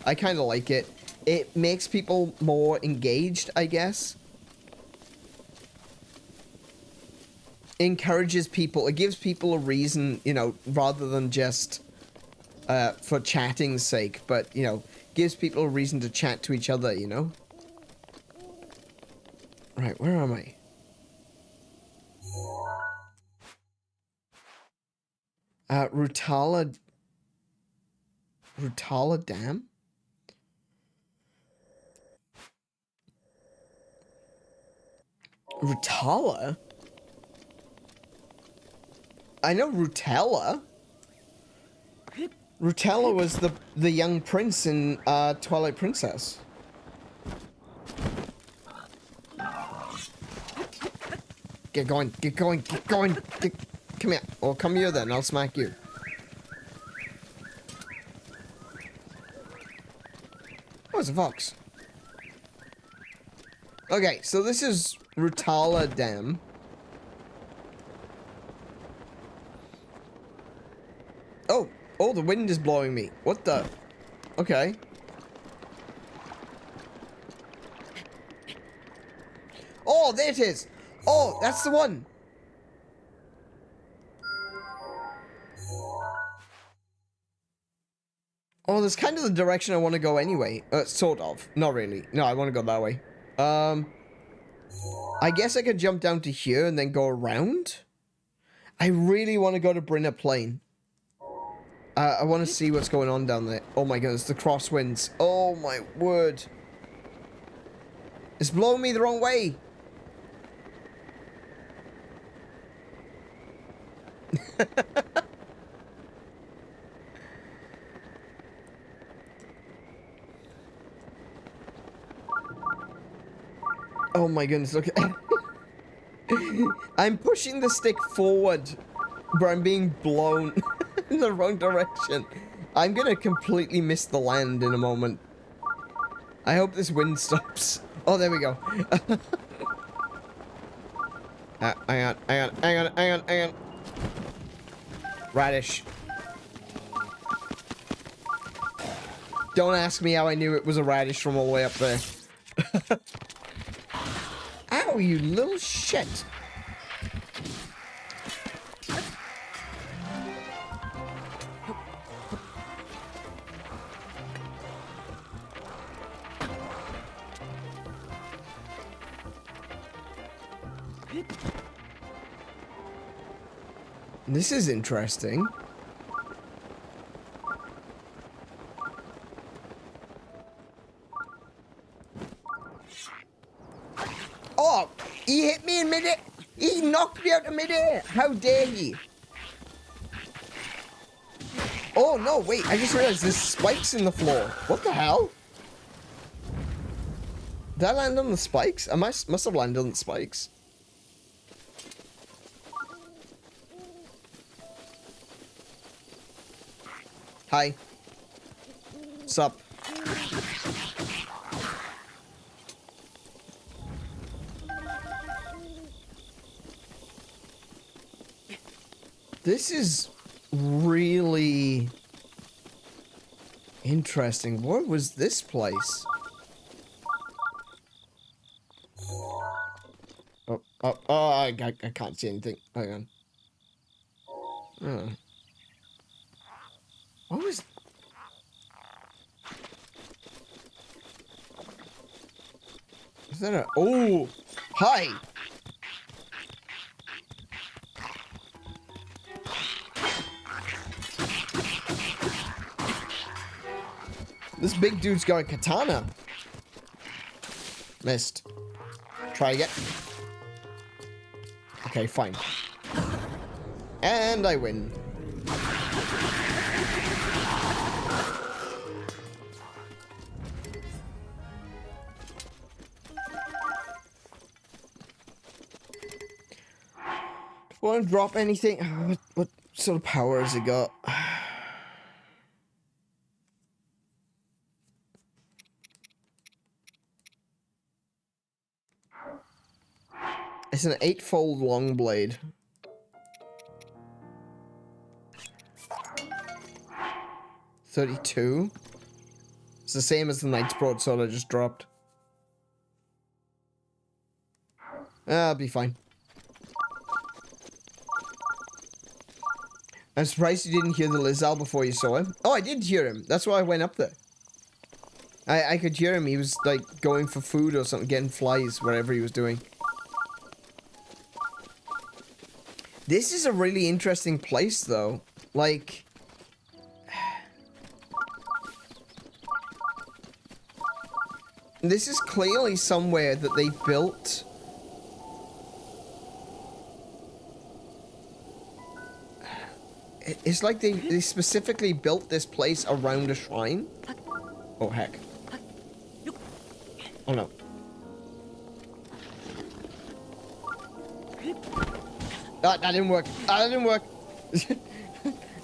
I kind of like it. It makes people more engaged, I guess. Encourages people. It gives people a reason, you know, rather than just for chatting's sake, but, you know, gives people a reason to chat to each other, you know? Right, where am I? Rutala Dam? Rutala? I know Rutella. Rutella was the young prince in Twilight Princess. Get going, get going, get going. Come here. Or come here then, I'll smack you. Oh, it's a fox. Okay, so this is Rutala Dam. Oh, the wind is blowing me. What the? Okay. Oh, there it is. Oh, that's the one. Oh, that's kind of the direction I want to go anyway. Sort of. Not really. No, I want to go that way. I guess I could jump down to here and then go around. I really want to go to Brinna Plain. I want to see what's going on down there. Oh my goodness, the crosswinds. Oh my word. It's blowing me the wrong way. Oh my goodness, look. I'm pushing the stick forward, but I'm being blown in the wrong direction. I'm gonna completely miss the land in a moment. I hope this wind stops. Oh, there we go. Hang on. Radish. Don't ask me how I knew it was a radish from all the way up there. Ow, you little shit. This is interesting. Oh, he hit me in mid-air. He knocked me out of mid-air. How dare he? Oh, no, wait. I just realized there's spikes in the floor. What the hell? Did I land on the spikes? I must have landed on the spikes. Hi. Sup? This is really interesting. What was this place? Oh, I can't see anything. Hang on. Oh. What was... Is that a... Oh! Hi! This big dude's got a katana. Missed. Try again. Okay, fine. And I win. Want to drop anything? What sort of power has it got? It's an 8-fold long blade. 32. It's the same as the Knight's Broadsword I just dropped. I'll be fine. I'm surprised you didn't hear the Lizal before you saw him. Oh, I did hear him. That's why I went up there. I could hear him. He was, like, going for food or something, getting flies, whatever he was doing. This is a really interesting place, though. Like... This is clearly somewhere that they built... It's like they specifically built this place around a shrine. Oh, heck. Oh, no. Ah, that didn't work. Ah, that didn't work.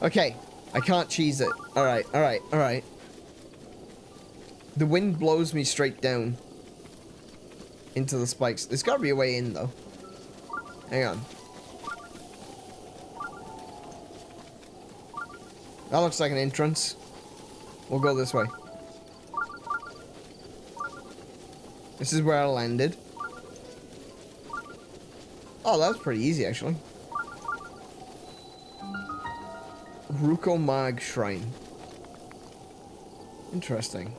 Okay. I can't cheese it. Alright, alright, alright. The wind blows me straight down. Into the spikes. There's gotta be a way in, though. Hang on. That looks like an entrance. We'll go this way. This is where I landed. Oh, that was pretty easy, actually. Ruko Mag Shrine. Interesting.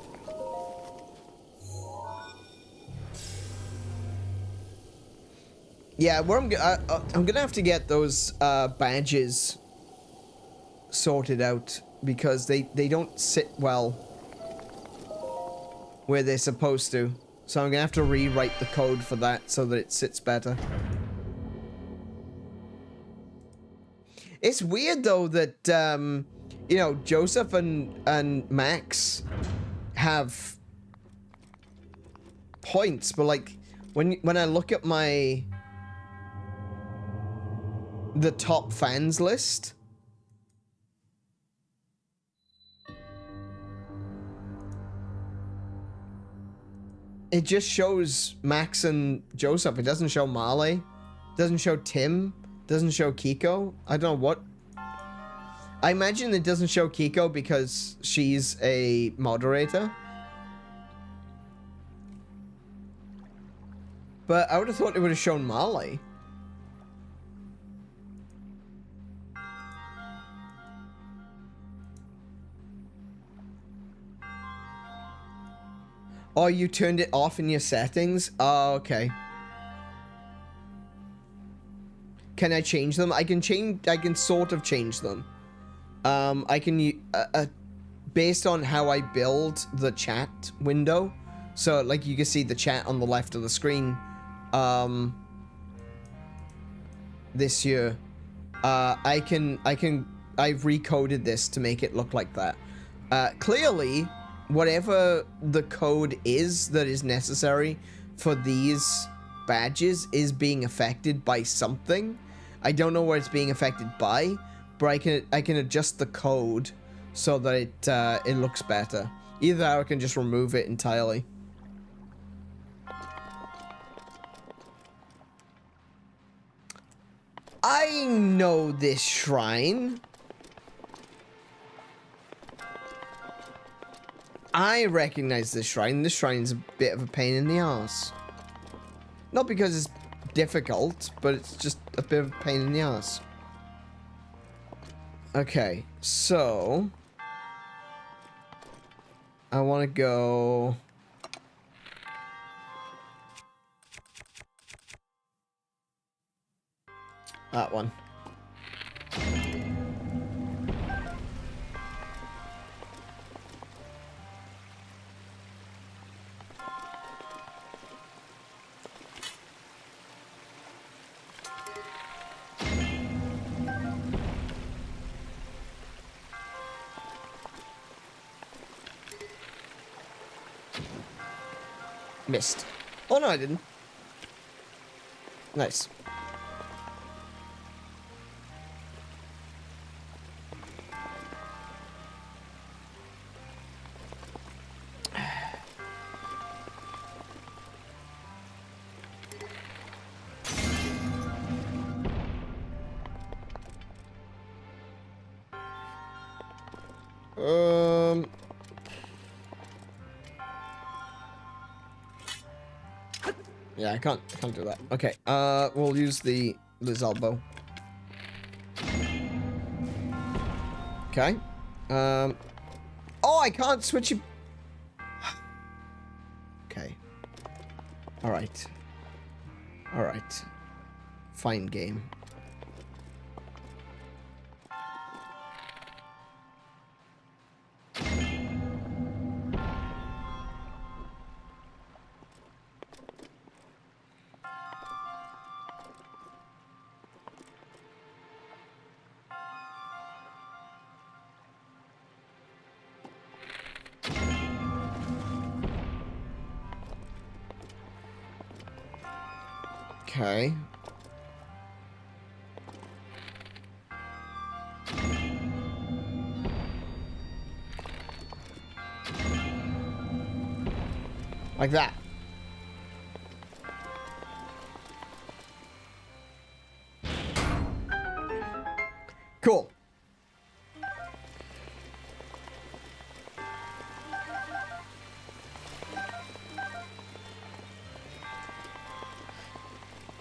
Yeah, where I'm gonna have to get those badges sorted out because they don't sit well where they're supposed to. So I'm gonna have to rewrite the code for that so that it sits better. It's weird though that you know, Joseph and Max have points, but like when I look at the top fans list, it just shows Max and Joseph. It doesn't show Marley. It doesn't show Tim. It doesn't show Kiko. I don't know what. I imagine it doesn't show Kiko because she's a moderator. But I would have thought it would have shown Marley. Oh, you turned it off in your settings? Oh, okay. Can I change them? I can sort of change them. I can, based on how I build the chat window. So, like, you can see the chat on the left of the screen, this year. I've recoded this to make it look like that. Clearly, whatever the code is that is necessary for these badges is being affected by something. I don't know what it's being affected by, but I can adjust the code so that it looks better. Either I can just remove it entirely. I know this shrine. I recognize this shrine. This shrine's a bit of a pain in the ass. Not because it's difficult, but it's just a bit of a pain in the ass. Okay, so I want to go that one. Missed. Oh, no, I didn't. Nice. Yeah, I can't do that. Okay, we'll use the elbow. Okay. Oh, I can't switch it. Okay. Alright. Alright. Fine game. Okay. Like that. Cool.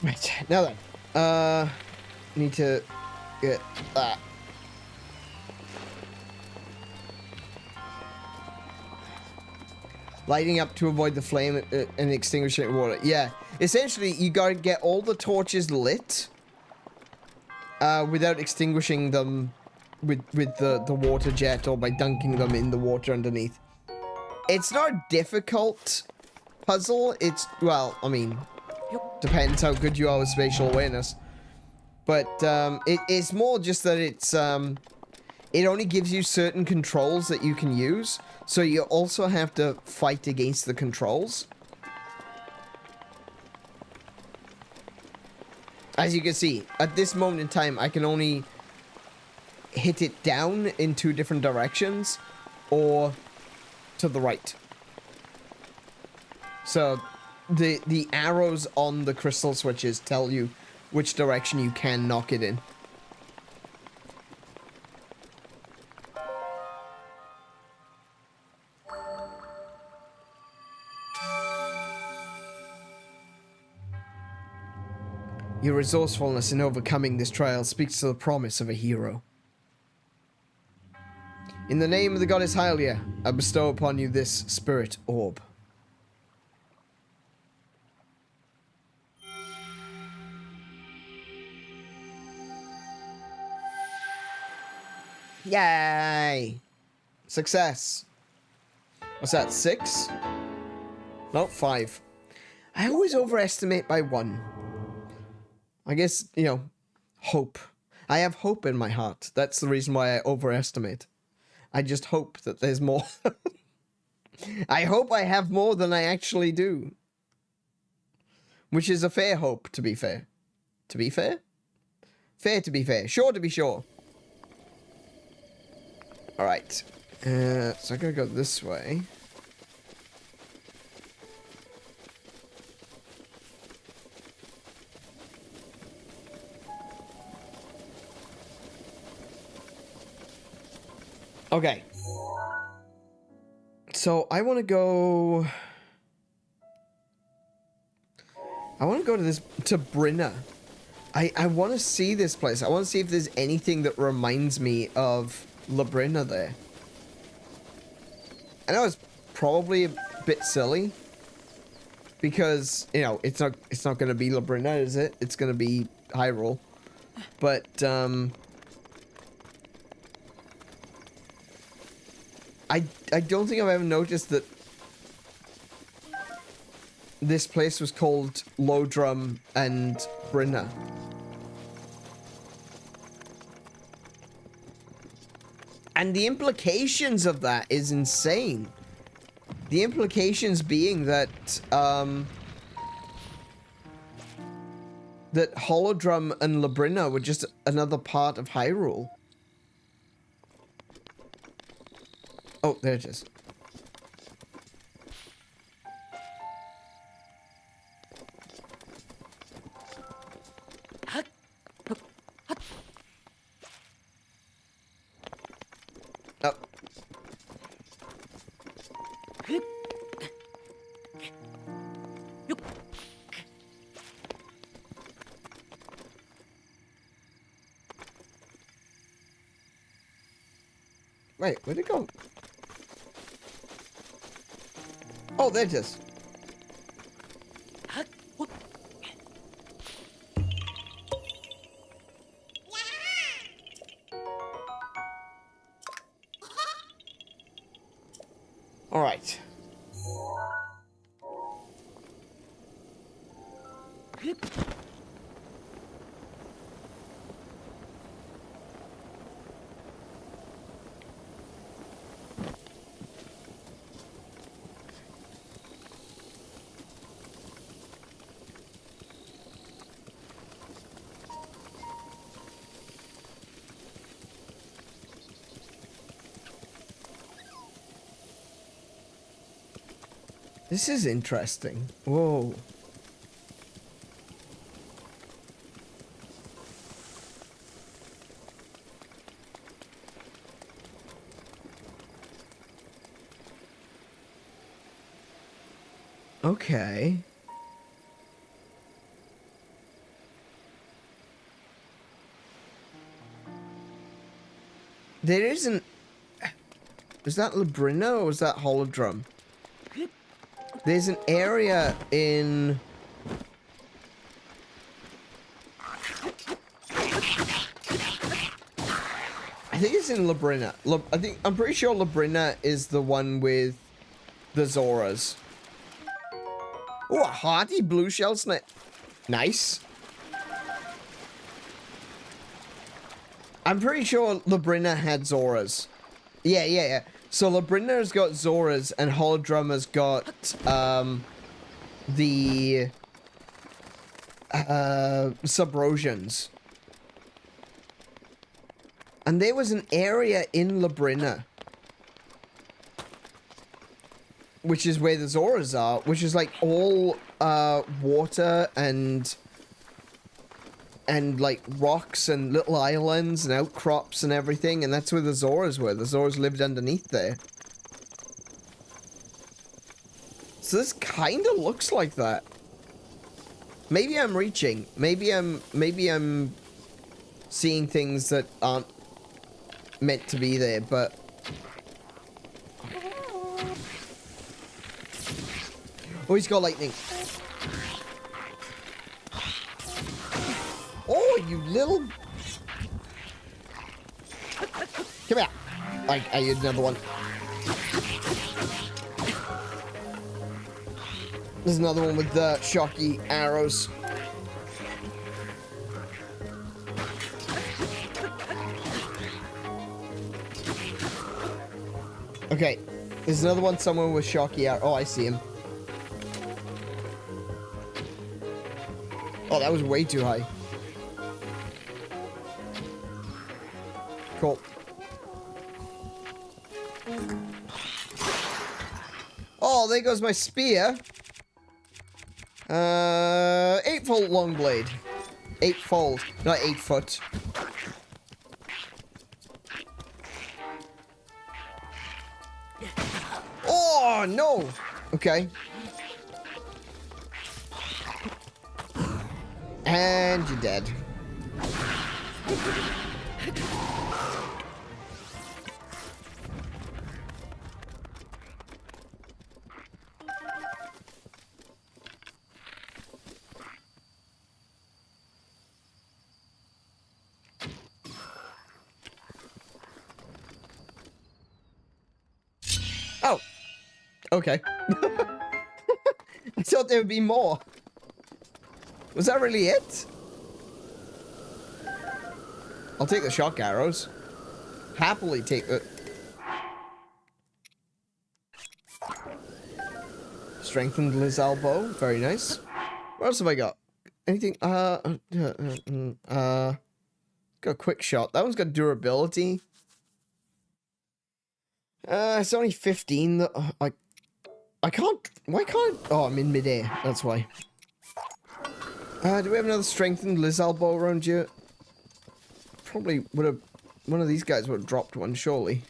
Right, now then. Need to get that. Lighting up to avoid the flame and extinguishing it with water. Yeah, essentially you gotta get all the torches lit without extinguishing them with the water jet or by dunking them in the water underneath. It's not a difficult puzzle. It's, well, I mean, depends how good you are with spatial awareness. But it's more just that it's it only gives you certain controls that you can use, so you also have to fight against the controls. As you can see, at this moment in time, I can only hit it down in 2 different directions, or to the right. So the arrows on the crystal switches tell you which direction you can knock it in. Your resourcefulness in overcoming this trial speaks to the promise of a hero. In the name of the goddess Hylia, I bestow upon you this spirit orb. Yay! Success. What's that, 6? No, 5. I always overestimate by 1. I guess, you know, hope. I have hope in my heart. That's the reason why I overestimate. I just hope that there's more. I hope I have more than I actually do. Which is a fair hope, to be fair. To be fair? Fair to be fair. Sure to be sure. Alright. So I'm gonna go this way. Okay. So I want to go... to Brinna. I want to see this place. I want to see if there's anything that reminds me of Labrina there. I know it's probably a bit silly because, you know, it's not going to be Labrina, is it? It's going to be Hyrule. But I don't think I've ever noticed that this place was called Lodrum and Brinna. And the implications of that is insane. The implications being that, that Holodrum and Labrina were just another part of Hyrule. Oh, there it is. Oh. Wait, where'd it go? Oh, there it is. All right. This is interesting. Whoa. Okay. There isn't... Is that Labrina or was that Holodrum? There's an area in... I think it's in Labrina. I'm pretty sure Labrina is the one with the Zoras. Oh, a hearty blue shell snake. Nice. I'm pretty sure Labrina had Zoras. Yeah. So Labrina's got Zoras and Holodrum has got the Subrosians. And there was an area in Labrina, which is where the Zoras are, which is like all water and like rocks and little islands and outcrops and everything, and that's where the Zoras were. The Zoras lived underneath there. So this kind of looks like that. Maybe I'm reaching. Maybe I'm seeing things that aren't meant to be there, but oh, he's got lightning. Oh, you little... Come here. I need another one. There's another one with the shocky arrows. Okay. There's another one somewhere with shocky arrows. Oh, I see him. Oh, that was way too high. Cool. Oh, there goes my spear. 8-fold long blade. 8-fold, not 8 foot. Oh, no. Okay. And you're dead. Oh. Okay. I thought there would be more. Was that really it? I'll take the shock arrows. Happily take it. Strengthened Liz elbow. Very nice. What else have I got? Anything? Got a quick shot. That one's got durability. It's only 15. I can't. Why can't? Oh, I'm in midair. That's why. Do we have another strengthened Liz elbow around here? Probably would have. One of these guys would have dropped one, surely.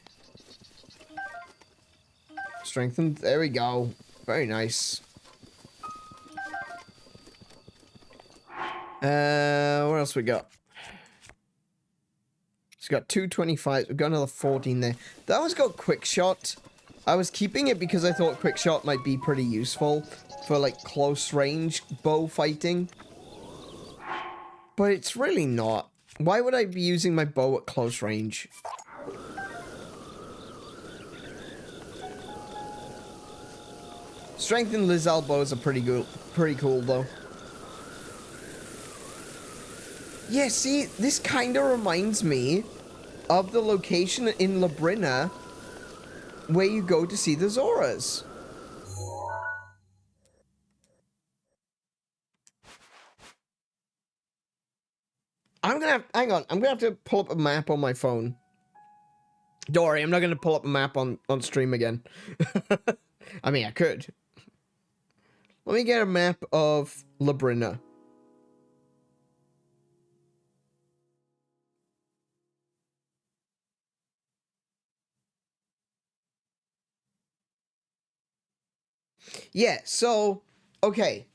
Strengthened. There we go. Very nice. What else we got? It's got 225. We've got another 14 there. That one's got quick shot. I was keeping it because I thought quick shot might be pretty useful for like close range bow fighting. But it's really not. Why would I be using my bow at close range? Strengthened Liz elbows are pretty cool though. Yeah, see, this kind of reminds me of the location in Labrina where you go to see the Zoras. Hang on, I'm gonna have to pull up a map on my phone. Don't worry, I'm not gonna pull up a map on stream again. I mean, I could. Let me get a map of Labrina. Yeah, so, okay.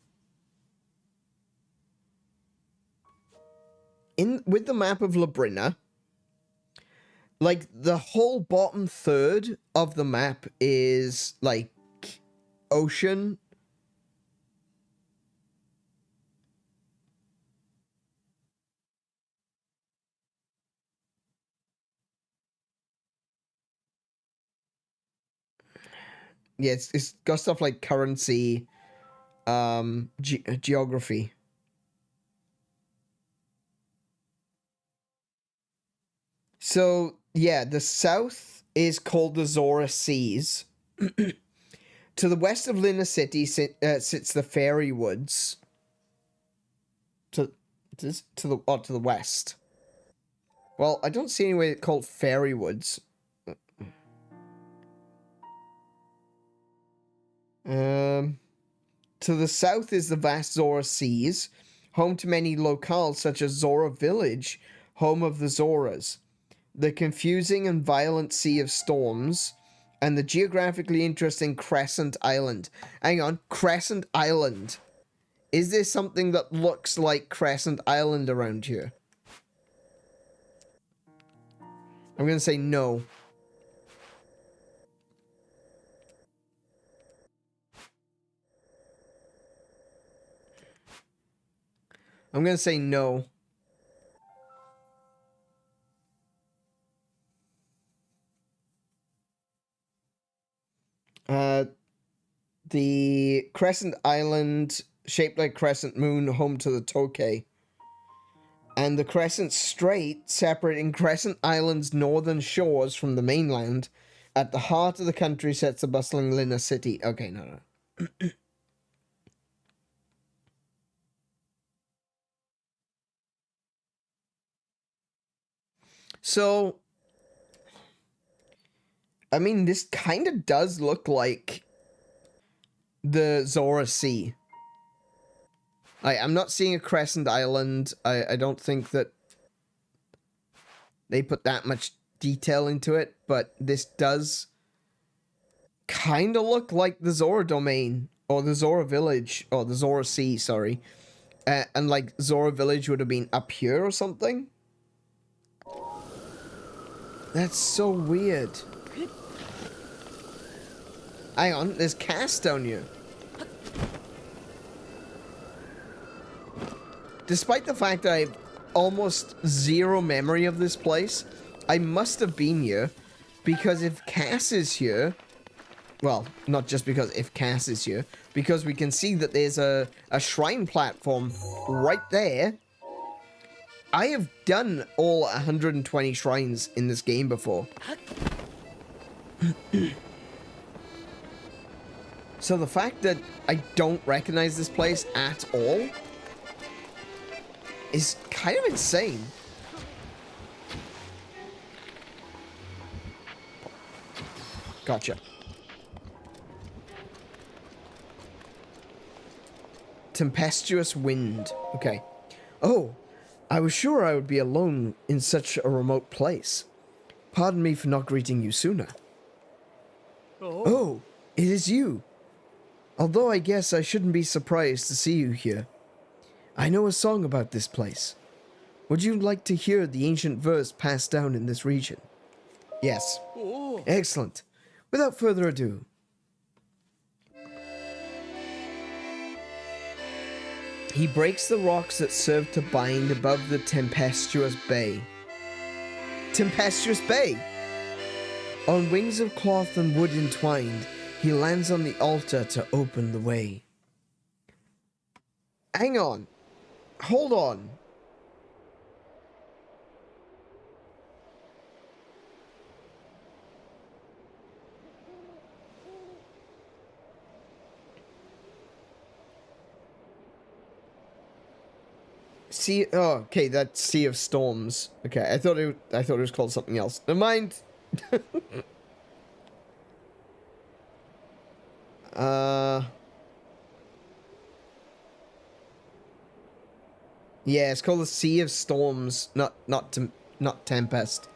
With the map of Labrina, like, the whole bottom third of the map is, like, ocean. Yeah, it's got stuff like currency, geography. So, yeah, the south is called the Zora Seas. To the west of Lina City sits the Fairy Woods. To the west. Well, I don't see anywhere called Fairy Woods. To the south is the vast Zora Seas, home to many locales such as Zora Village, home of the Zoras, the confusing and violent Sea of Storms, and the geographically interesting Crescent Island. Hang on, Crescent Island. Is there something that looks like Crescent Island around here? I'm gonna say no. I'm gonna say no. The Crescent Island, shaped like Crescent Moon, home to the Tokay. And the Crescent Strait, separating Crescent Island's northern shores from the mainland. At the heart of the country sits the bustling Lina City. Okay, no. So, I mean, this kind of does look like the Zora Sea. I'm not seeing a Crescent Island. I don't think that they put that much detail into it, but this does kind of look like the Zora domain, or the Zora Village, or the Zora Sea, sorry. And like Zora Village would have been up here or something. That's so weird. Hang on, there's cast down here. Despite the fact that I have almost zero memory of this place, I must have been here, because if Cass is here, well, not just because if Cass is here, because we can see that there's a shrine platform right there. I have done all 120 shrines in this game before. So the fact that I don't recognize this place at all is kind of insane. Gotcha. Tempestuous wind. Okay. Oh, I was sure I would be alone in such a remote place. Pardon me for not greeting you sooner. Oh, it is you. Although I guess I shouldn't be surprised to see you here. I know a song about this place. Would you like to hear the ancient verse passed down in this region? Yes. Excellent. Without further ado. He breaks the rocks that serve to bind above the tempestuous bay. Tempestuous bay! On wings of cloth and wood entwined, he lands on the altar to open the way. Hang on. Hold on. Sea. Oh, okay. That's Sea of Storms. Okay, I thought it was called something else. Never mind. Yeah, it's called the Sea of Storms, not Tempest.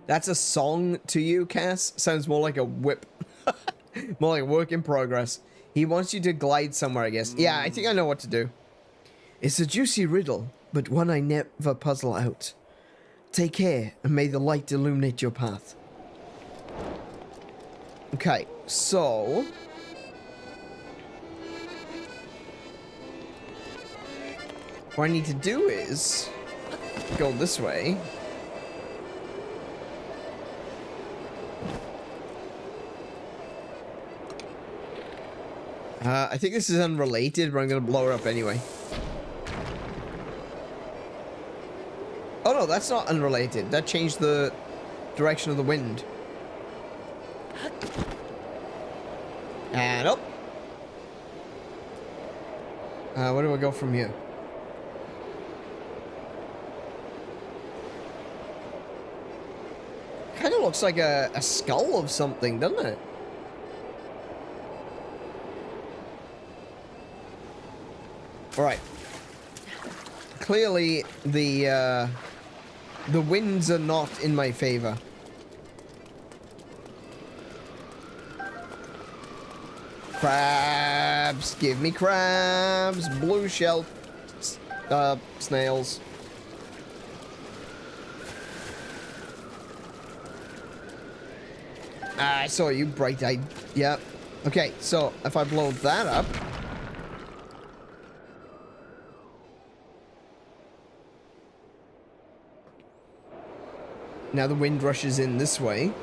That's a song to you, Cass. Sounds more like a whip. More like a work in progress. He wants you to glide somewhere, I guess. Yeah, I think I know what to do. It's a juicy riddle, but one I never puzzle out. Take care, and may the light illuminate your path. Okay, so... what I need to do is... go this way. I think this is unrelated, but I'm going to blow it up anyway. Oh no, that's not unrelated. That changed the direction of the wind. And up. Where do I go from here? Kind of looks like a skull of something, doesn't it? Alright. Clearly, the winds are not in my favor. Crabs! Give me crabs! Blue shell... snails. I saw you, bright-eyed. Yep. Okay, so if I blow that up... now the wind rushes in this way.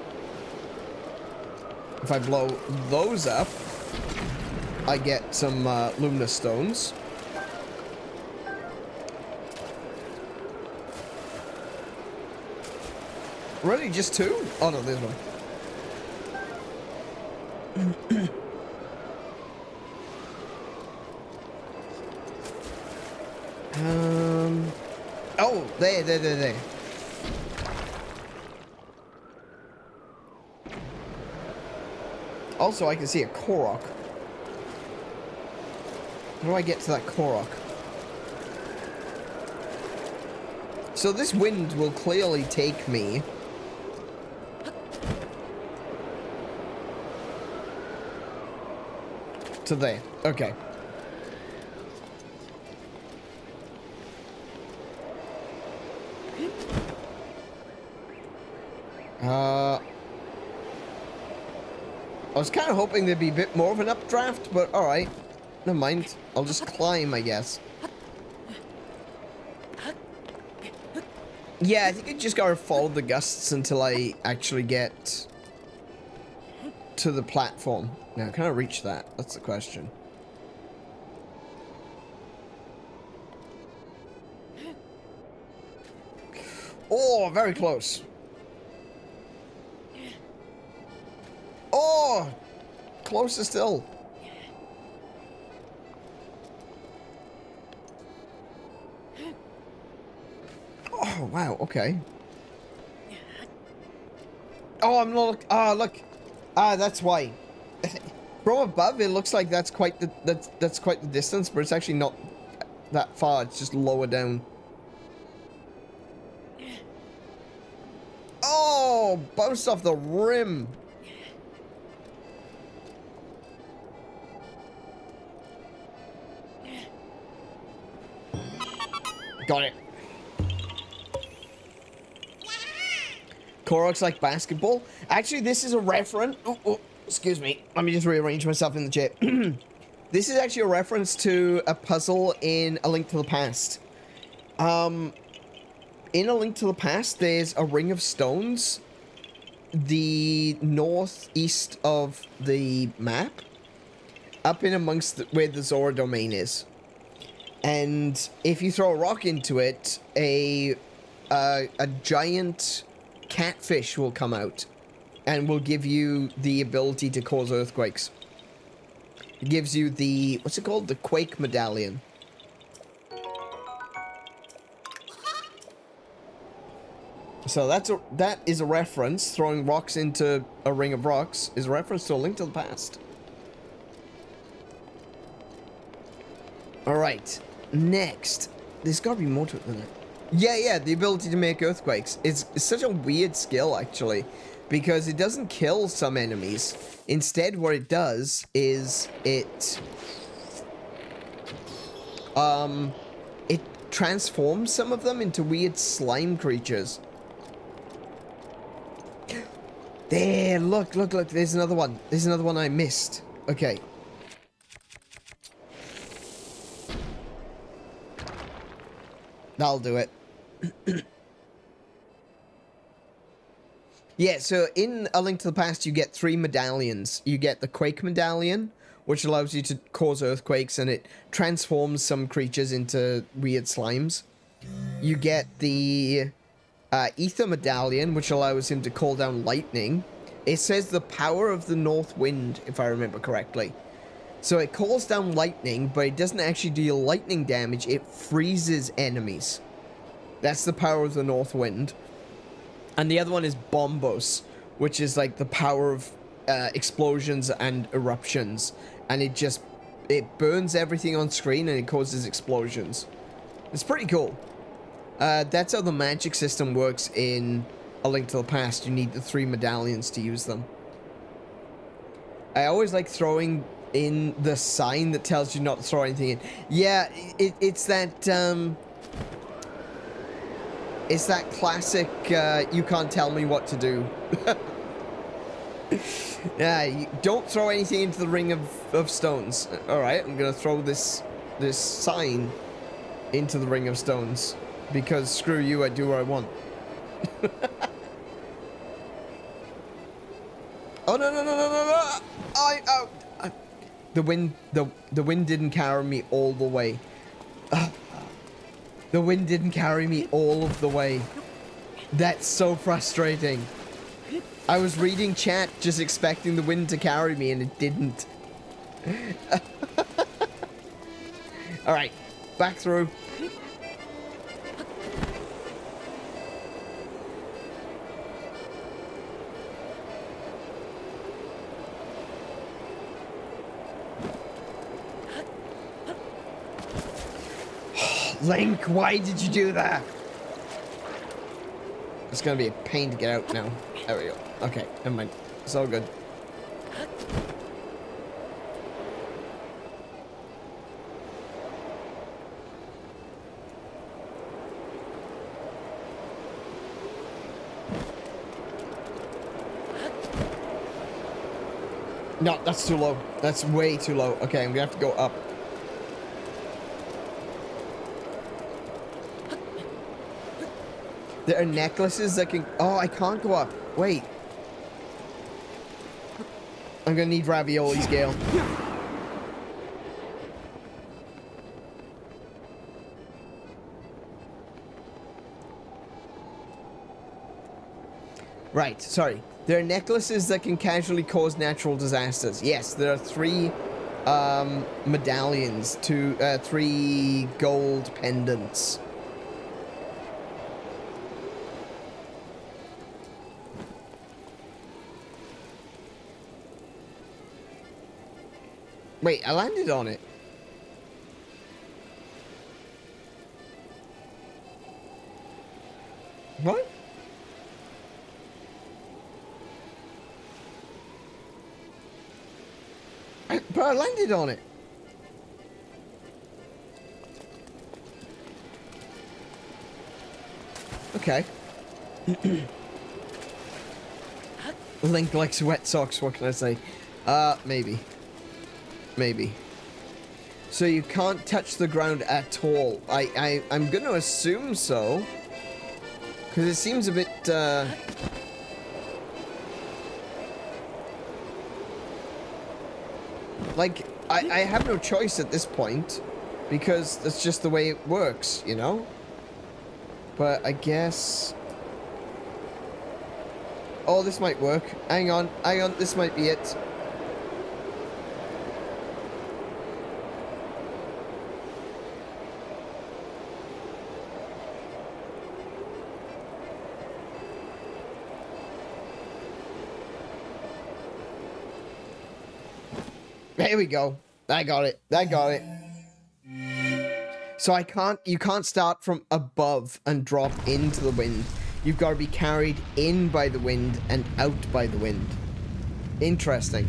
If I blow those up, I get some Lumina stones. Really, just two? Oh no, there's one. Oh, there. Also, I can see a Korok. How do I get to that Korok? So this wind will clearly take me to there. Okay. I was kind of hoping there'd be a bit more of an updraft, but alright. Never mind. I'll just climb, I guess. Yeah, I think I just gotta follow the gusts until I actually get to the platform. Now, can I reach that? That's the question. Oh, very close. Oh! Closer still. Oh, wow, okay. Oh, I'm not... Ah, look. Ah, that's why. From above, it looks like that's quite the... That's quite the distance, but it's actually not that far. It's just lower down. Oh! Bounced off the rim. Got it. Korok's like basketball. Actually, this is a reference. Oh, excuse me. Let me just rearrange myself in the chair. This is actually a reference to a puzzle in A Link to the Past. In A Link to the Past, there's a ring of stones, the northeast of the map, up in amongst where the Zora domain is. And if you throw a rock into it, a giant catfish will come out and will give you the ability to cause earthquakes. It gives you the, what's it called? The Quake Medallion. So that is a reference. Throwing rocks into a ring of rocks is a reference to A Link to the Past. Alright, next. There's gotta be more to it than that. Yeah, the ability to make earthquakes. It's such a weird skill, actually, because it doesn't kill some enemies. Instead, what it does is it transforms some of them into weird slime creatures. There, look, there's another one. There's another one I missed. Okay. That'll do it. Yeah, so in A Link to the Past, you get 3 medallions. You get the Quake Medallion, which allows you to cause earthquakes, and it transforms some creatures into weird slimes. You get the Ether Medallion, which allows him to call down lightning. It says the power of the North Wind, if I remember correctly. So it calls down lightning, but it doesn't actually deal lightning damage. It freezes enemies. That's the power of the North Wind. And the other one is Bombos, which is like the power of explosions and eruptions. And it burns everything on screen and it causes explosions. It's pretty cool. That's how the magic system works in A Link to the Past. You need the 3 medallions to use them. I always like throwing in the sign that tells you not to throw anything in. Yeah, it's that... It's that classic, you can't tell me what to do. Yeah, you don't throw anything into the ring of stones. Alright, I'm gonna throw this sign into the ring of stones. Because screw you, I do what I want. Oh, no. The wind didn't carry me all the way. The wind didn't carry me all of the way. That's so frustrating. I was reading chat just expecting the wind to carry me and it didn't. Alright, back through. Link, why did you do that? It's gonna be a pain to get out now. There we go. Okay, never mind. It's all good. No, that's too low. That's way too low. Okay, I'm gonna have to go up. There are necklaces that can... Oh, I can't go up. Wait. I'm gonna need Ravioli's Gale. Right, sorry. There are necklaces that can casually cause natural disasters. Yes, there are 3 medallions, 3 gold pendants. Wait, I landed on it. What? But I landed on it. Okay. Link likes wet socks, what can I say? Maybe. Maybe. So you can't touch the ground at all. I'm gonna assume so. Because it seems a bit, like, I have no choice at this point. Because that's just the way it works, you know? But I guess... Oh, this might work. Hang on, this might be it. There we go. I got it. So you can't start from above and drop into the wind. You've got to be carried in by the wind and out by the wind. Interesting.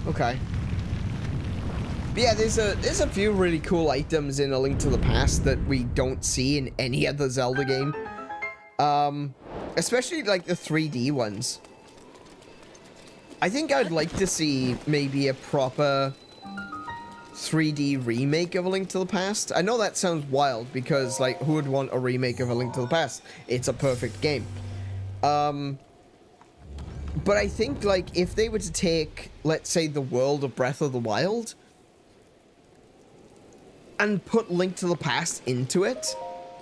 Okay. But yeah, there's a few really cool items in A Link to the Past that we don't see in any other Zelda game. Especially like the 3D ones. I think I'd like to see maybe a proper 3D remake of A Link to the Past. I know that sounds wild because, like, who would want a remake of A Link to the Past? It's a perfect game. But I think, like, if they were to take, let's say, the world of Breath of the Wild and put Link to the Past into it,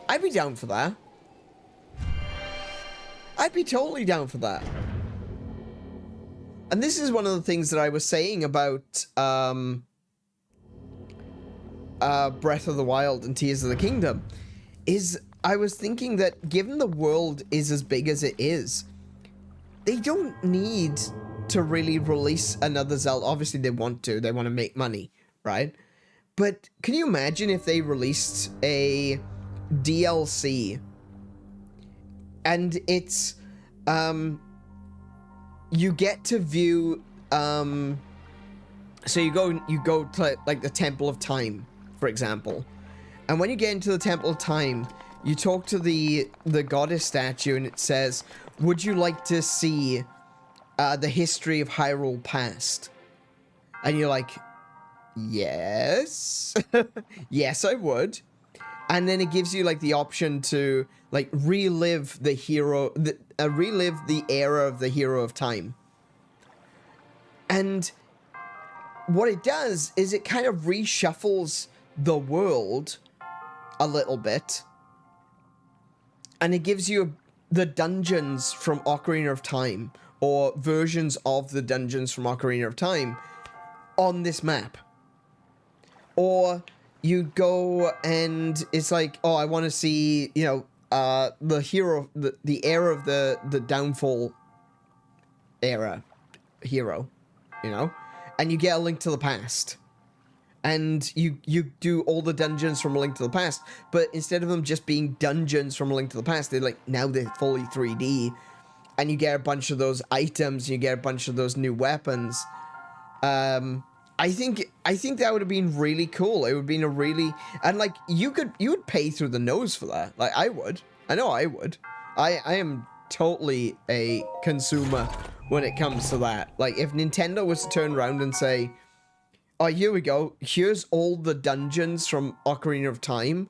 I'd be down for that. I'd be totally down for that. And this is one of the things that I was saying about Breath of the Wild and Tears of the Kingdom, is I was thinking that given the world is as big as it is, they don't need to really release another Zelda. Obviously they want to make money, right? But can you imagine if they released a DLC and it's you get to view so you go to like the Temple of Time, for example, and when you get into the Temple of Time, you talk to the goddess statue and it says, would you like to see the history of Hyrule past? And you're like, yes. Yes, I would. And then it gives you like the option to like relive the era of the Hero of Time. And what it does is it kind of reshuffles the world a little bit. And it gives you the dungeons from Ocarina of Time, or versions of the dungeons from Ocarina of Time, on this map. Or you go and it's like, oh, I want to see, you know, the hero, the era of the downfall era hero, you know, and you get A Link to the Past. And you do all the dungeons from A Link to the Past, but instead of them just being dungeons from A Link to the Past, they're fully 3D, and you get a bunch of those items, you get a bunch of those new weapons. I think that would have been really cool. It would have been a really, and like you would pay through the nose for that. Like I would. I know I would. I am totally a consumer when it comes to that. Like if Nintendo was to turn around and say, oh, here we go. Here's all the dungeons from Ocarina of Time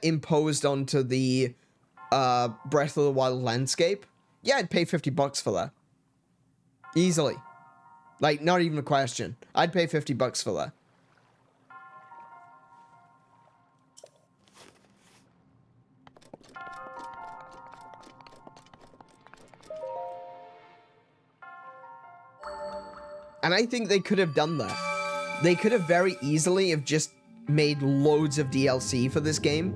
imposed onto the Breath of the Wild landscape. Yeah, I'd pay $50 for that. Easily. Like, not even a question. I'd pay $50 for that. And I think they could have done that. They could have very easily have just made loads of DLC for this game.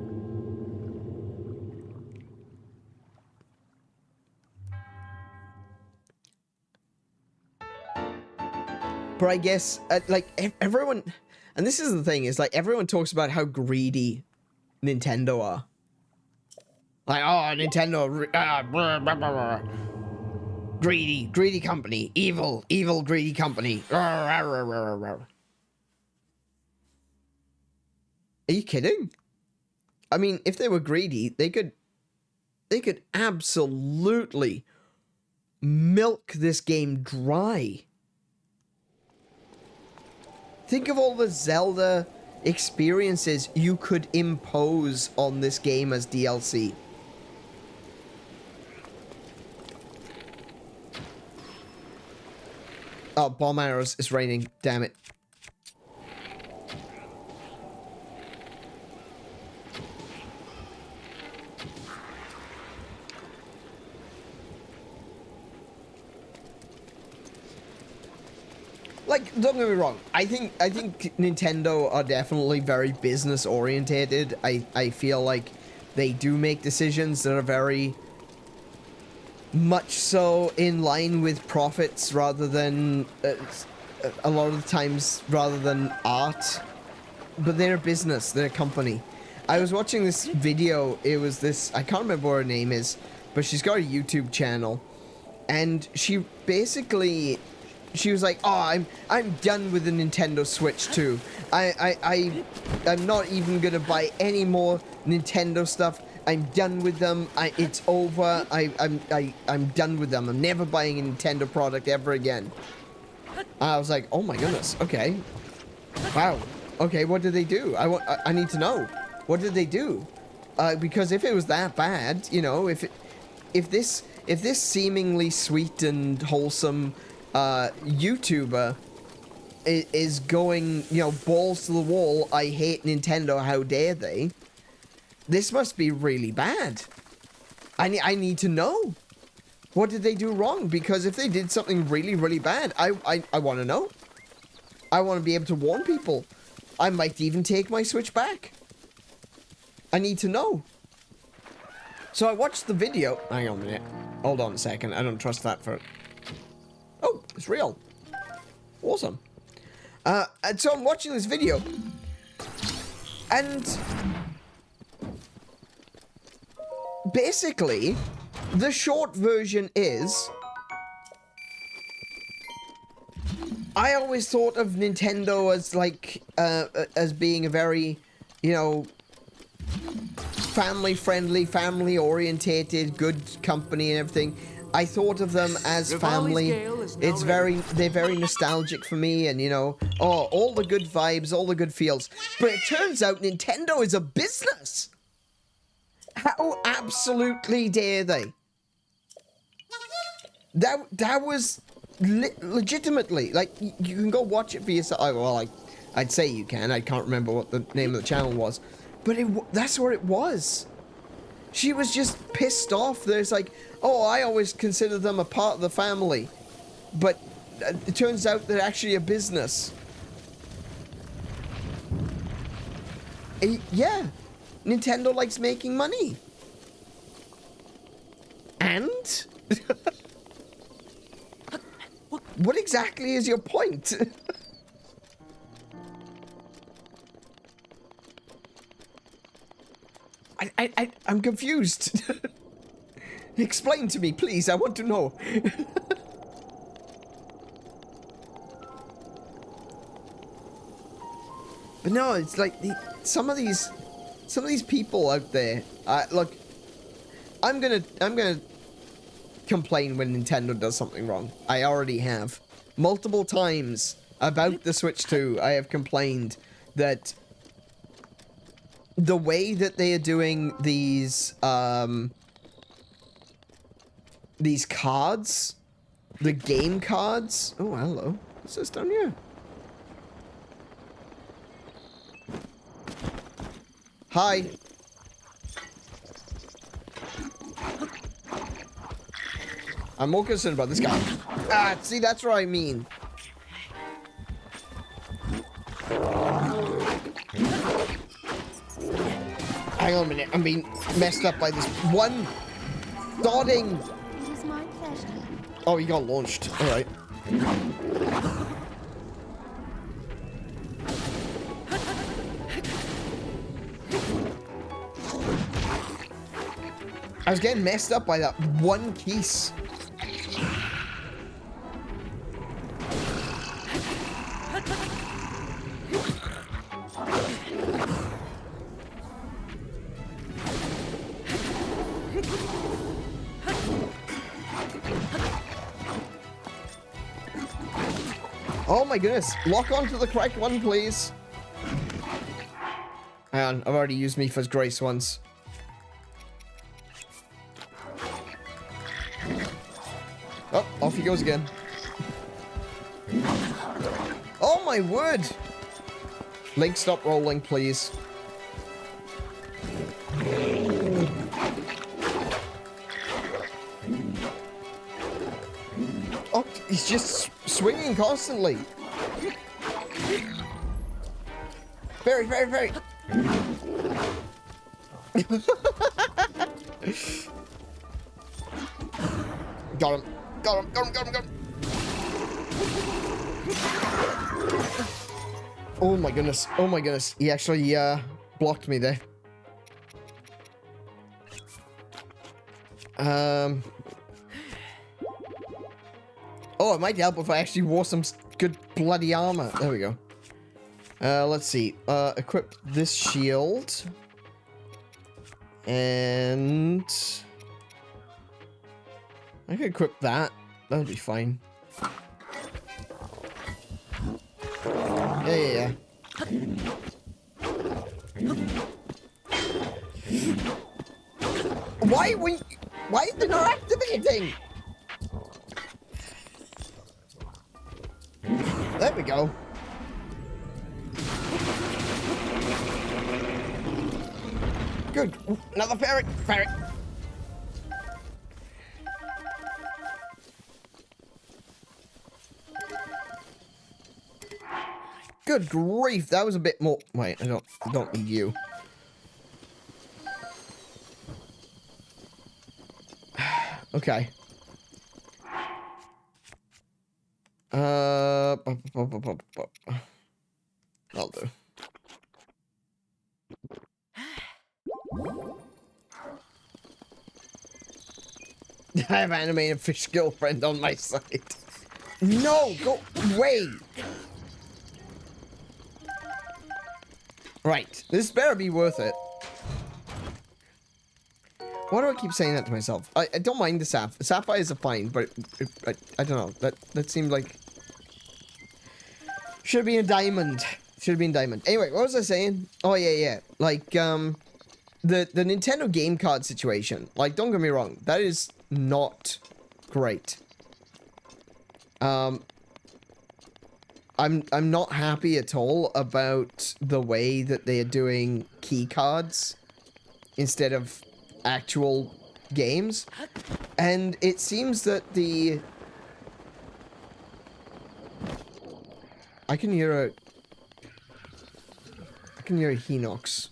But I guess, like, everyone... And this is the thing, is, like, everyone talks about how greedy Nintendo are. Like, oh, Nintendo... greedy company. Evil, greedy company. Are you kidding? I mean, if they were greedy, they could absolutely milk this game dry. Think of all the Zelda experiences you could impose on this game as DLC. Oh, bomb arrows. It's raining. Damn it. Like, don't get me wrong. I think Nintendo are definitely very business orientated. I feel like they do make decisions that are very much so in line with profits rather than a lot of the times rather than art. But they're a business. They're a company. I was watching this video. It was this, I can't remember what her name is, but she's got a YouTube channel, and she basically, she was like, oh, I'm done with the Nintendo Switch 2. I'm not even gonna buy any more Nintendo stuff. I'm done with them. It's over. I'm done with them. I'm never buying a Nintendo product ever again. I was like, oh my goodness. Okay. Wow. Okay, what did they do? I need to know. What did they do? Because if it was that bad, you know, if this seemingly sweet and wholesome YouTuber is going, you know, balls to the wall, I hate Nintendo, how dare they? This must be really bad. I need to know. What did they do wrong? Because if they did something really, really bad, I want to know. I want to be able to warn people. I might even take my Switch back. I need to know. So I watched the video. Hang on a minute. Hold on a second. I don't trust that for... Oh, it's real. Awesome. And so I'm watching this video. And... basically, the short version is... I always thought of Nintendo as, like, as being a very, you know, family-friendly, family-orientated, good company and everything. I thought of them as family. It's they're very nostalgic for me, and, you know, oh, all the good vibes, all the good feels. But it turns out Nintendo is a business! How absolutely dare they? That was legitimately, like, you can go watch it for yourself. Well, I'd say you can. I can't remember what the name of the channel was, but that's what it was. She was just pissed off. There's like, oh, I always consider them a part of the family, but it turns out they're actually a business. Yeah. Nintendo likes making money. And? What exactly is your point? I'm confused. Explain to me, please. I want to know. But no, it's like some of these people out there. Look, I'm gonna complain when Nintendo does something wrong. I already have multiple times about the Switch 2. I have complained that the way that they are doing these cards, the game cards. Oh, hello. What's this down here? Hi. I'm more concerned about this guy. Ah, see, that's what I mean. hang on a minute. I'm being messed up by this one dotting. It was my pleasure. Oh, he got launched. All right. I was getting messed up by that one piece. Oh my goodness. Lock onto the correct one, please. Hang on, I've already used Mipha's Grace once. Oh, off he goes again. Oh my word! Link, stop rolling, please. Oh, he's just swinging constantly. Very, very, very. Got him. Got him, got him, got him, got him. Oh my goodness, oh my goodness. He actually blocked me there. Oh, it might help if I actually wore some good bloody armor. There we go. Let's see. Equip this shield. And I could equip that. That'll be fine. Yeah. Why is it not activating? There we go. Good. Another ferret. Ferret. Good grief, that was a bit more. Wait, I don't need you. Okay. I'll do. I have animated fish girlfriend on my side. No, go away. Right, this better be worth it. Why do I keep saying that to myself? I don't mind the sapphires are fine, but I don't know. That seemed like should be a diamond. Should have been diamond. Anyway, what was I saying? Oh yeah. Like the Nintendo game card situation. Like, don't get me wrong, that is not great. I'm not happy at all about the way that they are doing key cards instead of actual games. And it seems that I can hear a Hinox.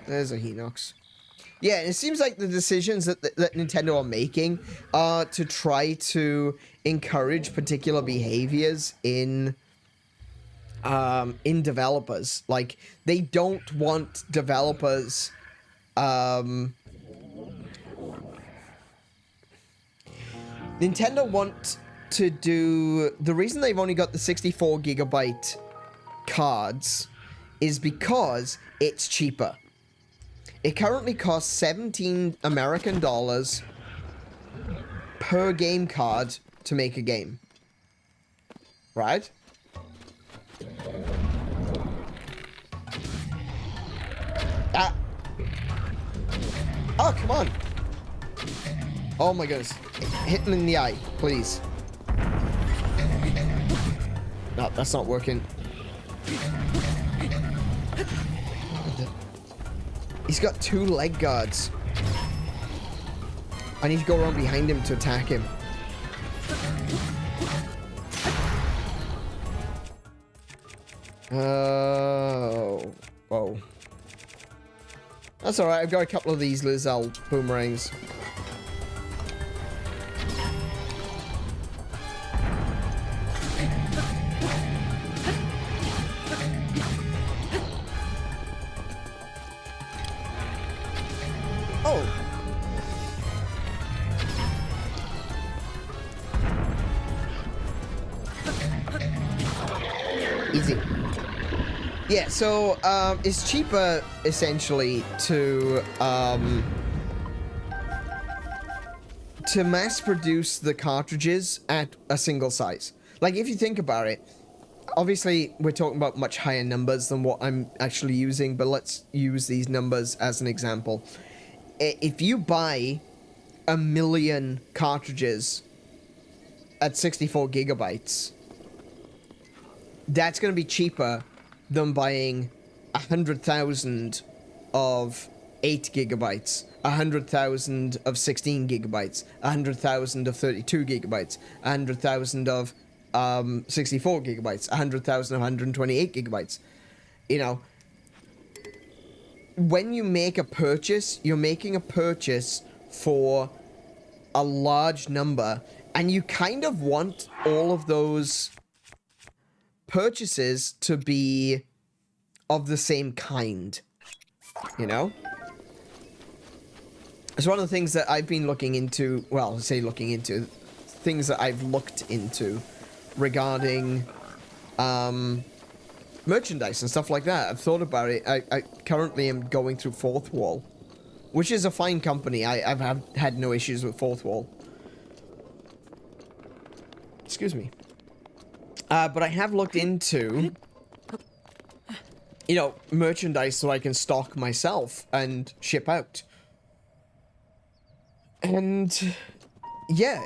There's a Hinox. Yeah, it seems like the decisions that Nintendo are making are to try to encourage particular behaviors in developers. Like, they don't want developers Nintendo want to do... The reason they've only got the 64 gigabyte cards is because it's cheaper. It currently costs 17 American dollars per game card to make a game. Right? Ah. Oh, come on. Oh my goodness. Hit him in the eye, please. No, that's not working. He's got 2 leg guards. I need to go around behind him to attack him. Oh. Whoa. That's alright, I've got a couple of these Lizelle boomerangs. Oh! Easy. Yeah, so, it's cheaper, essentially, to mass produce the cartridges at a single size. Like, if you think about it, obviously, we're talking about much higher numbers than what I'm actually using, but let's use these numbers as an example. If you buy 1 million cartridges at 64 gigabytes, that's going to be cheaper than buying 100,000 of 8 gigabytes, 100,000 of 16 gigabytes, 100,000 of 32 gigabytes, 100,000 of 64 gigabytes, 100,000 of 128 gigabytes. You know, when you make a purchase, you're making a purchase for a large number, and you kind of want all of those purchases to be of the same kind, you know? It's one of the things that I've been looking into, well, say looking into, things that I've looked into regarding merchandise and stuff like that. I've thought about it. I currently am going through Fourth Wall, which is a fine company. I've had no issues with Fourth Wall. Excuse me. But I have looked into, you know, merchandise so I can stock myself and ship out. And yeah,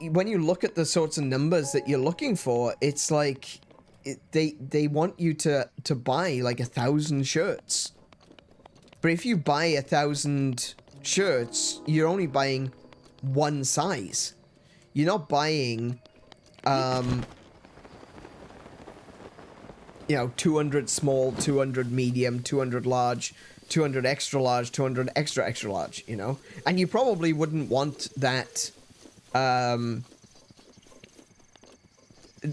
when you look at the sorts of numbers that you're looking for, it's like they want you to buy like 1,000 shirts. But if you buy 1,000 shirts, you're only buying one size. You're not buying you know, 200 small, 200 medium, 200 large, 200 extra large, 200 extra extra large, you know? And you probably wouldn't want that,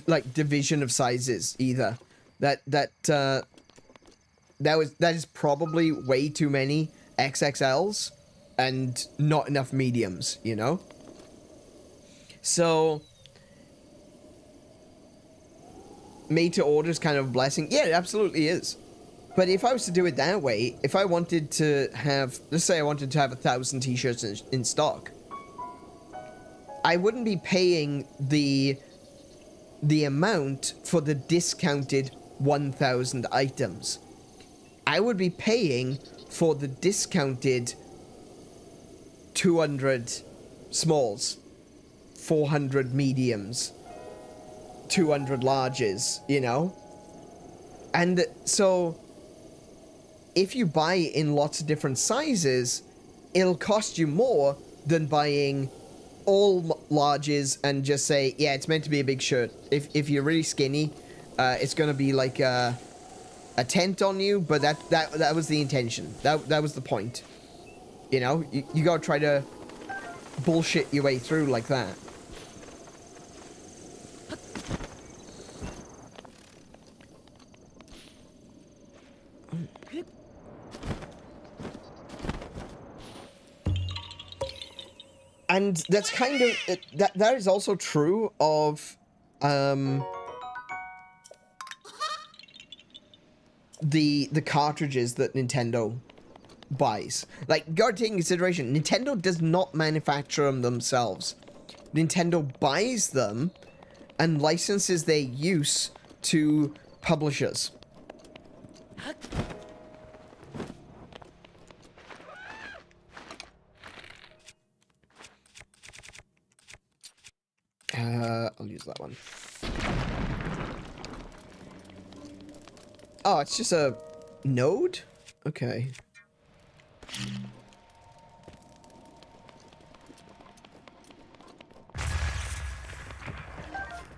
like, division of sizes either. That is probably way too many XXLs and not enough mediums, you know? So made to order is kind of a blessing. Yeah, it absolutely is. But if I was to do it that way, if I wanted to have, let's say I wanted to have 1,000 t-shirts in stock, I wouldn't be paying the amount for the discounted 1,000 items. I would be paying for the discounted 200 smalls, 400 mediums, 200 larges, you know? And so if you buy in lots of different sizes, it'll cost you more than buying all larges and just say, yeah, it's meant to be a big shirt. If you're really skinny, it's gonna be like a tent on you, but that was the intention. That was the point. You know, you gotta try to bullshit your way through like that. And that's kind of that is also true of the cartridges that Nintendo buys. Like, you gotta take in consideration, Nintendo does not manufacture them themselves. Nintendo buys them and licenses their use to publishers. I'll use that one. Oh, it's just a node? Okay.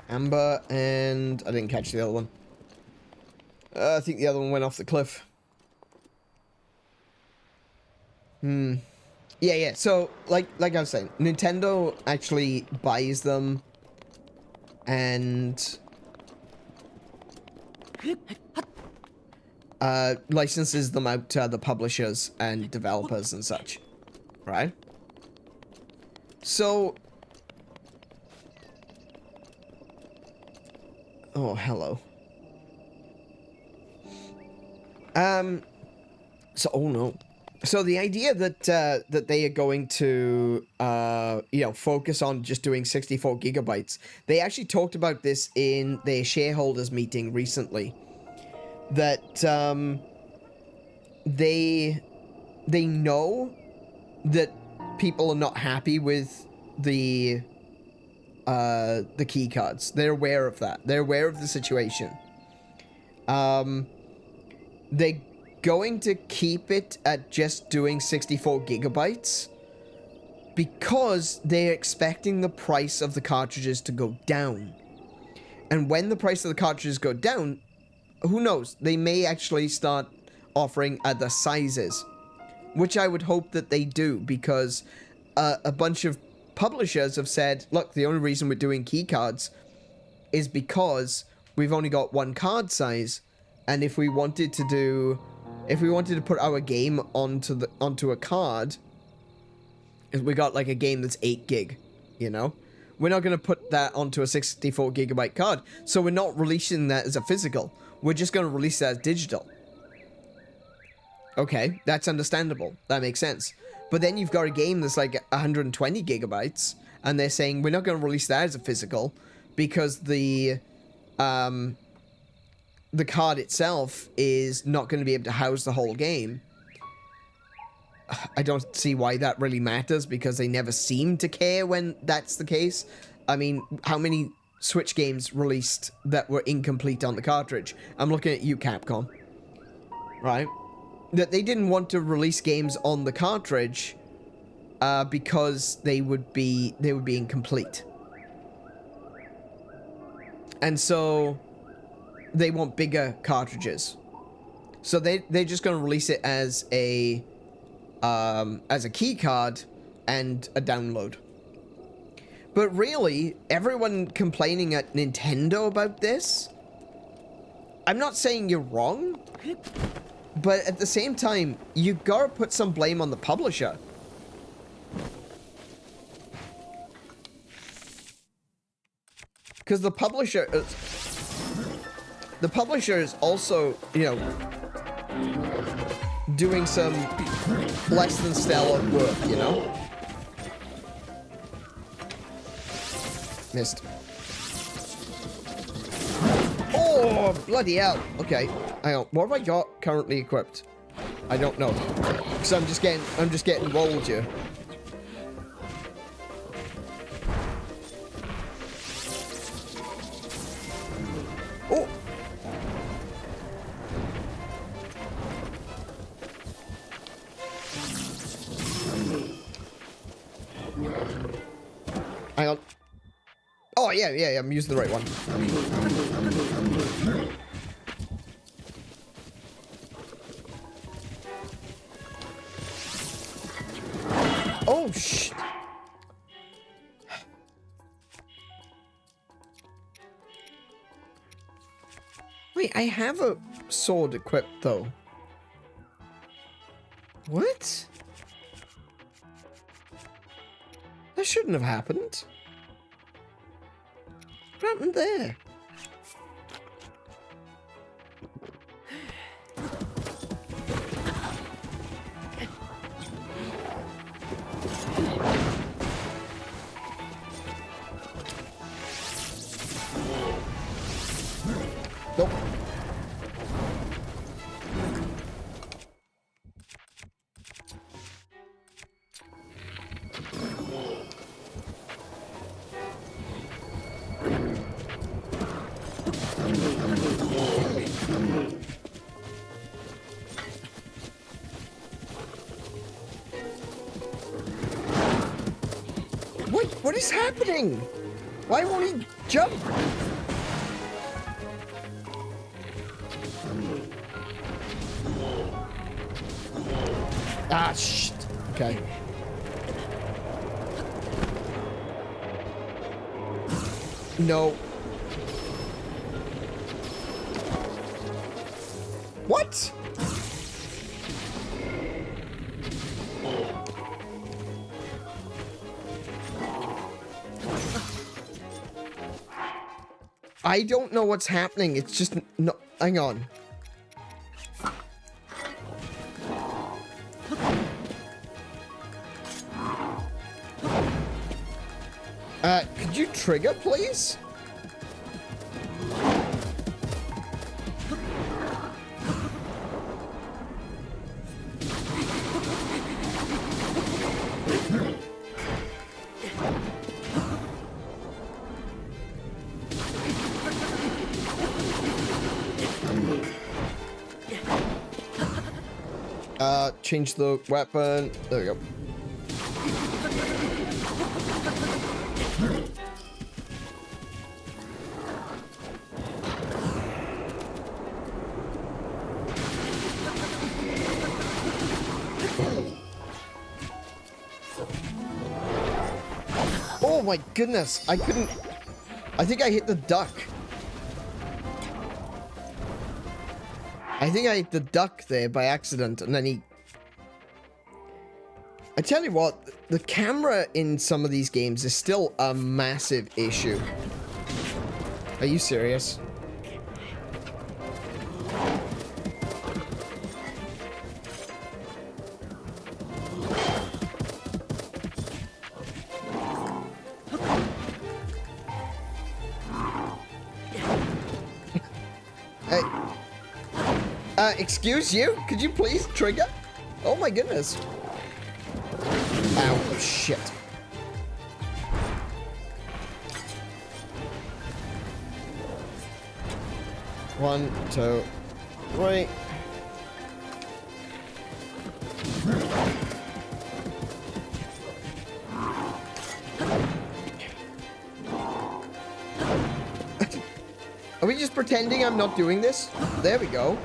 Amber, and I didn't catch the other one. I think the other one went off the cliff. Yeah. So, like I was saying, Nintendo actually buys them and licenses them out to other publishers and developers and such, right? So, oh, hello. So, oh no. So the idea that that they are going to focus on just doing 64 gigabytes, they actually talked about this in their shareholders meeting recently. That they know that people are not happy with the key cards. They're aware of that. They're aware of the situation. They're going to keep it at just doing 64 gigabytes because they're expecting the price of the cartridges to go down. And when the price of the cartridges go down, who knows? They may actually start offering other sizes, which I would hope that they do, because a bunch of publishers have said, look, the only reason we're doing key cards is because we've only got one card size, and if we wanted to put our game onto a card, if we got like a game that's 8 gig, you know, we're not going to put that onto a 64 gigabyte card, so we're not releasing that as a physical. We're just going to release that as digital. Okay, that's understandable. That makes sense. But then you've got a game that's like 120 gigabytes, and they're saying we're not going to release that as a physical because the card itself is not going to be able to house the whole game. I don't see why that really matters, because they never seem to care when that's the case. I mean, how many Switch games released that were incomplete on the cartridge? I'm looking at you, Capcom. Right? That they didn't want to release games on the cartridge because they would be incomplete. And so they want bigger cartridges. So they're just going to release it as a key card and a download. But really, everyone complaining at Nintendo about this, I'm not saying you're wrong, but at the same time, you gotta put some blame on the publisher. Because the publisher is also, you know, doing some less than stellar work, you know? Missed. Oh, bloody hell. Okay, hang on. What have I got currently equipped? I don't know. Because I'm just getting rolled here. Oh! Hang on. Oh, yeah, I'm using the right one. Oh, shit. Wait, I have a sword equipped, though. What? That shouldn't have happened. What happened there? Nope. What is happening? Why won't he jump? Ah, shit. Okay. No. What? I don't know what's happening. It's just no. Hang on. Could you trigger, please? Change the weapon. There we go. Oh my goodness, I couldn't... I think I hit the duck. I think I hit the duck there by accident, and then he... I tell you what, the camera in some of these games is still a massive issue. Are you serious? Hey. Excuse you? Could you please trigger? Oh my goodness. Ow, shit. One, two, three. Are we just pretending I'm not doing this? There we go.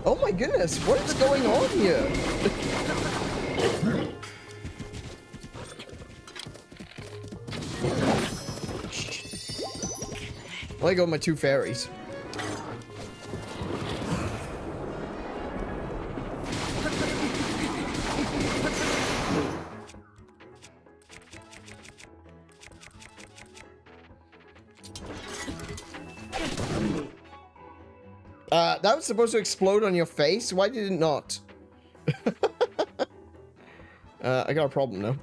Oh my goodness, what is going on here? I got my two fairies. That was supposed to explode on your face? Why did it not? I got a problem now.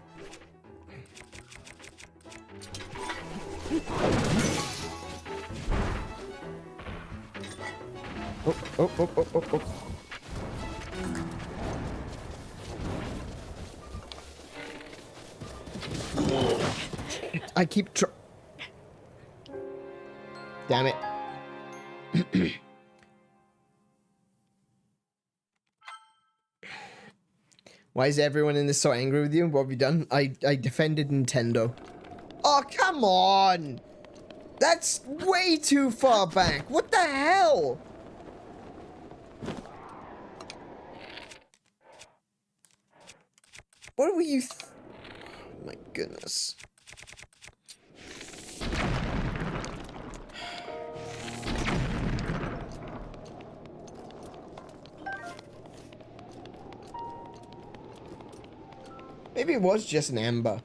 Oh. I keep Damn it. Why is everyone in this so angry with you? What have you done? I defended Nintendo. Oh, come on! That's way too far back. What the hell? What were you... Oh my goodness. Maybe it was just an ember.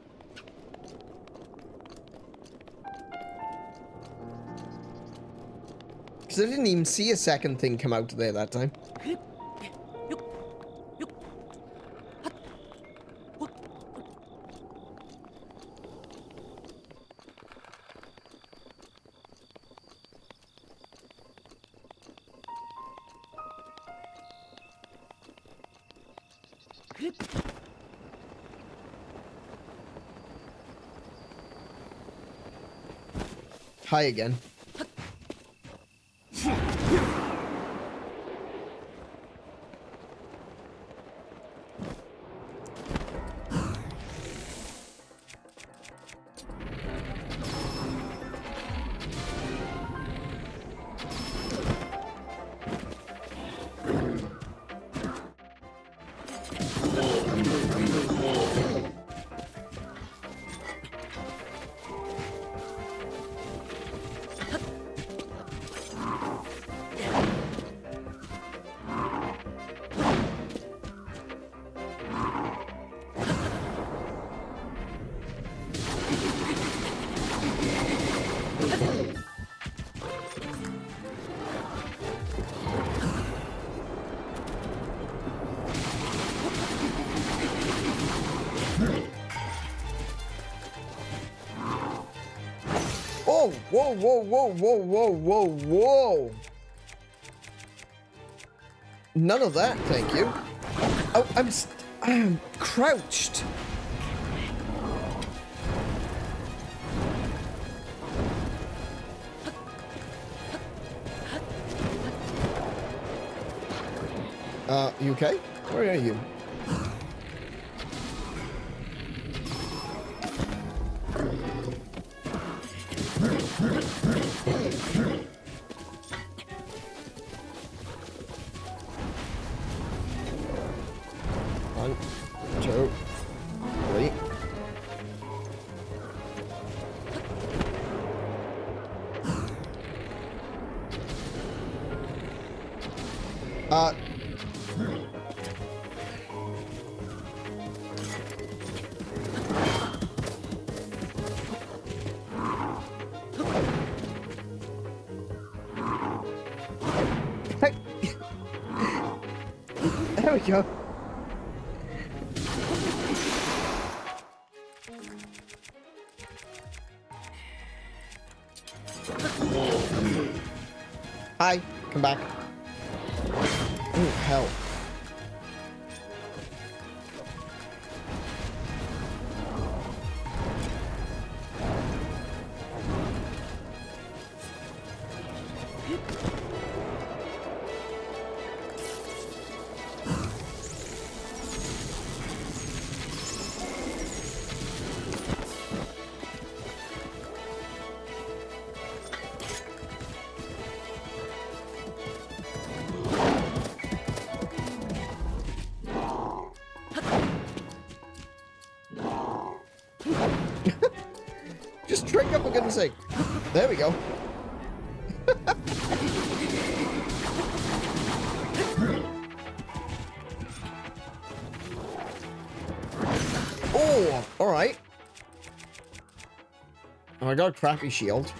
Because I didn't even see a second thing come out of there that time. Hi again. Oh, whoa, whoa, whoa, whoa, whoa, whoa, whoa. None of that, thank you. Oh, I'm crouched. You okay? Where are you? One, two, three. Hey. There we go. Hi, come back. Oh, hell. Just drink up, for goodness sake. There we go. Oh, alright. Oh, I got a crappy shield.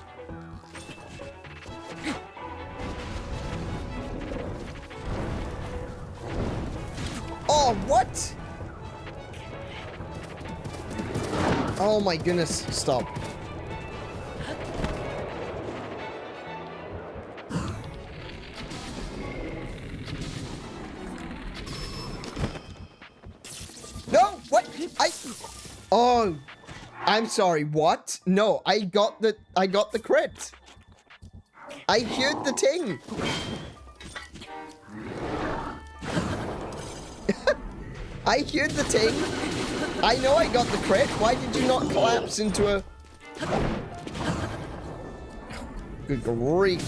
Oh, what? Oh my goodness, stop. No, what? Oh, I'm sorry, what? No, I got the crit. I heard the ting. I heard the ting. I know I got the crit. Why did you not collapse into a... Good grief.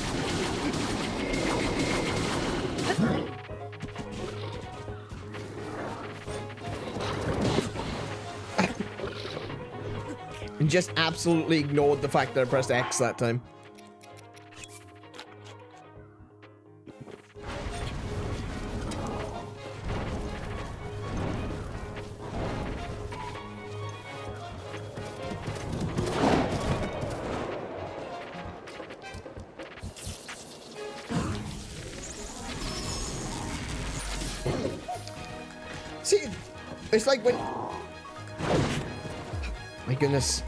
And just absolutely ignored the fact that I pressed X that time. See, it's like when... My goodness.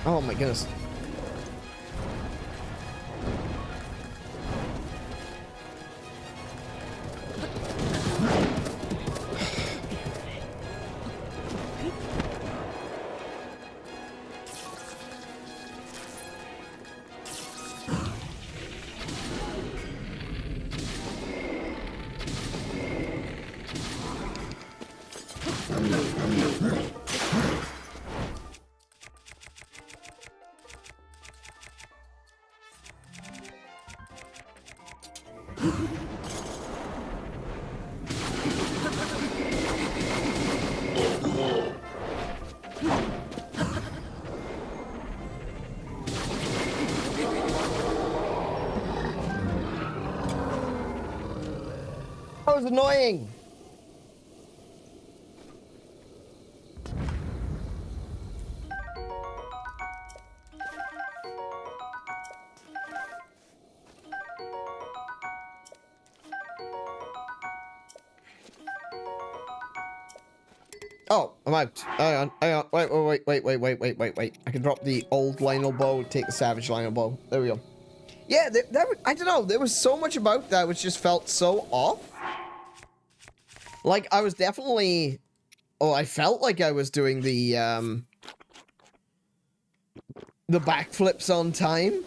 Oh my goodness. That was annoying. Oh, I'm out. Hang on, hang on. Wait. I can drop the old Lionel bow, take the savage Lionel bow. There we go. Yeah, I don't know. There was so much about that which just felt so off. Like, I was definitely... Oh, I felt like I was doing the backflips on time.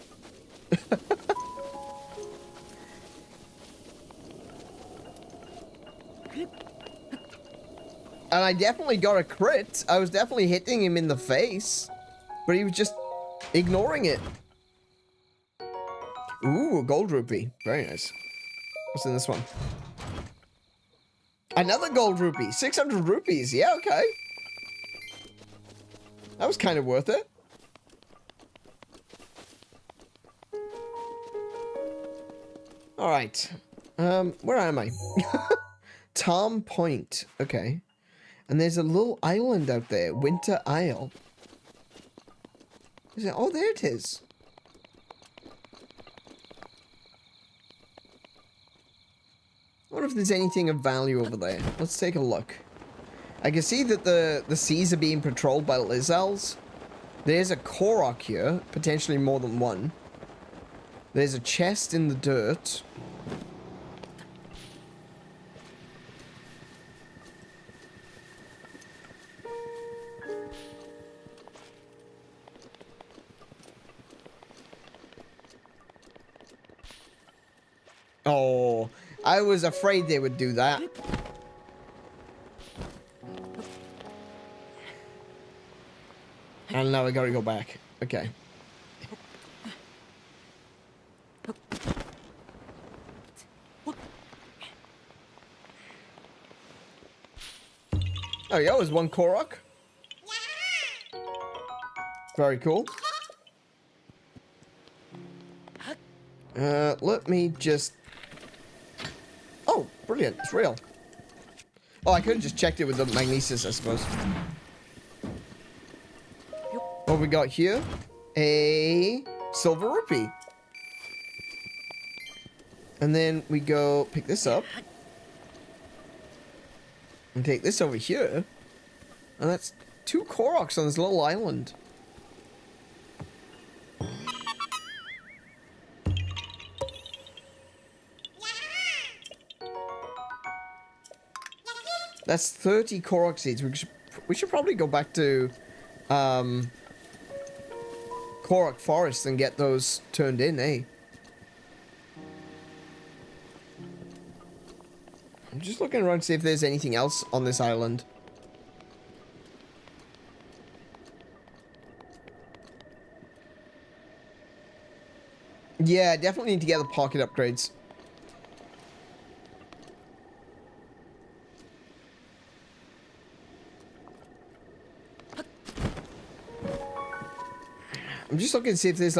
And I definitely got a crit. I was definitely hitting him in the face. But he was just ignoring it. Ooh, a gold rupee. Very nice. What's in this one? Another gold rupee. 600 rupees. Yeah, okay. That was kind of worth it. Alright. Where am I? Tom Point. Okay. And there's a little island out there. Winter Isle. Is it? Oh, there it is. I wonder if there's anything of value over there. Let's take a look. I can see that the seas are being patrolled by Lizels. There's a Korok here. Potentially more than one. There's a chest in the dirt. Oh, I was afraid they would do that. And now I gotta go back. Okay. Oh, yeah, it was one Korok. Very cool. Let me just... Oh, brilliant. It's real. Oh, I could have just checked it with the magnesis, I suppose. What we got here? A silver rupee. And then we go pick this up. And take this over here. And that's 2 Koroks on this little island. That's 30 Korok seeds. We should probably go back to Korok Forest and get those turned in, eh? I'm just looking around to see if there's anything else on this island. Yeah, definitely need to get the pocket upgrades. I'm just looking to see if there's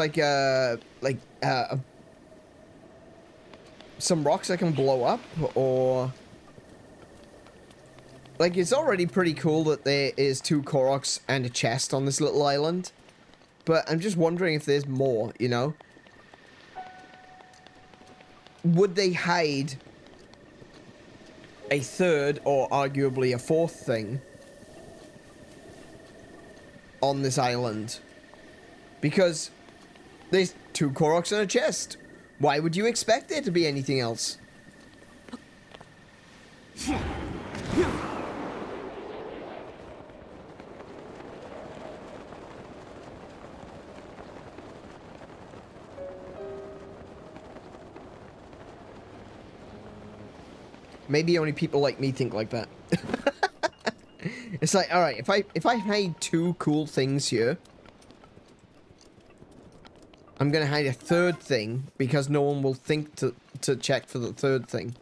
some rocks I can blow up, or like, it's already pretty cool that there is 2 Koroks and a chest on this little island, but I'm just wondering if there's more, you know? Would they hide a third or arguably a fourth thing on this island? Because there's 2 Koroks and a chest. Why would you expect there to be anything else? Maybe only people like me think like that. It's like, alright, if I hide 2 cool things here, I'm gonna hide a third thing because no one will think to check for the third thing.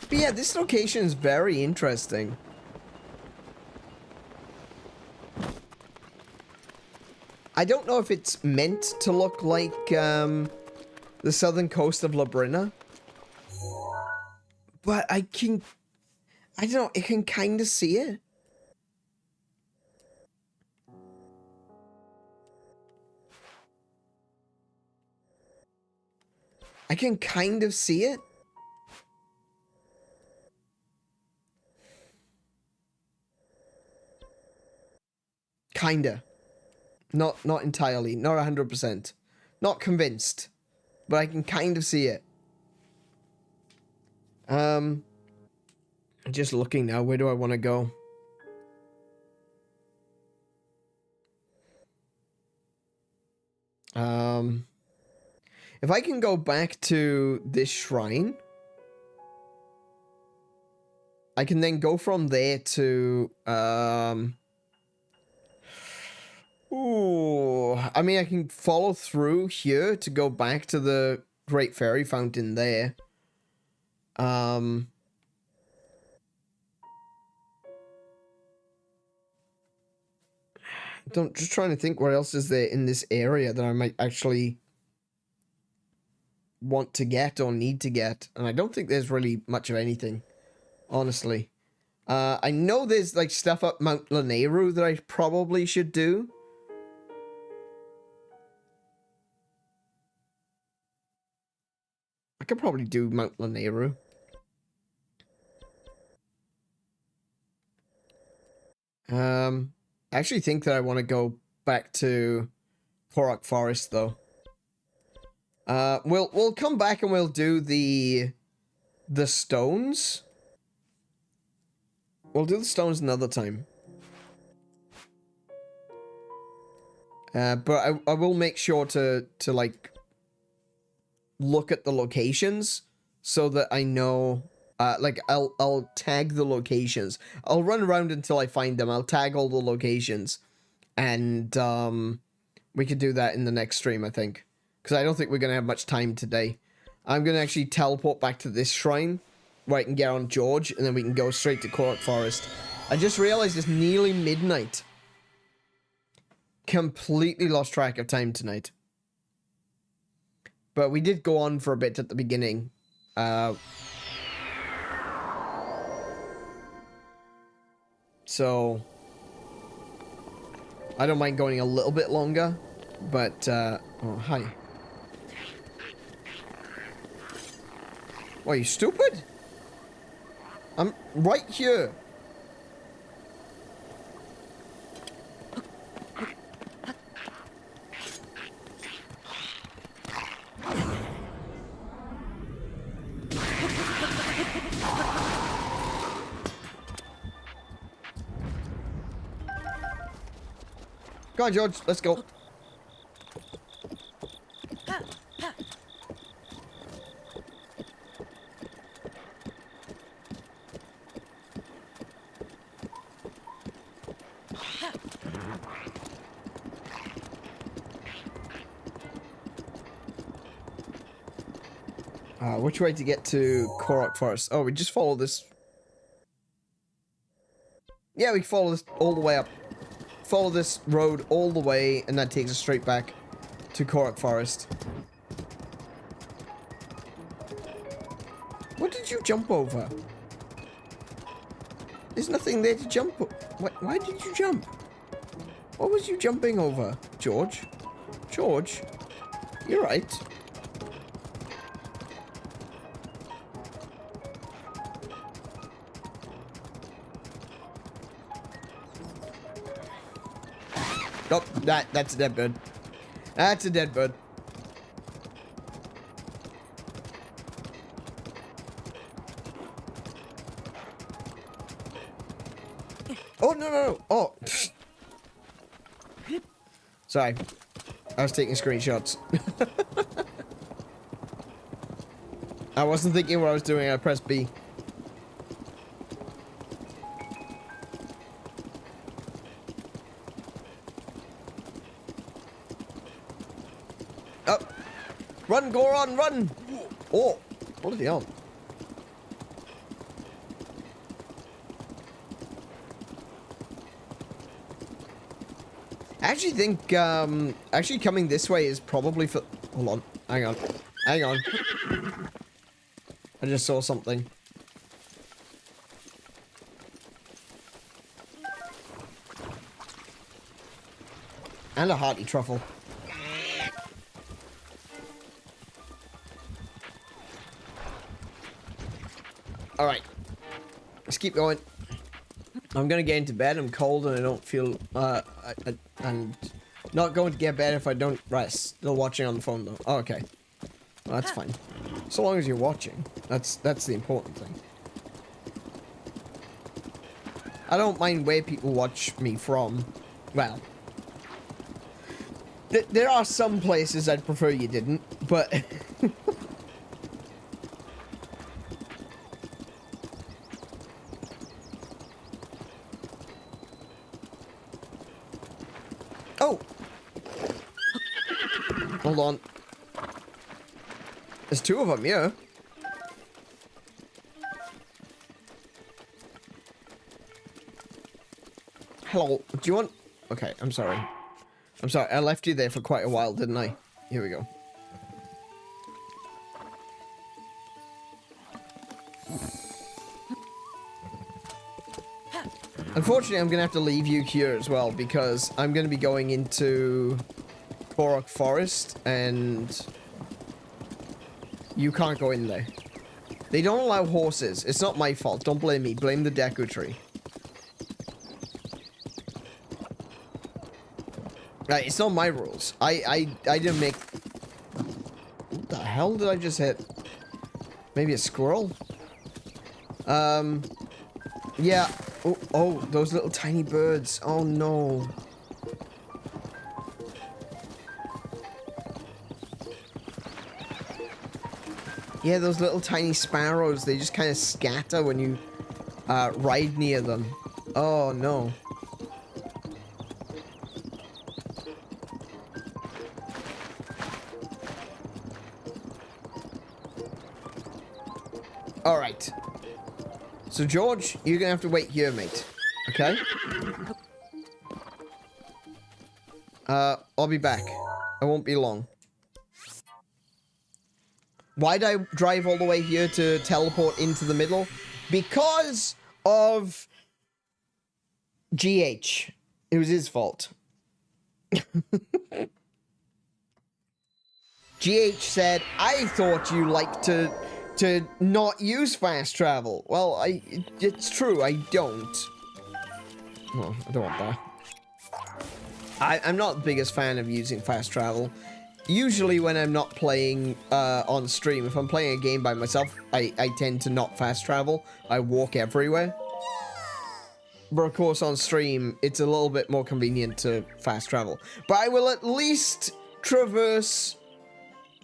But yeah, this location is very interesting. I don't know if it's meant to look like the southern coast of Labrina, but I don't know, I can kind of see it. I can kind of see it. Kinda. Not entirely. Not 100%. Not convinced. But I can kind of see it. Just looking now. Where do I want to go? If I can go back to this shrine, I can then go from there to, ooh, I mean, I can follow through here to go back to the Great Fairy Fountain there. Just trying to think what else is there in this area that I might actually want to get or need to get. And I don't think there's really much of anything, honestly. I know there's like stuff up Mount Lanayru that I probably should do. I could probably do Mount Lanayru. I actually think that I want to go back to Korok Forest though. We'll come back and we'll do the stones. We'll do the stones another time. But I will make sure to like look at the locations so that I know, like I'll tag the locations. I'll run around until I find them. I'll tag all the locations, and we could do that in the next stream, I think, because I don't think we're gonna have much time today. I'm gonna actually teleport back to this shrine where I can get on George, and then we can go straight to Korok Forest. I just realized it's nearly midnight. Completely lost track of time tonight. But we did go on for a bit at the beginning. So I don't mind going a little bit longer, but oh, hi. What, are you stupid? I'm right here. Come on, George, let's go. Which way to get to Korok Forest? Oh, we just follow this. Yeah, we follow this all the way up. Follow this road all the way, and that takes us straight back to Korok Forest. What did you jump over? There's nothing there to jump. Why did you jump? What was you jumping over, George? George? You're right. Oh, that's a dead bird. That's a dead bird. Oh, no. Oh. Sorry. I was taking screenshots. I wasn't thinking what I was doing. I pressed B. Run, Goron, run! Oh, bloody hell. I actually think, actually coming this way is probably for... Hold on, hang on. I just saw something. And a hearty truffle. Alright. Let's keep going. I'm gonna get into bed. I'm cold and I don't feel, and not going to get bed if I don't rest. Still watching on the phone though. Oh, okay. Well, that's fine. So long as you're watching. That's the important thing. I don't mind where people watch me from. Well, there are some places I'd prefer you didn't, but... Oh! Hold on. There's two of them, yeah. Hello, do you want... Okay, I'm sorry. I'm sorry, I left you there for quite a while, didn't I? Here we go. Unfortunately, I'm gonna have to leave you here as well, because I'm gonna be going into Korok Forest, and you can't go in there. They don't allow horses. It's not my fault. Don't blame me. Blame the Deku Tree. Right, it's not my rules. I didn't make... What the hell did I just hit? Maybe a squirrel? Yeah. Oh, those little tiny birds. Oh, no. Yeah, those little tiny sparrows. They just kind of scatter when you ride near them. Oh, no. Alright. So, George, you're gonna have to wait here, mate. Okay? I'll be back. I won't be long. Why'd I drive all the way here to teleport into the middle? Because of... GH. It was his fault. GH said, I thought you liked to not use fast travel. Well, it's true, I don't. Well, I don't want that. I'm not the biggest fan of using fast travel. Usually when I'm not playing on stream, if I'm playing a game by myself, I tend to not fast travel. I walk everywhere. But of course on stream, it's a little bit more convenient to fast travel. But I will at least traverse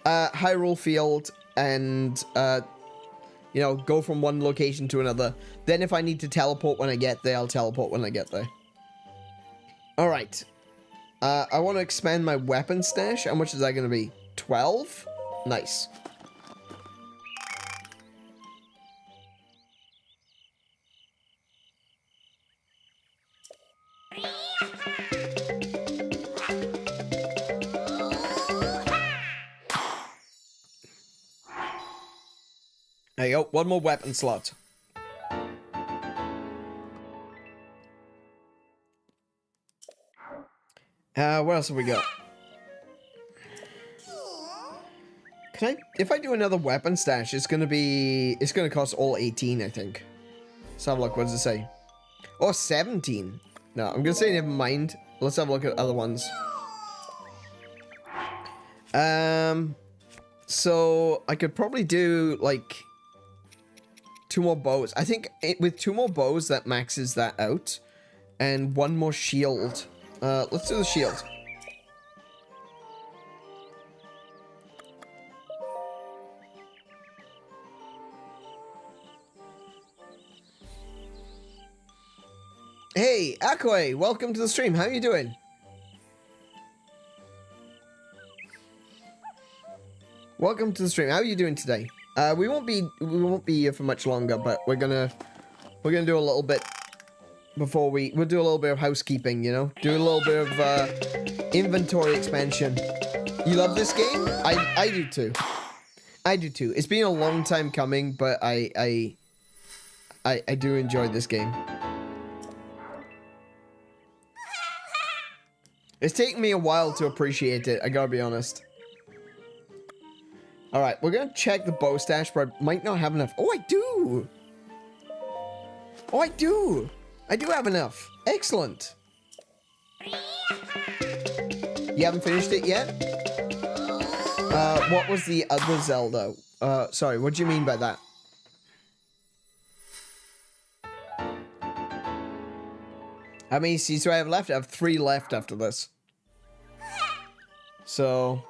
Hyrule Field and, you know, go from one location to another. Then if I need to teleport when I get there, I'll teleport when I get there. Alright. I want to expand my weapon stash. How much is that going to be? 12? Nice. There you go. One more weapon slot. What else have we got? Can I, if I do another weapon stash, it's gonna cost all 18, I think. Let's have a look, what does it say? Oh, 17. No, I'm gonna say never mind. Let's have a look at other ones. So, I could probably do, like, 2 more bows. I think with 2 more bows, that maxes that out. And 1 more shield. Let's do the shield. Hey, Akwe, welcome to the stream. How are you doing? Welcome to the stream. How are you doing today? We won't be here for much longer, but we're gonna do a little bit before we'll do a little bit of housekeeping, you know? Do a little bit of inventory expansion. You love this game? I do too. I do too. It's been a long time coming, but I do enjoy this game. It's taken me a while to appreciate it, I gotta be honest. Alright, we're gonna check the bow stash, but I might not have enough. Oh, I do! Oh, I do! I do have enough. Excellent. You haven't finished it yet? What was the other Zelda? Sorry, what do you mean by that? How many seeds do I have left? I have 3 left after this. So...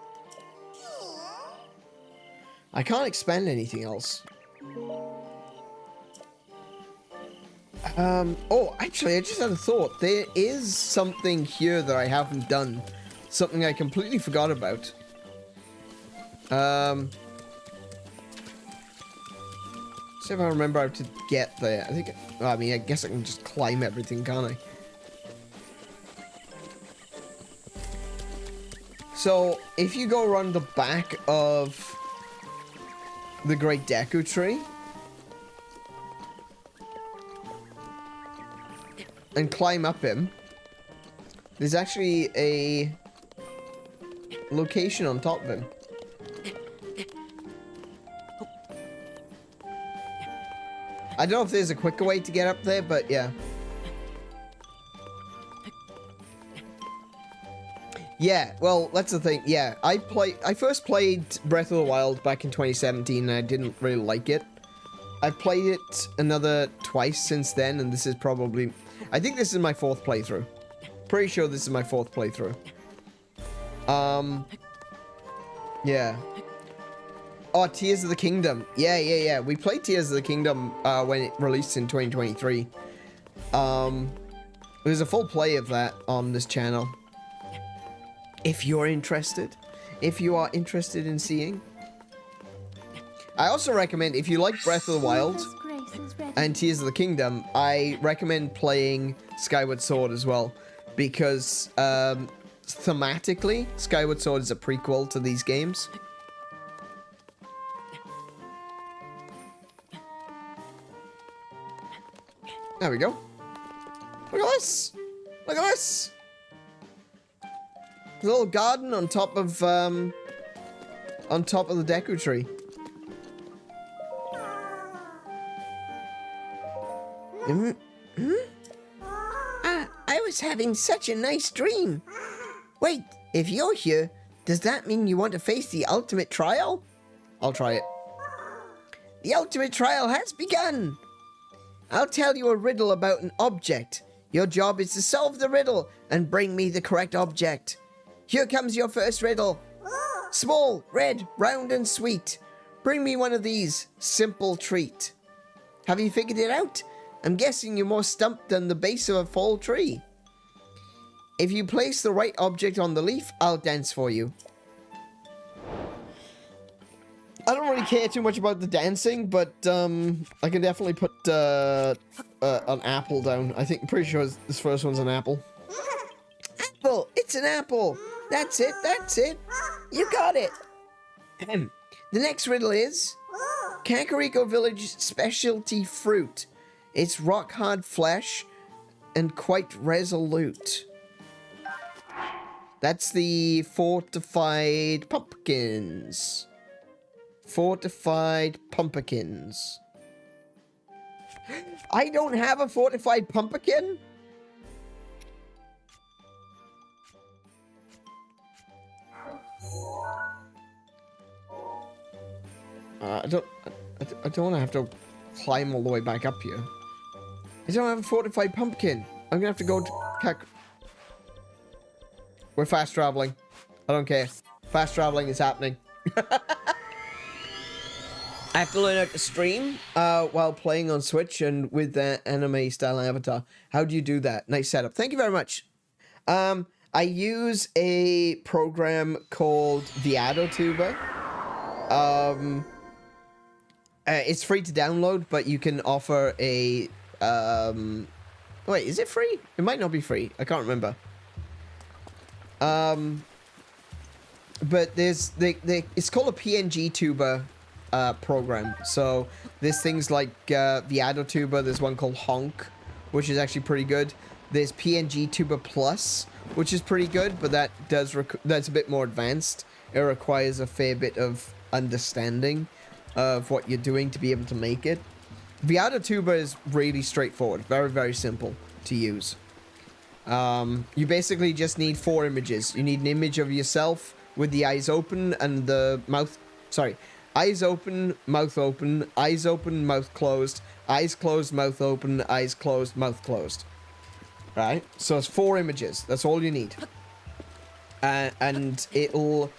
I can't expand anything else. Oh, actually, I just had a thought. There is something here that I haven't done. Something I completely forgot about. See if I remember how to get there. I think, I mean, I guess I can just climb everything, can't I? So, if you go around the back of the Great Deku Tree and climb up him, there's actually a location on top of him. I don't know if there's a quicker way to get up there, but yeah. Yeah, well, that's the thing. Yeah, I first played Breath of the Wild back in 2017, and I didn't really like it. I've played it another twice since then, and this is probably... I think this is my 4th playthrough. Pretty sure this is my 4th playthrough. Yeah. Oh, Tears of the Kingdom. Yeah. We played Tears of the Kingdom when it released in 2023. There's a full play of that on this channel. If you're interested. If you are interested in seeing. I also recommend, if you like Breath of the Wild and Tears of the Kingdom, I recommend playing Skyward Sword as well. Because thematically, Skyward Sword is a prequel to these games. There we go. Look at this! Look at this! A little garden on top of the Deku Tree. I was having such a nice dream. Wait, if you're here, does that mean you want to face the ultimate trial? I'll try it. The ultimate trial has begun. I'll tell you a riddle about an object. Your job is to solve the riddle and bring me the correct object. Here comes your first riddle. Small, red, round, and sweet. Bring me one of these. Simple treat. Have you figured it out? I'm guessing you're more stumped than the base of a fall tree. If you place the right object on the leaf, I'll dance for you. I don't really care too much about the dancing, but I can definitely put an apple down. I'm pretty sure this first one's an apple. Apple! It's an apple! That's it, that's it! You got it! The next riddle is... Kakariko Village specialty fruit. It's rock-hard flesh and quite resolute. That's the fortified pumpkins. Fortified pumpkins. I don't have a fortified pumpkin? I don't want to have to climb all the way back up here. I don't have a fortified pumpkin. I'm gonna have to go to We're fast traveling. I don't care. Fast traveling is happening. I have to learn how to stream while playing on Switch and with the anime style avatar. How do you do that? Nice setup. Thank you very much. I use a program called the AdoTuber. It's free to download, but you can offer a wait, is it free? It might not be free. I can't remember. But there's it's called a PNG tuber program. So there's things like the AdoTuber. There's one called Honk, which is actually pretty good. There's PNG Tuber Plus, which is pretty good, but that's a bit more advanced. It requires a fair bit of understanding of what you're doing to be able to make it. Viada Tuber is really straightforward, very, very simple to use. You basically just need 4 images. You need an image of yourself with the eyes open and the mouth... Sorry. Eyes open, mouth open, eyes open, mouth closed, eyes closed, mouth open, eyes closed, mouth closed. Right? So it's 4 images. That's all you need. And it'll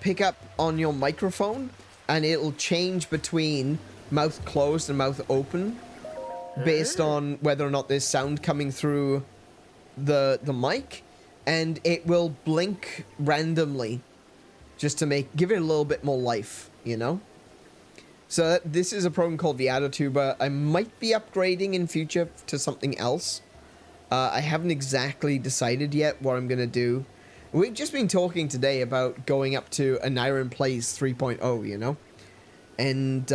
pick up on your microphone, and it'll change between mouth closed and mouth open based on whether or not there's sound coming through the mic, and it will blink randomly just to give it a little bit more life, you know? So this is a program called Viada Tuber. I might be upgrading in future to something else. I haven't exactly decided yet what I'm gonna do. We've just been talking today about going up to an Iron Plays 3.0, you know? And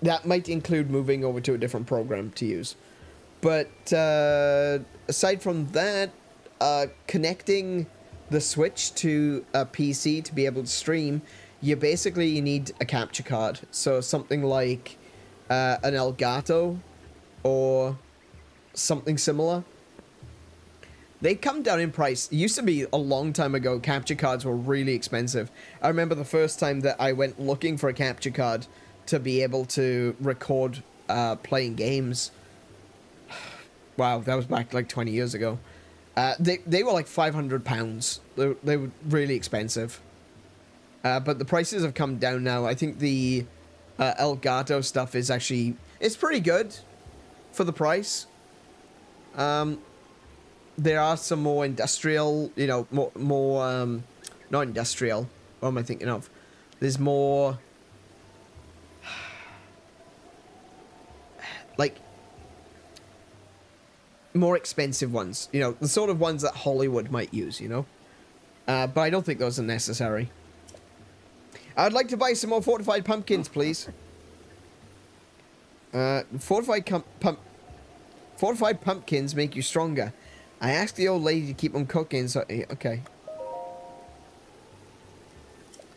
that might include moving over to a different program to use. But aside from that, connecting the Switch to a PC to be able to stream, you need a capture card. So something like an Elgato or something similar. They come down in price. It used to be a long time ago, capture cards were really expensive. I remember the first time that I went looking for a capture card to be able to record playing games. Wow, that was back like 20 years ago. They were like £500. They were really expensive. But the prices have come down now. I think the Elgato stuff is actually... It's pretty good for the price. There are some more industrial, you know, more not industrial. What am I thinking of? There's more... like... more expensive ones, you know, the sort of ones that Hollywood might use, you know. But I don't think those are necessary. I'd like to buy some more fortified pumpkins, please. Fortified pumpkins make you stronger. I asked the old lady to keep them cooking, so... Okay.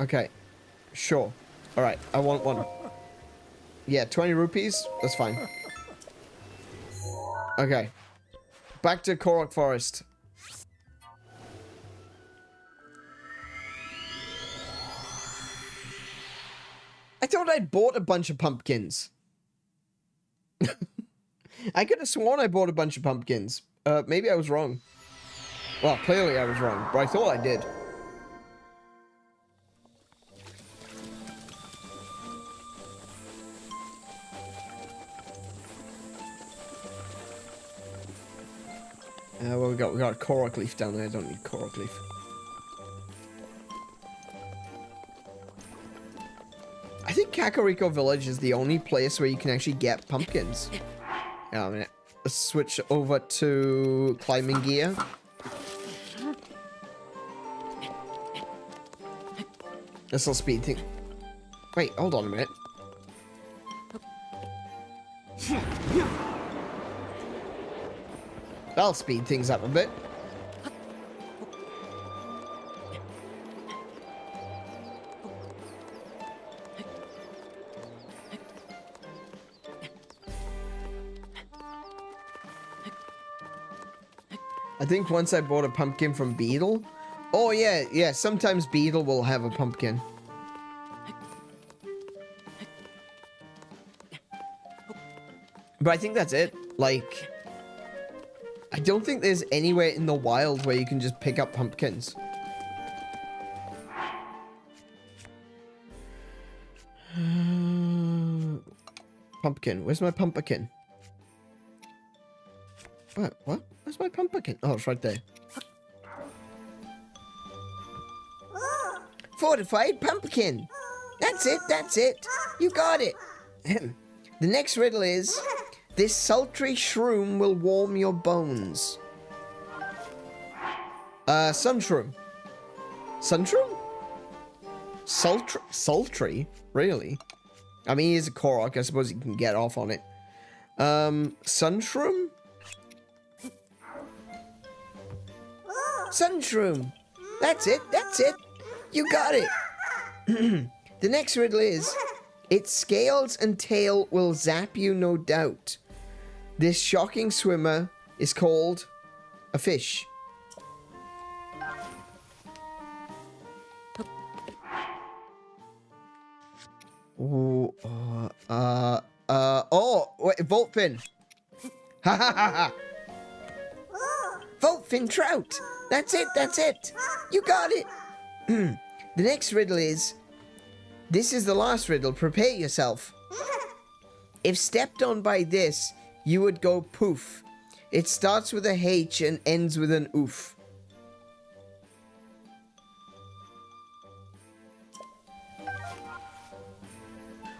Okay. Sure. Alright, I want one. Yeah, 20 rupees? That's fine. Okay. Back to Korok Forest. I thought I'd bought a bunch of pumpkins. I could have sworn I bought a bunch of pumpkins. Maybe I was wrong. Well, clearly I was wrong, but I thought I did. Well, we got a Korok leaf down there. I don't need Korok leaf. I think Kakariko Village is the only place where you can actually get pumpkins. Yeah, I mean, let's switch over to climbing gear. This will speed thing. Wait, hold on a minute. That'll speed things up a bit. I think once I bought a pumpkin from Beetle. Oh yeah, sometimes Beetle will have a pumpkin. But I think that's it. Like, I don't think there's anywhere in the wild where you can just pick up pumpkins. Pumpkin. Where's my pumpkin? What? Where's my pumpkin? Oh, it's right there. Fortified pumpkin. That's it. You got it. The next riddle is... This sultry shroom will warm your bones. Sunshroom. Sunshroom? Sultry? Really? I mean, he's a Korok. I suppose you can get off on it. Sunshroom? Sunshroom. That's it, that's it. You got it. The next riddle is, its scales and tail will zap you, no doubt. This shocking swimmer is called a fish. Ooh, oh, wait, Volt Fin. Ha ha ha ha. Volt Fin trout. That's it, that's it. You got it. The next riddle is, this is the last riddle, prepare yourself. If stepped on by this, you would go poof. It starts with a H and ends with an oof.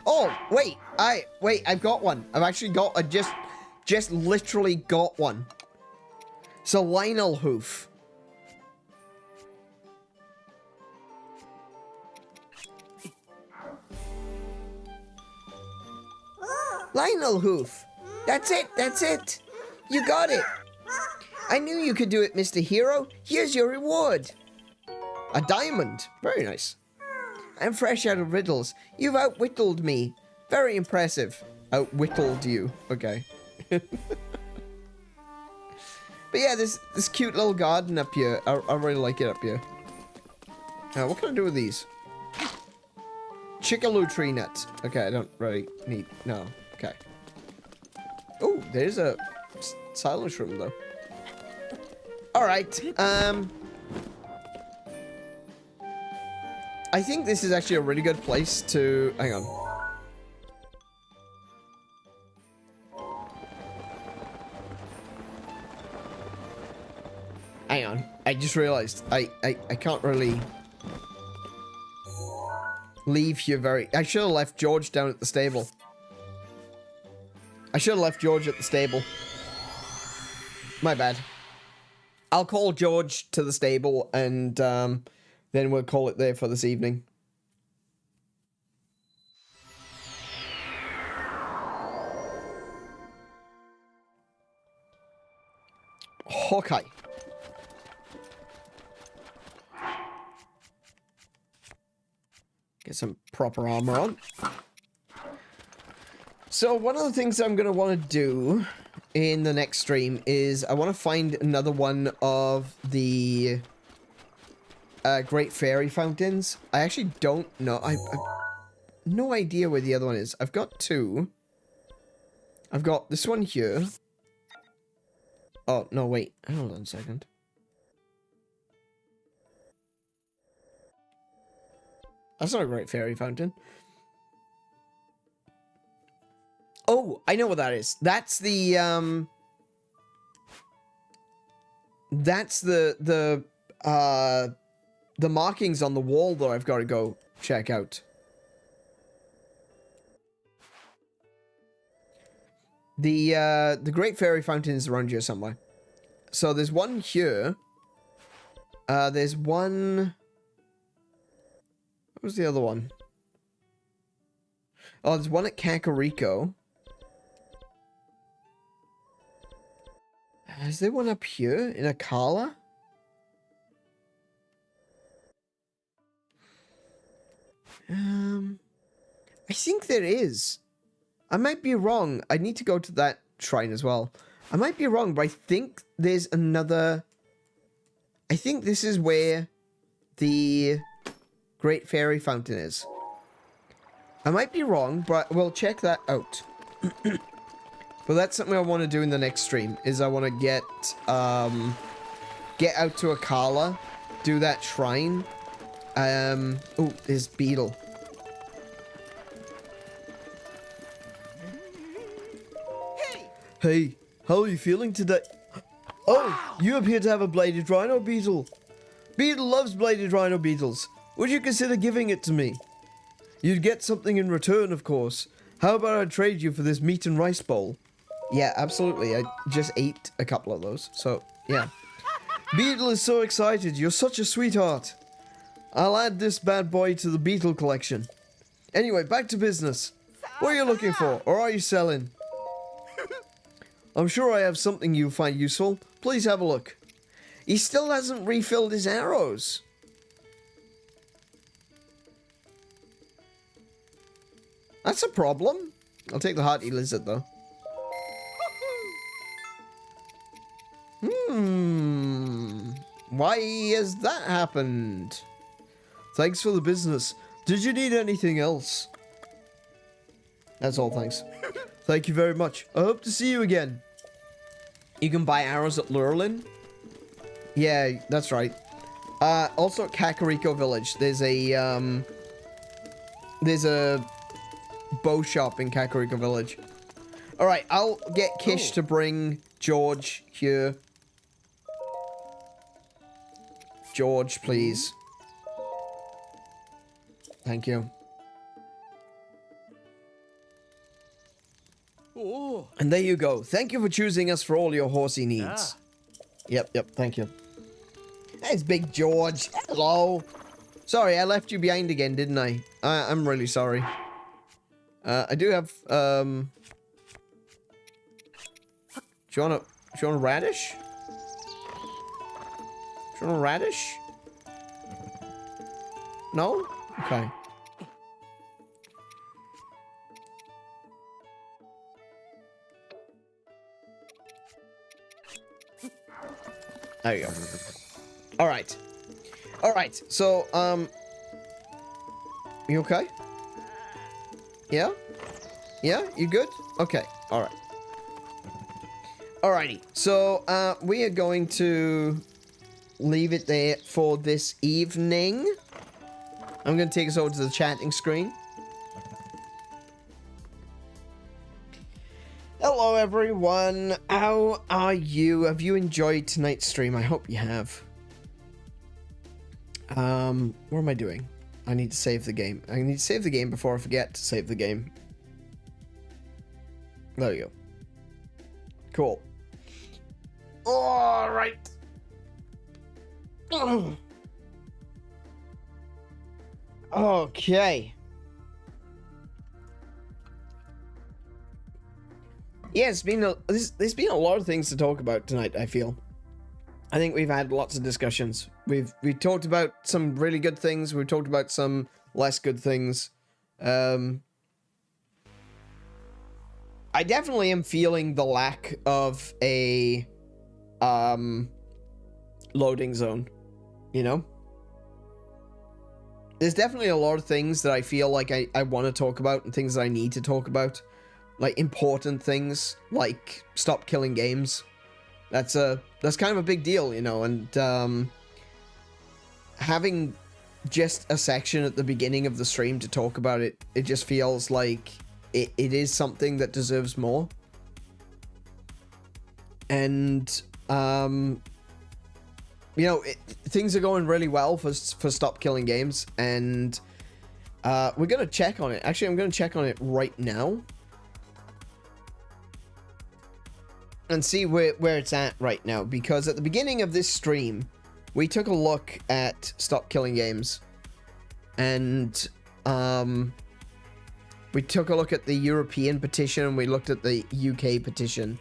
Oh, wait, I've got one. I've actually got, I just literally got one. So Lionel Hoof. Lionel Hoof. That's it, that's it. You got it. I knew you could do it, Mr. Hero. Here's your reward. A diamond. Very nice. I'm fresh out of riddles. You've outwittled me. Very impressive. Outwittled you. Okay. But yeah, this cute little garden up here. I really like it up here. What can I do with these? Chickaloo tree nut. Okay, I don't really need... No. Okay. Oh, there's a silence room, though. Alright, I think this is actually a really good place to... Hang on. Hang on. I just realized I can't really leave here very... I should have left George down at the stable. I should have left George at the stable. My bad. I'll call George to the stable and then we'll call it there for this evening. Okay. Get some proper armor on. So one of the things I'm going to want to do in the next stream is I want to find another one of the Great Fairy Fountains. I actually don't know. I've no idea where the other one is. I've got two. I've got this one here. Oh, no, wait. Hold on a second. That's not a Great Fairy Fountain. Oh, I know what that is. That's the, that's the markings on the wall that I've got to go check out. The Great Fairy Fountain is around here somewhere. So there's one here. There's one... What was the other one? Oh, there's one at Kakariko. Is there one up here in Akala? I think there is. I might be wrong. I need to go to that shrine as well. I might be wrong, but I think there's another... I think this is where the Great Fairy Fountain is. I might be wrong, but we'll check that out. But that's something I want to do in the next stream, is I want to get out to Akala, do that shrine. Oh, there's Beetle. Hey, how are you feeling today? Oh, you appear to have a bladed rhino beetle. Beetle loves bladed rhino beetles. Would you consider giving it to me? You'd get something in return, of course. How about I trade you for this meat and rice bowl? Yeah, absolutely. I just ate a couple of those, so yeah. Beetle is so excited. You're such a sweetheart. I'll add this bad boy to the beetle collection. Anyway, back to business. What are you looking for, or are you selling? I'm sure I have something you'll find useful. Please have a look. He still hasn't refilled his arrows. That's a problem. I'll take the hearty lizard, though. Why has that happened? Thanks for the business. Did you need anything else? That's all, thanks. Thank you very much. I hope to see you again. You can buy arrows at Lurlin. Yeah, that's right. Also at Kakariko Village, there's a bow shop in Kakariko Village. Alright, I'll get Kish to bring George here. George, please. Thank you. Oh. And there you go. Thank you for choosing us for all your horsey needs. Yep, thank you. There's Big George. Hello. Sorry, I left you behind again, didn't I? I'm really sorry. I do have, do you want a radish? Do you want a radish? No? Okay. There you go. Alright. Alright, so, you okay? Yeah? Yeah? You good? Okay, alright. Alrighty, so, we are going to leave it there for this evening. I'm going to take us over to the chatting screen. Hello, everyone. How are you? Have you enjoyed tonight's stream? I hope you have. What am I doing? I need to save the game. I need to save the game before I forget to save the game. There you go. Cool. All right. Okay. Yeah, there's been a lot of things to talk about tonight, I feel. I think we've had lots of discussions. We've talked about some really good things. We've talked about some less good things. I definitely am feeling the lack of a loading zone, you know? There's definitely a lot of things that I feel like I want to talk about and things that I need to talk about. Like important things, like stop killing games. That's kind of a big deal, you know, and having just a section at the beginning of the stream to talk about it, it just feels like it is something that deserves more. And you know, things are going really well for stop killing games, and we're gonna check on it. Actually, I'm gonna check on it right now and see where it's at right now, because at the beginning of this stream we took a look at stop killing games, and we took a look at the European petition and we looked at the UK petition,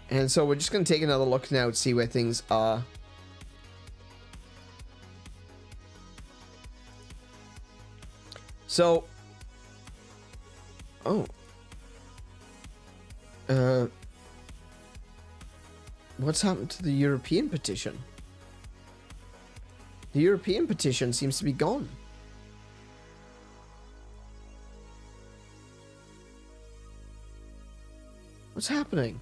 and so we're just going to take another look now to see where things are. So what's happened to the European petition? The European petition seems to be gone. What's happening?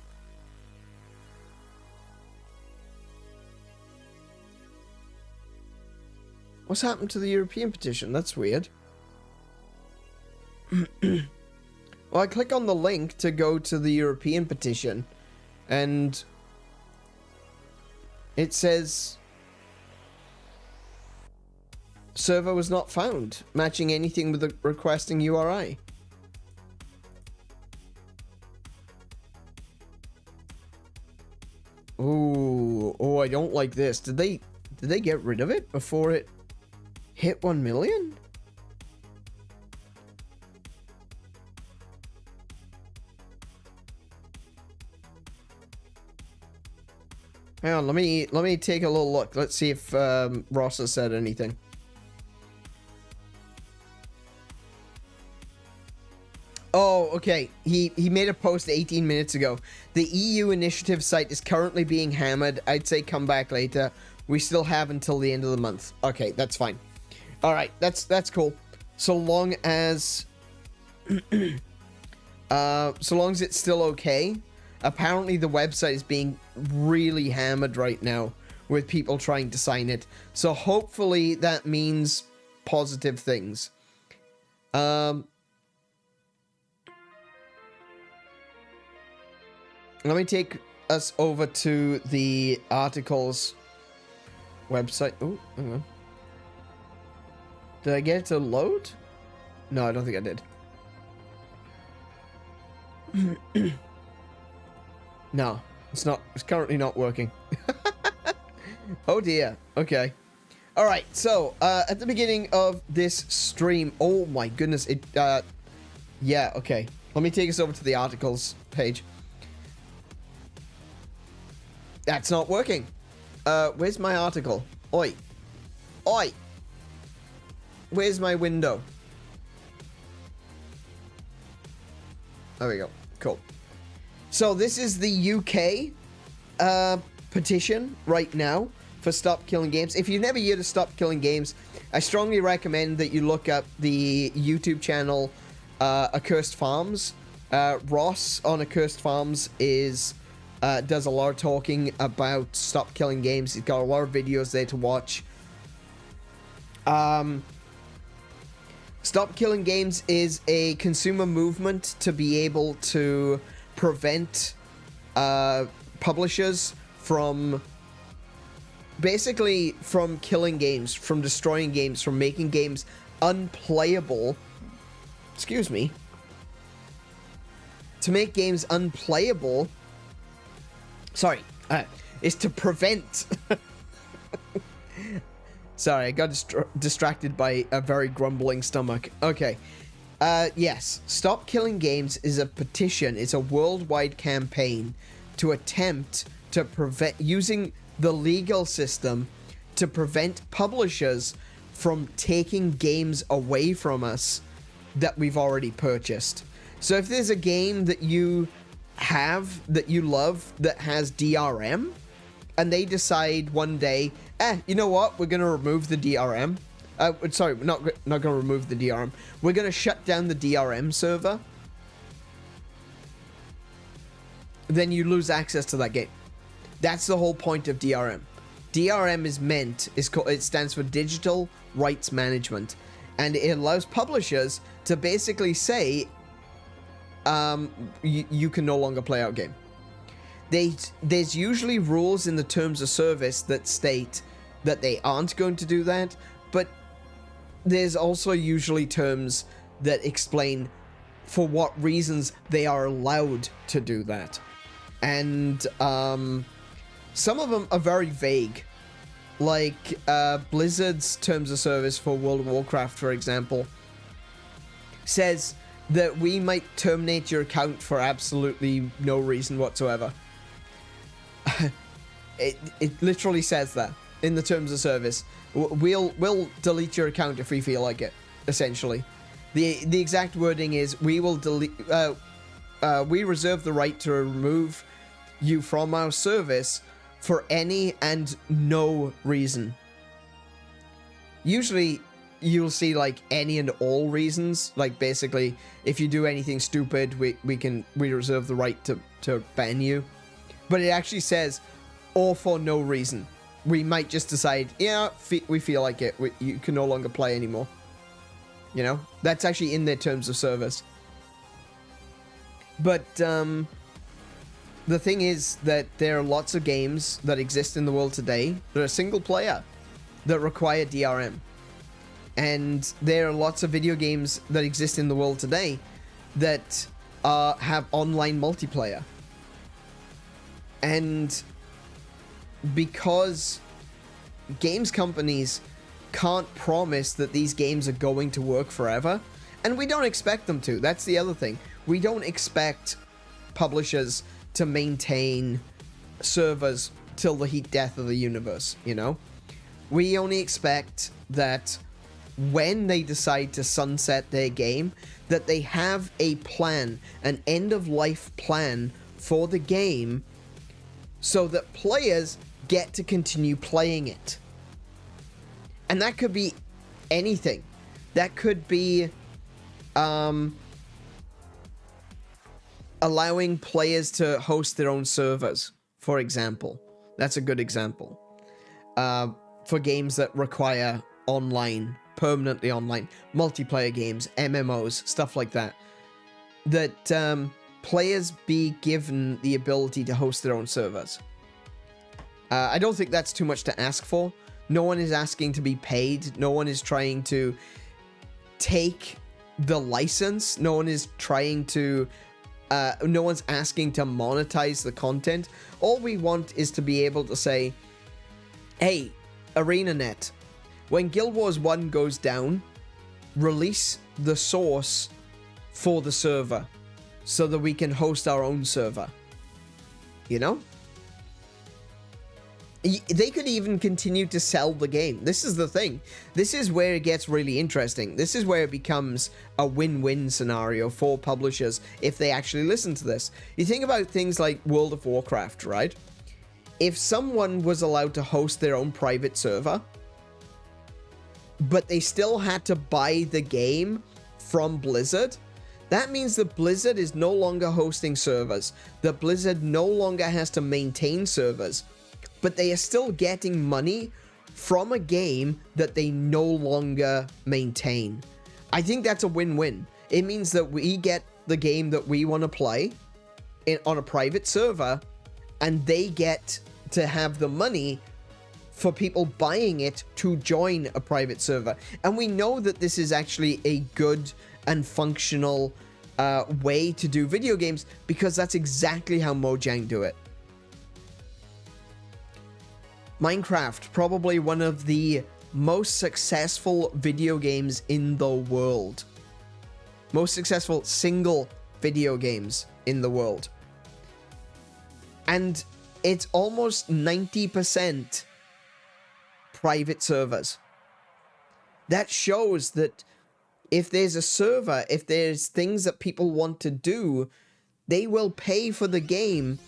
What's happened to the European petition? That's weird. Well, I click on the link to go to the European petition, and it says server was not found, matching anything with the requesting URI. Oh, I don't like this. Did they get rid of it before it hit 1 million? Hang on, let me take a little look. Let's see if Ross has said anything. Oh, okay. He made a post 18 minutes ago. The EU initiative site is currently being hammered. I'd say come back later. We still have until the end of the month. Okay, that's fine. All right, that's cool. So long as it's still okay. Apparently the website is being really hammered right now with people trying to sign it. So hopefully that means positive things. Let me take us over to the articles website. Oh, hang on. Did I get it to load? No, I don't think I did. No, it's not. It's currently not working. Oh dear. Okay. All right. So at the beginning of this stream, oh my goodness, it. Yeah. Okay. Let me take us over to the articles page. That's not working. Where's my article? Oi. Oi. Where's my window? There we go. Cool. So this is the UK petition right now for Stop Killing Games. If you've never heard of Stop Killing Games, I strongly recommend that you look up the YouTube channel Accursed Farms. Ross on Accursed Farms does a lot of talking about Stop Killing Games. He's got a lot of videos there to watch. Stop Killing Games is a consumer movement to be able to prevent publishers from killing games, from destroying games, from making games unplayable. Excuse me. To make games unplayable. Sorry, is to prevent. Sorry, I got distracted by a very grumbling stomach. Okay. Yes, Stop Killing Games is a petition. It's a worldwide campaign to attempt to prevent, using the legal system, to prevent publishers from taking games away from us that we've already purchased. So if there's a game that you have, that you love, that has DRM, and they decide one day, you know what, we're going to remove the DRM. Sorry, we're not going to remove the DRM. We're going to shut down the DRM server. Then you lose access to that game. That's the whole point of DRM. DRM it stands for Digital Rights Management. And it allows publishers to basically say, you can no longer play our game. There's usually rules in the terms of service that state that they aren't going to do that, but there's also usually terms that explain for what reasons they are allowed to do that. And some of them are very vague. Like Blizzard's terms of service for World of Warcraft, for example, says that we might terminate your account for absolutely no reason whatsoever. It literally says that in the terms of service. We'll delete your account if we feel like it, essentially. The exact wording is, we will delete we reserve the right to remove you from our service for any and no reason. Usually you'll see like any and all reasons, like basically if you do anything stupid, we reserve the right to ban you. But it actually says, or for no reason. We might just decide, yeah, we feel like it. You can no longer play anymore. You know? That's actually in their terms of service. But, the thing is that there are lots of games that exist in the world today that are single player, that require DRM. And there are lots of video games that exist in the world today that have online multiplayer. And because games companies can't promise that these games are going to work forever, and we don't expect them to. That's the other thing. We don't expect publishers to maintain servers till the heat death of the universe, you know? We only expect that when they decide to sunset their game, that they have a plan, an end-of-life plan for the game, so that players get to continue playing it. And that could be anything. That could be allowing players to host their own servers, for example. That's a good example. For games that require online, permanently online, multiplayer games, MMOs, stuff like that. That players be given the ability to host their own servers. I don't think that's too much to ask for. No one is asking to be paid. No one is trying to take the license. No one is trying to... no one's asking to monetize the content. All we want is to be able to say, hey, ArenaNet, when Guild Wars 1 goes down, release the source for the server so that we can host our own server. You know? They could even continue to sell the game. This is the thing. This is where it gets really interesting. This is where it becomes a win-win scenario for publishers if they actually listen to this. You think about things like World of Warcraft, right? If someone was allowed to host their own private server, but they still had to buy the game from Blizzard, that means that Blizzard is no longer hosting servers. That Blizzard no longer has to maintain servers. But they are still getting money from a game that they no longer maintain. I think that's a win-win. It means that we get the game that we want to play on a private server, and they get to have the money for people buying it to join a private server. And we know that this is actually a good and functional way to do video games, because that's exactly how Mojang do it. Minecraft, probably one of the most successful video games in the world. Most successful single video games in the world. And it's almost 90% private servers. That shows that if there's a server, if there's things that people want to do, they will pay for the game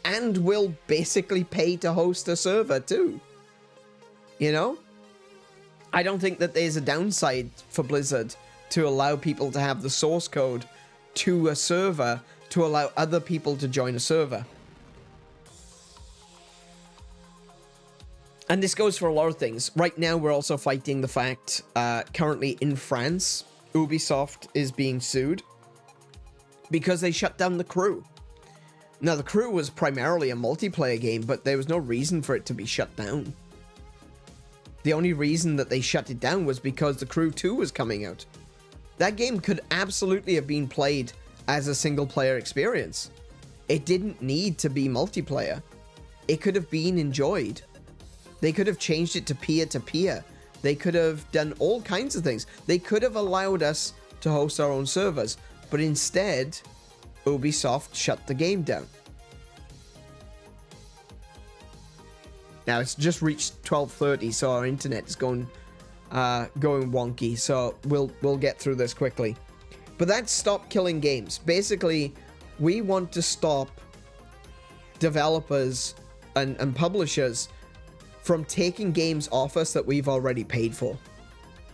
and will basically pay to host a server too. You know? I don't think that there's a downside for Blizzard to allow people to have the source code to a server to allow other people to join a server. And this goes for a lot of things. Right now, we're also fighting the fact, currently in France, Ubisoft is being sued because they shut down The Crew. Now, The Crew was primarily a multiplayer game, but there was no reason for it to be shut down. The only reason that they shut it down was because The Crew 2 was coming out. That game could absolutely have been played as a single-player experience. It didn't need to be multiplayer. It could have been enjoyed. They could have changed it to peer-to-peer. They could have done all kinds of things. They could have allowed us to host our own servers, but instead, Ubisoft shut the game down. Now, it's just reached 12:30, so our internet is going wonky, so we'll get through this quickly. But that's Stop Killing Games. Basically, we want to stop developers and publishers from taking games off us that we've already paid for.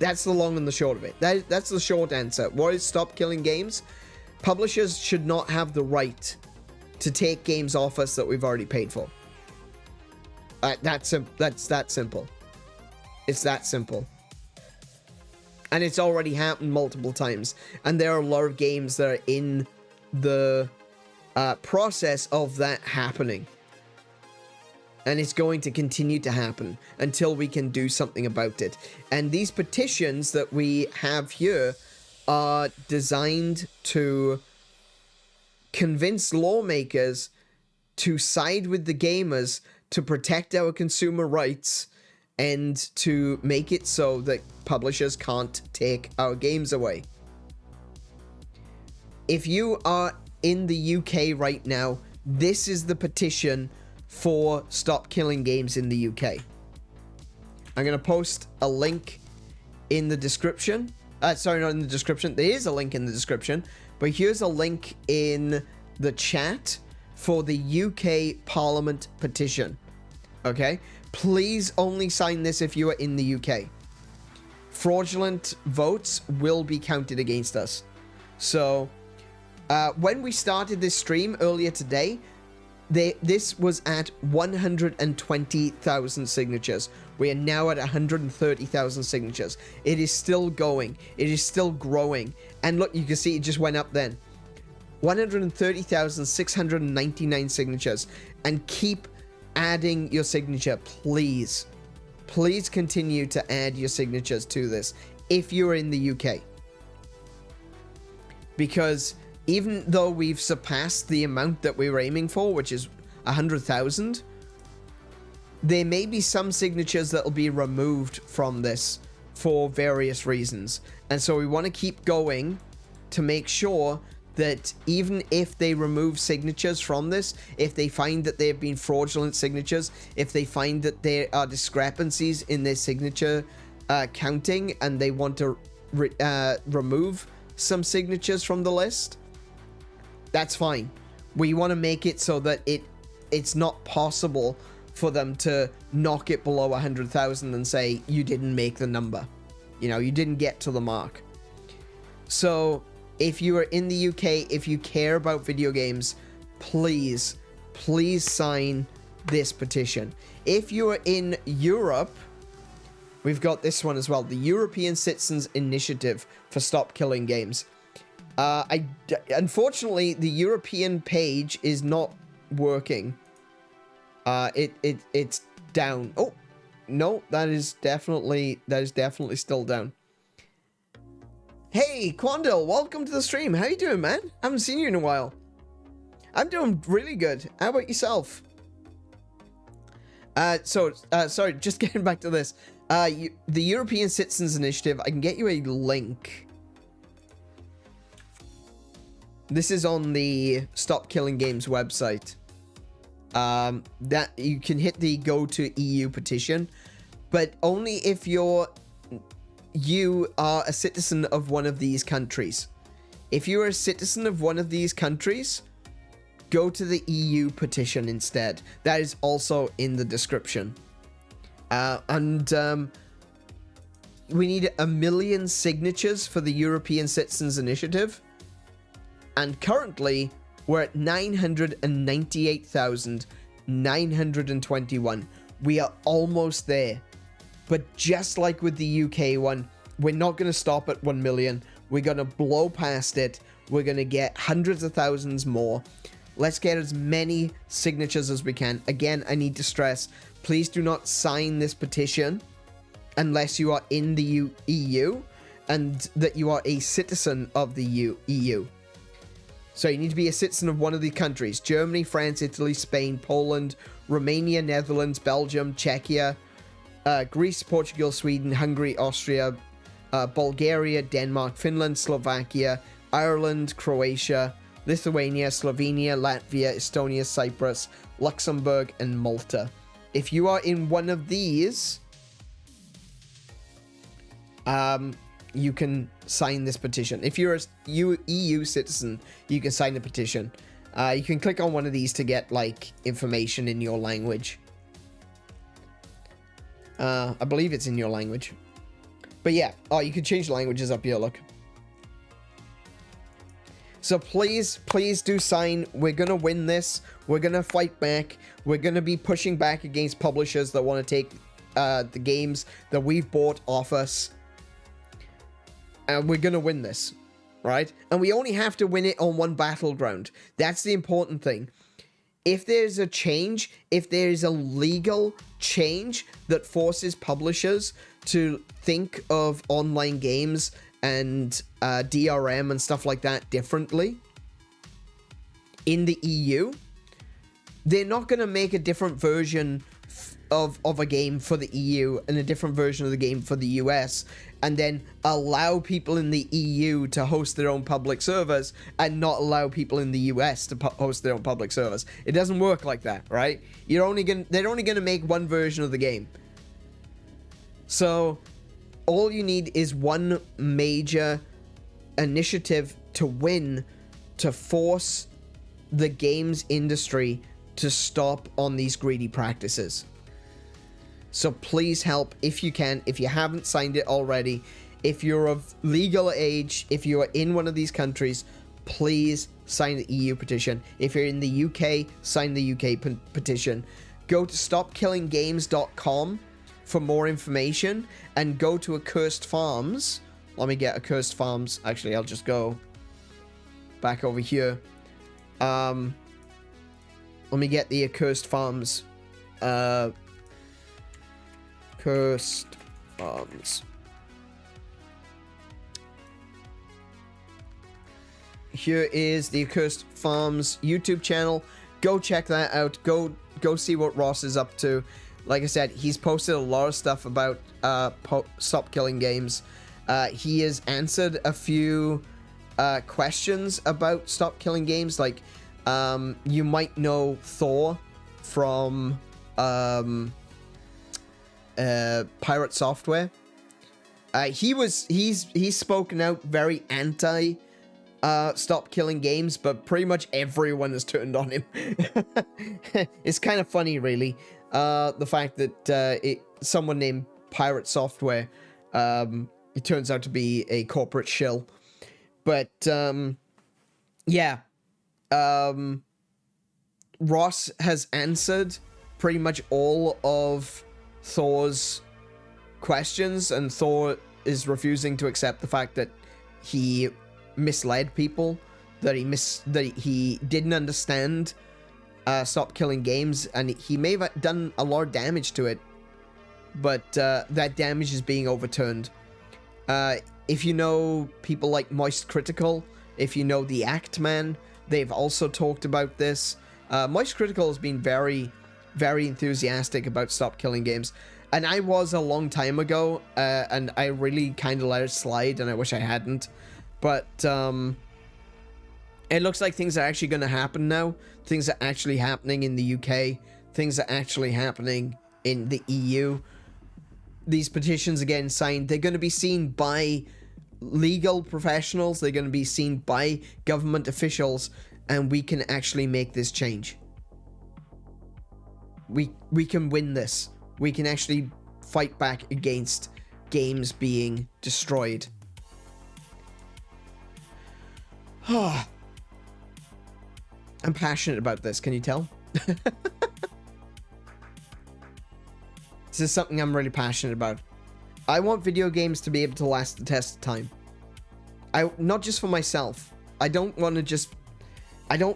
That's the long and the short of it. That's the short answer. What is Stop Killing Games? Publishers should not have the right to take games off us that we've already paid for. That's that simple. It's that simple. And it's already happened multiple times. And there are a lot of games that are in the process of that happening. And it's going to continue to happen until we can do something about it. And these petitions that we have here are designed to convince lawmakers to side with the gamers, to protect our consumer rights, and to make it so that publishers can't take our games away. If you are in the UK right now, this is the petition for Stop Killing Games in the UK. I'm going to post a link in the description. Sorry, not in the description. There is a link in the description, but here's a link in the chat for the UK Parliament petition. Okay? Please only sign this if you are in the UK. Fraudulent votes will be counted against us. So, when we started this stream earlier today, this was at 120,000 signatures. We are now at 130,000 signatures. It is still going. It is still growing. And look, you can see it just went up then. 130,699 signatures. And keep adding your signature, please. Please continue to add your signatures to this if you're in the UK. Because even though we've surpassed the amount that we were aiming for, which is 100,000, there may be some signatures that will be removed from this for various reasons. And so we want to keep going to make sure that even if they remove signatures from this, if they find that they have been fraudulent signatures, if they find that there are discrepancies in their signature counting and they want to remove some signatures from the list, that's fine. We want to make it so that it's not possible for them to knock it below 100,000 and say, you didn't make the number. You know, you didn't get to the mark. So if you are in the UK, if you care about video games, please sign this petition. If you are in Europe, we've got this one as well. The European Citizens Initiative for Stop Killing Games. Unfortunately, the European page is not working. It's down. Oh, no, that is definitely still down. Hey, Quandil, welcome to the stream. How you doing, man? I haven't seen you in a while. I'm doing really good. How about yourself? Sorry, just getting back to this. The European Citizens Initiative, I can get you a link. This is on the Stop Killing Games website. That you can hit the Go to EU petition, but only if you are a citizen of one of these countries. If you are a citizen of one of these countries, go to the EU petition instead. That is also in the description. We need 1 million signatures for the European Citizens Initiative. And currently, we're at 998,921. We are almost there. But just like with the UK one, we're not going to stop at 1 million. We're going to blow past it. We're going to get hundreds of thousands more. Let's get as many signatures as we can. Again, I need to stress, please do not sign this petition unless you are in the EU and that you are a citizen of the EU. So you need to be a citizen of one of the countries: Germany, France, Italy, Spain, Poland, Romania, Netherlands, Belgium, Czechia, Greece, Portugal, Sweden, Hungary, Austria, Bulgaria, Denmark, Finland, Slovakia, Ireland, Croatia, Lithuania, Slovenia, Latvia, Estonia, Cyprus, Luxembourg, and Malta. If you are in one of these, you can sign this petition. If you're a EU citizen, you can sign the petition. You can click on one of these to get like information in your language. I believe it's in your language. But yeah, you can change languages up here, look. So please do sign. We're going to win this. We're going to fight back. We're going to be pushing back against publishers that want to take the games that we've bought off us. And we're going to win this, right? And we only have to win it on one battleground. That's the important thing. If there's a change, if there is a legal change that forces publishers to think of online games and DRM and stuff like that differently in the EU, they're not going to make a different version of a game for the EU and a different version of the game for the US, and then allow people in the EU to host their own public servers and not allow people in the US to host their own public servers. It doesn't work like that, right? They're only gonna make one version of the game. So all you need is one major initiative to win to force the games industry to stop on these greedy practices. So please help if you can. If you haven't signed it already, if you're of legal age, if you are in one of these countries, please sign the EU petition. If you're in the UK, sign the UK petition. Go to stopkillinggames.com for more information, and go to Accursed Farms. Let me get Accursed Farms. Actually, I'll just go back over here. Let me get the Accursed Farms. Cursed Farms. Here is the Accursed Farms YouTube channel. Go check that out. Go see what Ross is up to. Like I said, he's posted a lot of stuff about Stop Killing Games. He has answered a few questions about Stop Killing Games. Like, you might know Thor from Pirate Software. He's spoken out very anti Stop Killing Games, but pretty much everyone has turned on him. It's kind of funny, really, the fact that someone named Pirate Software, it turns out to be a corporate shill. But yeah, Ross has answered pretty much all of Thor's questions, and Thor is refusing to accept the fact that he misled people, that he didn't understand Stop Killing Games, and he may have done a lot of damage to it, but that damage is being overturned. If you know people like Moist Critical, if you know the Act Man, they've also talked about this. Moist Critical has been very, very enthusiastic about Stop Killing Games, and I was a long time ago, and I really kind of let it slide, and I wish I hadn't. But it looks like things are actually going to happen now. Things are actually happening in the UK. Things are actually happening in the EU. These petitions, again, signed, they're going to be seen by legal professionals. They're going to be seen by government officials, and we can actually make this change. We can win this. We can actually fight back against games being destroyed. I'm passionate about this, can you tell? This is something I'm really passionate about. I want video games to be able to last the test of time. Not just for myself. I don't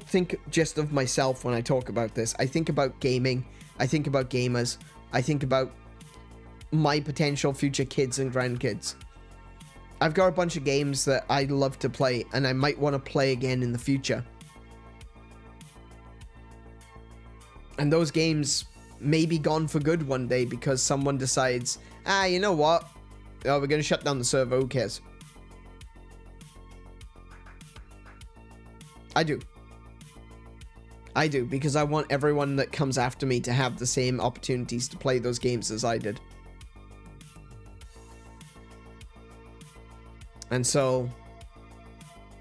think just of myself when I talk about this. I think about gaming. I think about gamers. I think about my potential future kids and grandkids. I've got a bunch of games that I love to play, and I might want to play again in the future. And those games may be gone for good one day because someone decides, you know what? Oh, we're going to shut down the server. Who cares? I do, because I want everyone that comes after me to have the same opportunities to play those games as I did. And so,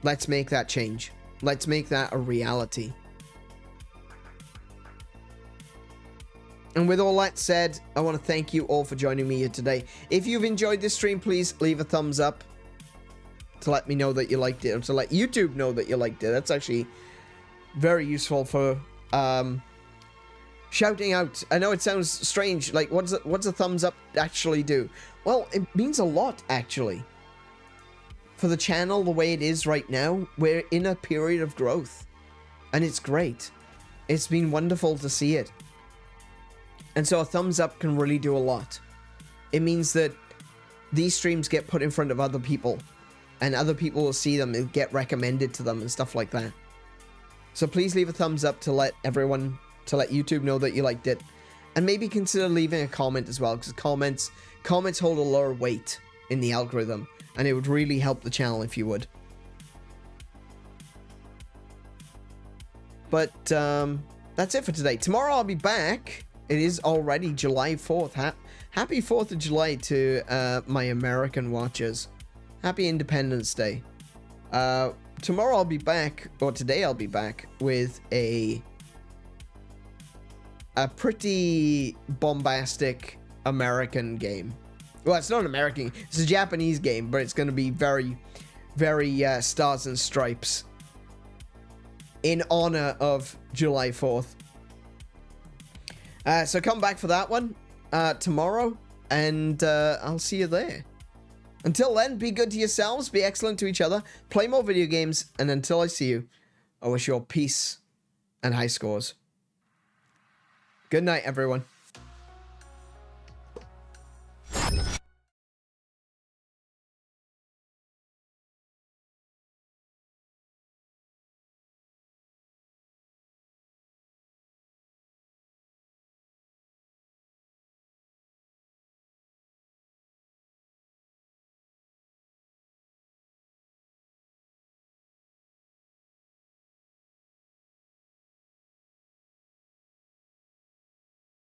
let's make that change. Let's make that a reality. And with all that said, I want to thank you all for joining me here today. If you've enjoyed this stream, please leave a thumbs up to let me know that you liked it, or to let YouTube know that you liked it. That's actually very useful for shouting out. I know it sounds strange, like what's a thumbs up actually do? Well, it means a lot, actually. For the channel the way it is right now, we're in a period of growth, and it's great. It's been wonderful to see it. And so a thumbs up can really do a lot. It means that these streams get put in front of other people, and other people will see them and get recommended to them and stuff like that. So please leave a thumbs up to let YouTube know that you liked it. And maybe consider leaving a comment as well, because comments hold a lower weight in the algorithm, and it would really help the channel if you would. But that's it for today. Tomorrow I'll be back. It is already July 4th. Happy 4th of July to my American watchers. Happy Independence Day. Tomorrow I'll be back, or today I'll be back with a pretty bombastic American game. Well, it's not an American, it's a Japanese game, but it's going to be very, very stars and stripes in honor of July 4th. So come back for that one tomorrow, and I'll see you there. Until then, be good to yourselves, be excellent to each other, play more video games, and until I see you, I wish you all peace and high scores. Good night, everyone.